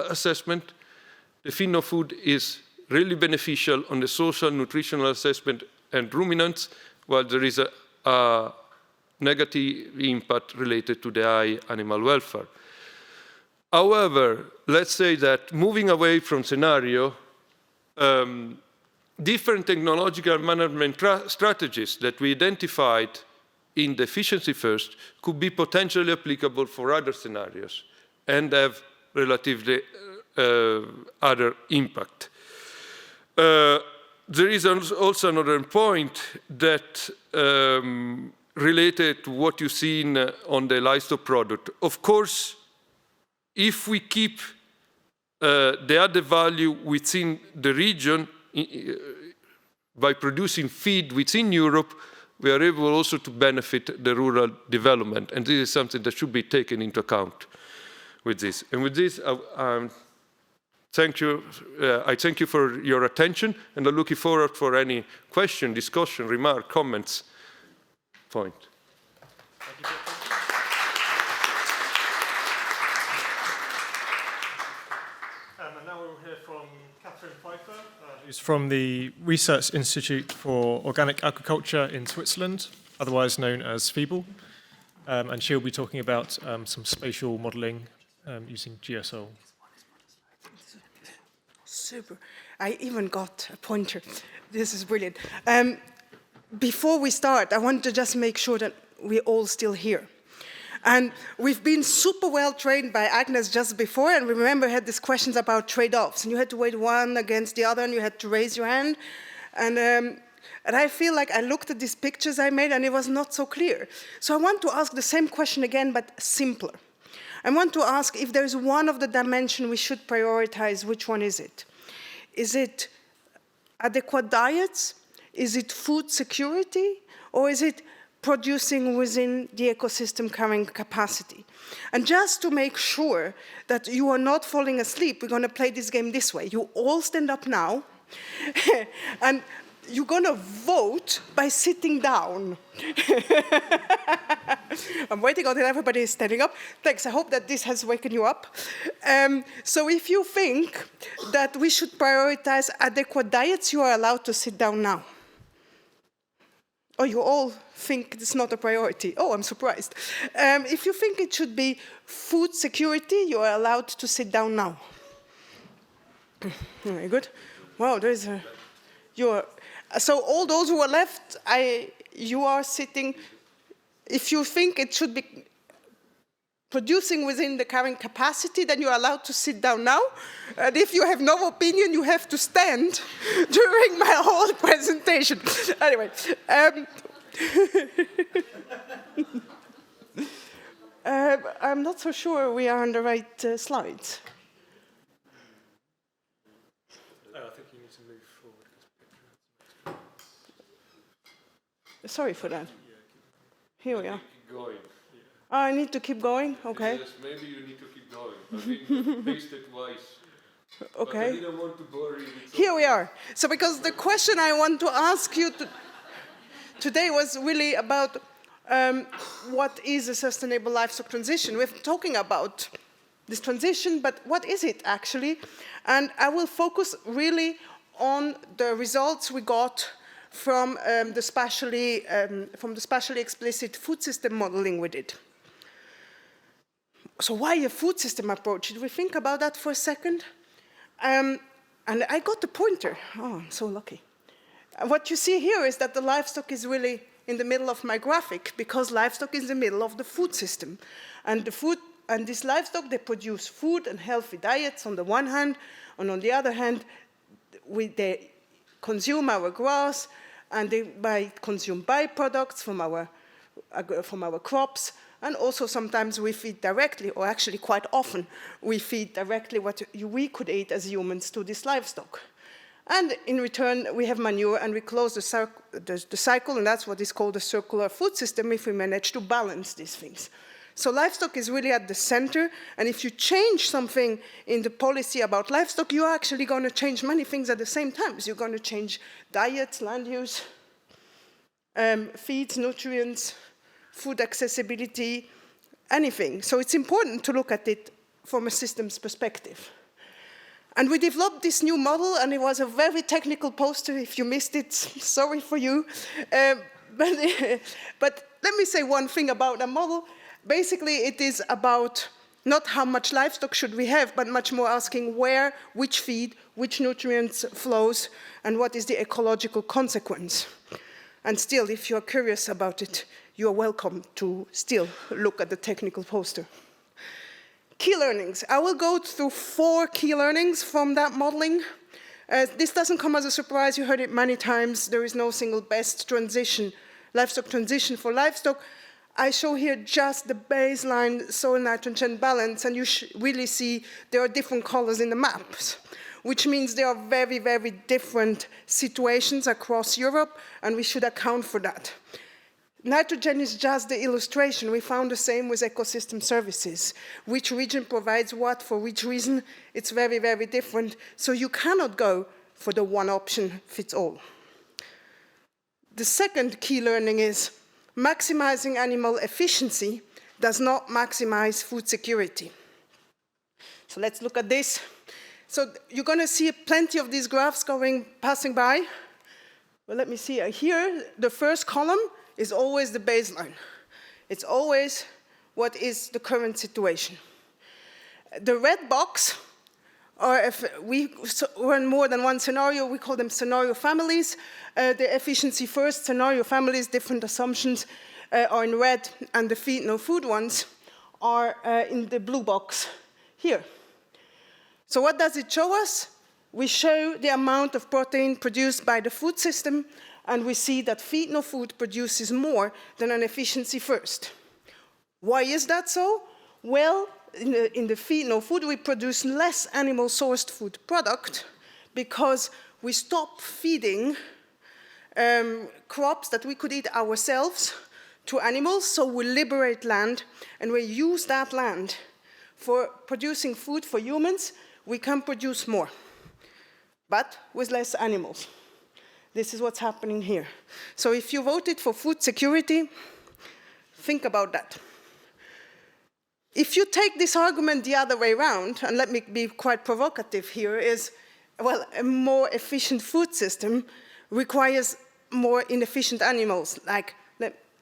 assessment, the feed no food is really beneficial on the social, nutritional assessment, and ruminants, while there is a negative impact related to the high animal welfare. However, let's say that moving away from scenario, different technological management strategies that we identified in the efficiency first could be potentially applicable for other scenarios and have relatively other impact. There is also another point that related to what you've seen on the livestock product. Of course, if we keep the added value within the region by producing feed within Europe, we are able also to benefit the rural development. And this is something that should be taken into account with this. And with this, thank you. I thank you for your attention, and I'm looking forward for any question, discussion, remark, comments, point. And now we'll hear from Catherine Pfeiffer, who's from the Research Institute for Organic Agriculture in Switzerland, otherwise known as FEEBLE. And she'll be talking about some spatial modelling using GSO. Super. I even got a pointer. This is brilliant. Before we start, I want to just make sure that we're all still here. And we've been super well trained by Agnes just before, and we remember had these questions about trade-offs, and you had to weigh one against the other, and you had to raise your hand. And I feel like I looked at these pictures I made, and it was not so clear. So I want to ask the same question again, but simpler. I want to ask if there's one of the dimensions we should prioritize, which one is it? Is it adequate diets? Is it food security? Or is it producing within the ecosystem carrying capacity? And just to make sure that you are not falling asleep, we're going to play this game this way. You all stand up now, and you're going to vote by sitting down. I'm waiting until everybody is standing up. Thanks, I hope that this has waken you up. So if you think that we should prioritize adequate diets, you are allowed to sit down now. Oh, you all think it's not a priority. Oh, I'm surprised. If you think it should be food security, you are allowed to sit down now. Very good. Wow, there is a... So all those who are left, you are sitting... If you think it should be producing within the carrying capacity, then you are allowed to sit down now. And if you have no opinion, you have to stand during my whole presentation. Anyway. I'm not so sure we are on the right slides. I think you need to move forward. Sorry for that. Here we are. Keep going. Oh, I need to keep going? Okay. Yes, maybe you need to keep going. I mean, paste it twice. Okay. But I didn't want to bore you with Here we are. So because the question I want to ask you today was really about what is a sustainable livestock transition. We're talking about this transition, but what is it actually? And I will focus really on the results we got from the spatially explicit food system modeling we did. So why a food system approach? Did we think about that for a second? And I got the pointer. Oh, I'm so lucky. What you see here is that the livestock is really in the middle of my graphic because livestock is in the middle of the food system. And this livestock, they produce food and healthy diets on the one hand, and on the other hand, they consume our grass, and they might consume byproducts from our crops, and also sometimes we feed directly, or actually quite often, we feed directly what we could eat as humans to this livestock. And in return, we have manure, and we close the cycle, and that's what is called a circular food system if we manage to balance these things. So livestock is really at the center, and if you change something in the policy about livestock, you're actually going to change many things at the same time. So you're going to change diets, land use, feeds, nutrients, food accessibility, anything. So it's important to look at it from a systems perspective. And we developed this new model, and it was a very technical poster. If you missed it, sorry for you. But let me say one thing about the model. Basically, it is about Not how much livestock should we have, but much more asking where, which feed, which nutrients flows, and what is the ecological consequence. And still, if you're curious about it, you're welcome to still look at the technical poster. Key learnings. I will go through 4 key learnings from that modeling. This doesn't come as a surprise. You heard it many times. There is no single best transition, livestock transition for livestock. I show here just the baseline soil nitrogen balance, and you really see there are different colors in the maps, which means there are very, very different situations across Europe, and we should account for that. Nitrogen is just the illustration. We found the same with ecosystem services. Which region provides what for which reason? It's very, very different. So you cannot go for the one option fits all. The second key learning is maximizing animal efficiency does not maximize food security. So let's look at this. So you're going to see plenty of these graphs passing by. Well, let me see. Here, the first column is always the baseline. It's always what is the current situation. The red box, or if we run more than one scenario, we call them scenario families. The efficiency first scenario families, different assumptions are in red, and the feed no food ones are in the blue box here. So what does it show us? We show the amount of protein produced by the food system, and we see that feed no food produces more than an efficiency first. Why is that so? Well, in the feed no food, we produce less animal-sourced food product because we stop feeding crops that we could eat ourselves to animals, so we liberate land, and we use that land for producing food for humans. We can produce more, but with less animals. This is what's happening here. So if you voted for food security, think about that. If you take this argument the other way around, and let me be quite provocative here, is, well, a more efficient food system requires more inefficient animals. Like,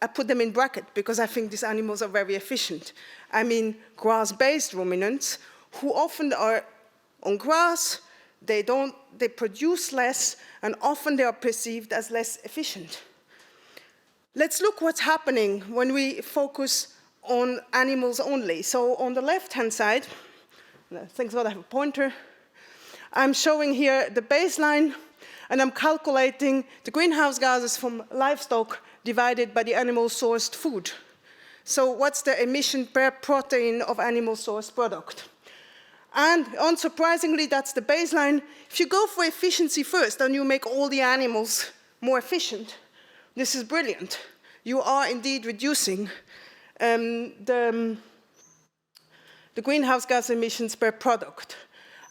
I put them in bracket because I think these animals are very efficient. I mean, grass-based ruminants, who often are on grass, they produce less, and often they are perceived as less efficient. Let's look what's happening when we focus on animals only. So on the left-hand side, thanks God I have a pointer, I'm showing here the baseline, and I'm calculating the greenhouse gases from livestock divided by the animal-sourced food. So what's the emission per protein of animal-sourced product? And unsurprisingly, that's the baseline. If you go for efficiency first and you make all the animals more efficient, this is brilliant. You are indeed reducing the greenhouse gas emissions per product.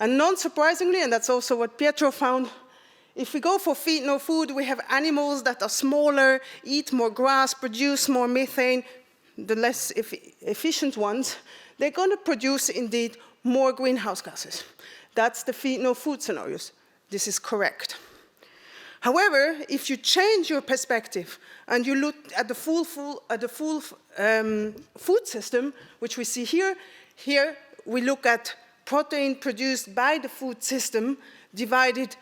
And non-surprisingly, and that's also what Pietro found, if we go for feed no food, we have animals that are smaller, eat more grass, produce more methane. The less efficient ones, they're going to produce indeed more greenhouse gases. That's the feed no food scenarios. This is correct. However, if you change your perspective and you look at the full food system, which we see here, we look at protein produced by the food system divided,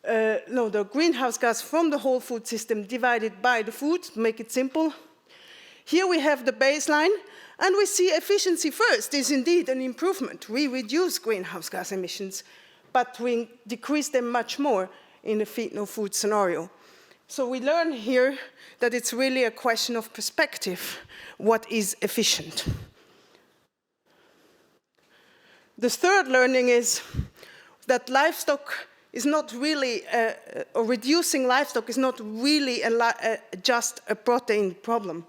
the greenhouse gas from the whole food system divided by the food, to make it simple. Here we have the baseline, and we see efficiency first is indeed an improvement. We reduce greenhouse gas emissions, but we decrease them much more in the feed no food scenario. So we learn here that it's really a question of perspective, what is efficient. The third learning is that livestock is not really, or reducing livestock is not really just a protein problem.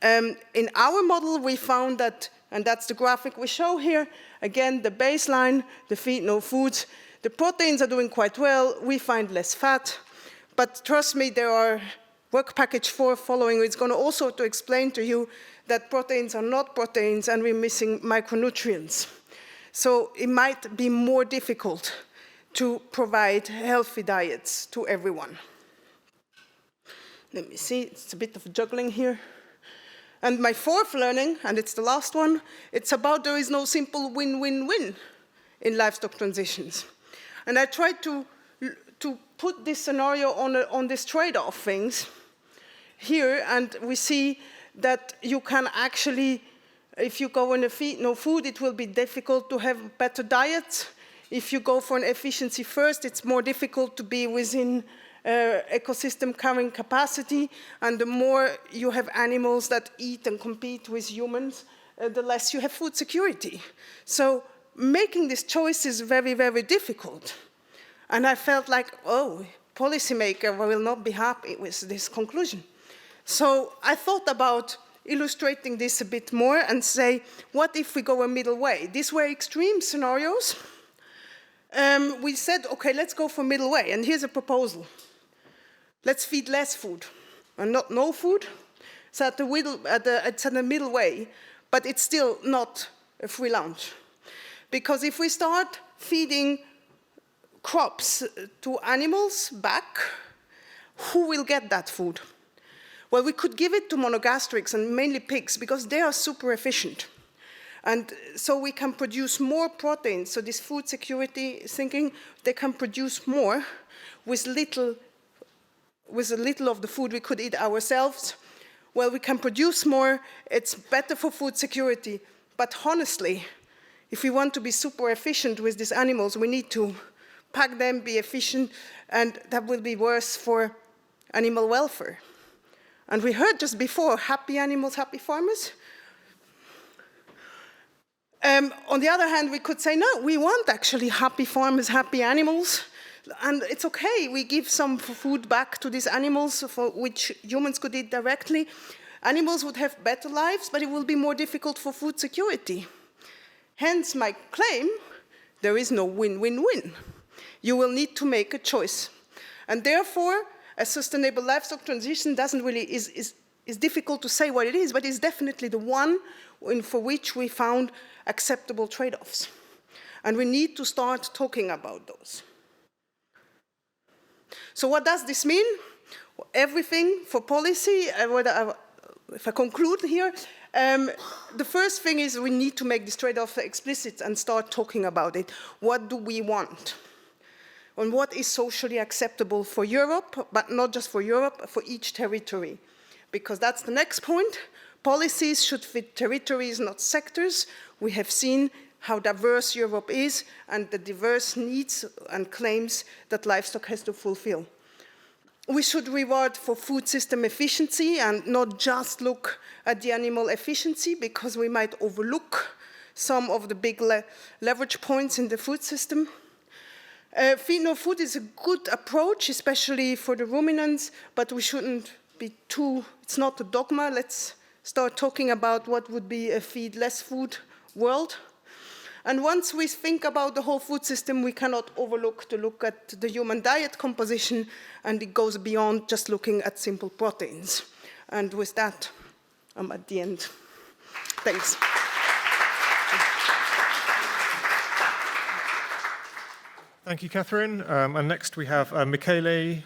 In our model, we found that, and that's the graphic we show here, again, the baseline, the feed no foods, the proteins are doing quite well, we find less fat, but trust me, there are work package 4 following, it's going to also to explain to you that proteins are not proteins and we're missing micronutrients. So it might be more difficult to provide healthy diets to everyone. Let me see, it's a bit of juggling here. And my fourth learning, and it's the last one, it's about there is no simple win-win-win in livestock transitions. And I tried to put this scenario on this trade-off things here, and we see that you can actually, if you go on a feed, no food, it will be difficult to have better diets. If you go for an efficiency first, it's more difficult to be within ecosystem carrying capacity, and the more you have animals that eat and compete with humans, the less you have food security. So making this choice is very, very difficult. And I felt like, oh, policymakers will not be happy with this conclusion. So I thought about illustrating this a bit more and say, what if we go a middle way? These were extreme scenarios. We said, okay, let's go for middle way. And here's a proposal. Let's feed less food and not no food. So it's at the middle way, but it's still not a free lunch. Because if we start feeding crops to animals back, who will get that food? Well, we could give it to monogastrics and mainly pigs because they are super efficient. And so we can produce more protein. So this food security thinking, they can produce more with a little of the food we could eat ourselves. Well, we can produce more. It's better for food security. But honestly, if we want to be super efficient with these animals, we need to pack them, be efficient, and that will be worse for animal welfare. And we heard just before, happy animals, happy farmers. On the other hand, we could say, no, we want actually happy farmers, happy animals. And it's okay, we give some food back to these animals for which humans could eat directly. Animals would have better lives, but it will be more difficult for food security. Hence my claim, there is no win-win-win. You will need to make a choice. And therefore, a sustainable livestock transition is difficult to say what it is, but it's definitely the one for which we found acceptable trade-offs. And we need to start talking about those. So what does this mean? Everything for policy, if I conclude here, the first thing is we need to make this trade-off explicit and start talking about it. What do we want? And what is socially acceptable for Europe, but not just for Europe, for each territory? Because that's the next point. Policies should fit territories, not sectors. We have seen how diverse Europe is and the diverse needs and claims that livestock has to fulfill. We should reward for food system efficiency and not just look at the animal efficiency, because we might overlook some of the big leverage points in the food system. Feed no food is a good approach, especially for the ruminants, but we shouldn't be it's not a dogma. Let's start talking about what would be a feed less food world. And once we think about the whole food system, we cannot overlook to look at the human diet composition, and it goes beyond just looking at simple proteins. And with that, I'm at the end. Thanks. Thank you, Catherine. And next we have Michele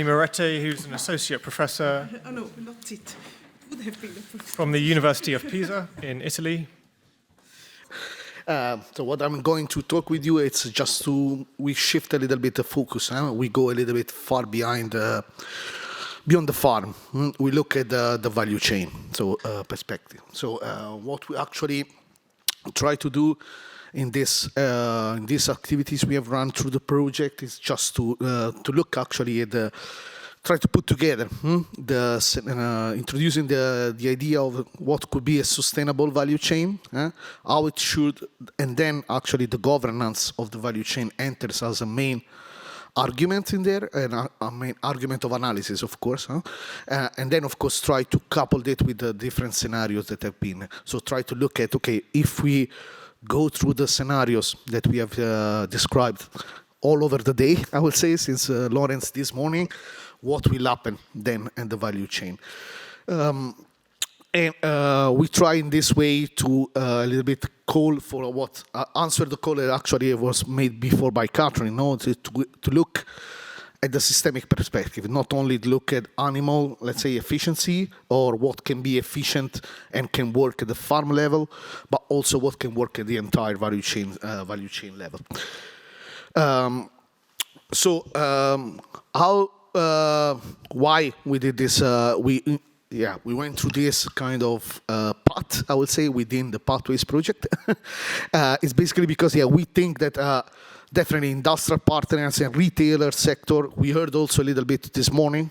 Moretti, who's an associate professor from the University of Pisa in Italy. So what I'm going to talk with you, it's just we shift a little bit the focus. We go a little bit far beyond the farm. We look at the value chain, perspective. So what we actually try to do in these activities we have run through the project is just to look actually at try to put together introducing the idea of what could be a sustainable value chain, how it should, and then actually the governance of the value chain enters as a main argument in there, and a main argument of analysis, of course, and then of course try to couple it with the different scenarios that have been. So try to look at, okay, if we go through the scenarios that we have described all over the day, I would say, since Lawrence this morning, what will happen then in the value chain. And we try in this way to a little bit call for answer the call that actually was made before by Catherine, to look at the systemic perspective, not only look at animal, let's say, efficiency or what can be efficient and can work at the farm level, but also what can work at the entire value chain level. Why we did this? We went through this kind of path, I would say, within the Pathways project. It's basically because, we think that definitely industrial partners and retailer sector, we heard also a little bit this morning,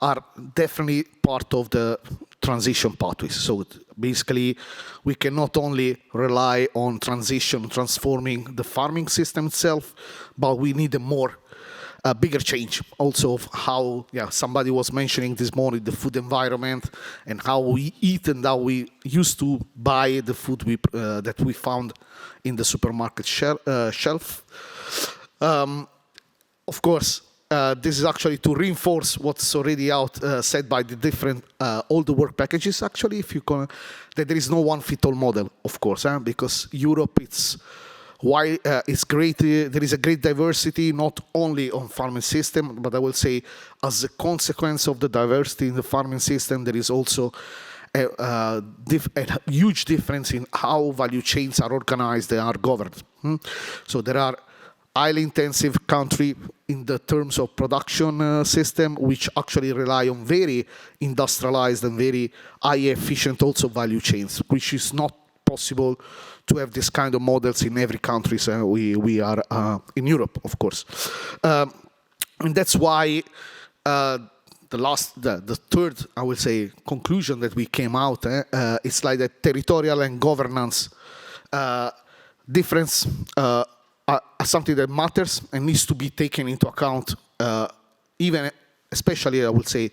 are definitely part of the transition pathways. So basically, we can not only rely on transforming the farming system itself, but we need a bigger change also of how, somebody was mentioning this morning, the food environment and how we eat and how we used to buy the food that we found in the supermarket shelf. Of course, this is actually to reinforce what's already said by the different, all the work packages actually, that there is no one-fit-all model, of course, because Europe, it's great. There is a great diversity, not only on farming system, but I will say as a consequence of the diversity in the farming system, there is also a huge difference in how value chains are organized and are governed. So there are highly intensive countries in the terms of production system, which actually rely on very industrialized and very high efficient also value chains, which is not possible to have this kind of models in every country. So we are in Europe, of course. And that's why the third, I would say, conclusion that we came out, it's like the territorial and governance difference are something that matters and needs to be taken into account, especially, I would say,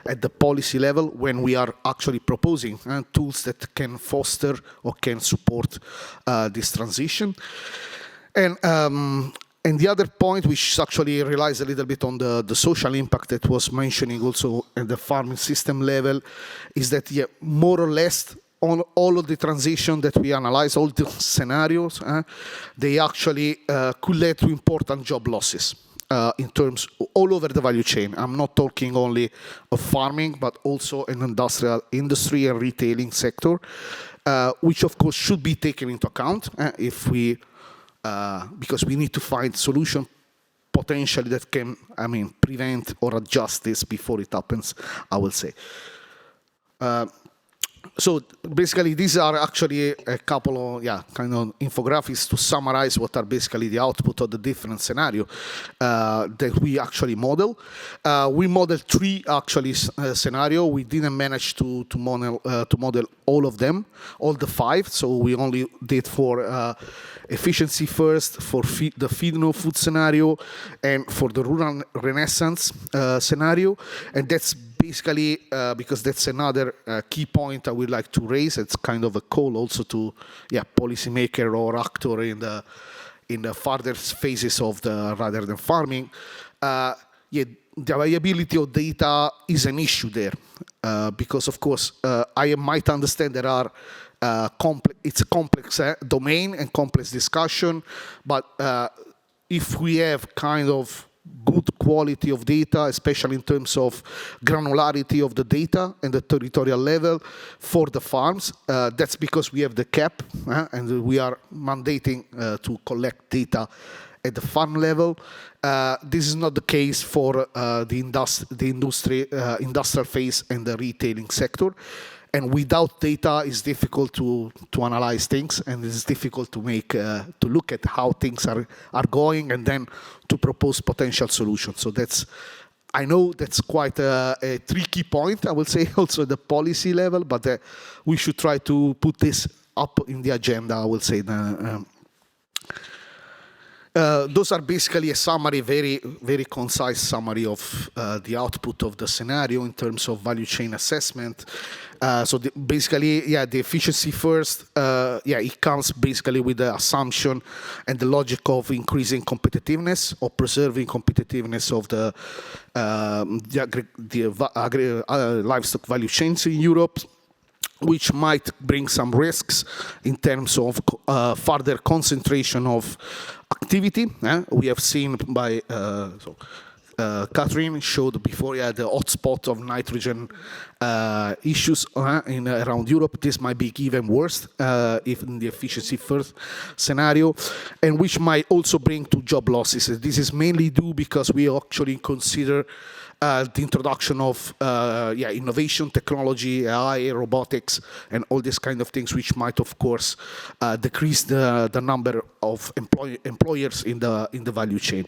at the policy level when we are actually proposing tools that can foster or can support this transition. And the other point, which actually relies a little bit on the social impact that was mentioning also at the farming system level, is that more or less on all of the transition that we analyze, all the scenarios, they actually could lead to important job losses in terms all over the value chain. I'm not talking only of farming, but also in industry and retailing sector, which of course should be taken into account because we need to find solution potentially that can, prevent or adjust this before it happens, I will say. So basically, these are actually a couple of kind of infographics to summarize what are basically the output of the different scenario that we actually model. We modeled 3 actually scenario. We didn't manage to model all of them, all the 5. So we only did for efficiency first, for the feed no food scenario, and for the rural renaissance scenario. And that's basically because that's another key point I would like to raise. It's kind of a call also to policymaker or actor in the further phases of rather than farming. The availability of data is an issue there because of course I might understand there are it's a complex domain and complex discussion, but if we have kind of good quality of data, especially in terms of granularity of the data and the territorial level for the farms. That's because we have the cap and we are mandating to collect data at the farm level. This is not the case for the industrial phase and the retailing sector. And without data, it's difficult to analyze things, and it's difficult to look at how things are going, and then to propose potential solutions. So I know that's quite a tricky point, I would say, also at the policy level, but we should try to put this up in the agenda, I would say. Those are basically a summary, very, very concise summary of the output of the scenario in terms of value chain assessment. Basically, the efficiency first, it comes basically with the assumption and the logic of increasing competitiveness or preserving competitiveness of the livestock value chains in Europe, which might bring some risks in terms of further concentration of activity. We have seen by Catherine showed before, the hotspot of nitrogen issues around Europe. This might be even worse if in the efficiency first scenario, and which might also bring to job losses. This is mainly due because we actually consider the introduction of innovation, technology, AI, robotics, and all these kind of things, which might, of course, decrease the number of employers in the value chain.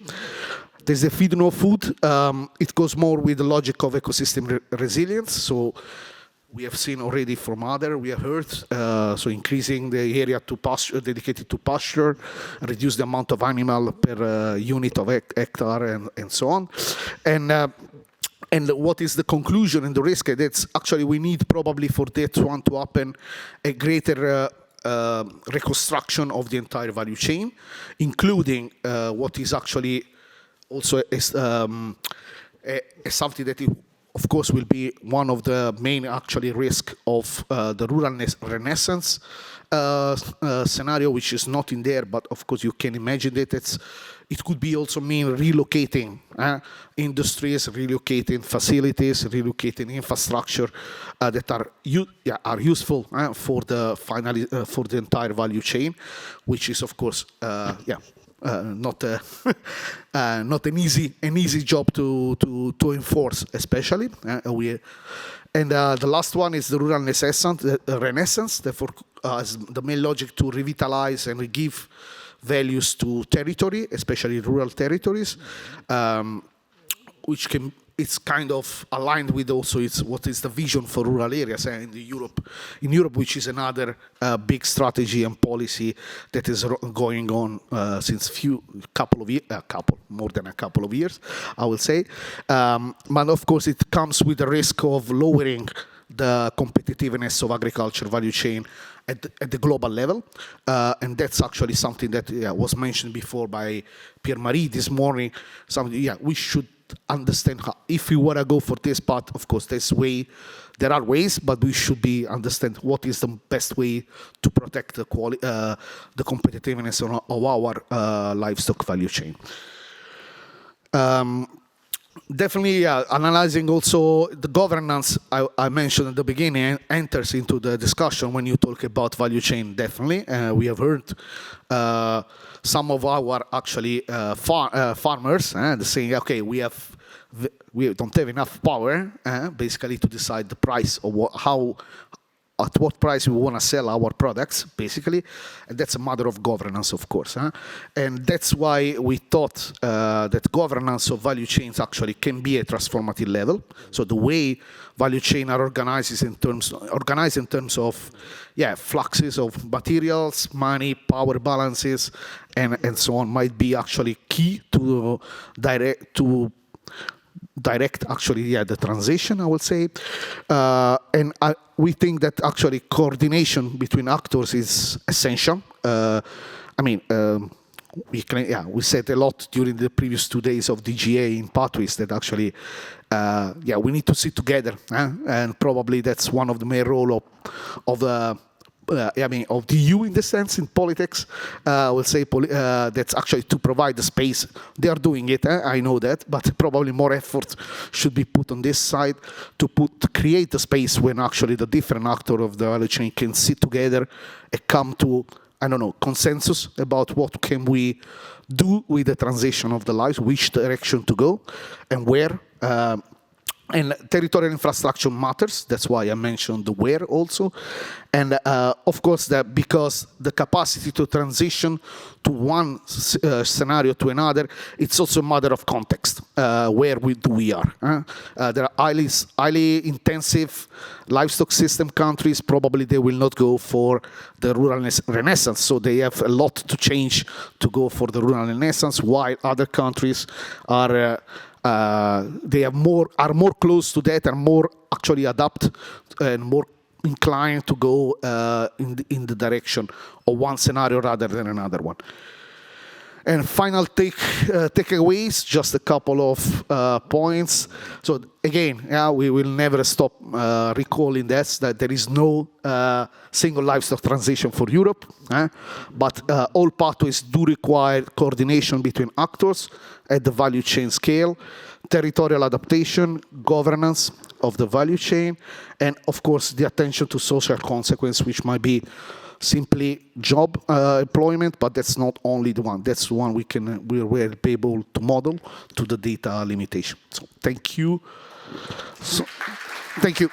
There's the feed no food. It goes more with the logic of ecosystem resilience. So we have seen already from other, we have heard, so increasing the area to pasture, dedicated to pasture, reduce the amount of animal per unit of hectare, and so on. And what is the conclusion and the risk? That's actually we need probably for that one to happen a greater reconstruction of the entire value chain, including what is actually also something that, of course, will be one of the main actually risk of the rural renaissance scenario, which is not in there, but of course you can imagine that it could be also mean relocating industries, relocating facilities, relocating infrastructure that are useful for the entire value chain, which is of course not an easy job to enforce, especially. And the last one is the rural renaissance. Therefore, the main logic to revitalize and give values to territory, especially rural territories, which it's kind of aligned with also what is the vision for rural areas in Europe, which is another big strategy and policy that is going on since more than a couple of years, I will say. But of course, it comes with the risk of lowering the competitiveness of agriculture value chain at the global level. And that's actually something that was mentioned before by Pierre-Marie this morning. We should understand how, if we want to go for this path, of course, there are ways, but we should understand what is the best way to protect the competitiveness of our livestock value chain. Definitely, analyzing also the governance I mentioned at the beginning enters into the discussion when you talk about value chain. Definitely, we have heard some of our actually farmers saying, okay, we don't have enough power basically to decide the price of at what price we want to sell our products, basically. And that's a matter of governance, of course. And that's why we thought that governance of value chains actually can be a transformative level. So the way value chain are organized in terms of fluxes of materials, money, power balances, and so on might be actually key to direct actually the transition, I would say. And we think that actually coordination between actors is essential. We said a lot during the previous 2 days of DGA in Pathways that actually we need to sit together, and probably that's one of the main role of the EU in the sense in politics. I will say that's actually to provide the space. They are doing it, I know that, but probably more effort should be put on this side to create the space when actually the different actors of the value chain can sit together and come to, consensus about what can we do with the transition of the lives, which direction to go, and where. And territorial infrastructure matters. That's why I mentioned the where also. And of course, because the capacity to transition to one scenario to another, it's also a matter of context, where we are. There are highly intensive livestock system countries. Probably they will not go for the rural renaissance. So they have a lot to change to go for the rural renaissance, while other countries are more close to that, are more actually adapt and more inclined to go in the direction of one scenario rather than another one. And final takeaways, just a couple of points. So again, we will never stop recalling that there is no single livestock transition for Europe, but all pathways do require coordination between actors at the value chain scale, territorial adaptation, governance of the value chain, and of course the attention to social consequence, which might be simply job employment, but that's not only the one. That's the one we're able to model to the data limitation. So thank you. So, thank you.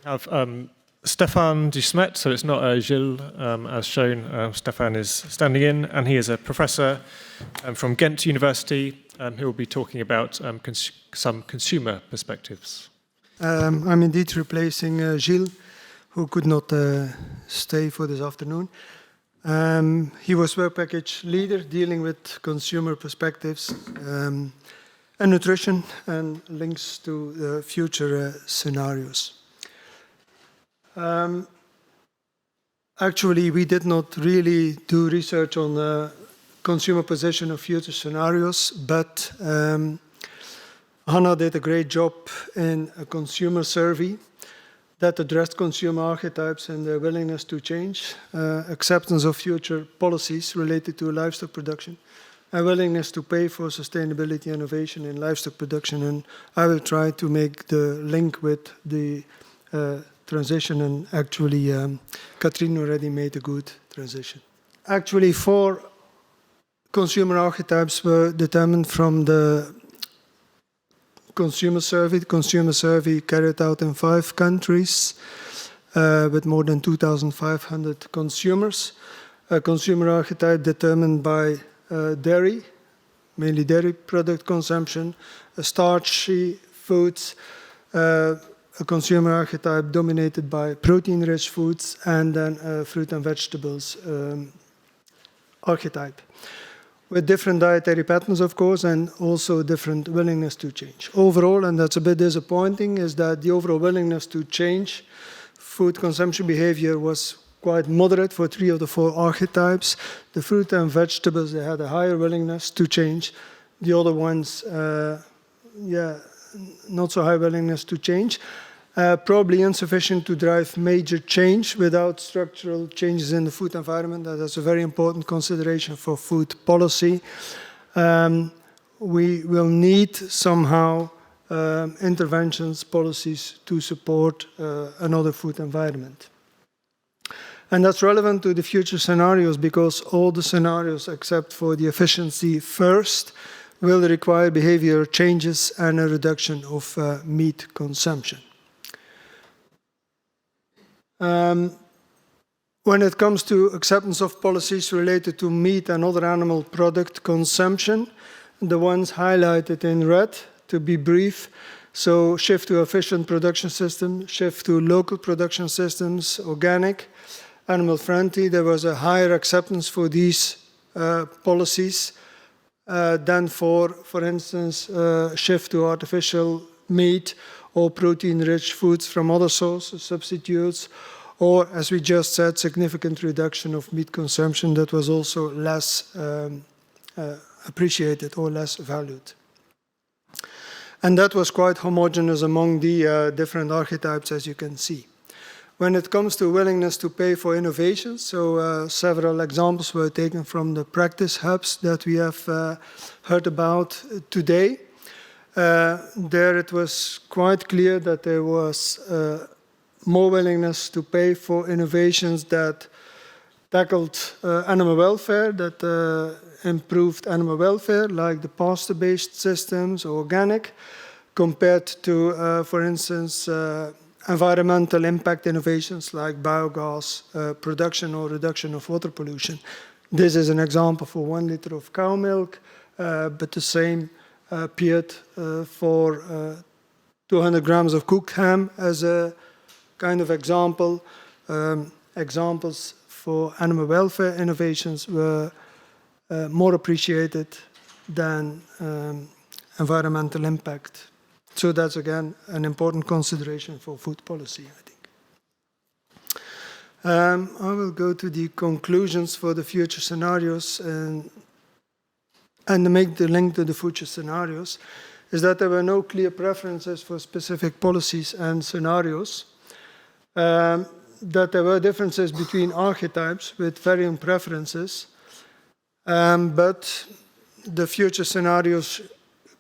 Have Stéphane Dusmet, so it's not Gilles as shown. Stéphane is standing in, and he is a professor from Ghent University who will be talking about some consumer perspectives. I'm indeed replacing Gilles, who could not stay for this afternoon. He was work package leader dealing with consumer perspectives and nutrition and links to the future scenarios. Actually, we did not really do research on the consumer position of future scenarios, but Hannah did a great job in a consumer survey that addressed consumer archetypes and their willingness to change, acceptance of future policies related to livestock production, and willingness to pay for sustainability innovation in livestock production. And I will try to make the link with the transition, and actually Katrien already made a good transition. Actually, 4 consumer archetypes were determined from the consumer survey carried out in 5 countries with more than 2,500 consumers. A consumer archetype determined by dairy, mainly dairy product consumption, starchy foods, a consumer archetype dominated by protein-rich foods, and then fruit and vegetables archetype, with different dietary patterns, of course, and also different willingness to change. Overall, and that's a bit disappointing, is that the overall willingness to change food consumption behavior was quite moderate for 3 of the 4 archetypes. The fruit and vegetables, they had a higher willingness to change. The other ones, not so high willingness to change. Probably insufficient to drive major change without structural changes in the food environment. That's a very important consideration for food policy. We will need somehow interventions, policies to support another food environment. And that's relevant to the future scenarios, because all the scenarios except for the efficiency first will require behavior changes and a reduction of meat consumption. When it comes to acceptance of policies related to meat and other animal product consumption, the ones highlighted in red, to be brief, so shift to efficient production system, shift to local production systems, organic, animal friendly, there was a higher acceptance for these policies than for instance, shift to artificial meat or protein-rich foods from other sources, substitutes, or, as we just said, significant reduction of meat consumption that was also less appreciated or less valued. And that was quite homogeneous among the different archetypes, as you can see. When it comes to willingness to pay for innovations, so several examples were taken from the practice hubs that we have heard about today. There it was quite clear that there was more willingness to pay for innovations that tackled animal welfare, that improved animal welfare, like the pasture-based systems, organic, compared to, for instance, environmental impact innovations like biogas production or reduction of water pollution. This is an example for 1 liter of cow milk, but the same appeared for 200 grams of cooked ham as a kind of example. Examples for animal welfare innovations were more appreciated than environmental impact. So that's again an important consideration for food policy, I think. I will go to the conclusions for the future scenarios and make the link to the future scenarios, is that there were no clear preferences for specific policies and scenarios, that there were differences between archetypes with varying preferences, but the future scenarios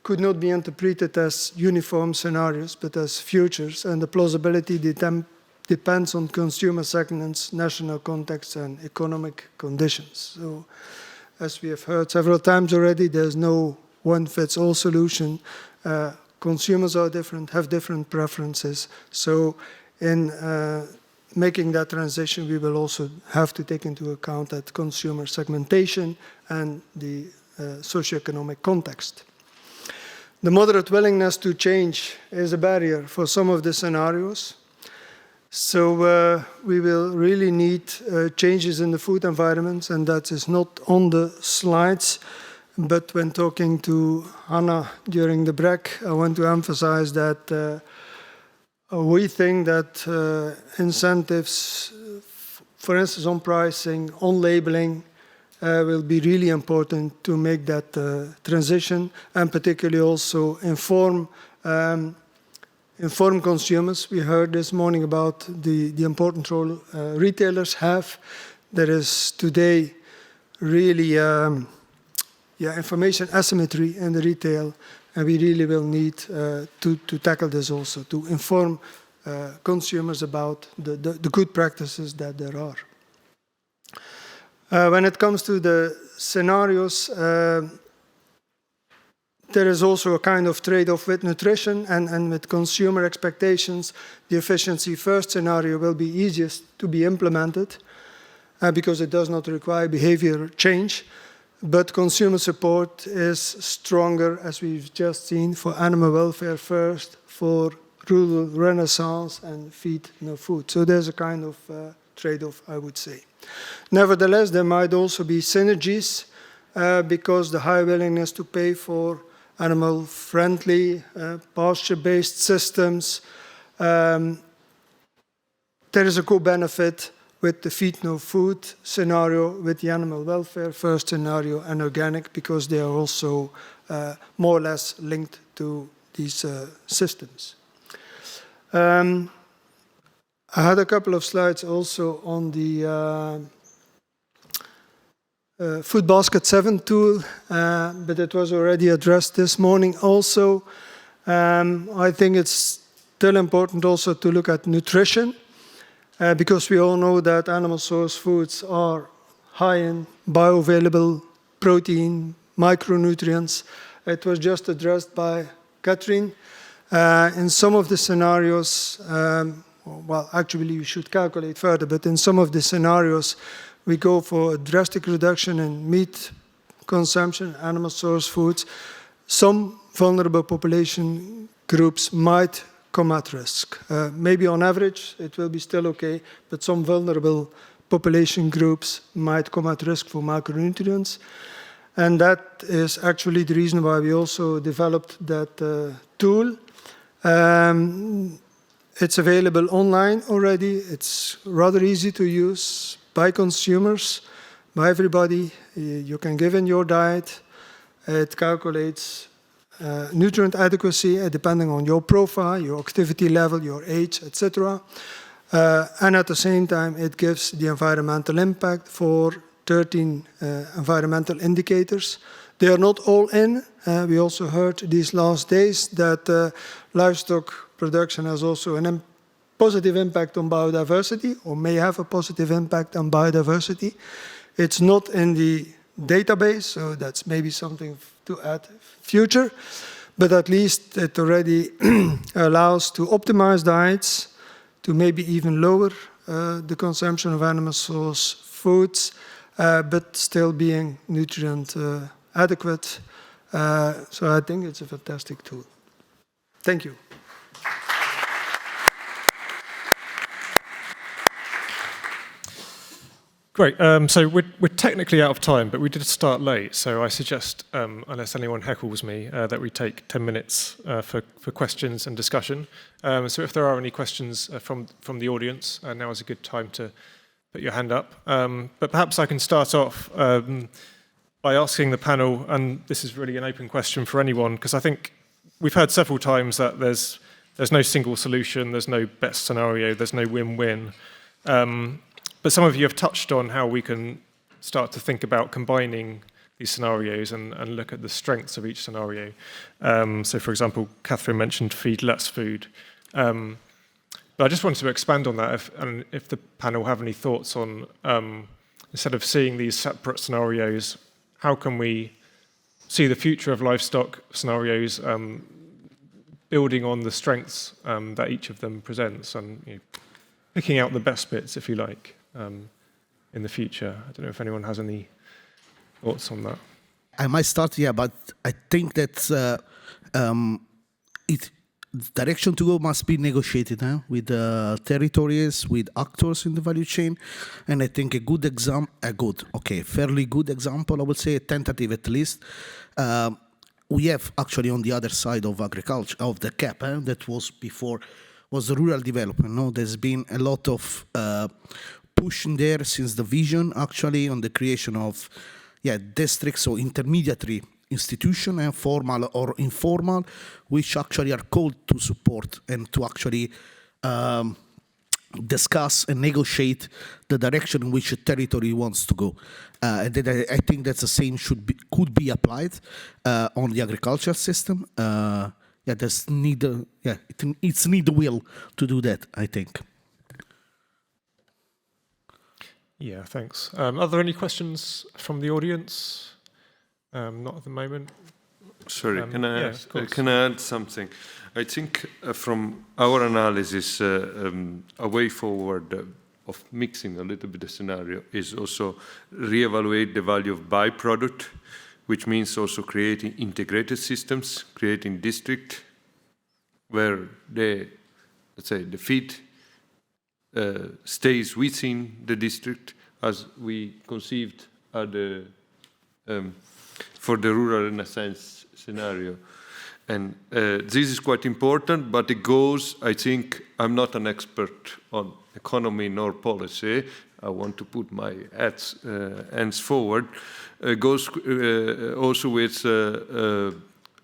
could not be interpreted as uniform scenarios, but as futures, and the plausibility depends on consumer segments, national context, and economic conditions. So, as we have heard several times already, there's no one-fits-all solution. Consumers are different, have different preferences. So, in making that transition, we will also have to take into account that consumer segmentation and the socioeconomic context. The moderate willingness to change is a barrier for some of the scenarios. So we will really need changes in the food environments, and that is not on the slides. But when talking to Hannah during the break, I want to emphasize that we think that incentives, for instance, on pricing, on labeling, will be really important to make that transition, and particularly also inform consumers. We heard this morning about the important role retailers have. There is today really information asymmetry in the retail, and we really will need to tackle this also, to inform consumers about the good practices that there are. When it comes to the scenarios, there is also a kind of trade-off with nutrition and with consumer expectations. The efficiency first scenario will be easiest to be implemented because it does not require behavior change. But consumer support is stronger, as we've just seen, for animal welfare first, for rural renaissance, and feed no food. So there's a kind of trade-off, I would say. Nevertheless, there might also be synergies because the high willingness to pay for animal-friendly, pasture-based systems, there is a co-benefit with the feed no food scenario, with the animal welfare first scenario, and organic, because they are also more or less linked to these systems. I had a couple of slides also on the Food Basket 7 tool, but it was already addressed this morning also. I think it's still important also to look at nutrition, because we all know that animal source foods are high in bioavailable protein, micronutrients. It was just addressed by Catherine. In some of the scenarios, well, actually you should calculate further, but in some of the scenarios, we go for a drastic reduction in meat consumption, animal source foods. Some vulnerable population groups might come at risk. Maybe on average, it will be still okay, but some vulnerable population groups might come at risk for macronutrients. And that is actually the reason why we also developed that tool. It's available online already. It's rather easy to use by consumers, by everybody. You can give in your diet. It calculates nutrient adequacy depending on your profile, your activity level, your age, etc. And at the same time, it gives the environmental impact for 13 environmental indicators. They are not all in. We also heard these last days that livestock production has also a positive impact on biodiversity, or may have a positive impact on biodiversity. It's not in the database, so that's maybe something to add future, but at least it already allows to optimize diets, to maybe even lower the consumption of animal source foods, but still being nutrient adequate. So I think it's a fantastic tool. Thank you. Great. So we're technically out of time, but we did start late. So I suggest, unless anyone heckles me, that we take 10 minutes for questions and discussion. So if there are any questions from the audience, now is a good time to put your hand up. But perhaps I can start off by asking the panel, and this is really an open question for anyone, because I think we've heard several times that there's no single solution, there's no best scenario, there's no win-win. But some of you have touched on how we can start to think about combining these scenarios and look at the strengths of each scenario. So for example, Catherine mentioned feed less food. But I just wanted to expand on that, if the panel have any thoughts on, instead of seeing these separate scenarios, how can we see the future of livestock scenarios building on the strengths that each of them presents, and picking out the best bits, if you like, in the future. I don't know if anyone has any thoughts on that. I might start, but I think that the direction to go must be negotiated with territories, with actors in the value chain, and I think fairly good example, I would say, a tentative at least. We have actually on the other side of agriculture, of the CAP, that was before, was the rural development. No, there's been a lot of push in there since the vision, actually, on the creation of districts or intermediary institution, formal or informal, which actually are called to support and to actually discuss and negotiate the direction in which a territory wants to go. And then I think that the same could be applied on the agriculture system. It's need the will to do that, I think. Yeah, thanks. Are there any questions from the audience? Not at the moment. Sorry, can I add something? I think from our analysis, a way forward of mixing a little bit the scenario is also reevaluate the value of byproduct, which means also creating integrated systems, creating district where the feed stays within the district, as we conceived at the for the rural renaissance scenario. And this is quite important, but it goes, I think, I'm not an expert on economy nor policy. I want to put my hands forward. It goes also with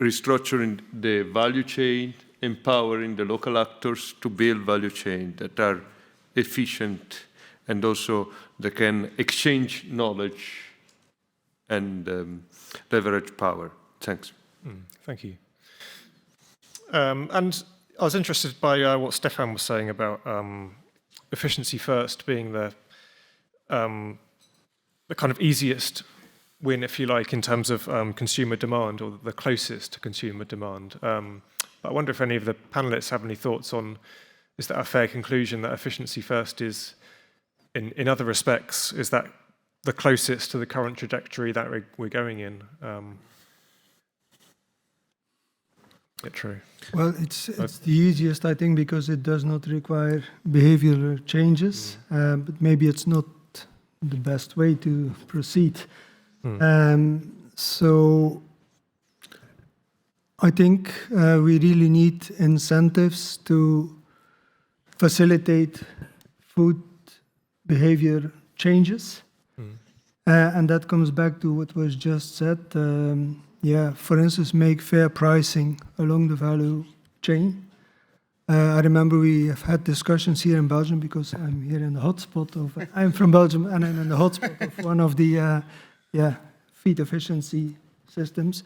restructuring the value chain, empowering the local actors to build value chains that are efficient and also they can exchange knowledge and leverage power. Thanks. Thank you. And I was interested by what Stefan was saying about efficiency first being the kind of easiest win, if you like, in terms of consumer demand, or the closest to consumer demand. But I wonder if any of the panelists have any thoughts on, is that a fair conclusion that efficiency first is, in other respects, is that the closest to the current trajectory that we're going in? True. Well, it's the easiest, I think, because it does not require behavioral changes, but maybe it's not the best way to proceed. So I think we really need incentives to facilitate food behavior changes. And that comes back to what was just said. For instance, make fair pricing along the value chain. I remember we have had discussions here in Belgium, because I'm here in the hotspot of, I'm from Belgium, and I'm in the hotspot of one of the feed efficiency systems.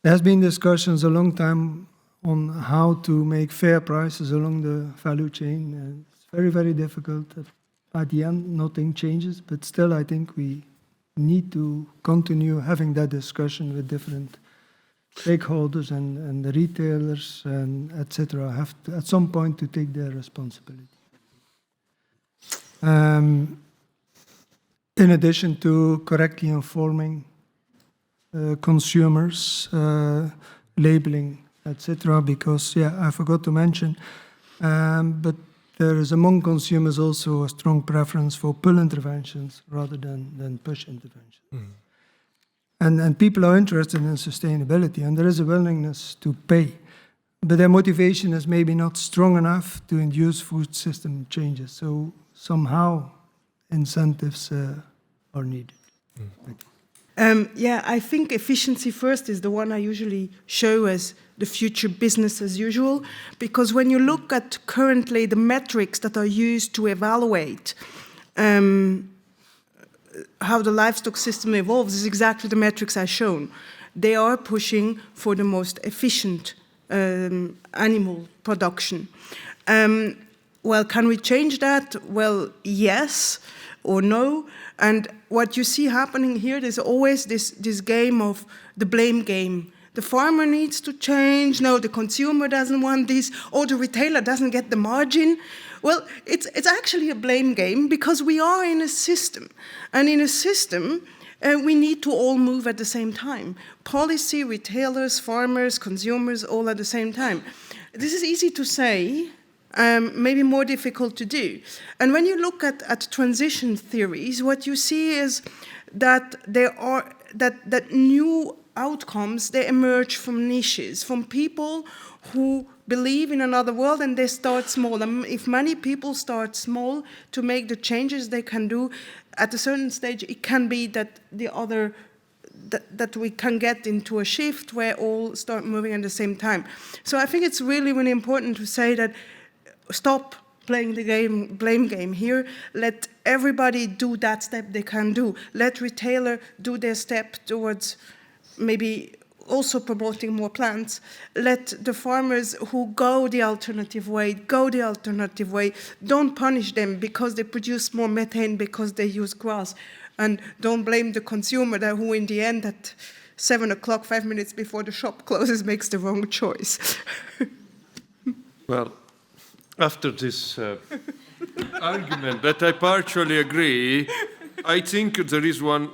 There has been discussions a long time on how to make fair prices along the value chain. It's very, very difficult. At the end, nothing changes, but still I think we need to continue having that discussion with different stakeholders and the retailers and etc. have to, at some point, to take their responsibility. In addition to correctly informing consumers, labeling, etc. Because I forgot to mention, but there is among consumers also a strong preference for pull interventions rather than push interventions. And people are interested in sustainability, and there is a willingness to pay. But their motivation is maybe not strong enough to induce food system changes. So somehow incentives are needed. Yeah, I think efficiency first is the one I usually show as the future business as usual, because when you look at currently the metrics that are used to evaluate how the livestock system evolves is exactly the metrics I've shown. They are pushing for the most efficient animal production. Well, can we change that? Well, yes or no. And what you see happening here, there's always this game of the blame game. The farmer needs to change. No, the consumer doesn't want this. Or the retailer doesn't get the margin. Well, it's actually a blame game because we are in a system. And in a system, we need to all move at the same time. Policy, retailers, farmers, consumers, all at the same time. This is easy to say, maybe more difficult to do. And when you look at transition theories, what you see is that there are that new outcomes, they emerge from niches, from people who believe in another world and they start small. And if many people start small to make the changes they can do, at a certain stage, it can be that that we can get into a shift where all start moving at the same time. So I think it's really, really important to say that stop playing the blame game here. Let everybody do that step they can do. Let retailer do their step towards maybe also promoting more plants. Let the farmers who go the alternative way, go the alternative way. Don't punish them because they produce more methane because they use grass. And don't blame the consumer that who in the end at 7 o'clock, 5 minutes before the shop closes, makes the wrong choice. Well, after this argument that I partially agree, I think there is one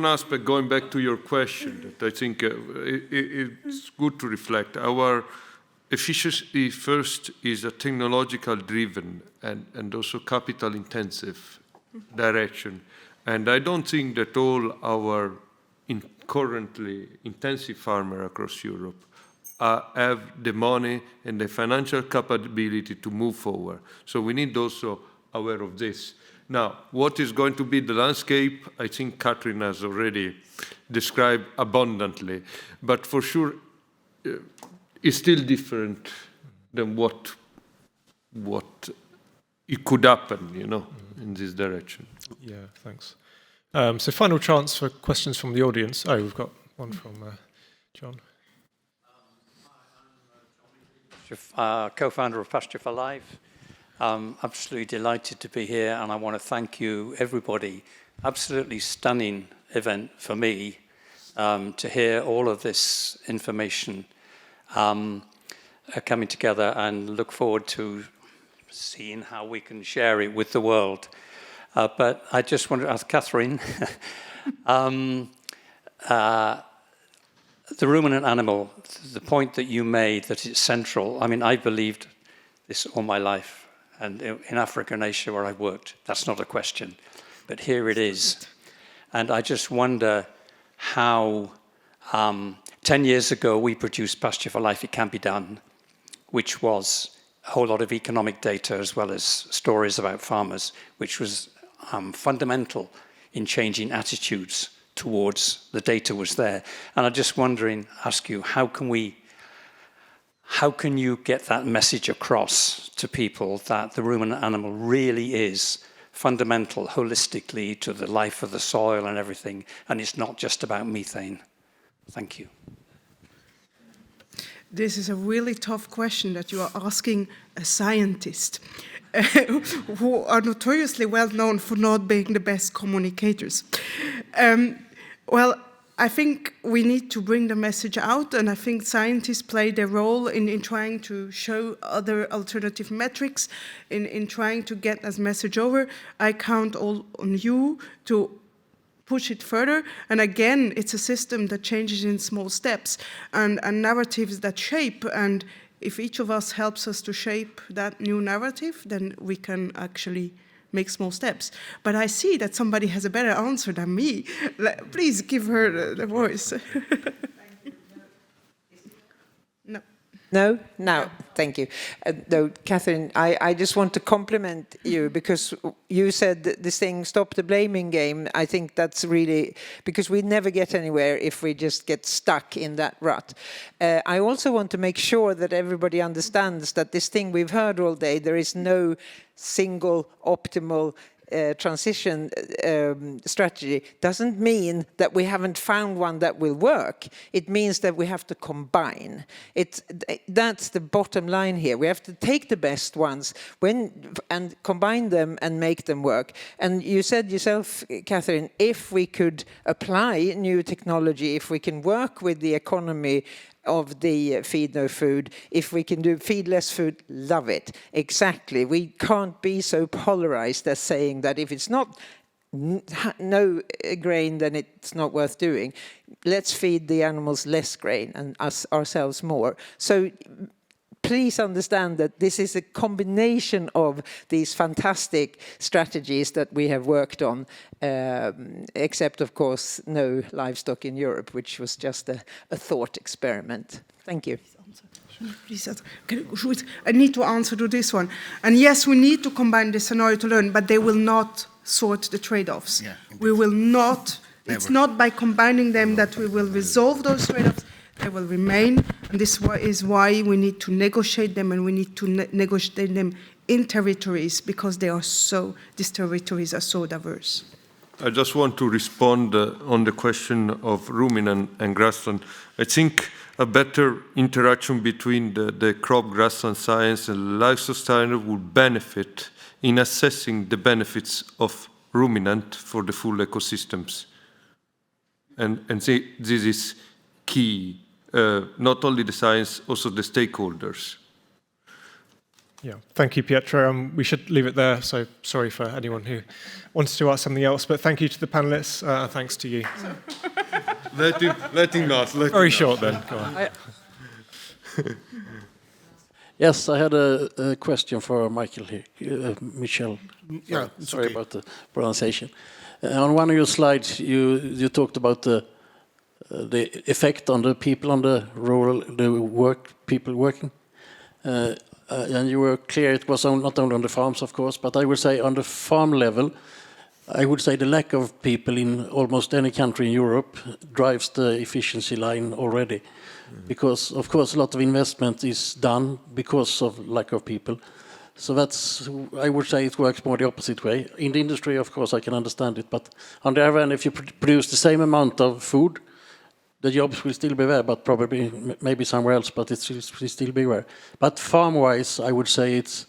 aspect, going back to your question, that I think it's good to reflect. Our efficiency first is a technological driven and also capital intensive direction. And I don't think that all our currently intensive farmers across Europe have the money and the financial capability to move forward. So we need also aware of this. Now, what is going to be the landscape? I think Catherine has already described abundantly, but for sure it's still different than what it could happen, in this direction. Yeah, thanks. So final chance for questions from the audience. Oh, we've got one from John. Co-founder of Pasture for Life. I'm absolutely delighted to be here, and I want to thank you, everybody. Absolutely stunning event for me to hear all of this information coming together, and look forward to seeing how we can share it with the world. But I just want to ask Catherine, the ruminant animal, the point that you made that it's central. I mean, I believed this all my life, and in Africa and Asia where I worked, that's not a question, but here it is. And I just wonder how 10 years ago we produced Pasture for Life, It Can Be Done, which was a whole lot of economic data as well as stories about farmers, which was fundamental in changing attitudes towards the data was there. And I'm just wondering, ask you, how can you get that message across to people that the ruminant animal really is fundamental holistically to the life of the soil and everything, and it's not just about methane? Thank you. This is a really tough question that you are asking a scientist who are notoriously well known for not being the best communicators. Well, I think we need to bring the message out, and I think scientists play their role in trying to show other alternative metrics, in trying to get this message over. I count all on you to push it further. And again, it's a system that changes in small steps and narratives that shape. And if each of us helps us to shape that new narrative, then we can actually make small steps. But I see that somebody has a better answer than me. Please give her the voice. No. No? No, thank you. No, Catherine, I just want to compliment you because you said this thing, stop the blaming game. I think that's really, because we never get anywhere if we just get stuck in that rut. I also want to make sure that everybody understands that this thing we've heard all day, there is no single optimal transition strategy. Doesn't mean that we haven't found one that will work. It means that we have to combine. That's the bottom line here. We have to take the best ones and combine them and make them work. And you said yourself, Catherine, if we could apply new technology, if we can work with the economy of the feed no food, if we can do feed less food, love it. Exactly. We can't be so polarized as saying that if it's not no grain, then it's not worth doing. Let's feed the animals less grain and ourselves more. So please understand that this is a combination of these fantastic strategies that we have worked on, except, of course, no livestock in Europe, which was just a thought experiment. Thank you. Please, I need to answer to this one. And yes, we need to combine the scenario to learn, but they will not sort the trade-offs. Yeah, we will not. Never. It's not by combining them that we will resolve those trade-offs. They will remain, and this is why we need to negotiate them, and we need to negotiate them in territories because these territories are so diverse. I just want to respond on the question of ruminant and grassland. I think a better interaction between the crop grassland science and livestock science would benefit in assessing the benefits of ruminant for the full ecosystems. And this is key. Not only the science, also the stakeholders. Yeah, thank you, Pietro. We should leave it there, so sorry for anyone who wants to ask something else, but thank you to the panelists, thanks to you. Very short then, go on. Yes, I had a question for Michael here, Michel. Yeah, sorry about the pronunciation. On one of your slides, you talked about the effect on the people, on the rural, people working. And you were clear it was not only on the farms, of course, but I would say on the farm level, I would say the lack of people in almost any country in Europe drives the efficiency line already. Because, of course, a lot of investment is done because of lack of people. So that's, I would say it works more the opposite way. In the industry, of course, I can understand it, but on the other hand, if you produce the same amount of food, the jobs will still be there, but probably maybe somewhere else, but it will still be there. But farm-wise, I would say it's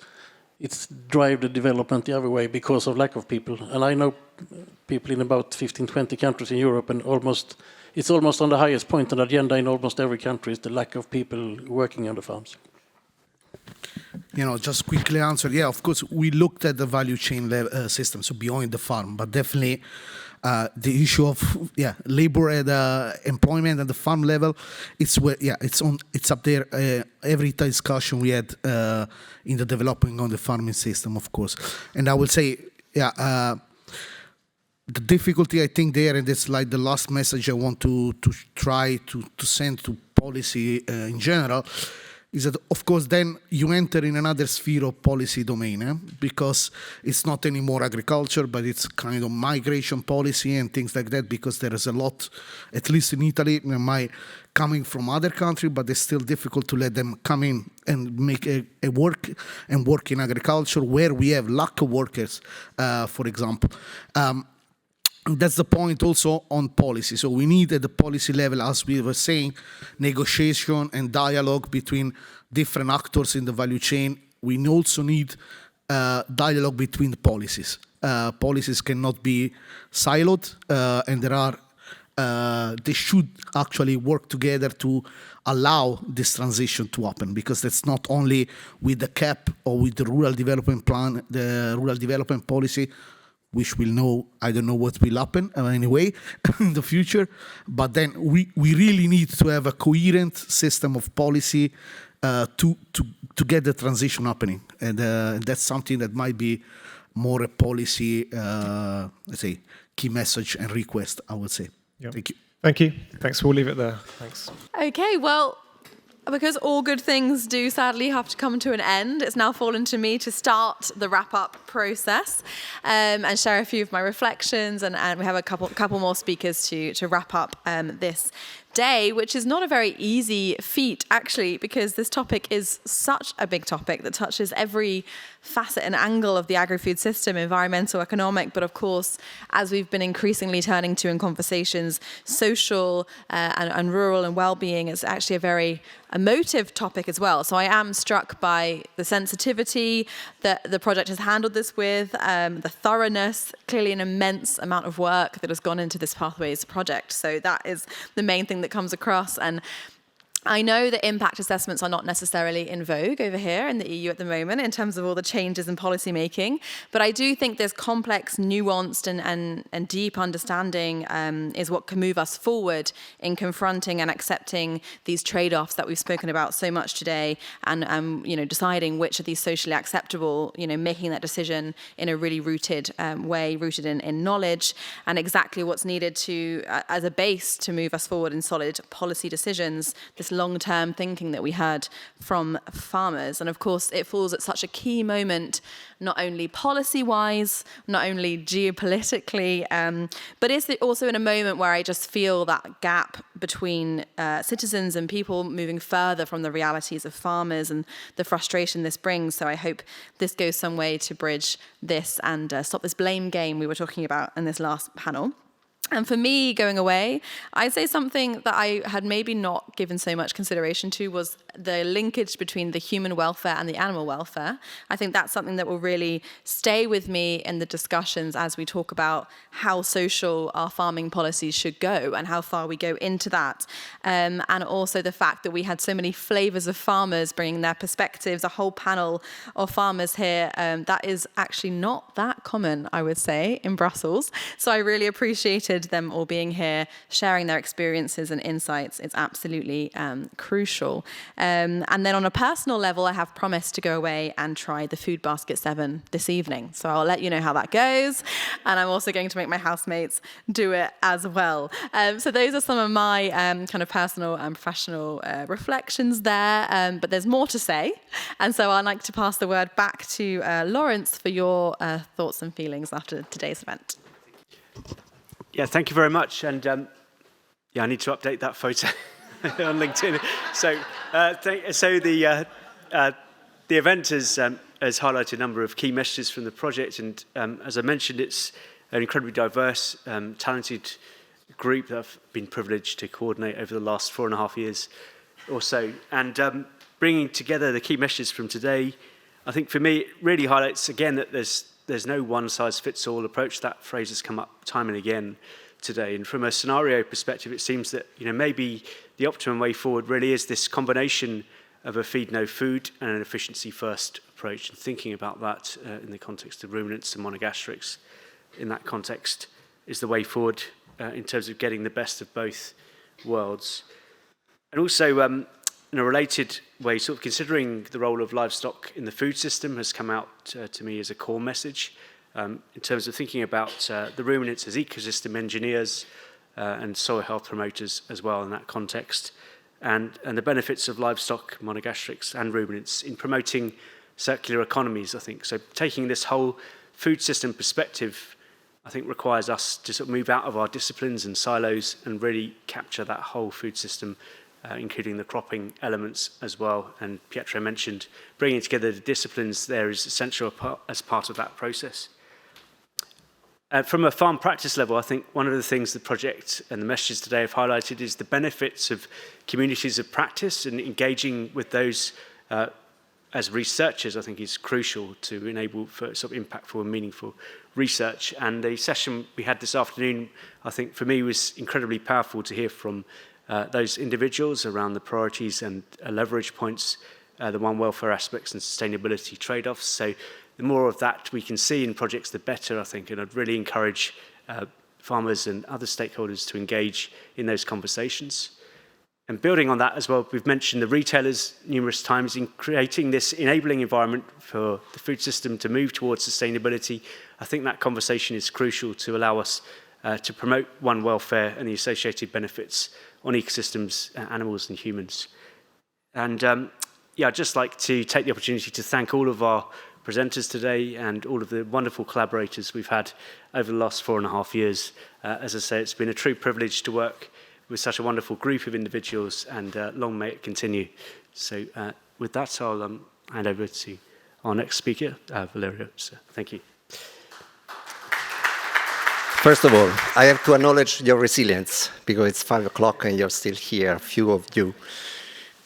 drive the development the other way because of lack of people. And I know people in about 15, 20 countries in Europe, and it's almost on the highest point on the agenda in almost every country is the lack of people working on the farms. Just quickly answer. Yeah, of course, we looked at the value chain system, so beyond the farm, but definitely the issue of labor and employment at the farm level, it's up there. Every discussion we had in the developing on the farming system, of course, and I will say, the difficulty I think there, and it's like the last message I want to try to send to policy in general, is that, of course, then you enter in another sphere of policy domain, because it's not anymore agriculture, but it's kind of migration policy and things like that, because there is a lot, at least in Italy, coming from other countries, but it's still difficult to let them come in and make a work in agriculture where we have lack of workers, for example. That's the point also on policy. So we need at the policy level, as we were saying, negotiation and dialogue between different actors in the value chain. We also need dialogue between the policies. Policies cannot be siloed, and they should actually work together to allow this transition to happen, because that's not only with the CAP or with the rural development plan, the rural development policy, which we'll know, I don't know what will happen anyway in the future, but then we really need to have a coherent system of policy to get the transition happening, and that's something that might be more a policy, let's say, key message and request, I would say. Yep. Thank you. Thank you. Thanks. We'll leave it there. Thanks. Okay, well, because all good things do sadly have to come to an end, it's now fallen to me to start the wrap-up process and share a few of my reflections, and we have a couple more speakers to wrap up this day, which is not a very easy feat, actually, because this topic is such a big topic that touches every facet and angle of the agri-food system, environmental, economic, but of course, as we've been increasingly turning to in conversations, social and rural and well-being is actually a very emotive topic as well. So I am struck by the sensitivity that the project has handled this with, the thoroughness, clearly an immense amount of work that has gone into this Pathways project. So that is the main thing that comes across. And I know that impact assessments are not necessarily in vogue over here in the EU at the moment in terms of all the changes in policy making, but I do think this complex, nuanced and deep understanding is what can move us forward in confronting and accepting these trade-offs that we've spoken about so much today, and deciding which are these socially acceptable, making that decision in a really rooted way, rooted in knowledge, and exactly what's needed to as a base to move us forward in solid policy decisions, this long-term thinking that we heard from farmers. And of course, it falls at such a key moment, not only policy-wise, not only geopolitically, but it's also in a moment where I just feel that gap between citizens and people moving further from the realities of farmers and the frustration this brings. So I hope this goes some way to bridge this and stop this blame game we were talking about in this last panel. And for me, going away, I'd say something that I had maybe not given so much consideration to was the linkage between the human welfare and the animal welfare. I think that's something that will really stay with me in the discussions as we talk about how social our farming policies should go and how far we go into that. And also the fact that we had so many flavors of farmers bringing their perspectives, a whole panel of farmers here. That is actually not that common, I would say, in Brussels. So I really appreciated them all being here, sharing their experiences and insights. It's absolutely crucial. And then on a personal level, I have promised to go away and try the Food Basket 7 this evening. So I'll let you know how that goes. And I'm also going to make my housemates do it as well. So those are some of my kind of personal and professional reflections there. But there's more to say. And so I'd like to pass the word back to Lawrence for your thoughts and feelings after today's event. Yeah, thank you very much. And I need to update that photo on LinkedIn. So, the event has highlighted a number of key messages from the project. And as I mentioned, it's an incredibly diverse, talented group that I've been privileged to coordinate over the last 4.5 years or so. And bringing together the key messages from today, I think for me, it really highlights again that there's no one-size-fits-all approach. That phrase has come up time and again today. And from a scenario perspective, it seems that maybe the optimum way forward really is this combination of a feed no food and an efficiency-first approach. And thinking about that in the context of ruminants and monogastrics, in that context, is the way forward in terms of getting the best of both worlds. And also, in a related way, sort of considering the role of livestock in the food system has come out to me as a core message in terms of thinking about the ruminants as ecosystem engineers and soil health promoters as well in that context, and the benefits of livestock, monogastrics and ruminants in promoting circular economies, I think. So taking this whole food system perspective, I think requires us to sort of move out of our disciplines and silos and really capture that whole food system, including the cropping elements as well. And Pietro mentioned bringing together the disciplines there is essential as part of that process. From a farm practice level, I think one of the things the project and the messages today have highlighted is the benefits of communities of practice, and engaging with those as researchers, I think, is crucial to enable for sort of impactful and meaningful research. And the session we had this afternoon, I think, for me was incredibly powerful to hear from those individuals around the priorities and leverage points, the one welfare aspects and sustainability trade-offs. So the more of that we can see in projects, the better, I think. And I'd really encourage farmers and other stakeholders to engage in those conversations. And building on that as well, we've mentioned the retailers numerous times in creating this enabling environment for the food system to move towards sustainability. I think that conversation is crucial to allow us to promote one welfare and the associated benefits on ecosystems, animals and humans. And yeah, I'd just like to take the opportunity to thank all of our presenters today and all of the wonderful collaborators we've had over the last 4.5 years. As I say, it's been a true privilege to work with such a wonderful group of individuals, and long may it continue. So with that, I'll hand over to our next speaker, Valerio. So, thank you. First of all, I have to acknowledge your resilience, because it's 5 o'clock and you're still here, a few of you.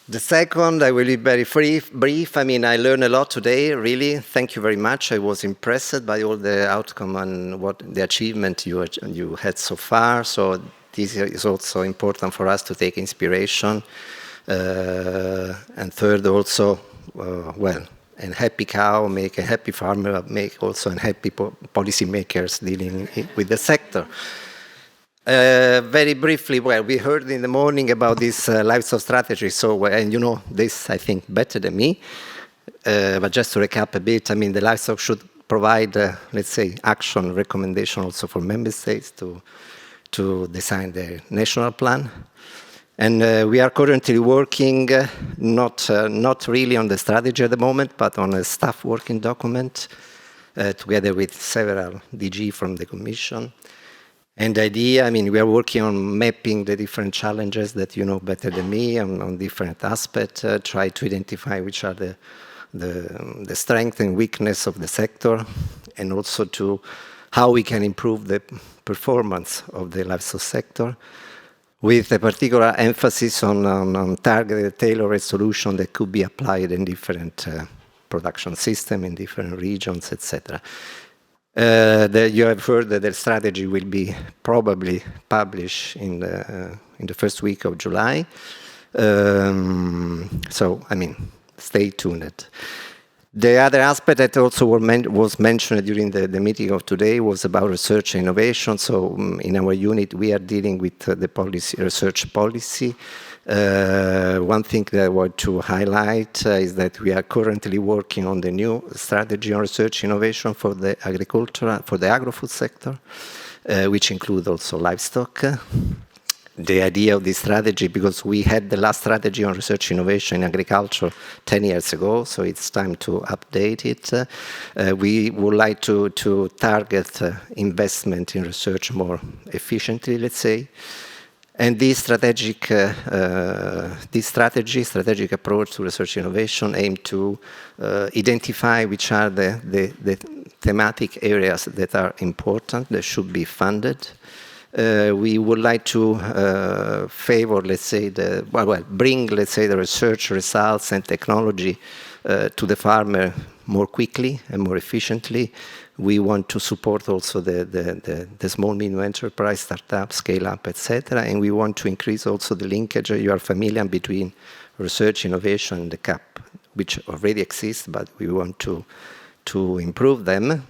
The second, I will be very brief. I mean, I learned a lot today, really. Thank you very much. I was impressed by all the outcome and what the achievement you had so far. So this is also important for us to take inspiration. And third, also, well, a happy cow make a happy farmer, make also a happy policymakers dealing with the sector. Very briefly, well, we heard in the morning about this livestock strategy, so, and you know this, I think, better than me. But just to recap a bit, I mean, the livestock should provide, let's say, action recommendation also for member states to design their national plan. And we are currently working not really on the strategy at the moment, but on a staff working document together with several DG from the Commission. And the idea, I mean, we are working on mapping the different challenges that you know better than me on different aspects, try to identify which are the strength and weakness of the sector, and also to how we can improve the performance of the livestock sector, with a particular emphasis on targeted, tailored solution that could be applied in different production systems, in different regions, etc. You have heard that the strategy will be probably published in the first week of July. So, I mean, stay tuned. The other aspect that also was mentioned during the meeting of today was about research and innovation. So in our unit, we are dealing with the research policy. One thing that I want to highlight is that we are currently working on the new strategy on research innovation for the agri-food sector, which includes also livestock. The idea of this strategy, because we had the last strategy on research innovation in agriculture 10 years ago, so it's time to update it. We would like to target investment in research more efficiently, let's say. And this strategic approach to research innovation aim to identify which are the thematic areas that are important, that should be funded. We would like to favor, let's say, bring, let's say, the research results and technology to the farmer more quickly and more efficiently. We want to support also the small medium enterprise, startup, scale up, etc. And we want to increase also the linkage, you are familiar, between research, innovation, and the CAP, which already exists, but we want to improve them.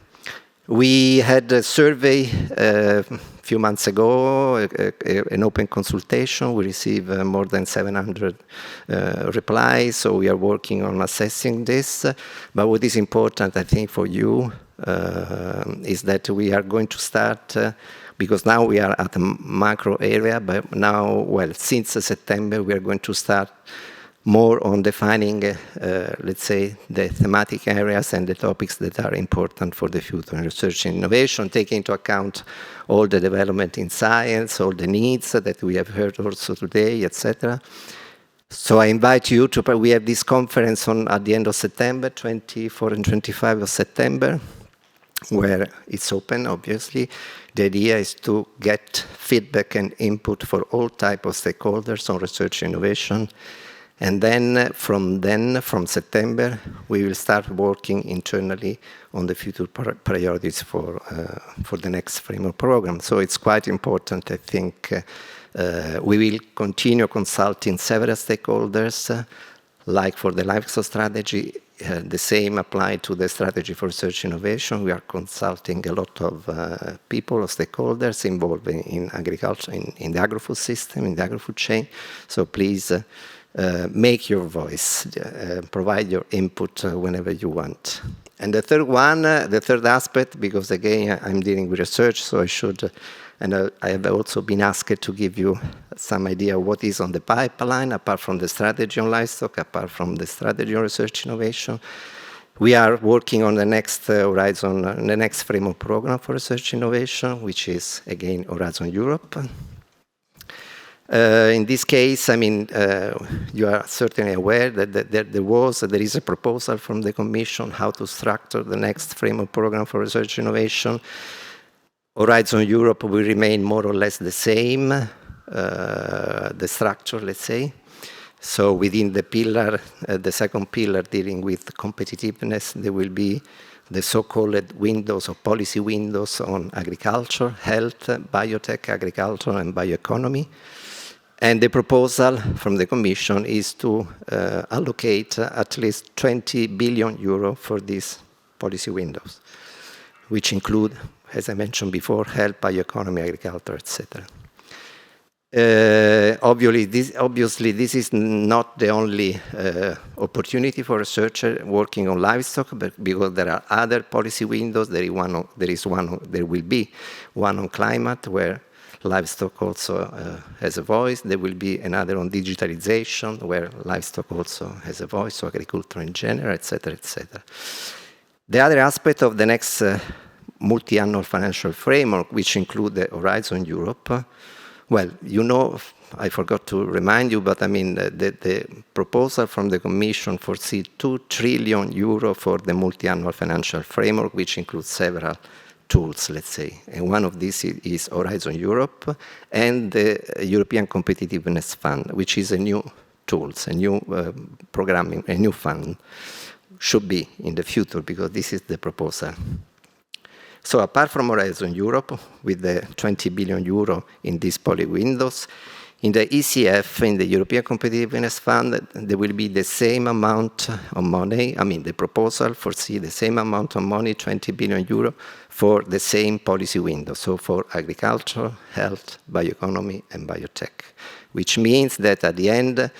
We had a survey a few months ago, an open consultation. We received more than 700 replies, so we are working on assessing this. But what is important, I think, for you is that we are going to start, because now we are at a macro area, but now, well, since September, we are going to start more on defining, let's say, the thematic areas and the topics that are important for the future in research and innovation, taking into account all the development in science, all the needs that we have heard also today, etc. So I invite you to, we have this conference at the end of September, 24 and 25 of September, where it's open, obviously. The idea is to get feedback and input for all types of stakeholders on research and innovation. And then, from September, we will start working internally on the future priorities for the next framework program. So it's quite important, I think. We will continue consulting several stakeholders, like for the livestock strategy. The same applied to the strategy for research innovation. We are consulting a lot of people, of stakeholders involved in agriculture, in the agri-food system, in the agri-food chain. So please make your voice, provide your input whenever you want. And the third one, the third aspect, because again, I'm dealing with research, so I should, and I have also been asked to give you some idea of what is on the pipeline, apart from the strategy on livestock, apart from the strategy on research innovation. We are working on the next Horizon, the next framework program for research innovation, which is, again, Horizon Europe. In this case, I mean, you are certainly aware that there is a proposal from the Commission how to structure the next framework program for research innovation. Horizon Europe will remain more or less the same, the structure, let's say. So within the pillar, the second pillar dealing with competitiveness, there will be the so-called windows or policy windows on agriculture, health, biotech, agriculture, and bioeconomy. And the proposal from the Commission is to allocate at least 20 billion euro for these policy windows, which include, as I mentioned before, health, bioeconomy, agriculture, etc. Obviously, this is not the only opportunity for researchers working on livestock, but because there are other policy windows. There will be one on climate, where livestock also has a voice. There will be another on digitalization, where livestock also has a voice, so agriculture in general, etc., etc. The other aspect of the next multi-annual financial framework, which include the Horizon Europe, well, you know, I forgot to remind you, but I mean, the proposal from the Commission foresees 2 trillion euro for the multi-annual financial framework, which includes several tools, let's say. And one of these is Horizon Europe and the European Competitiveness Fund, which is a new tool, a new programming, a new fund. Should be in the future, because this is the proposal. So apart from Horizon Europe, with the 20 billion euro in these policy windows, in the ECF, in the European Competitiveness Fund, there will be the same amount of money. I mean, the proposal foresees the same amount of money, 20 billion euro, for the same policy window. So for agriculture, health, bioeconomy, and biotech, which means that at the end,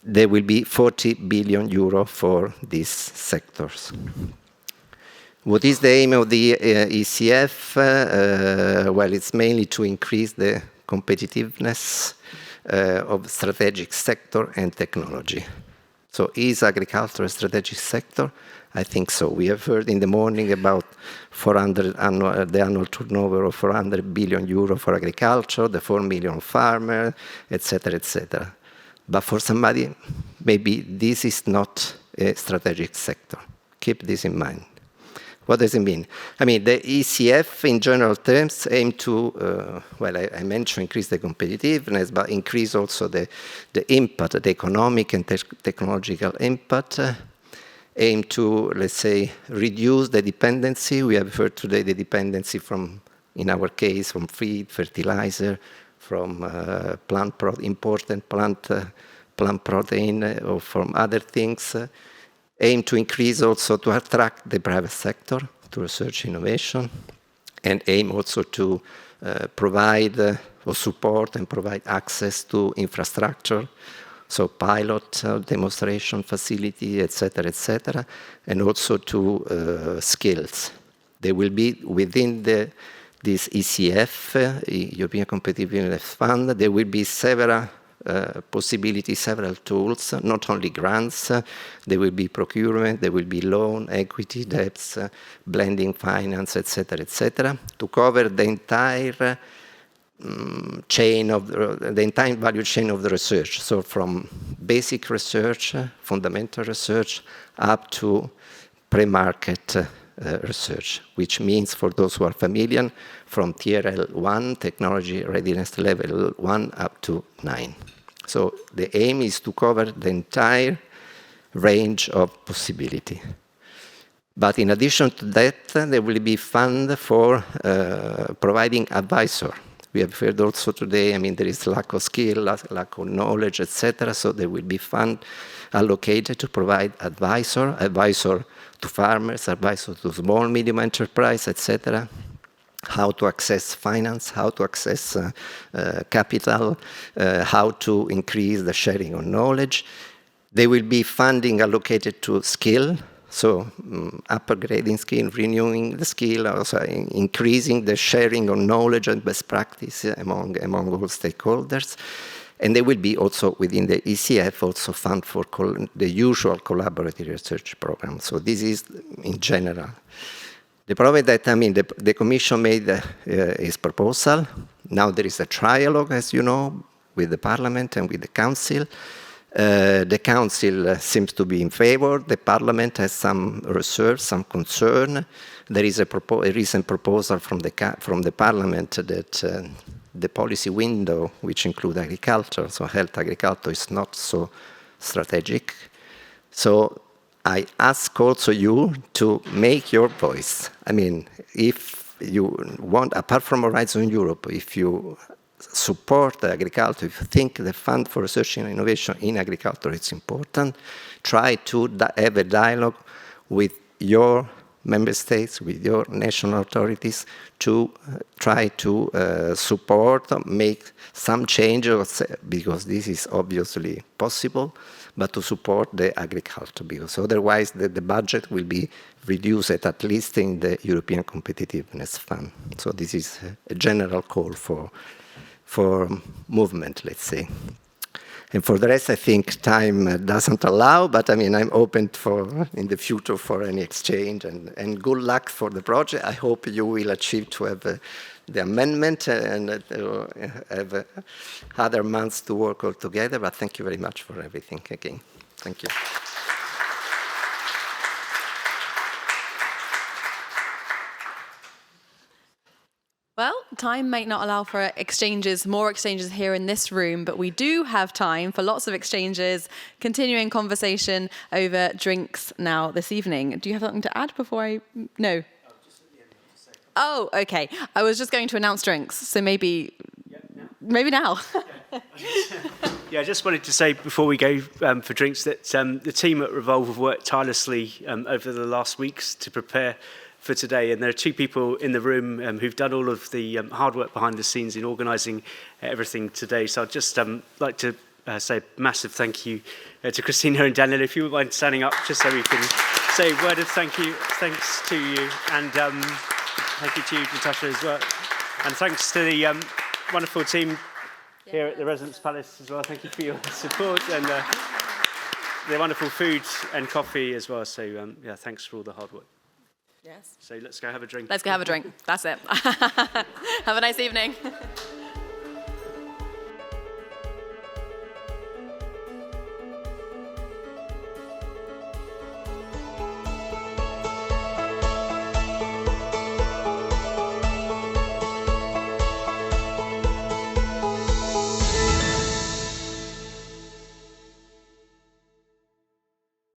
there will be 40 billion euro for these sectors. What is the aim of the ECF? Well, it's mainly to increase the competitiveness of strategic sector and technology. So is agriculture a strategic sector? I think so. We have heard in the morning about the annual turnover of 400 billion euro for agriculture, the 4 million farmers, etc., etc. But for somebody, maybe this is not a strategic sector. Keep this in mind. What does it mean? I mean, the ECF, in general terms, aim to, well, I mentioned increase the competitiveness, but increase also the impact, the economic and technological impact, aim to, let's say, reduce the dependency. We have heard today the dependency from, in our case, from feed, fertilizer, from important plant protein, or from other things. Aim to increase also to attract the private sector to research innovation, and aim also to provide or support and provide access to infrastructure, so pilot demonstration facility, etc., and also to skills. They will be within this ECF, European Competitiveness Fund. There will be several possibilities, several tools, not only grants. There will be procurement, there will be loan, equity, debts, blending finance, etc., to cover the entire chain of the entire value chain of the research. So from basic research, fundamental research, up to pre-market research, which means, for those who are familiar, from TRL1, technology readiness level 1, up to 9. So the aim is to cover the entire range of possibility. But in addition to that, there will be fund for providing advisor. We have heard also today, I mean, there is lack of skill, lack of knowledge, etc. So there will be fund allocated to provide advisor to farmers, advisor to small, medium enterprise, etc. how to access finance, how to access capital, how to increase the sharing of knowledge. There will be funding allocated to skill, so upgrading skill, renewing the skill, also increasing the sharing of knowledge and best practice among all stakeholders. And there will be also within the ECF also fund for the usual collaborative research program. So this is in general. The problem that, the Commission made its proposal. Now there is a trialogue, as you know, with the Parliament and with the Council. The Council seems to be in favor. The Parliament has some reserve, some concern. There is a recent proposal from the Parliament that the policy window, which includes agriculture, so health agriculture, is not so strategic. So I ask also you to make your voice. If you want, apart from Horizon Europe, if you support agriculture, if you think the Fund for Research and Innovation in Agriculture is important, try to have a dialogue with your member states, with your national authorities, to try to support, make some changes, because this is obviously possible, but to support the agriculture, because otherwise the budget will be reduced at least in the European Competitiveness Fund. So this is a general call for movement, let's say. And for the rest, I think time doesn't allow, but I'm open in the future for any exchange, and good luck for the project. I hope you will achieve to have the amendment and have other months to work all together, but thank you very much for everything again. Thank you. Well, time may not allow for more exchanges here in this room, but we do have time for lots of exchanges, continuing conversation over drinks now this evening. Do you have something to add before I... No. Oh, okay. I was just going to announce drinks, so maybe now. Yeah, I just wanted to say before we go for drinks that the team at Revolve have worked tirelessly over the last weeks to prepare for today, and there are two people in the room who've done all of the hard work behind the scenes in organising everything today. So I'd just like to say a massive thank you to Christina and Daniel. If you would mind standing up, just so we can say a word of thanks to you, and thank you to you, Natasha, as well. And thanks to the wonderful team here at the Residence Palace as well. Thank you for your support and the wonderful food and coffee as well. So yeah, thanks for all the hard work. Yes. So let's go have a drink. Let's go have a drink. That's it. Have a nice evening.